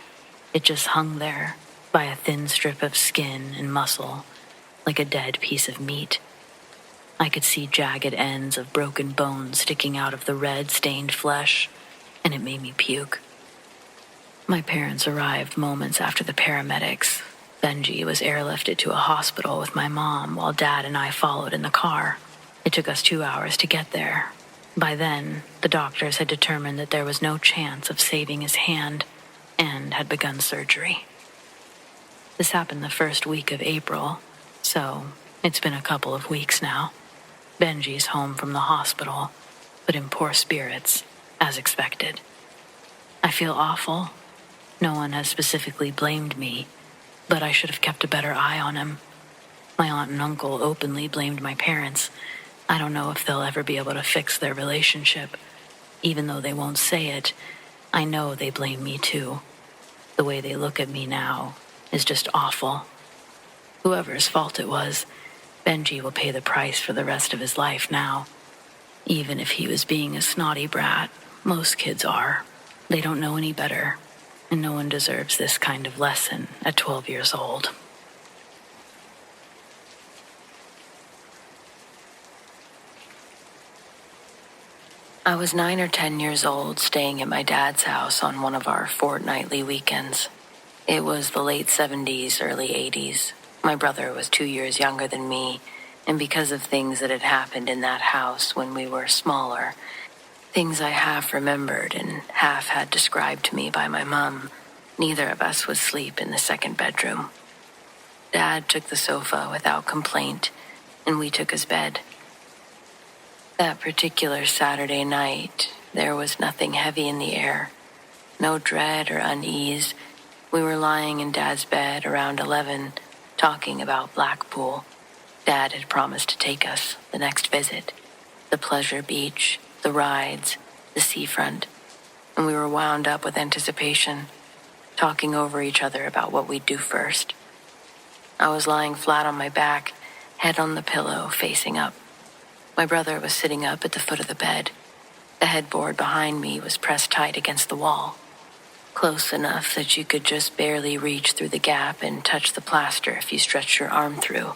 It just hung there by a thin strip of skin and muscle, like a dead piece of meat. I could see jagged ends of broken bones sticking out of the red-stained flesh, and it made me puke. My parents arrived moments after the paramedics. Benji was airlifted to a hospital with my mom while Dad and I followed in the car. It took us 2 hours to get there. By then, the doctors had determined that there was no chance of saving his hand and had begun surgery. This happened the first week of April, so it's been a couple of weeks now. Benji's home from the hospital, but in poor spirits, as expected. I feel awful. No one has specifically blamed me, but I should have kept a better eye on him. My aunt and uncle openly blamed my parents. I don't know if they'll ever be able to fix their relationship. Even though they won't say it, I know they blame me too. The way they look at me now is just awful. Whoever's fault it was, Benji will pay the price for the rest of his life now. Even if he was being a snotty brat, most kids are. They don't know any better, and no one deserves this kind of lesson at 12 years old. I was 9 or 10 years old, staying at my dad's house on one of our fortnightly weekends. It was the late 70s, early 80s. My brother was 2 years younger than me, and because of things that had happened in that house when we were smaller, things I half remembered and half had described to me by my mom, neither of us would sleep in the second bedroom. Dad took the sofa without complaint, and we took his bed. That particular Saturday night, there was nothing heavy in the air, no dread or unease. We were lying in Dad's bed around 11, talking about Blackpool. Dad had promised to take us the next visit, the pleasure beach, the rides, the seafront, and we were wound up with anticipation, talking over each other about what we'd do first. I was lying flat on my back, head on the pillow, facing up. My brother was sitting up at the foot of the bed. The headboard behind me was pressed tight against the wall, close enough that you could just barely reach through the gap and touch the plaster if you stretched your arm through,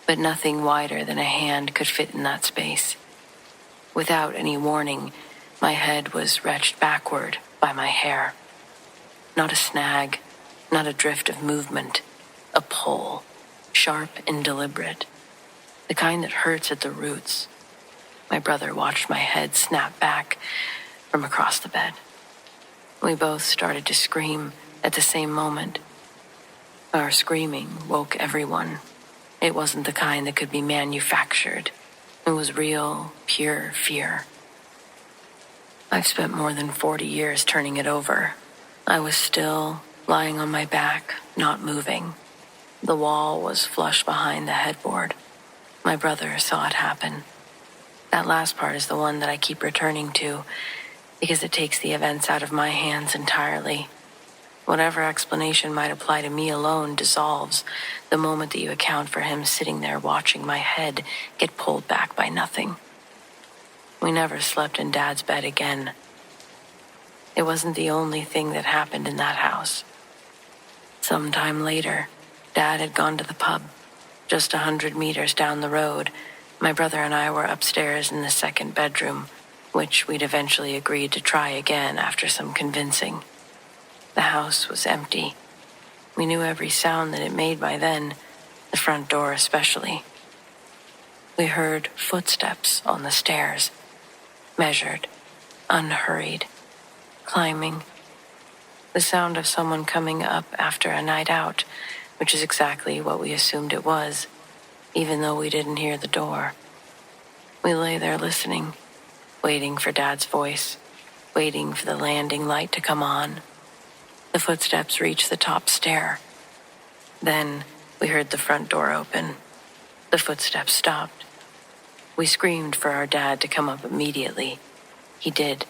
but nothing wider than a hand could fit in that space. Without any warning, my head was wrenched backward by my hair. Not a snag, not a drift of movement, a pull, sharp and deliberate, the kind that hurts at the roots. My brother watched my head snap back from across the bed. We both started to scream at the same moment. Our screaming woke everyone. It wasn't the kind that could be manufactured. It was real, pure fear. I've spent more than 40 years turning it over. I was still lying on my back, not moving. The wall was flush behind the headboard. My brother saw it happen. That last part is the one that I keep returning to, because it takes the events out of my hands entirely. Whatever explanation might apply to me alone dissolves the moment that you account for him sitting there watching my head get pulled back by nothing. We never slept in Dad's bed again. It wasn't the only thing that happened in that house. Sometime later, Dad had gone to the pub. Just 100 meters down the road, my brother and I were upstairs in the second bedroom, which we'd eventually agreed to try again after some convincing. The house was empty. We knew every sound that it made by then, the front door especially. We heard footsteps on the stairs, measured, unhurried, climbing. The sound of someone coming up after a night out, which is exactly what we assumed it was, even though we didn't hear the door. We lay there listening, waiting for Dad's voice, waiting for the landing light to come on. The footsteps reached the top stair. Then we heard the front door open. The footsteps stopped. We screamed for our dad to come up immediately. He did,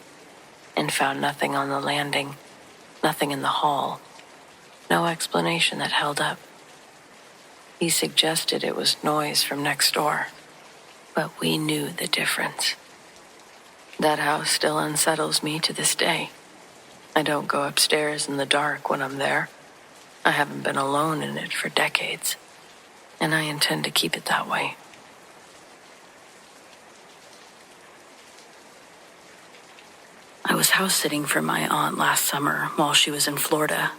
and found nothing on the landing, nothing in the hall, no explanation that held up. He suggested it was noise from next door, but we knew the difference. That house still unsettles me to this day. I don't go upstairs in the dark when I'm there. I haven't been alone in it for decades, and I intend to keep it that way. I was house-sitting for my aunt last summer while she was in Florida.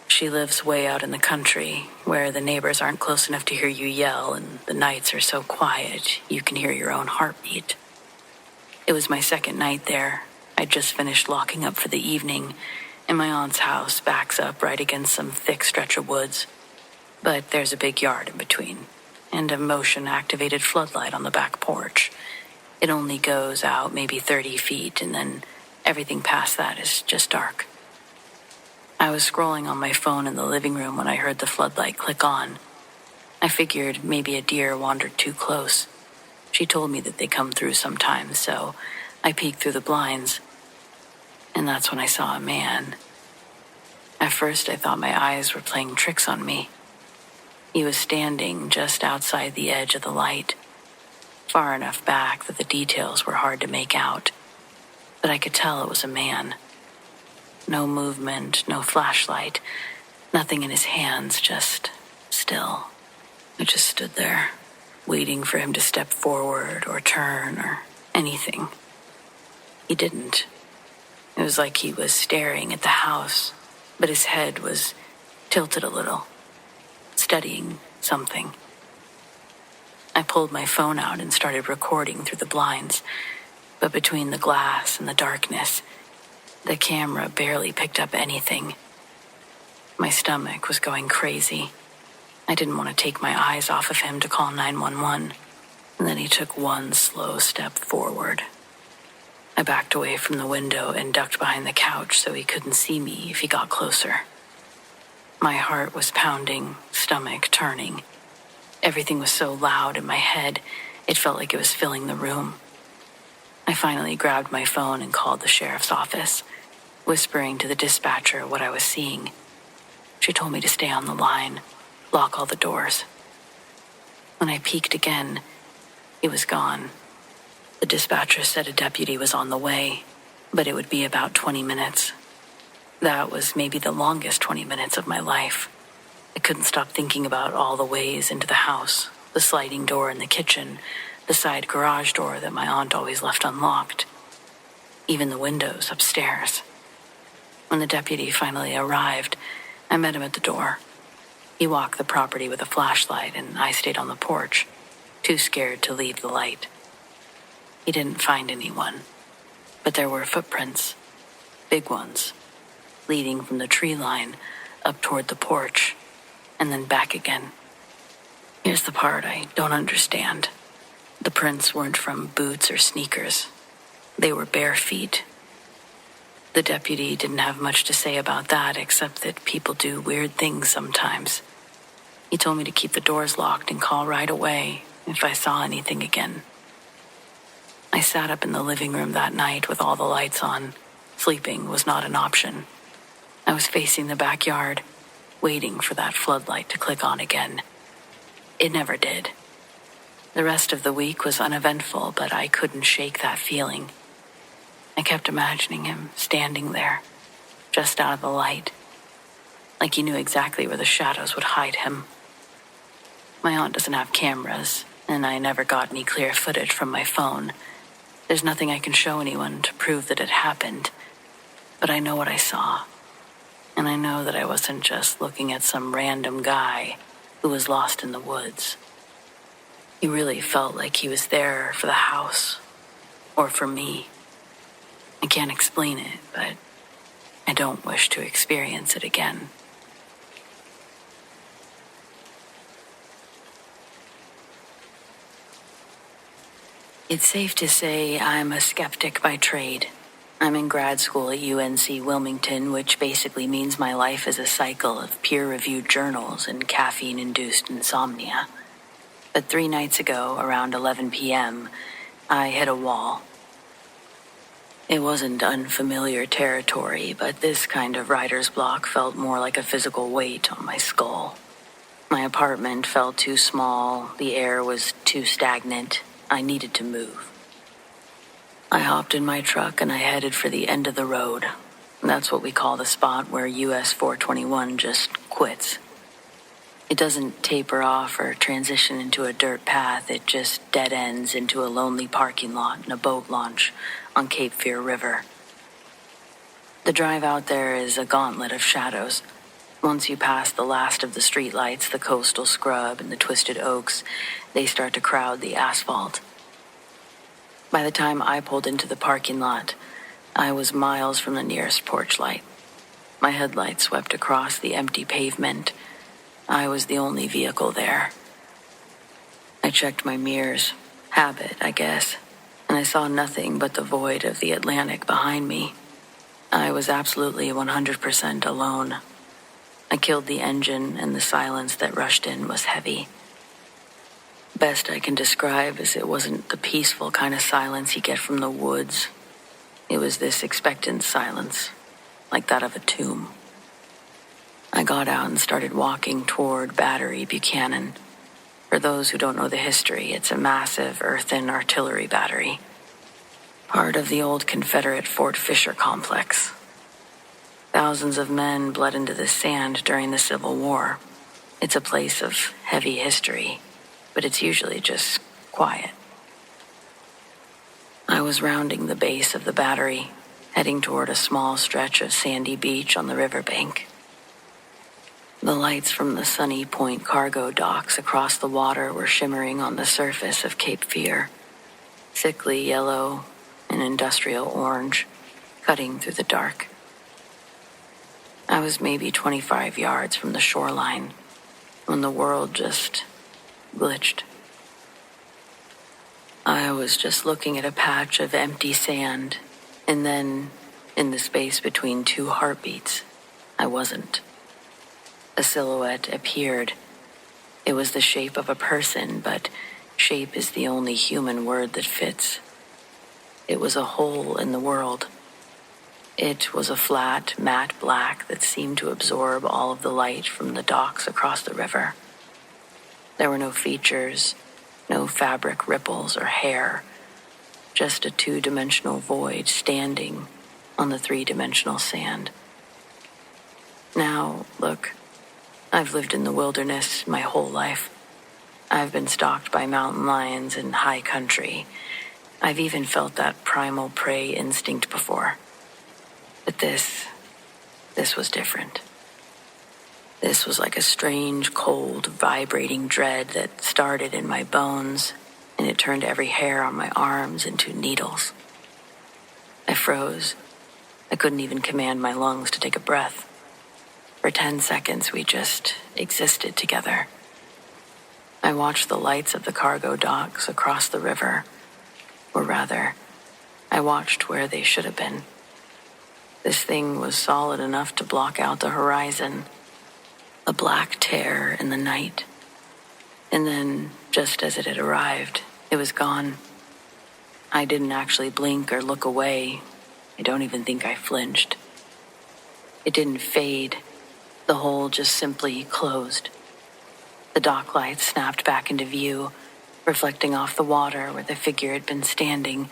She lives way out in the country, where the neighbors aren't close enough to hear you yell, and the nights are so quiet you can hear your own heartbeat. It was my second night there. I'd just finished locking up for the evening, and my aunt's house backs up right against some thick stretch of woods. But there's a big yard in between, and a motion-activated floodlight on the back porch. It only goes out maybe 30 feet, and then everything past that is just dark. I was scrolling on my phone in the living room when I heard the floodlight click on. I figured maybe a deer wandered too close. She told me that they come through sometimes, so I peeked through the blinds. And that's when I saw a man. At first, I thought my eyes were playing tricks on me. He was standing just outside the edge of the light, far enough back that the details were hard to make out. But I could tell it was a man. No movement, no flashlight, nothing in his hands, just still. I just stood there, waiting for him to step forward or turn or anything. He didn't. It was like he was staring at the house, but his head was tilted a little, studying something. I pulled my phone out and started recording through the blinds, but between the glass and the darkness, the camera barely picked up anything. My stomach was going crazy. I didn't want to take my eyes off of him to call 911, and then he took one slow step forward. I backed away from the window and ducked behind the couch so he couldn't see me if he got closer. My heart was pounding, stomach turning. Everything was so loud in my head, it felt like it was filling the room. I finally grabbed my phone and called the sheriff's office, whispering to the dispatcher what I was seeing. She told me to stay on the line, lock all the doors. When I peeked again, he was gone. The dispatcher said a deputy was on the way, but it would be about 20 minutes. That was maybe the longest 20 minutes of my life. I couldn't stop thinking about all the ways into the house, the sliding door in the kitchen, the side garage door that my aunt always left unlocked, even the windows upstairs. When the deputy finally arrived, I met him at the door. He walked the property with a flashlight, and I stayed on the porch, too scared to leave the light. He didn't find anyone, but there were footprints, big ones, leading from the tree line up toward the porch, and then back again. Here's the part I don't understand. The prints weren't from boots or sneakers. They were bare feet. The deputy didn't have much to say about that, except that people do weird things sometimes. He told me to keep the doors locked and call right away if I saw anything again. I sat up in the living room that night with all the lights on. Sleeping was not an option. I was facing the backyard, waiting for that floodlight to click on again. It never did. The rest of the week was uneventful, but I couldn't shake that feeling. I kept imagining him standing there, just out of the light, like he knew exactly where the shadows would hide him. My aunt doesn't have cameras, and I never got any clear footage from my phone. There's nothing I can show anyone to prove that it happened, but I know what I saw. And I know that I wasn't just looking at some random guy who was lost in the woods. He really felt like he was there for the house, or for me. I can't explain it, but I don't wish to experience it again. It's safe to say I'm a skeptic by trade. I'm in grad school at UNC Wilmington, which basically means my life is a cycle of peer-reviewed journals and caffeine-induced insomnia. But 3 nights ago, around 11 p.m., I hit a wall. It wasn't unfamiliar territory, but this kind of writer's block felt more like a physical weight on my skull. My apartment felt too small, the air was too stagnant, I needed to move. I hopped in my truck and I headed for the end of the road. That's what we call the spot where US 421 just quits. It doesn't taper off or transition into a dirt path, it just dead ends into a lonely parking lot and a boat launch on Cape Fear River. The drive out there is a gauntlet of shadows. Once you pass the last of the streetlights, the coastal scrub and the twisted oaks, they start to crowd the asphalt. By the time I pulled into the parking lot, I was miles from the nearest porch light. My headlights swept across the empty pavement. I was the only vehicle there. I checked my mirrors, habit, I guess, and I saw nothing but the void of the Atlantic behind me. I was absolutely 100% alone. I killed the engine, and the silence that rushed in was heavy. Best I can describe is it wasn't the peaceful kind of silence you get from the woods. It was this expectant silence, like that of a tomb. I got out and started walking toward Battery Buchanan. For those who don't know the history, it's a massive earthen artillery battery, part of the old Confederate Fort Fisher complex. Thousands of men bled into the sand during the Civil War. It's a place of heavy history, but it's usually just quiet. I was rounding the base of the battery, heading toward a small stretch of sandy beach on the riverbank. The lights from the Sunny Point cargo docks across the water were shimmering on the surface of Cape Fear, sickly yellow and industrial orange, cutting through the dark. I was maybe 25 yards from the shoreline when the world just glitched. I was just looking at a patch of empty sand, and then, in the space between 2 heartbeats, I wasn't. A silhouette appeared. It was the shape of a person, but shape is the only human word that fits. It was a hole in the world. It was a flat, matte black that seemed to absorb all of the light from the docks across the river. There were no features, no fabric ripples or hair, just a two-dimensional void standing on the three-dimensional sand. Now, look, I've lived in the wilderness my whole life. I've been stalked by mountain lions in high country. I've even felt that primal prey instinct before. But this was different. This was like a strange, cold, vibrating dread that started in my bones, and it turned every hair on my arms into needles. I froze. I couldn't even command my lungs to take a breath. For 10 seconds, we just existed together. I watched the lights of the cargo docks across the river, or rather, I watched where they should have been. This thing was solid enough to block out the horizon, a black tear in the night. And then, just as it had arrived, it was gone. I didn't actually blink or look away. I don't even think I flinched. It didn't fade. The hole just simply closed. The dock lights snapped back into view, reflecting off the water where the figure had been standing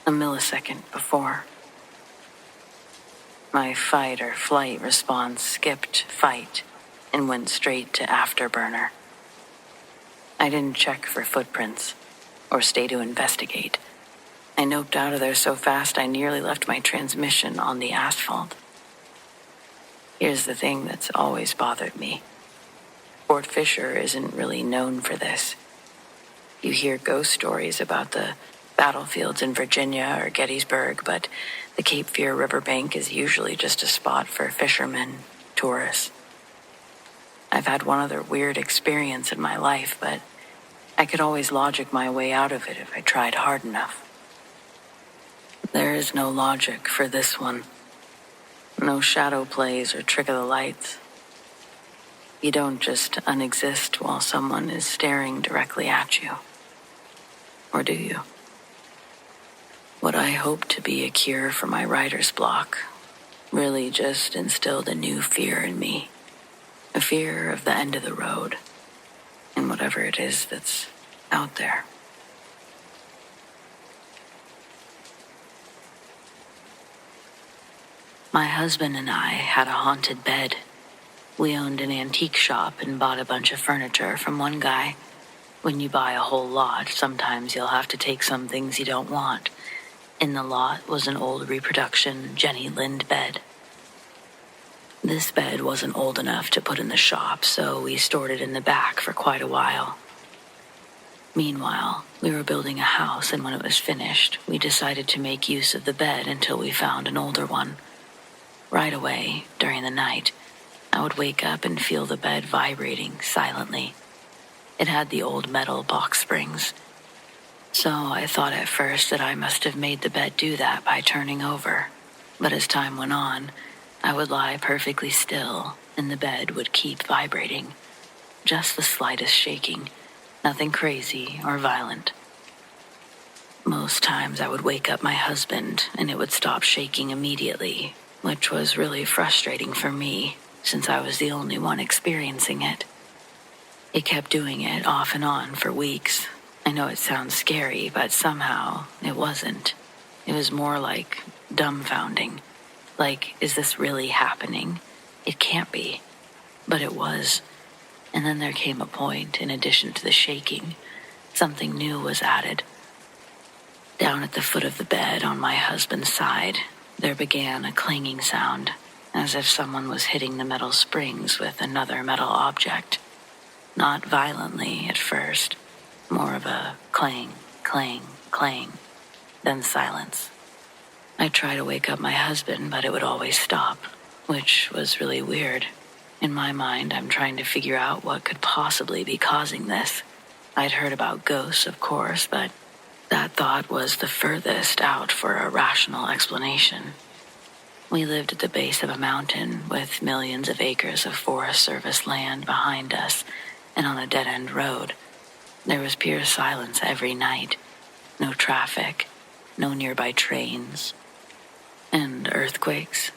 a millisecond before. My fight or flight response skipped fight and went straight to afterburner. I didn't check for footprints or stay to investigate. I noped out of there so fast I nearly left my transmission on the asphalt. Here's the thing that's always bothered me. Fort Fisher isn't really known for this. You hear ghost stories about the battlefields in Virginia or Gettysburg, but the Cape Fear riverbank is usually just a spot for fishermen, tourists. I've had one other weird experience in my life, but I could always logic my way out of it if I tried hard enough. There is no logic for this one. No shadow plays or trick of the lights. You don't just unexist while someone is staring directly at you. Or do you? What I hoped to be a cure for my writer's block really just instilled a new fear in me. A fear of the end of the road, and whatever it is that's out there. My husband and I had a haunted bed. We owned an antique shop and bought a bunch of furniture from one guy. When you buy a whole lot, sometimes you'll have to take some things you don't want. In the lot was an old reproduction Jenny Lind bed. This bed wasn't old enough to put in the shop, so we stored it in the back for quite a while. Meanwhile, we were building a house, and when it was finished, we decided to make use of the bed until we found an older one. Right away, during the night, I would wake up and feel the bed vibrating silently. It had the old metal box springs. So I thought at first that I must have made the bed do that by turning over. But as time went on, I would lie perfectly still, and the bed would keep vibrating. Just the slightest shaking, nothing crazy or violent. Most times I would wake up my husband, and it would stop shaking immediately, which was really frustrating for me, since I was the only one experiencing it. It kept doing it off and on for weeks. I know it sounds scary, but somehow it wasn't. It was more like dumbfounding. Like, is this really happening? It can't be. But it was. And then there came a point, in addition to the shaking, something new was added. Down at the foot of the bed on my husband's side, there began a clanging sound, as if someone was hitting the metal springs with another metal object. Not violently at first, more of a clang, clang, clang, then silence. I tried to wake up my husband, but it would always stop, which was really weird. In my mind, I'm trying to figure out what could possibly be causing this. I'd heard about ghosts, of course, but that thought was the furthest out for a rational explanation. We lived at the base of a mountain with millions of acres of Forest Service land behind us, and on a dead-end road. There was pure silence every night. No traffic, no nearby trains. And earthquakes,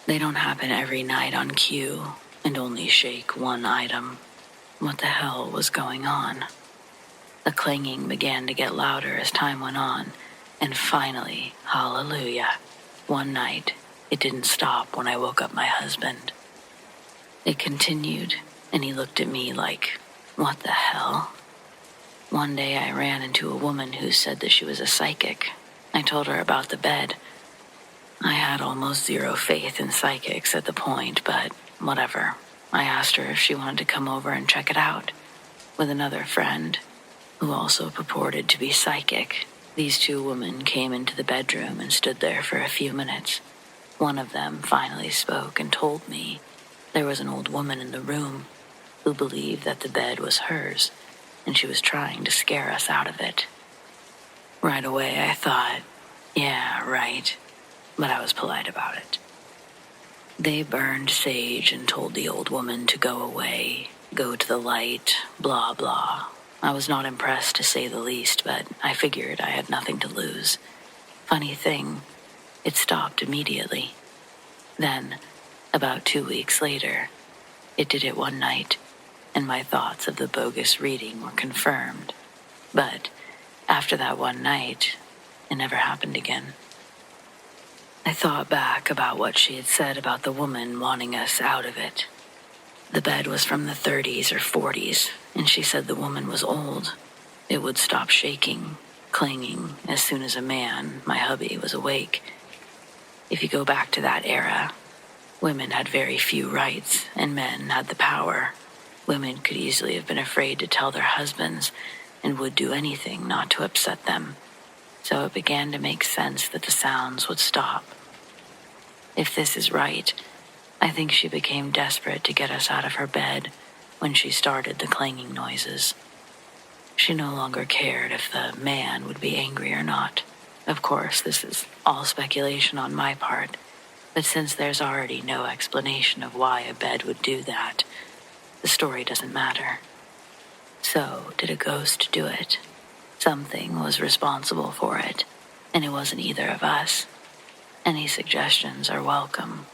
they don't happen every night on cue and only shake one item. What the hell was going on? The clanging began to get louder as time went on, and finally, hallelujah, one night, it didn't stop when I woke up my husband. It continued, and he looked at me like, what the hell? One day I ran into a woman who said that she was a psychic. I told her about the bed. I had almost zero faith in psychics at the point, but whatever. I asked her if she wanted to come over and check it out. With another friend, who also purported to be psychic, these two women came into the bedroom and stood there for a few minutes. One of them finally spoke and told me there was an old woman in the room who believed that the bed was hers, and she was trying to scare us out of it. Right away I thought, yeah, right, but I was polite about it. They burned sage and told the old woman to go away, go to the light, blah, blah. I was not impressed, to say the least, but I figured I had nothing to lose. Funny thing, it stopped immediately. Then, about 2 weeks later, it did it one night, and my thoughts of the bogus reading were confirmed. But after that one night, it never happened again. I thought back about what she had said about the woman wanting us out of it. The bed was from the 30s or 40s, and she said the woman was old. It would stop shaking, clanging, as soon as a man, my hubby, was awake. If you go back to that era, women had very few rights, and men had the power. Women could easily have been afraid to tell their husbands, and would do anything not to upset them. So it began to make sense that the sounds would stop. If this is right, I think she became desperate to get us out of her bed when she started the clanging noises. She no longer cared if the man would be angry or not. Of course, this is all speculation on my part, but since there's already no explanation of why a bed would do that, the story doesn't matter. So, did a ghost do it? Something was responsible for it, and it wasn't either of us. Any suggestions are welcome.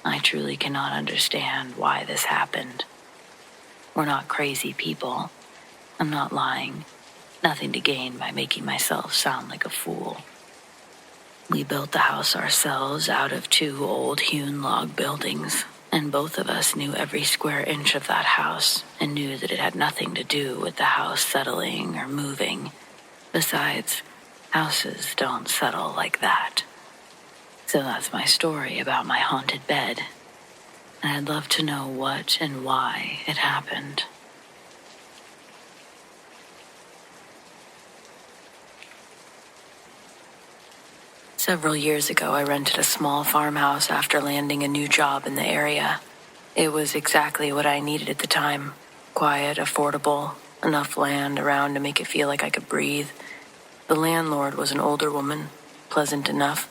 I truly cannot understand why this happened. We're not crazy people. I'm not lying. Nothing to gain by making myself sound like a fool. We built the house ourselves out of 2 old hewn log buildings, and both of us knew every square inch of that house and knew that it had nothing to do with the house settling or moving. Besides, houses don't settle like that. So that's my story about my haunted bed, and I'd love to know what and why it happened. Several years ago, I rented a small farmhouse after landing a new job in the area. It was exactly what I needed at the time. Quiet, affordable, enough land around to make it feel like I could breathe. The landlord was an older woman, pleasant enough,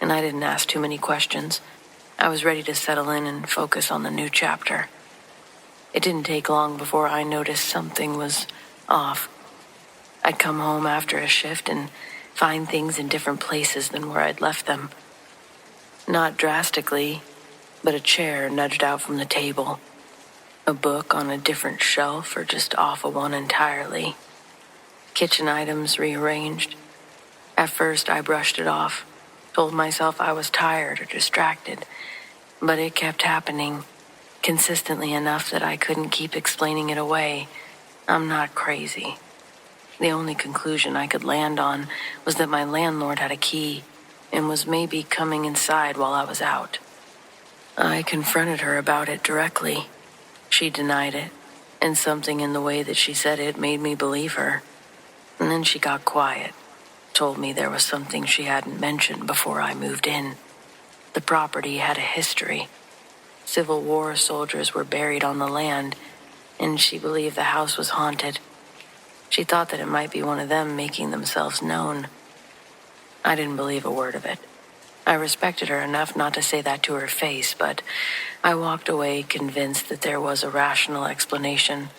and I didn't ask too many questions. I was ready to settle in and focus on the new chapter. It didn't take long before I noticed something was off. I'd come home after a shift and find things in different places than where I'd left them. Not drastically, but a chair nudged out from the table, a book on a different shelf or just off of one entirely, kitchen items rearranged. At first I brushed it off, told myself I was tired or distracted, but it kept happening, consistently enough that I couldn't keep explaining it away. I'm not crazy. The only conclusion I could land on was that my landlord had a key and was maybe coming inside while I was out. I confronted her about it directly. She denied it, and something in the way that she said it made me believe her. And then she got quiet, told me there was something she hadn't mentioned before I moved in. The property had a history. Civil War soldiers were buried on the land, and she believed the house was haunted. She thought that it might be one of them making themselves known. I didn't believe a word of it. I respected her enough not to say that to her face, but I walked away convinced that there was a rational explanation.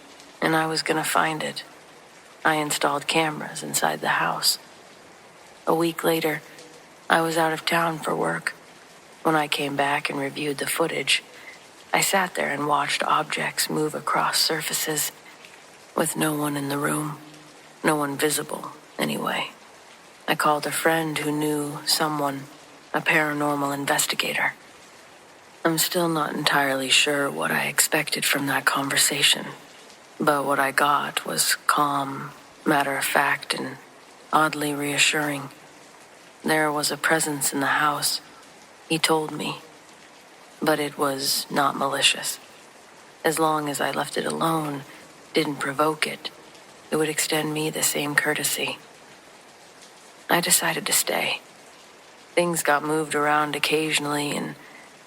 and I was gonna find it. I installed cameras inside the house. A week later, I was out of town for work. When I came back and reviewed the footage, I sat there and watched objects move across surfaces with no one in the room, no one visible, anyway. I called a friend who knew someone, a paranormal investigator. I'm still not entirely sure what I expected from that conversation, but what I got was calm, matter-of-fact, and oddly reassuring. There was a presence in the house, he told me, but it was not malicious. As long as I left it alone, didn't provoke it, it would extend me the same courtesy. I decided to stay. Things got moved around occasionally, and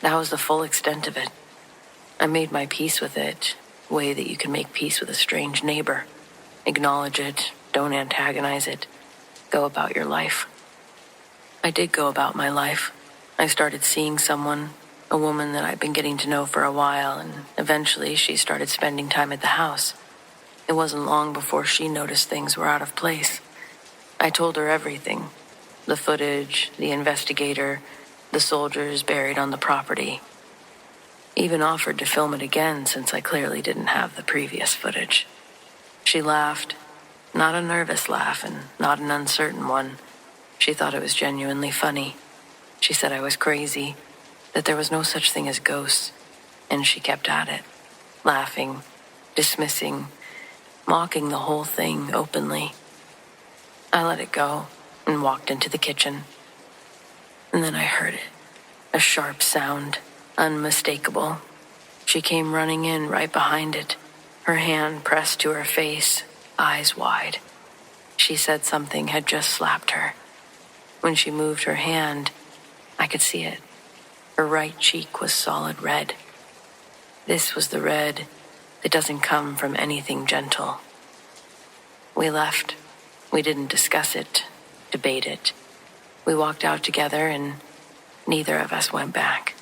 that was the full extent of it. I made my peace with it, the way that you can make peace with a strange neighbor. Acknowledge it, don't antagonize it, go about your life. I did go about my life. I started seeing someone, a woman that I'd been getting to know for a while, and eventually she started spending time at the house. It wasn't long before she noticed things were out of place. I told her everything. The footage, the investigator, the soldiers buried on the property. Even offered to film it again since I clearly didn't have the previous footage. She laughed, not a nervous laugh and not an uncertain one. She thought it was genuinely funny. She said I was crazy, that there was no such thing as ghosts, and she kept at it, laughing, dismissing, mocking the whole thing openly. I let it go and walked into the kitchen. And then I heard it, a sharp sound, unmistakable. She came running in right behind it, her hand pressed to her face, eyes wide. She said something had just slapped her. When she moved her hand, I could see it. Her right cheek was solid red. This was the red that doesn't come from anything gentle. We left. We didn't discuss it, debate it. We walked out together and neither of us went back.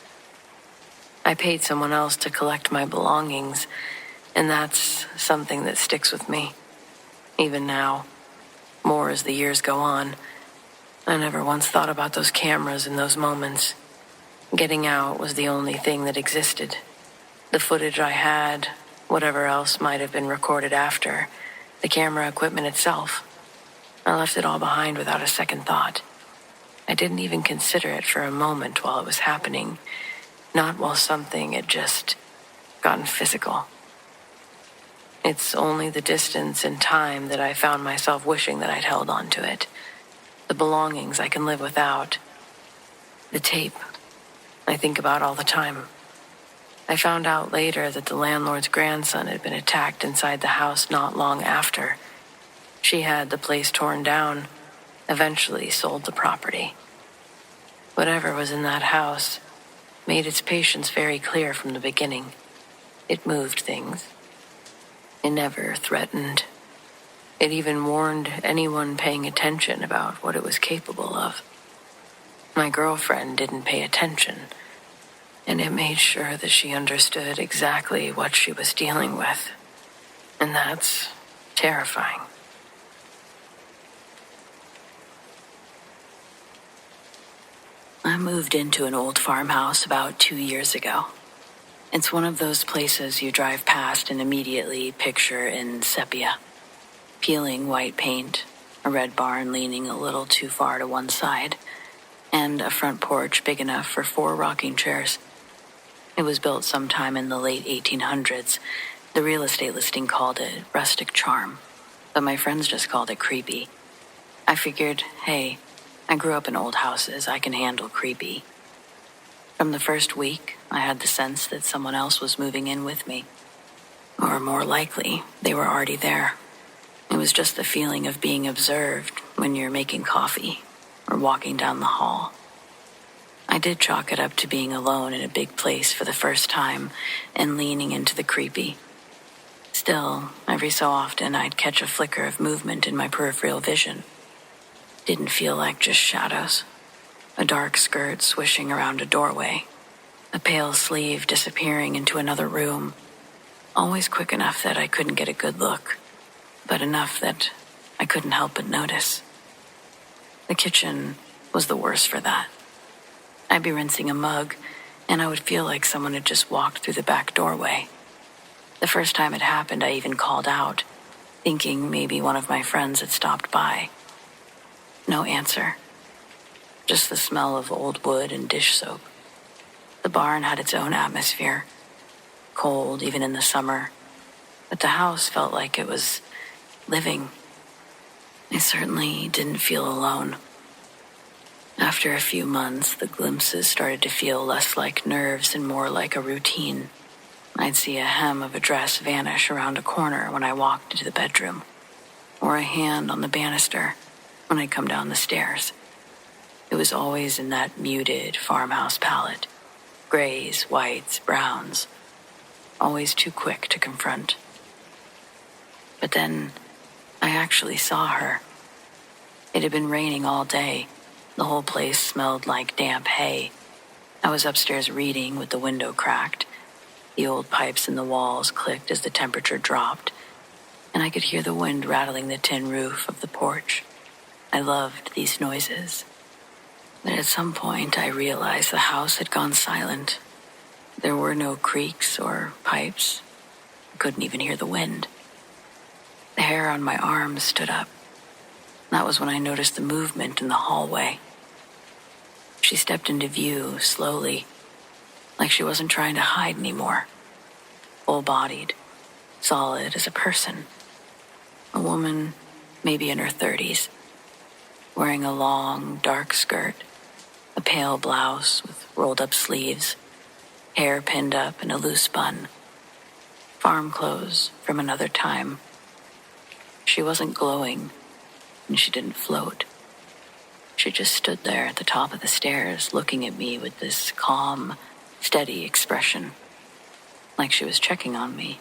I paid someone else to collect my belongings, and that's something that sticks with me. Even now, more as the years go on, I never once thought about those cameras in those moments. Getting out was the only thing that existed. The footage I had, whatever else might have been recorded after, the camera equipment itself. I left it all behind without a second thought. I didn't even consider it for a moment while it was happening, not while something had just gotten physical. It's only the distance and time that I found myself wishing that I'd held on to it. The belongings I can live without. The tape I think about all the time. I found out later that the landlord's grandson had been attacked inside the house not long after. She had the place torn down, eventually sold the property. Whatever was in that house made its patience very clear from the beginning. It moved things. It never threatened. It even warned anyone paying attention about what it was capable of. My girlfriend didn't pay attention, and it made sure that she understood exactly what she was dealing with. And that's terrifying. I moved into an old farmhouse about 2 years ago. It's one of those places you drive past and immediately picture in sepia. Peeling white paint, a red barn leaning a little too far to one side, and a front porch big enough for 4 rocking chairs. It was built sometime in the late 1800s. The real estate listing called it rustic charm, but my friends just called it creepy. I figured, hey, I grew up in old houses, I can handle creepy. From the first week, I had the sense that someone else was moving in with me. Or more likely, they were already there. It was just the feeling of being observed when you're making coffee or walking down the hall. I did chalk it up to being alone in a big place for the first time and leaning into the creepy. Still, every so often I'd catch a flicker of movement in my peripheral vision. Didn't feel like just shadows. A dark skirt swishing around a doorway. A pale sleeve disappearing into another room. Always quick enough that I couldn't get a good look, but enough that I couldn't help but notice. The kitchen was the worst for that. I'd be rinsing a mug, and I would feel like someone had just walked through the back doorway. The first time it happened, I even called out, thinking maybe one of my friends had stopped by. No answer. Just the smell of old wood and dish soap. The barn had its own atmosphere. Cold, even in the summer. But the house felt like it was living. I certainly didn't feel alone. After a few months, the glimpses started to feel less like nerves and more like a routine. I'd see a hem of a dress vanish around a corner when I walked into the bedroom, or a hand on the banister when I'd come down the stairs. It was always in that muted farmhouse palette. Grays, whites, browns. Always too quick to confront. But then, I actually saw her. It had been raining all day. The whole place smelled like damp hay. I was upstairs reading with the window cracked. The old pipes in the walls clicked as the temperature dropped, and I could hear the wind rattling the tin roof of the porch. I loved these noises. But at some point, I realized the house had gone silent. There were no creaks or pipes. I couldn't even hear the wind. The hair on my arms stood up. That was when I noticed the movement in the hallway. She stepped into view slowly, like she wasn't trying to hide anymore. Full-bodied, solid as a person. A woman, maybe in her 30s, wearing a long, dark skirt, a pale blouse with rolled-up sleeves, hair pinned up in a loose bun. Farm clothes from another time. She wasn't glowing, and she didn't float. She just stood there at the top of the stairs, looking at me with this calm, steady expression, like she was checking on me.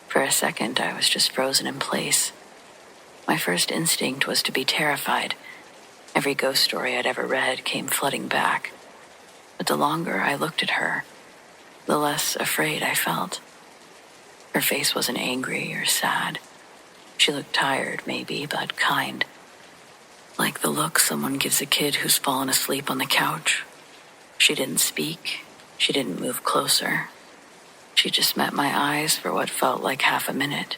For a second, I was just frozen in place. My first instinct was to be terrified. Every ghost story I'd ever read came flooding back. But the longer I looked at her, the less afraid I felt. Her face wasn't angry or sad. She looked tired, maybe, but kind. Like the look someone gives a kid who's fallen asleep on the couch. She didn't speak. She didn't move closer. She just met my eyes for what felt like half a minute.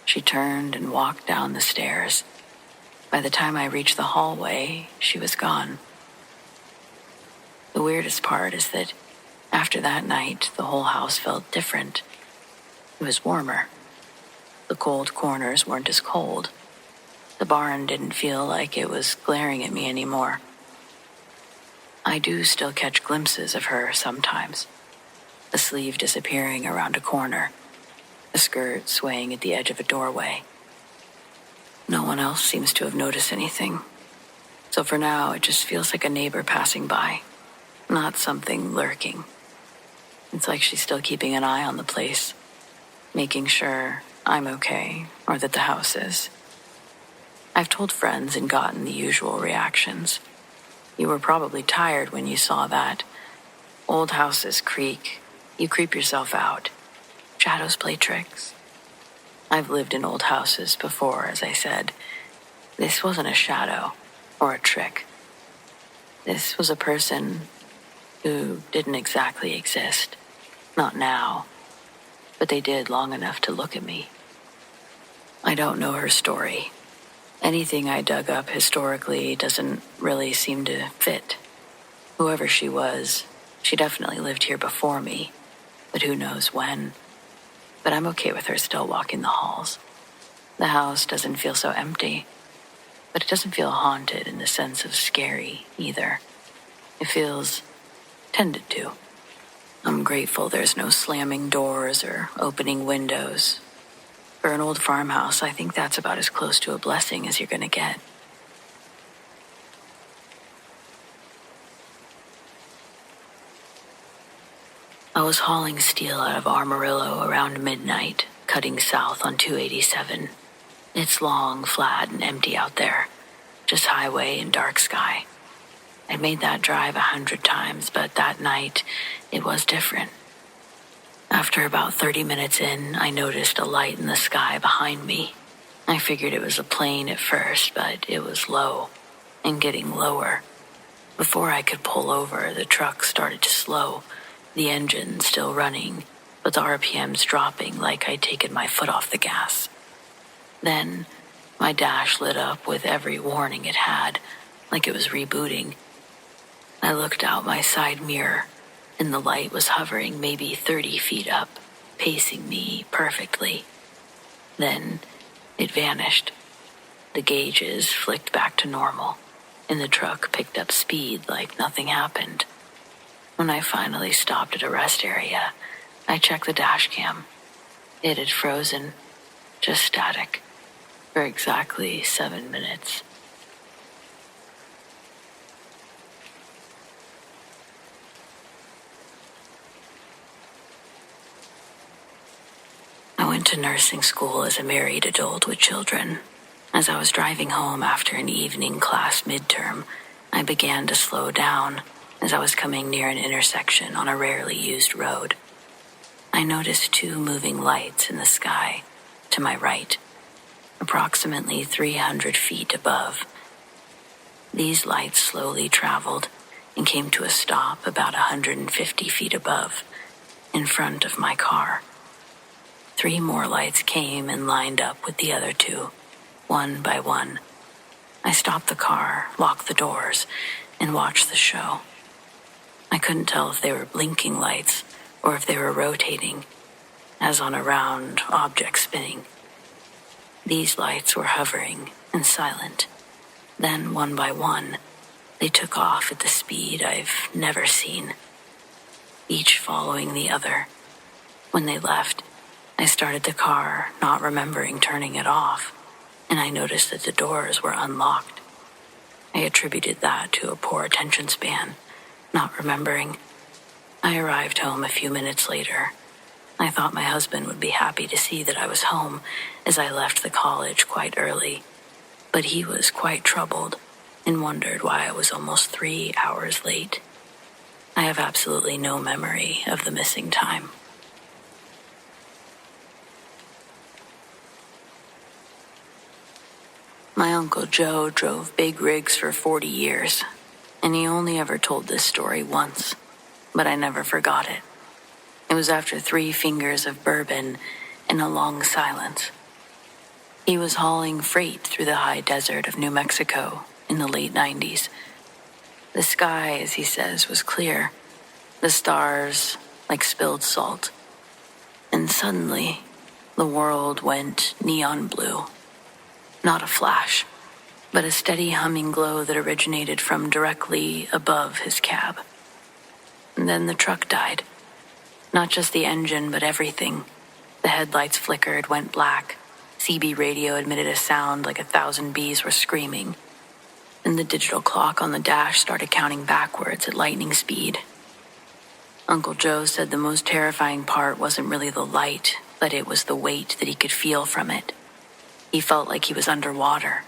She turned and walked down the stairs. By the time I reached the hallway, she was gone. The weirdest part is that after that night, the whole house felt different. It was warmer. The cold corners weren't as cold. The barn didn't feel like it was glaring at me anymore. I do still catch glimpses of her sometimes. A sleeve disappearing around a corner. A skirt swaying at the edge of a doorway. No one else seems to have noticed anything. So for now, it just feels like a neighbor passing by, not something lurking. It's like she's still keeping an eye on the place, making sure I'm okay or that the house is. I've told friends and gotten the usual reactions. You were probably tired when you saw that. Old houses creak. You creep yourself out. Shadows play tricks. I've lived in old houses before, as I said. This wasn't a shadow or a trick. This was a person who didn't exactly exist. Not now, but they did long enough to look at me. I don't know her story. Anything I dug up historically doesn't really seem to fit. Whoever she was, she definitely lived here before me, but who knows when. But I'm okay with her still walking the halls. The house doesn't feel so empty, but it doesn't feel haunted in the sense of scary either. It feels tended to. I'm grateful there's no slamming doors or opening windows. For an old farmhouse, I think that's about as close to a blessing as you're gonna get. I was hauling steel out of Amarillo around midnight, cutting south on 287. It's long, flat, and empty out there. Just highway and dark sky. I'd made that drive 100 times, but that night, it was different. After about 30 minutes in, I noticed a light in the sky behind me. I figured it was a plane at first, but it was low and getting lower. Before I could pull over, the truck started to slow, the engine still running, but the RPMs dropping like I'd taken my foot off the gas. Then, my dash lit up with every warning it had, like it was rebooting. I looked out my side mirror, and the light was hovering maybe 30 feet up, pacing me perfectly. Then, it vanished. The gauges flicked back to normal, and the truck picked up speed like nothing happened. When I finally stopped at a rest area, I checked the dash cam. It had frozen, just static, for exactly 7 minutes. I went to nursing school as a married adult with children. As I was driving home after an evening class midterm, I began to slow down as I was coming near an intersection on a rarely used road. I noticed 2 moving lights in the sky to my right, approximately 300 feet above. These lights slowly traveled and came to a stop about 150 feet above, in front of my car. 3 more lights came and lined up with the other 2, one by one. I stopped the car, locked the doors, and watched the show. I couldn't tell if they were blinking lights or if they were rotating, as on a round object spinning. These lights were hovering and silent. Then, one by one, they took off at the speed I've never seen, each following the other. When they left, I started the car, not remembering turning it off, and I noticed that the doors were unlocked. I attributed that to a poor attention span, not remembering. I arrived home a few minutes later. I thought my husband would be happy to see that I was home, as I left the college quite early, but he was quite troubled and wondered why I was almost 3 hours late. I have absolutely no memory of the missing time. My Uncle Joe drove big rigs for 40 years, and he only ever told this story once, but I never forgot it. It was after 3 fingers of bourbon and a long silence. He was hauling freight through the high desert of New Mexico in the late 90s. The sky, as he says, was clear, the stars like spilled salt. And suddenly, the world went neon blue. Not a flash, but a steady humming glow that originated from directly above his cab. And then the truck died. Not just the engine, but everything. The headlights flickered, went black. CB radio emitted a sound like 1,000 bees were screaming. And the digital clock on the dash started counting backwards at lightning speed. Uncle Joe said the most terrifying part wasn't really the light, but it was the weight that he could feel from it. He felt like he was underwater.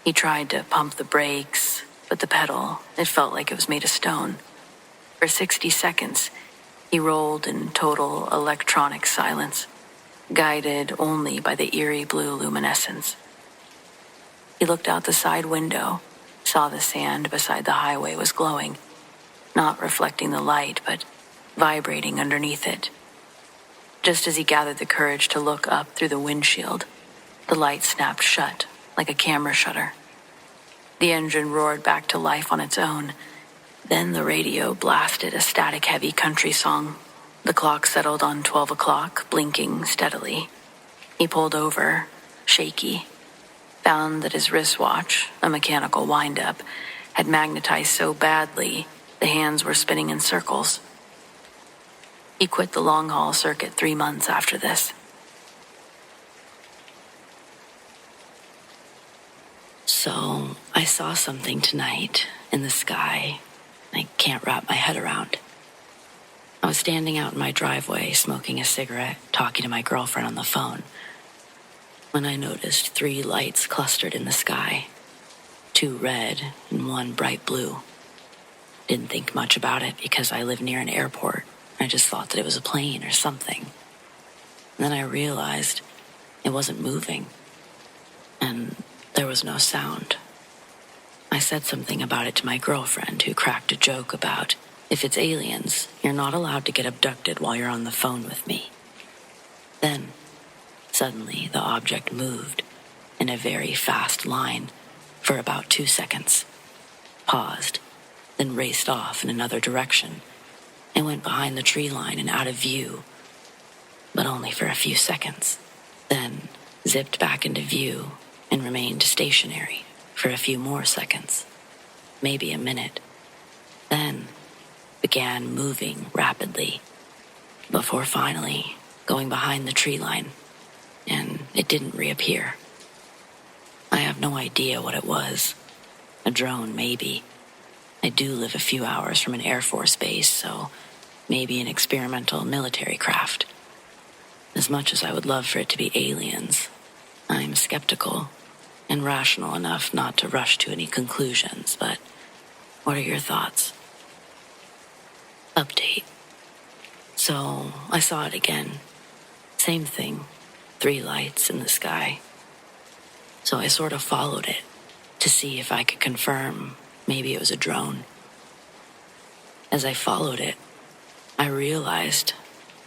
He tried to pump the brakes, but the pedal, it felt like it was made of stone. For 60 seconds, he rolled in total electronic silence, guided only by the eerie blue luminescence. He looked out the side window, saw the sand beside the highway was glowing, not reflecting the light, but vibrating underneath it. Just as he gathered the courage to look up through the windshield, the light snapped shut like a camera shutter. The engine roared back to life on its own. Then the radio blasted a static-heavy country song. The clock settled on 12 o'clock, blinking steadily. He pulled over, shaky, found that his wristwatch, a mechanical wind-up, had magnetized so badly the hands were spinning in circles. He quit the long-haul circuit 3 months after this. So I saw something tonight in the sky I can't wrap my head around. I was standing out in my driveway smoking a cigarette, talking to my girlfriend on the phone, when I noticed 3 lights clustered in the sky, 2 red and 1 bright blue. Didn't think much about it because I live near an airport I just thought that it was a plane or something. And then I realized it wasn't moving, and there was no sound. I said something about it to my girlfriend, who cracked a joke about, if it's aliens, you're not allowed to get abducted while you're on the phone with me. Then, suddenly, the object moved in a very fast line for about 2 seconds, paused, then raced off in another direction, and went behind the tree line and out of view, but only for a few seconds. Then zipped back into view and remained stationary for a few more seconds, maybe a minute. Then began moving rapidly before finally going behind the tree line, and it didn't reappear. I have no idea what it was. A drone, maybe. I do live a few hours from an Air Force base, so maybe an experimental military craft. As much as I would love for it to be aliens, I'm skeptical and rational enough not to rush to any conclusions, but what are your thoughts? Update. So I saw it again. Same thing. 3 lights in the sky. So I sort of followed it to see if I could confirm maybe it was a drone. As I followed it, I realized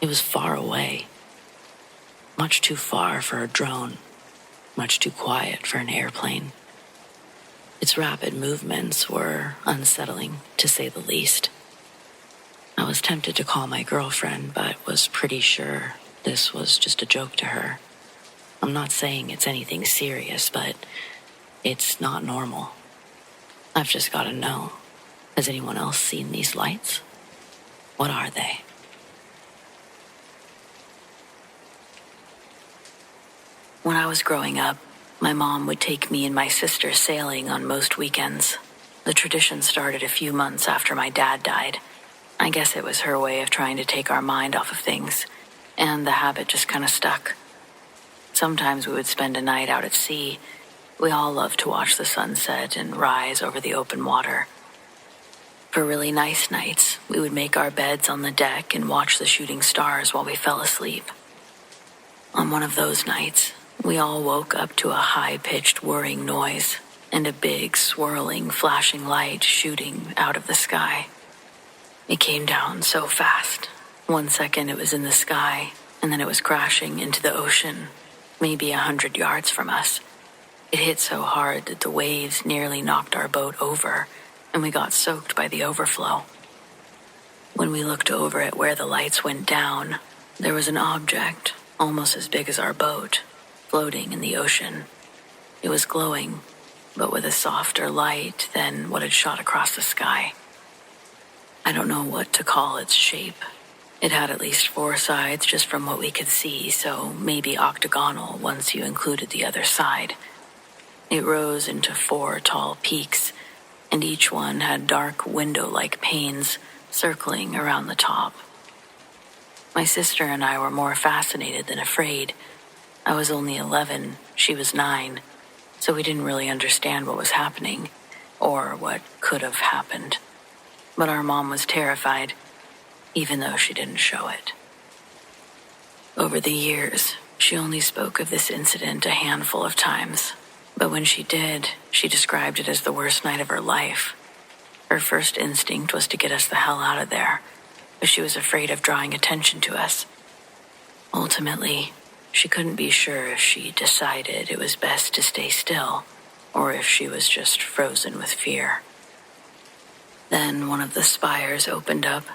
it was far away. Much too far for a drone. Much too quiet for an airplane. Its rapid movements were unsettling, to say the least. I was tempted to call my girlfriend, but was pretty sure this was just a joke to her. I'm not saying it's anything serious, but it's not normal. I've just got to know. Has anyone else seen these lights? What are they? When I was growing up, my mom would take me and my sister sailing on most weekends. The tradition started a few months after my dad died. I guess it was her way of trying to take our mind off of things, and the habit just kind of stuck. Sometimes we would spend a night out at sea. We all loved to watch the sunset and rise over the open water. For really nice nights, we would make our beds on the deck and watch the shooting stars while we fell asleep. On one of those nights, we all woke up to a high-pitched whirring noise and a big, swirling, flashing light shooting out of the sky. It came down so fast. 1 second it was in the sky, and then it was crashing into the ocean, maybe 100 yards from us. It hit so hard that the waves nearly knocked our boat over, and we got soaked by the overflow. When we looked over at where the lights went down, there was an object, almost as big as our boat, floating in the ocean. It was glowing, but with a softer light than what had shot across the sky. I don't know what to call its shape. It had at least 4 sides just from what we could see, so maybe octagonal once you included the other side. It rose into 4 tall peaks, and each one had dark window-like panes circling around the top. My sister and I were more fascinated than afraid. I was only 11, she was 9, so we didn't really understand what was happening, or what could have happened. But our mom was terrified, even though she didn't show it. Over the years, she only spoke of this incident a handful of times, but when she did, she described it as the worst night of her life. Her first instinct was to get us the hell out of there, but she was afraid of drawing attention to us. Ultimately, she couldn't be sure if she decided it was best to stay still, or if she was just frozen with fear. Then one of the spires opened up,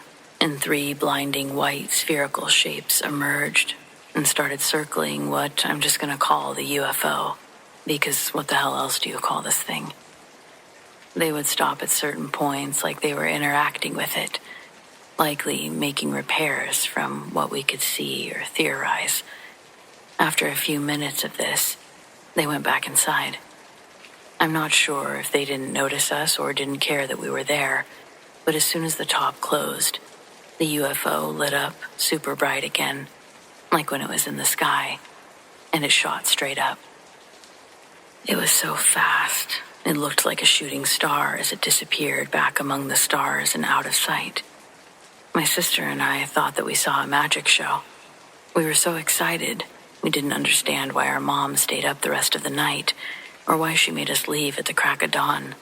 and 3 blinding white spherical shapes emerged and started circling what I'm just going to call the UFO, because what the hell else do you call this thing? They would stop at certain points like they were interacting with it, likely making repairs from what we could see or theorize. After a few minutes of this, they went back inside. I'm not sure if they didn't notice us or didn't care that we were there, but as soon as the top closed, the UFO lit up super bright again, like when it was in the sky, and it shot straight up. It was so fast, it looked like a shooting star as it disappeared back among the stars and out of sight. My sister and I thought that we saw a magic show. We were so excited, we didn't understand why our mom stayed up the rest of the night, or why she made us leave at the crack of dawn.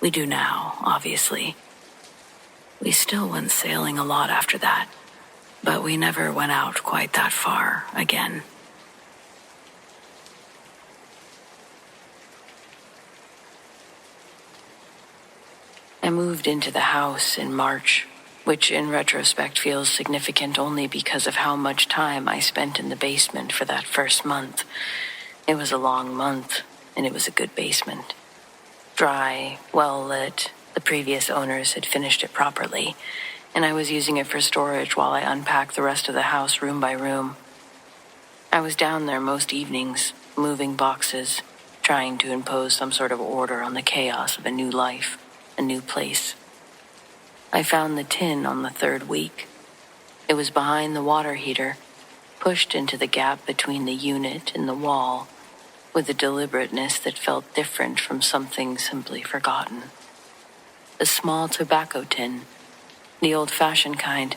We do now, obviously. We still went sailing a lot after that, but we never went out quite that far again. I moved into the house in March, which in retrospect feels significant only because of how much time I spent in the basement for that first month. It was a long month, and it was a good basement. Dry, well lit, the previous owners had finished it properly, and I was using it for storage while I unpacked the rest of the house room by room. I was down there most evenings, moving boxes, trying to impose some sort of order on the chaos of a new life, a new place. I found the tin on the third week. It was behind the water heater, pushed into the gap between the unit and the wall, with a deliberateness that felt different from something simply forgotten. A small tobacco tin, the old-fashioned kind,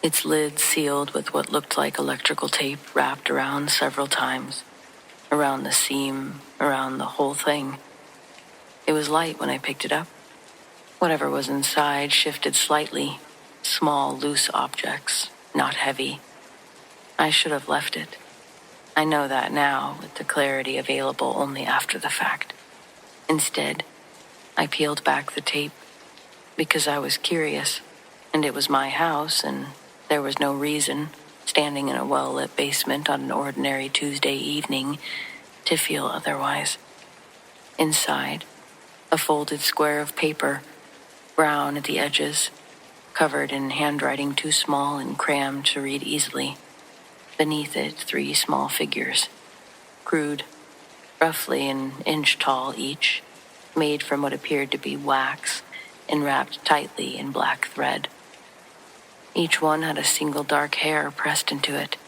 its lid sealed with what looked like electrical tape wrapped around several times, around the seam, around the whole thing. It was light when I picked it up. Whatever was inside shifted slightly, small, loose objects, not heavy. I should have left it. I know that now, with the clarity available only after the fact. Instead, I peeled back the tape, because I was curious, and it was my house, and there was no reason, standing in a well-lit basement on an ordinary Tuesday evening, to feel otherwise. Inside, a folded square of paper, brown at the edges, covered in handwriting too small and crammed to read easily. Beneath it, 3 small figures, crude, roughly an inch tall each, made from what appeared to be wax and wrapped tightly in black thread. Each one had a single dark hair pressed into it.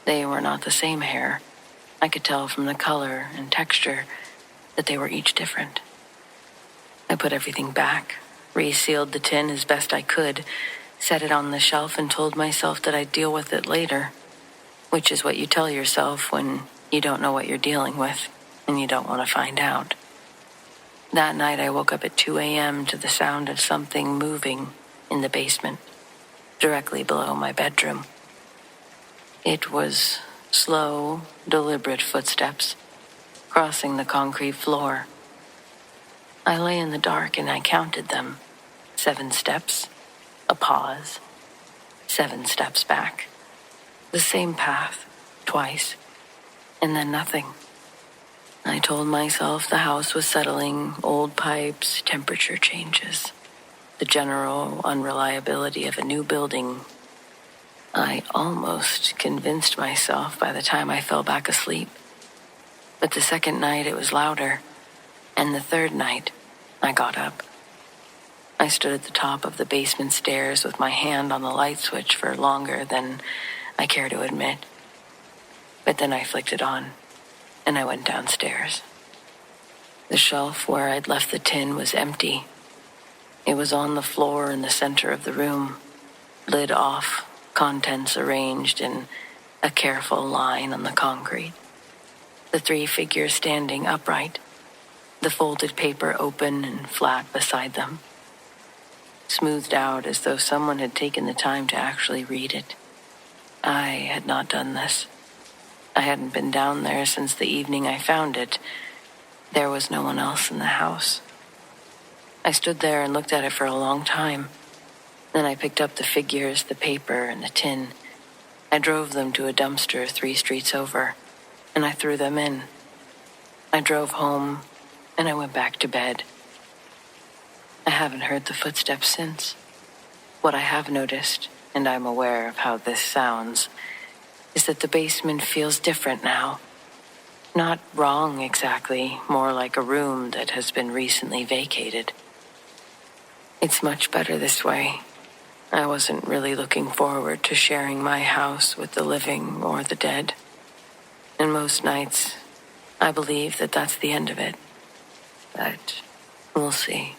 They were not the same hair. I could tell from the color and texture that they were each different. I put everything back, resealed the tin as best I could, set it on the shelf and told myself that I'd deal with it later, which is what you tell yourself when you don't know what you're dealing with and you don't want to find out. That night I woke up at 2 a.m. to the sound of something moving in the basement, directly below my bedroom. It was slow, deliberate footsteps, crossing the concrete floor. I lay in the dark and I counted them. 7 steps, a pause, 7 steps back. The same path, twice, and then nothing. I told myself the house was settling, old pipes, temperature changes, the general unreliability of a new building. I almost convinced myself by the time I fell back asleep. But the second night it was louder, and the third night I got up. I stood at the top of the basement stairs with my hand on the light switch for longer than I care to admit. But then I flicked it on, and I went downstairs. The shelf where I'd left the tin was empty. It was on the floor in the center of the room, lid off, contents arranged in a careful line on the concrete. The 3 figures standing upright, the folded paper open and flat beside them, smoothed out as though someone had taken the time to actually read it. I had not done this. I hadn't been down there since the evening I found it. There was no one else in the house. I stood there and looked at it for a long time. Then I picked up the figures, the paper, and the tin. I drove them to a dumpster 3 streets over, and I threw them in. I drove home, and I went back to bed. I haven't heard the footsteps since. What I have noticed, and I'm aware of how this sounds, is that the basement feels different now. Not wrong exactly, more like a room that has been recently vacated. It's much better this way. I wasn't really looking forward to sharing my house with the living or the dead. And most nights, I believe that that's the end of it. But we'll see.